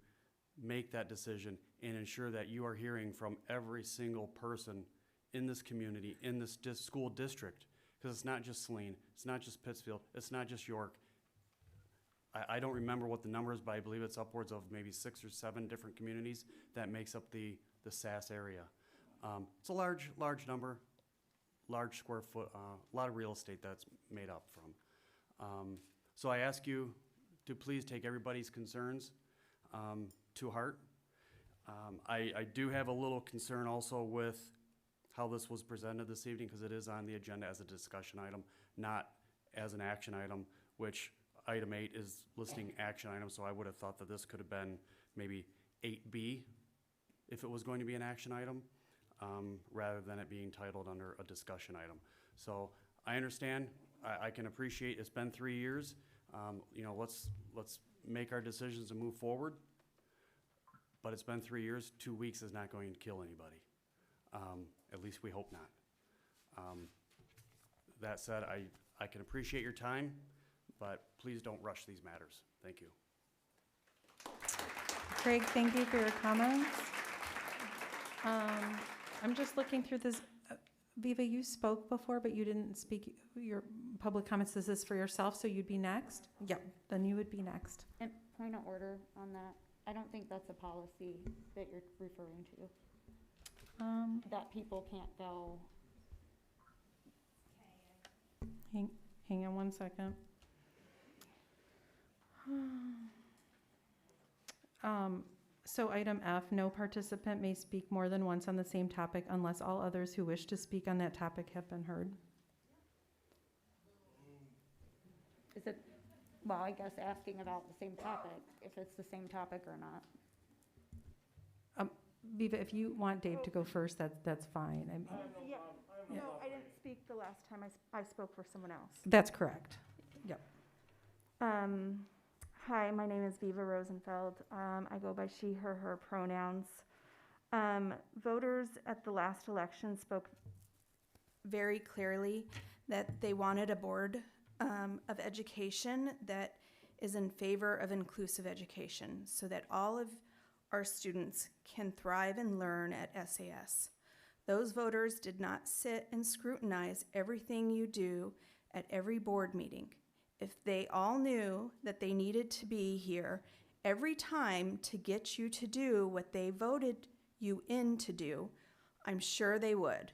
make that decision and ensure that you are hearing from every single person in this community, in this school district, because it's not just Saline, it's not just Pittsfield, it's not just York. I don't remember what the number is, but I believe it's upwards of maybe 6 or 7 different communities that makes up the SAS area. It's a large number, large square foot, a lot of real estate that's made up from. So I ask you to please take everybody's concerns to heart. I do have a little concern also with how this was presented this evening, because it is on the agenda as a discussion item, not as an action item, which item 8 is listing action items, so I would have thought that this could have been maybe 8B if it was going to be an action item, rather than it being titled under a discussion item. So I understand, I can appreciate it's been 3 years. Let's make our decisions and move forward. But it's been 3 years. 2 weeks is not going to kill anybody. At least we hope not. That said, I can appreciate your time, but please don't rush these matters. Thank you. Craig, thank you for your comments. I'm just looking through this. Viva, you spoke before, but you didn't speak your public comments. Is this for yourself, so you'd be next? Yep, then you would be next. And point of order on that. I don't think that's a policy that you're referring to. That people can't go. Hang on one second. So item F, no participant may speak more than once on the same topic unless all others who wish to speak on that topic have been heard. Is it, well, I guess asking about the same topic, if it's the same topic or not. Viva, if you want Dave to go first, that's fine. I mean, No, I didn't speak the last time. I spoke for someone else. that's correct. Yep. Hi, my name is Viva Rosenfeld. I go by she, her pronouns. Voters at the last election spoke very clearly that they wanted a board of education that is in favor of inclusive education so that all of our students can thrive and learn at SAS. Those voters did not sit and scrutinize everything you do at every board meeting. If they all knew that they needed to be here every time to get you to do what they voted you in to do, I'm sure they would.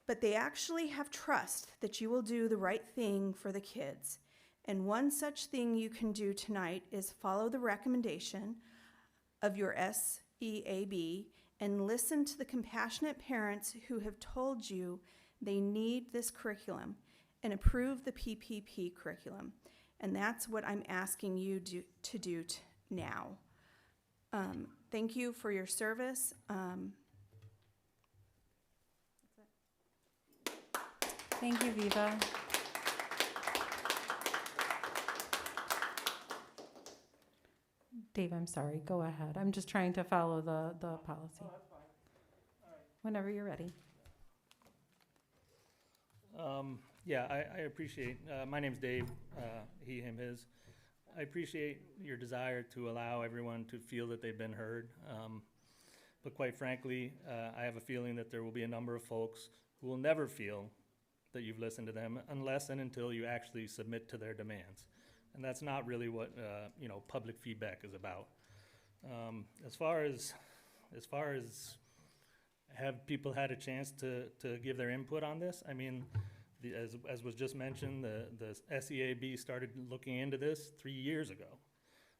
But they actually have trust that you will do the right thing for the kids. And one such thing you can do tonight is follow the recommendation of your SEAB and listen to the compassionate parents who have told you they need this curriculum and approve the PPP curriculum. And that's what I'm asking you to do now. Thank you for your service. Thank you, Viva. Dave, I'm sorry. Go ahead. I'm just trying to follow the policy. Oh, that's fine. All right. Whenever you're ready. Yeah, I appreciate, my name's Dave, he, him, his. I appreciate your desire to allow everyone to feel that they've been heard. But quite frankly, I have a feeling that there will be a number of folks who will never feel that you've listened to them unless and until you actually submit to their demands. And that's not really what, public feedback is about. As far as have people had a chance to give their input on this? I mean, as was just mentioned, the SEAB started looking into this 3 years ago.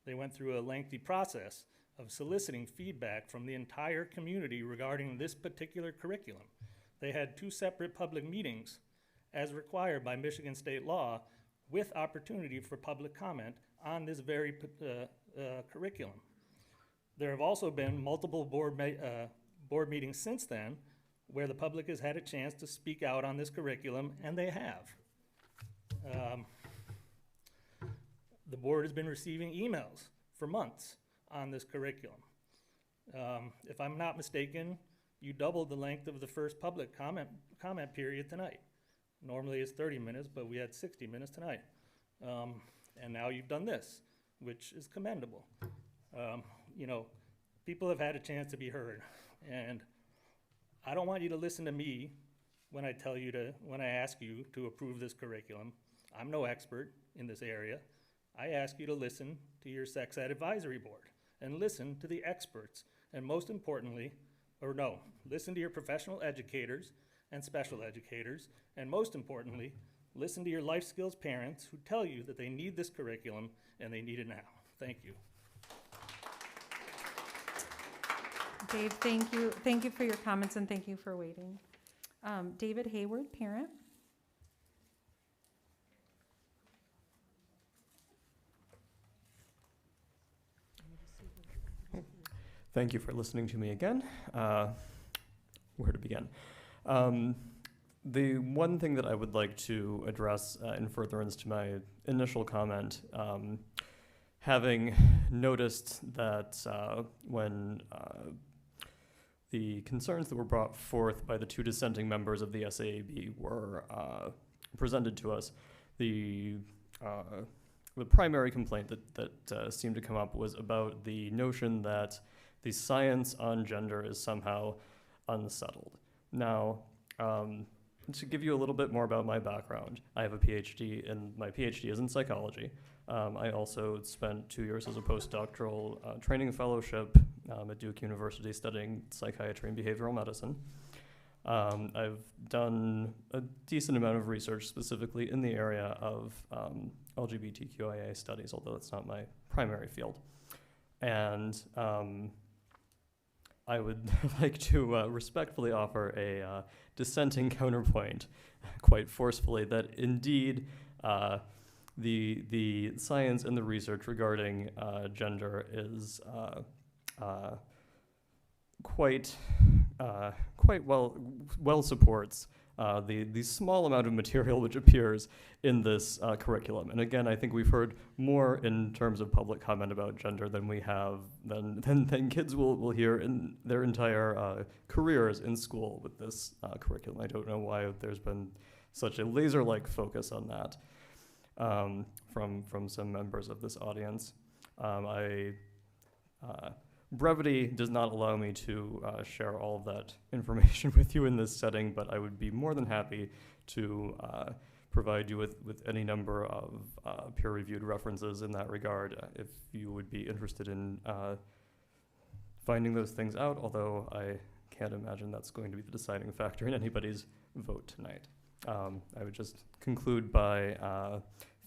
They went through a lengthy process of soliciting feedback from the entire community regarding this particular curriculum. They had 2 separate public meetings as required by Michigan state law with opportunity for public comment on this very curriculum. There have also been multiple board meetings since then where the public has had a chance to speak out on this curriculum, and they have. The board has been receiving emails for months on this curriculum. If I'm not mistaken, you doubled the length of the first public comment period tonight. Normally it's 30 minutes, but we had 60 minutes tonight. And now you've done this, which is commendable. People have had a chance to be heard, and I don't want you to listen to me when I ask you to approve this curriculum. I'm no expert in this area. I ask you to listen to your sex ed advisory board and listen to the experts. And most importantly, listen to your professional educators and special educators. And most importantly, listen to your life skills parents who tell you that they need this curriculum and they need it now. Thank you. Dave, thank you. Thank you for your comments and thank you for waiting. David Hayward, parent. Thank you for listening to me again. Where to begin? The one thing that I would like to address in furtherance to my initial comment, having noticed that when the concerns that were brought forth by the 2 dissenting members of the SAAB were presented to us, the primary complaint that seemed to come up was about the notion that the science on gender is somehow unsettled. Now, to give you a little bit more about my background, I have a PhD, and my PhD is in psychology. I also spent 2 years as a postdoctoral training fellowship at Duke University studying psychiatry and behavioral medicine. I've done a decent amount of research specifically in the area of LGBTQIA studies, although it's not my primary field. And I would like to respectfully offer a dissenting counterpoint, quite forcefully, that indeed the science and the research regarding gender is quite well supports the small amount of material which appears in this curriculum. And again, I think we've heard more in terms of public comment about gender than we have than kids will hear in their entire careers in school with this curriculum. I don't know why there's been such a laser-like focus on that from some members of this audience. Brevity does not allow me to share all of that information with you in this setting, but I would be more than happy to provide you with any number of peer-reviewed references in that regard if you would be interested in finding those things out, although I can't imagine that's going to be the deciding factor in anybody's vote tonight. I would just conclude by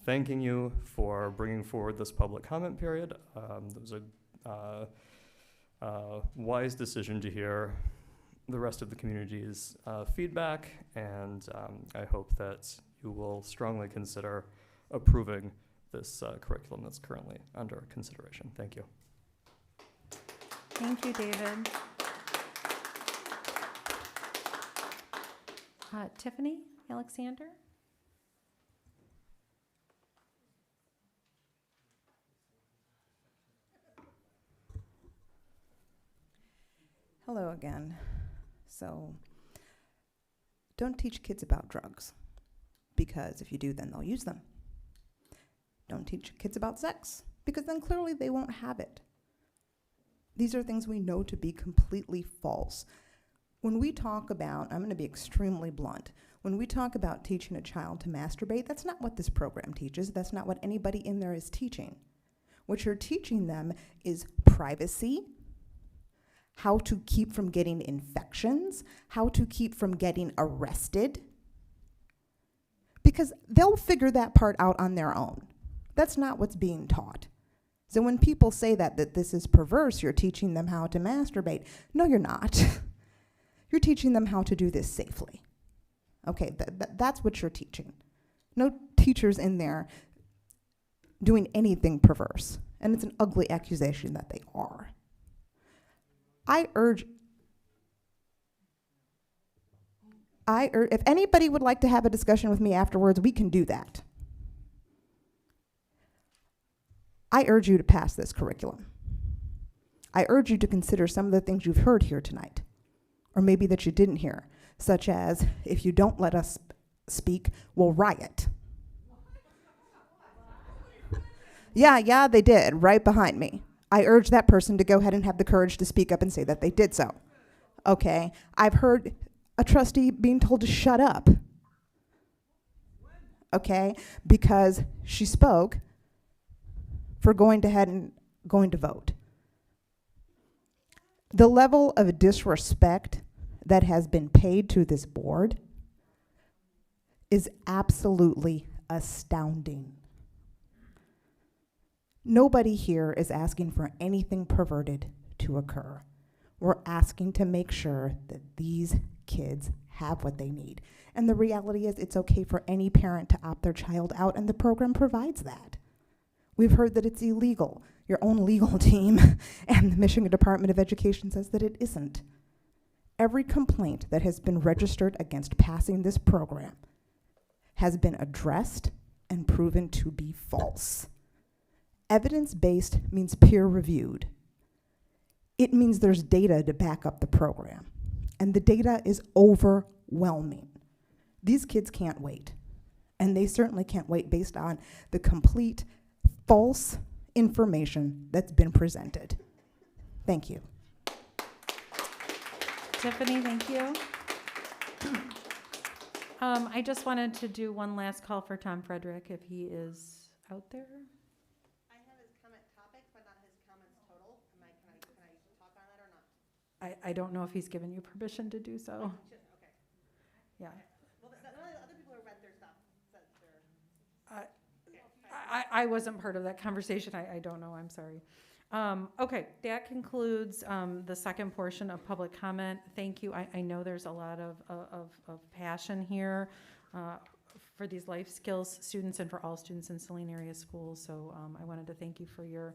thanking you for bringing forward this public comment period. It was a wise decision to hear the rest of the community's feedback, and I hope that you will strongly consider approving this curriculum that's currently under consideration. Thank you. Thank you, David. Tiffany Alexander? Hello again. So, don't teach kids about drugs, because if you do, then they'll use them. Don't teach kids about sex, because then clearly they won't have it. These are things we know to be completely false. When we talk about, I'm going to be extremely blunt, when we talk about teaching a child to masturbate, that's not what this program teaches. That's not what anybody in there is teaching. What you're teaching them is privacy, how to keep from getting infections, how to keep from getting arrested, because they'll figure that part out on their own. That's not what's being taught. So when people say that this is perverse, you're teaching them how to masturbate. No, you're not. You're teaching them how to do this safely. Okay, that's what you're teaching. No teachers in there doing anything perverse, and it's an ugly accusation that they are. I urge, if anybody would like to have a discussion with me afterwards, we can do that. I urge you to pass this curriculum. I urge you to consider some of the things you've heard here tonight, or maybe that you didn't hear, such as, if you don't let us speak, we'll riot. Yeah, they did, right behind me. I urge that person to go ahead and have the courage to speak up and say that they did so. Okay, I've heard a trustee being told to shut up. Okay, because she spoke for going ahead and going to vote. The level of disrespect that has been paid to this board is absolutely astounding. Nobody here is asking for anything perverted to occur. We're asking to make sure that these kids have what they need. And the reality is, it's okay for any parent to opt their child out, and the program provides that. We've heard that it's illegal. Your own legal team and the Michigan Department of Education says that it isn't. Every complaint that has been registered against passing this program has been addressed and proven to be false. Evidence-based means peer-reviewed. It means there's data to back up the program, and the data is overwhelming. These kids can't wait, and they certainly can't wait based on the complete false information that's been presented. Thank you. Tiffany, thank you. I just wanted to do one last call for Tom Frederick, if he is out there. I have his comment topics, but not his comments total. Can I talk on that or not? I don't know if he's given you permission to do so. Okay. Yeah. Well, other people who read their stuff said they're... I wasn't part of that conversation. I don't know. I'm sorry. Okay, that concludes the second portion of public comment. Thank you. I know there's a lot of passion here for these life skills students and for all students in Saline area schools. So I wanted to thank you for your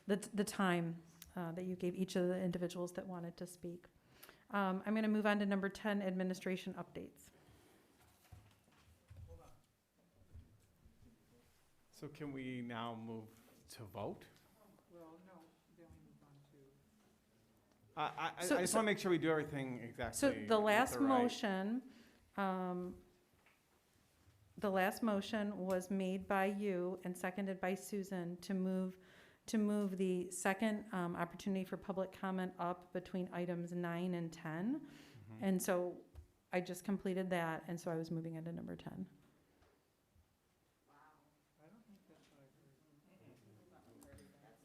the time that you gave each of the individuals that wanted to speak. I'm going to move on to number 10, administration updates. So can we now move to vote? Well, no, then we move on to. I just want to make sure we do everything exactly. So the with last right- motion was made by you and seconded by Susan to move the second opportunity for public comment up between items 9 and 10. Mhm. And so I just completed that, and so I was moving into number 10.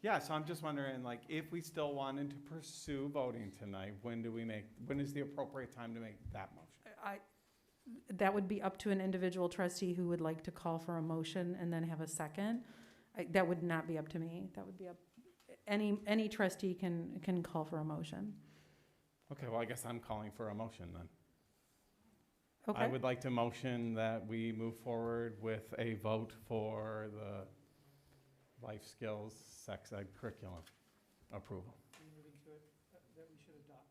Yeah, so I'm just wondering, like, if we still wanted to pursue voting tonight, when is the appropriate time to make that motion? That would be up to an individual trustee who would like to call for a motion and then have a second. That would not be up to me. That would be up, any trustee can call for a motion. Okay, well, I guess I'm calling for a motion then. Okay. I would like to motion that we move forward with a vote for the life skills sex ed curriculum approval. Moving to it, that we should adopt.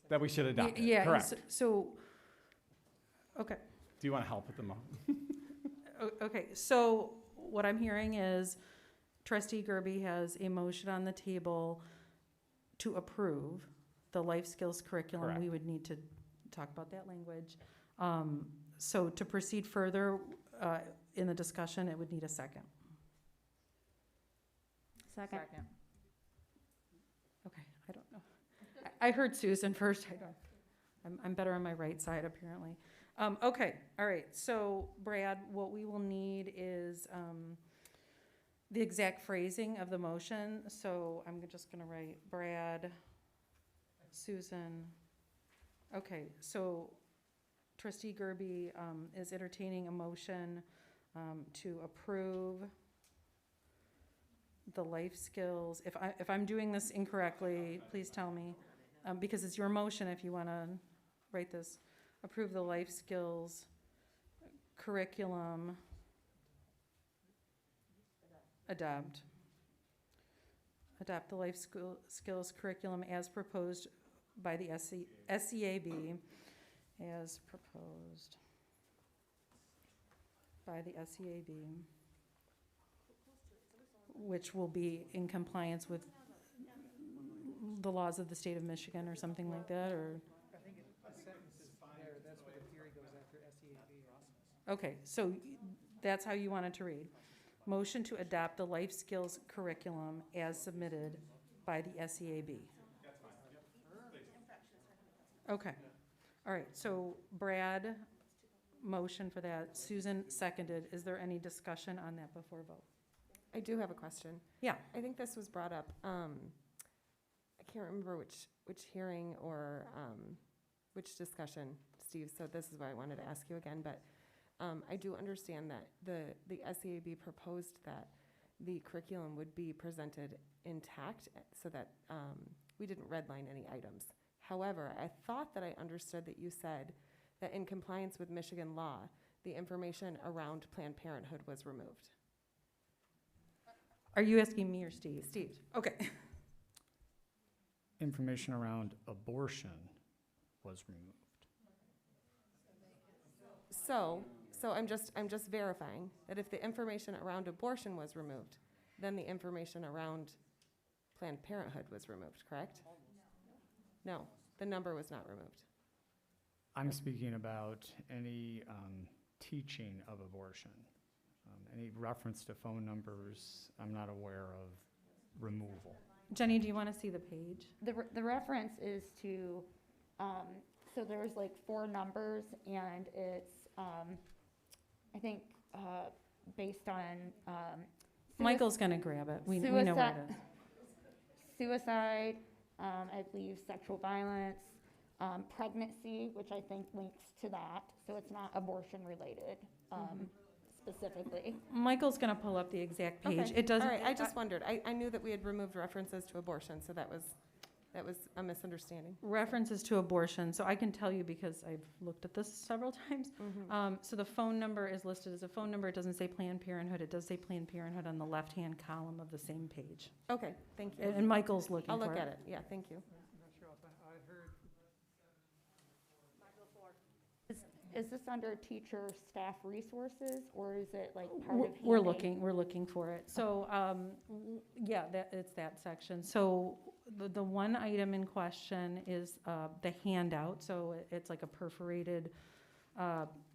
That we should adopt it, Yeah, correct. so, okay. Do you want to help with the Okay, so what I'm hearing is trustee Gerby has a motion on the table to approve the life skills curriculum. Correct. We would need to talk about that language. So to proceed further in the discussion, it would need a second. Second. Okay, I don't know. I heard Susan first. I'm better on my right side, apparently. Okay, all right. So, Brad, what we will need is the exact phrasing of the motion. So I'm just going to write Brad, Susan. Okay, so Trustee Gerby is entertaining a motion to approve the life skills. If I'm doing this incorrectly, please tell me, because it's your motion if you want to write this. Approve the life skills curriculum. Adopt the life skills curriculum as proposed by the SEAB, as proposed by the SEAB, which will be in compliance with the laws of the state of Michigan or something like that, or? I think the sentence is there, that's where the theory goes after SEAB. Okay, so that's how you want it to read. Motion to adopt the life skills curriculum as submitted by the SEAB. Okay, all right, so Brad, motion for that. Susan seconded. Is there any discussion on that before vote? I do have a question. Yeah. I think this was brought up, I can't remember which hearing or which discussion, Steve, so this is why I wanted to ask you again, but I do understand that the SEAB proposed that the curriculum would be presented intact so that we didn't redline any items. However, I thought that I understood that you said that in compliance with Michigan law, the information around Planned Parenthood was removed. Are you asking me or Steve? Steve. Okay. Information around abortion was removed. So I'm just verifying that if the information around abortion was removed, then the information around Planned Parenthood was removed, correct? No, the number was not removed. I'm speaking about any teaching of abortion. Any reference to phone numbers, I'm not aware of removal. Jenny, do you want to see the page? The reference is to, so there's like 4 numbers, and it's, I think, based on. Michael's going to grab it. We know where it is. Suicide, I believe sexual violence, pregnancy, which I think links to that, so it's not abortion related, specifically. Michael's going to pull up the exact page. Okay. It doesn't. All right, I just wondered. I knew that we had removed references to abortion, so that was That was a misunderstanding. References to abortion, so I can tell you because I've looked at this several times. So the phone number is listed as a phone number. It doesn't say Planned Parenthood. It does say Planned Parenthood on the left-hand column of the same page. Okay, thank you. And Michael's looking for it. I'll look at it. Yeah, thank you. Is this under teacher staff resources, or is it like part of? We're looking for it. So, yeah, it's that section. So the one item in question is the handout. So it's like a perforated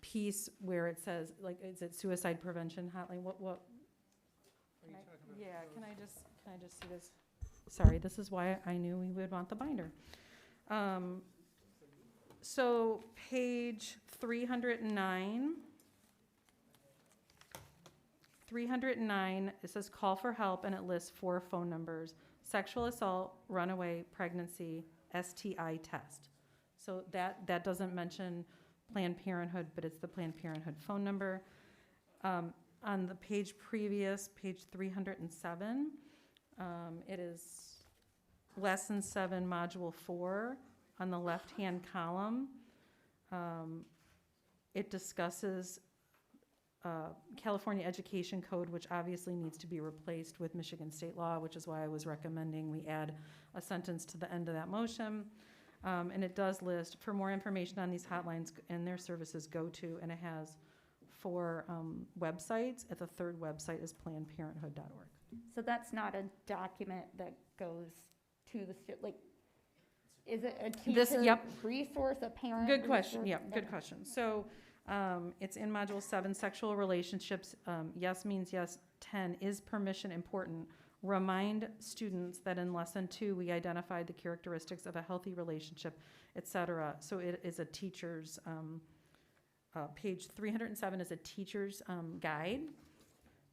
piece where it says, like, is it suicide prevention hotline? Yeah, can I just see this? Sorry, this is why I knew we would want the binder. So page 309. 309, it says call for help, and it lists 4 phone numbers: sexual assault, runaway, pregnancy, STI test. So that doesn't mention Planned Parenthood, but it's the Planned Parenthood phone number. On the page previous, page 307, it is lesson 7, module 4. On the left-hand column, it discusses California Education Code, which obviously needs to be replaced with Michigan state law, which is why I was recommending we add a sentence to the end of that motion. And it does list, for more information on these hotlines and their services, go to, and it has 4 websites. The third website is plannedparenthood.org. So that's not a document that goes to the like. Is it a teacher resource, a parent? Good question. resource? Yeah, good question. So it's in module 7, sexual relationships. Yes means yes. 10, is permission important? Remind students that in lesson 2 we identified the characteristics of a healthy relationship, etc. So it is a teacher's page 307 is a teacher's guide.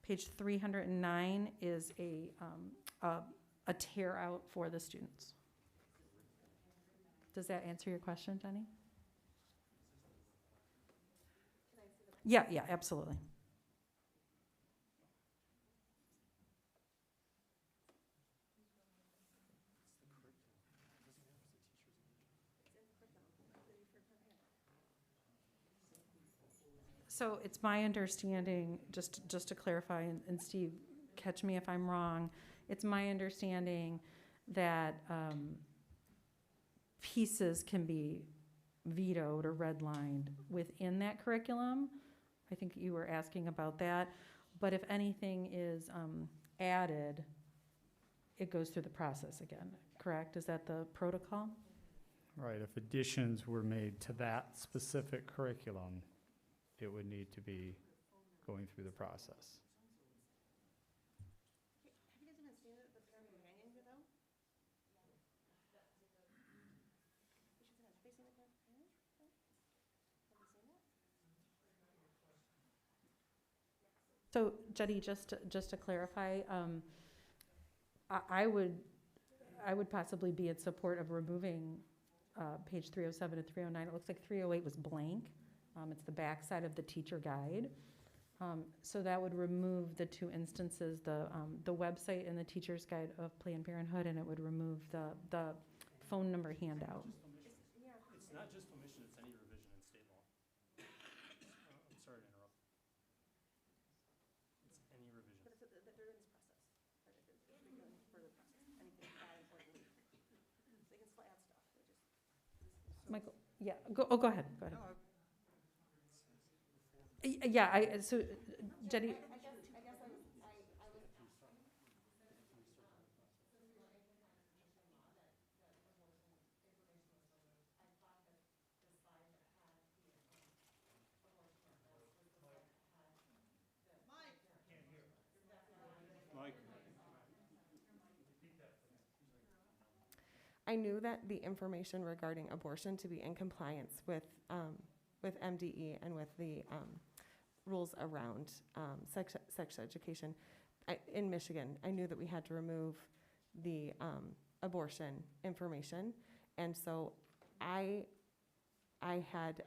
Page 309 is a tear out for the students. Does that answer your question, Jenny? Yeah, absolutely. So it's my understanding, just to clarify, and Steve, catch me if I'm wrong, it's my understanding that pieces can be vetoed or redlined within that curriculum. I think you were asking about that. But if anything is added, it goes through the process again, correct? Is that the protocol? Right, if additions were made to that specific curriculum, it would need to be going through the process. So, Jetty, just to clarify, I would possibly be in support of removing page 307 and 309. It looks like 308 was blank. It's the back side of the teacher guide. So that would remove the 2 instances, the website and the teacher's guide of Planned Parenthood, and it would remove the phone number handout. It's not just omission, it's any revision in state law. I'm sorry to interrupt. It's any revision. But they're in this process. Further process. Anything added or deleted. They can still add stuff. Michael, yeah, go ahead. Go ahead. Yeah, so Jenny. I knew that the information regarding abortion to be in compliance with MDE and with the rules around sex education in Michigan. I knew that we had to remove the abortion information, and so I had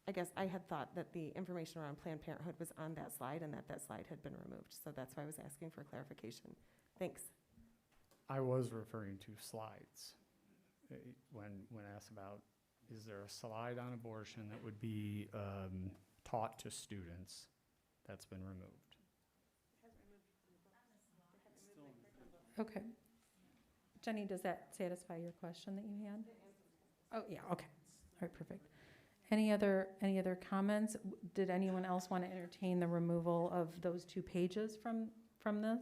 I guess I had thought that the information around Planned Parenthood was on that slide and that slide had been removed. So that's why I was asking for clarification. Thanks. I was referring to slides. When asked about, is there a slide on abortion that would be taught to students, that's been removed. Okay. Jenny, does that satisfy your question that you had? Oh, yeah, okay. All right, perfect. Any other comments? Did anyone else want to entertain the removal of those 2 pages from this?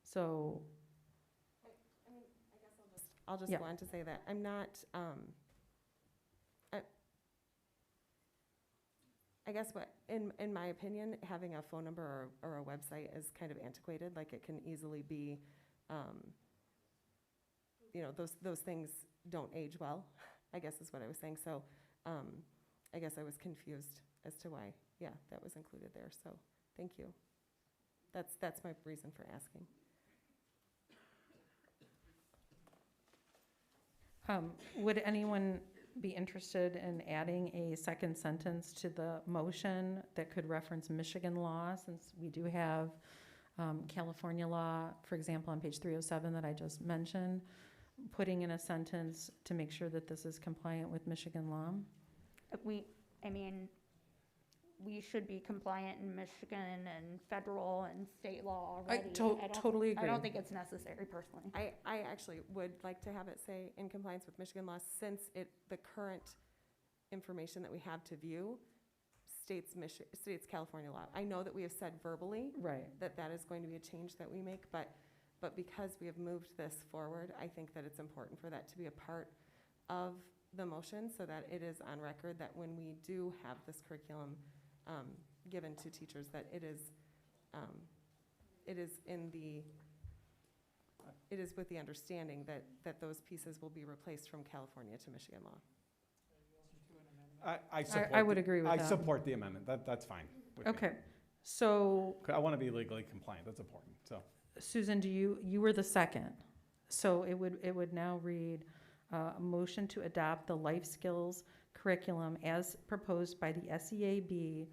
So, I'll just Yeah. go on to say that I'm not, I guess what, in my opinion, having a phone number or a website is kind of antiquated. Like, it can easily be, those things don't age well, I guess is what I was saying. So I guess I was confused as to why, that was included there. So thank you. That's my reason for asking. Would anyone be interested in adding a second sentence to the motion that could reference Michigan law, since we do have California law, for example, on page 307 that I just mentioned, putting in a sentence to make sure that this is compliant with Michigan law? We should be compliant in Michigan and federal and state law I already. totally agree. I don't think it's necessary personally. I actually would like to have it say in compliance with Michigan law, since the current information that we have to view states California law. I know that we have said verbally Right. that is going to be a change that we make, but because we have moved this forward, I think that it's important for that to be a part of the motion, so that it is on record that when we do have this curriculum given to teachers, that it is with the understanding that those pieces will be replaced from California to Michigan law. I would agree with that. I support the amendment. That's fine with me. Okay, so I want to be legally compliant. That's important. So Susan, you were the second. So it would now read, a motion to adopt the life skills curriculum as proposed by the SEAB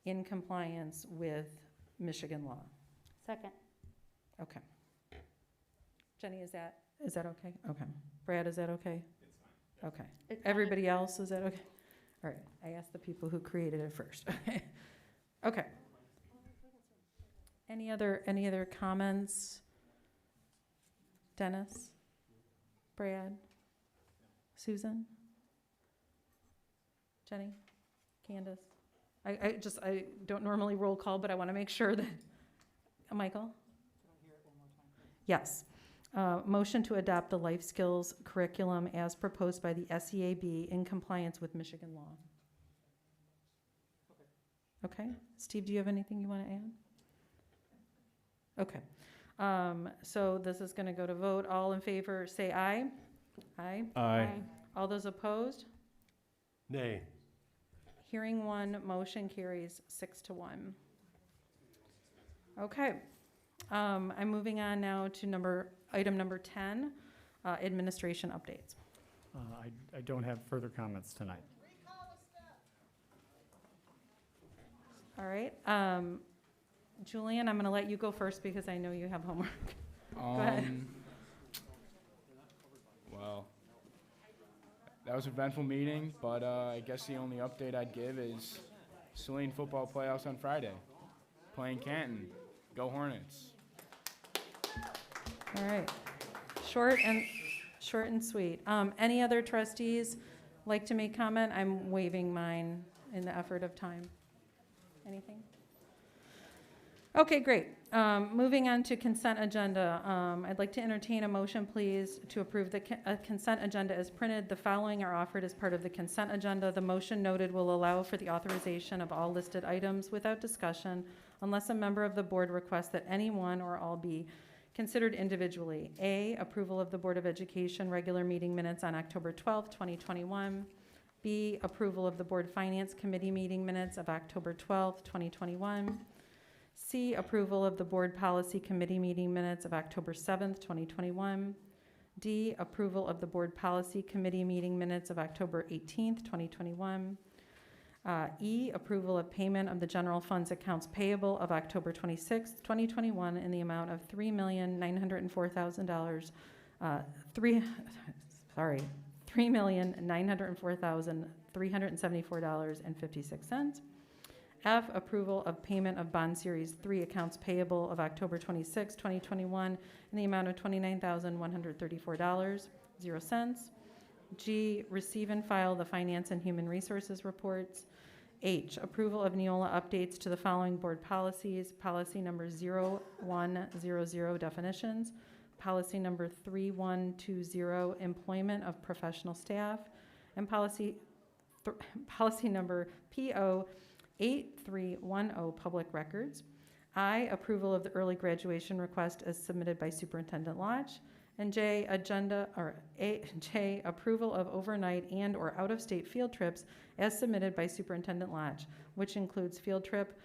in compliance with Michigan law. Second. Okay. Jenny, is that okay? Okay. Brad, is that okay? it's fine. Okay. Everybody else, is that okay? All right. I asked the people who created it first. Okay. Any other comments? Dennis? Brad? Susan? Jenny? Candace? I don't normally roll call, but I want to make sure that, Michael? Yes. Motion to adopt the life skills curriculum as proposed by the SEAB in compliance with Michigan law. Okay. Steve, do you have anything you want to add? Okay. So this is going to go to vote. All in favor, say aye. Aye. Aye. All those opposed? Nay. Hearing one, motion carries 6-1. Okay. I'm moving on now to item number 10, administration updates. I don't have further comments tonight. All right. Julian, I'm going to let you go first because I know you have homework. Go ahead. Well, that was an eventful meeting, but I guess the only update I'd give is Saline football playoffs on Friday. Playing Canton. Go Hornets. All right. Short and sweet. Any other trustees like to make comment? I'm waiving mine in the effort of time. Anything? Okay, great. Moving on to consent agenda. I'd like to entertain a motion, please, to approve the consent agenda as printed. The following are offered as part of the consent agenda. The motion noted will allow for the authorization of all listed items without discussion unless a member of the board requests that any one or all be considered individually. A, approval of the Board of Education regular meeting minutes on October 12th, 2021. B, approval of the Board Finance Committee meeting minutes of October 12th, 2021. C, approval of the Board Policy Committee meeting minutes of October 7th, 2021. D, approval of the Board Policy Committee meeting minutes of October 18th, 2021. E, approval of payment of the general funds accounts payable of October 26th, 2021 in the amount of $3,904,000, $3,904,374.56. F, approval of payment of bond series 3 accounts payable of October 26, 2021 in the amount of $29,134.00. G, receive and file the Finance and Human Resources reports. H, approval of Neola updates to the following board policies. Policy number 0100, definitions. Policy number 3120, employment of professional staff. And policy number PO 8310, public records. I, approval of the early graduation request as submitted by Superintendent Lodge. And J, approval of overnight and or out-of-state field trips as submitted by Superintendent Lodge, which includes field trip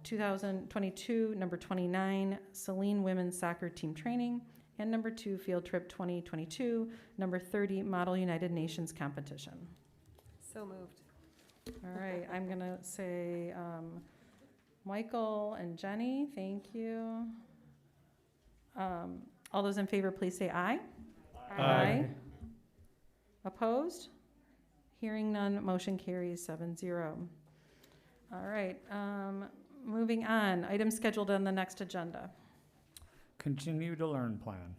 2022, number 29, Saline women's soccer team training, and number 2, field trip 2022, number 30, Model United Nations competition. So moved. All right, I'm gonna say Michael and Jenny, thank you. All those in favor, please say aye. Aye. Opposed? Hearing none, motion carries 7-0. All right, moving on, items scheduled on the next agenda. Continue to learn plan.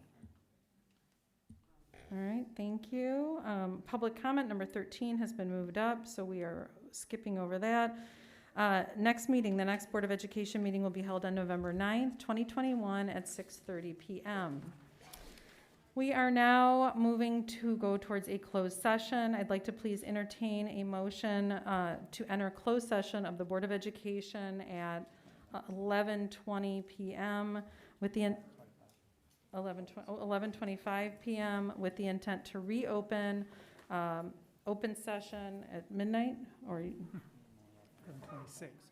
All right, thank you. Public comment number 13 has been moved up, so we are skipping over that. Next meeting, the next Board of Education meeting will be held on November 9th, 2021 at 6:30 p.m. We are now moving to go towards a closed session. I'd like to please entertain a motion to enter closed session of the Board of Education at 11:20 p.m. with the 11:25 p.m. with the intent to reopen open session at midnight or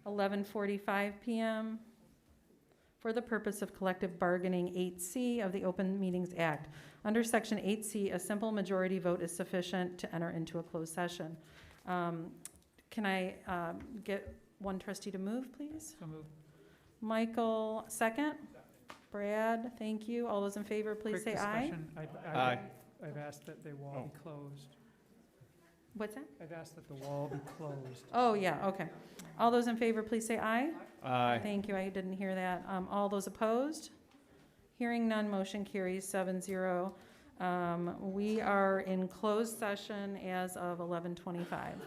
11:45 p.m. for the purpose of collective bargaining 8C of the Open Meetings Act. Under Section 8C, a simple majority vote is sufficient to enter into a closed session. Can I get one trustee to move, please? So moved. Michael, second. Brad, thank you. All those in favor, please say aye. Aye. I've asked that the wall be closed. What's that? I've asked that the wall be closed. Oh, yeah, okay. All those in favor, please say aye. Aye. Thank you, I didn't hear that. All those opposed? Hearing none, motion carries 7-0. We are in closed session as of 11:25.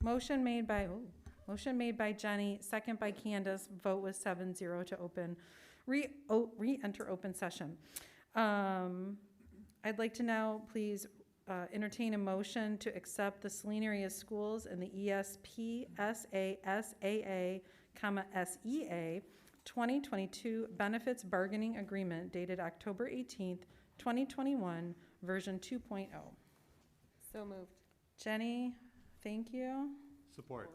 Motion made by Jenny, second by Candace. Vote was 7-0 to re-enter open session. I'd like to now please entertain a motion to accept the Saline area schools and the ESP SASAA, SEA 2022 benefits bargaining agreement dated October 18th, 2021, version 2.0. So moved. Jenny, thank you. Support.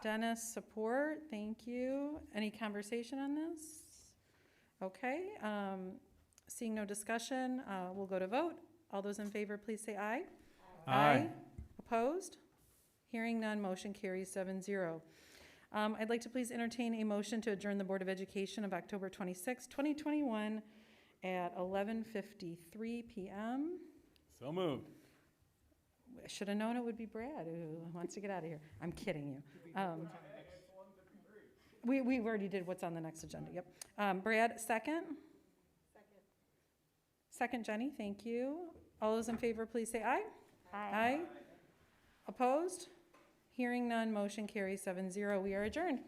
Dennis, support. Thank you. Any conversation on this? Okay. Seeing no discussion, we'll go to vote. All those in favor, please say aye. Aye. Opposed? Hearing none, motion carries 7-0. I'd like to please entertain a motion to adjourn the Board of Education of October 26, 2021 at 11:53 p.m. So moved. I should have known it would be Brad who wants to get out of here. I'm kidding you. We already did what's on the next agenda, yep. Brad, second? Second, Jenny, thank you. All those in favor, please say aye. Aye. Opposed? Hearing none, motion carries 7-0. We are adjourned.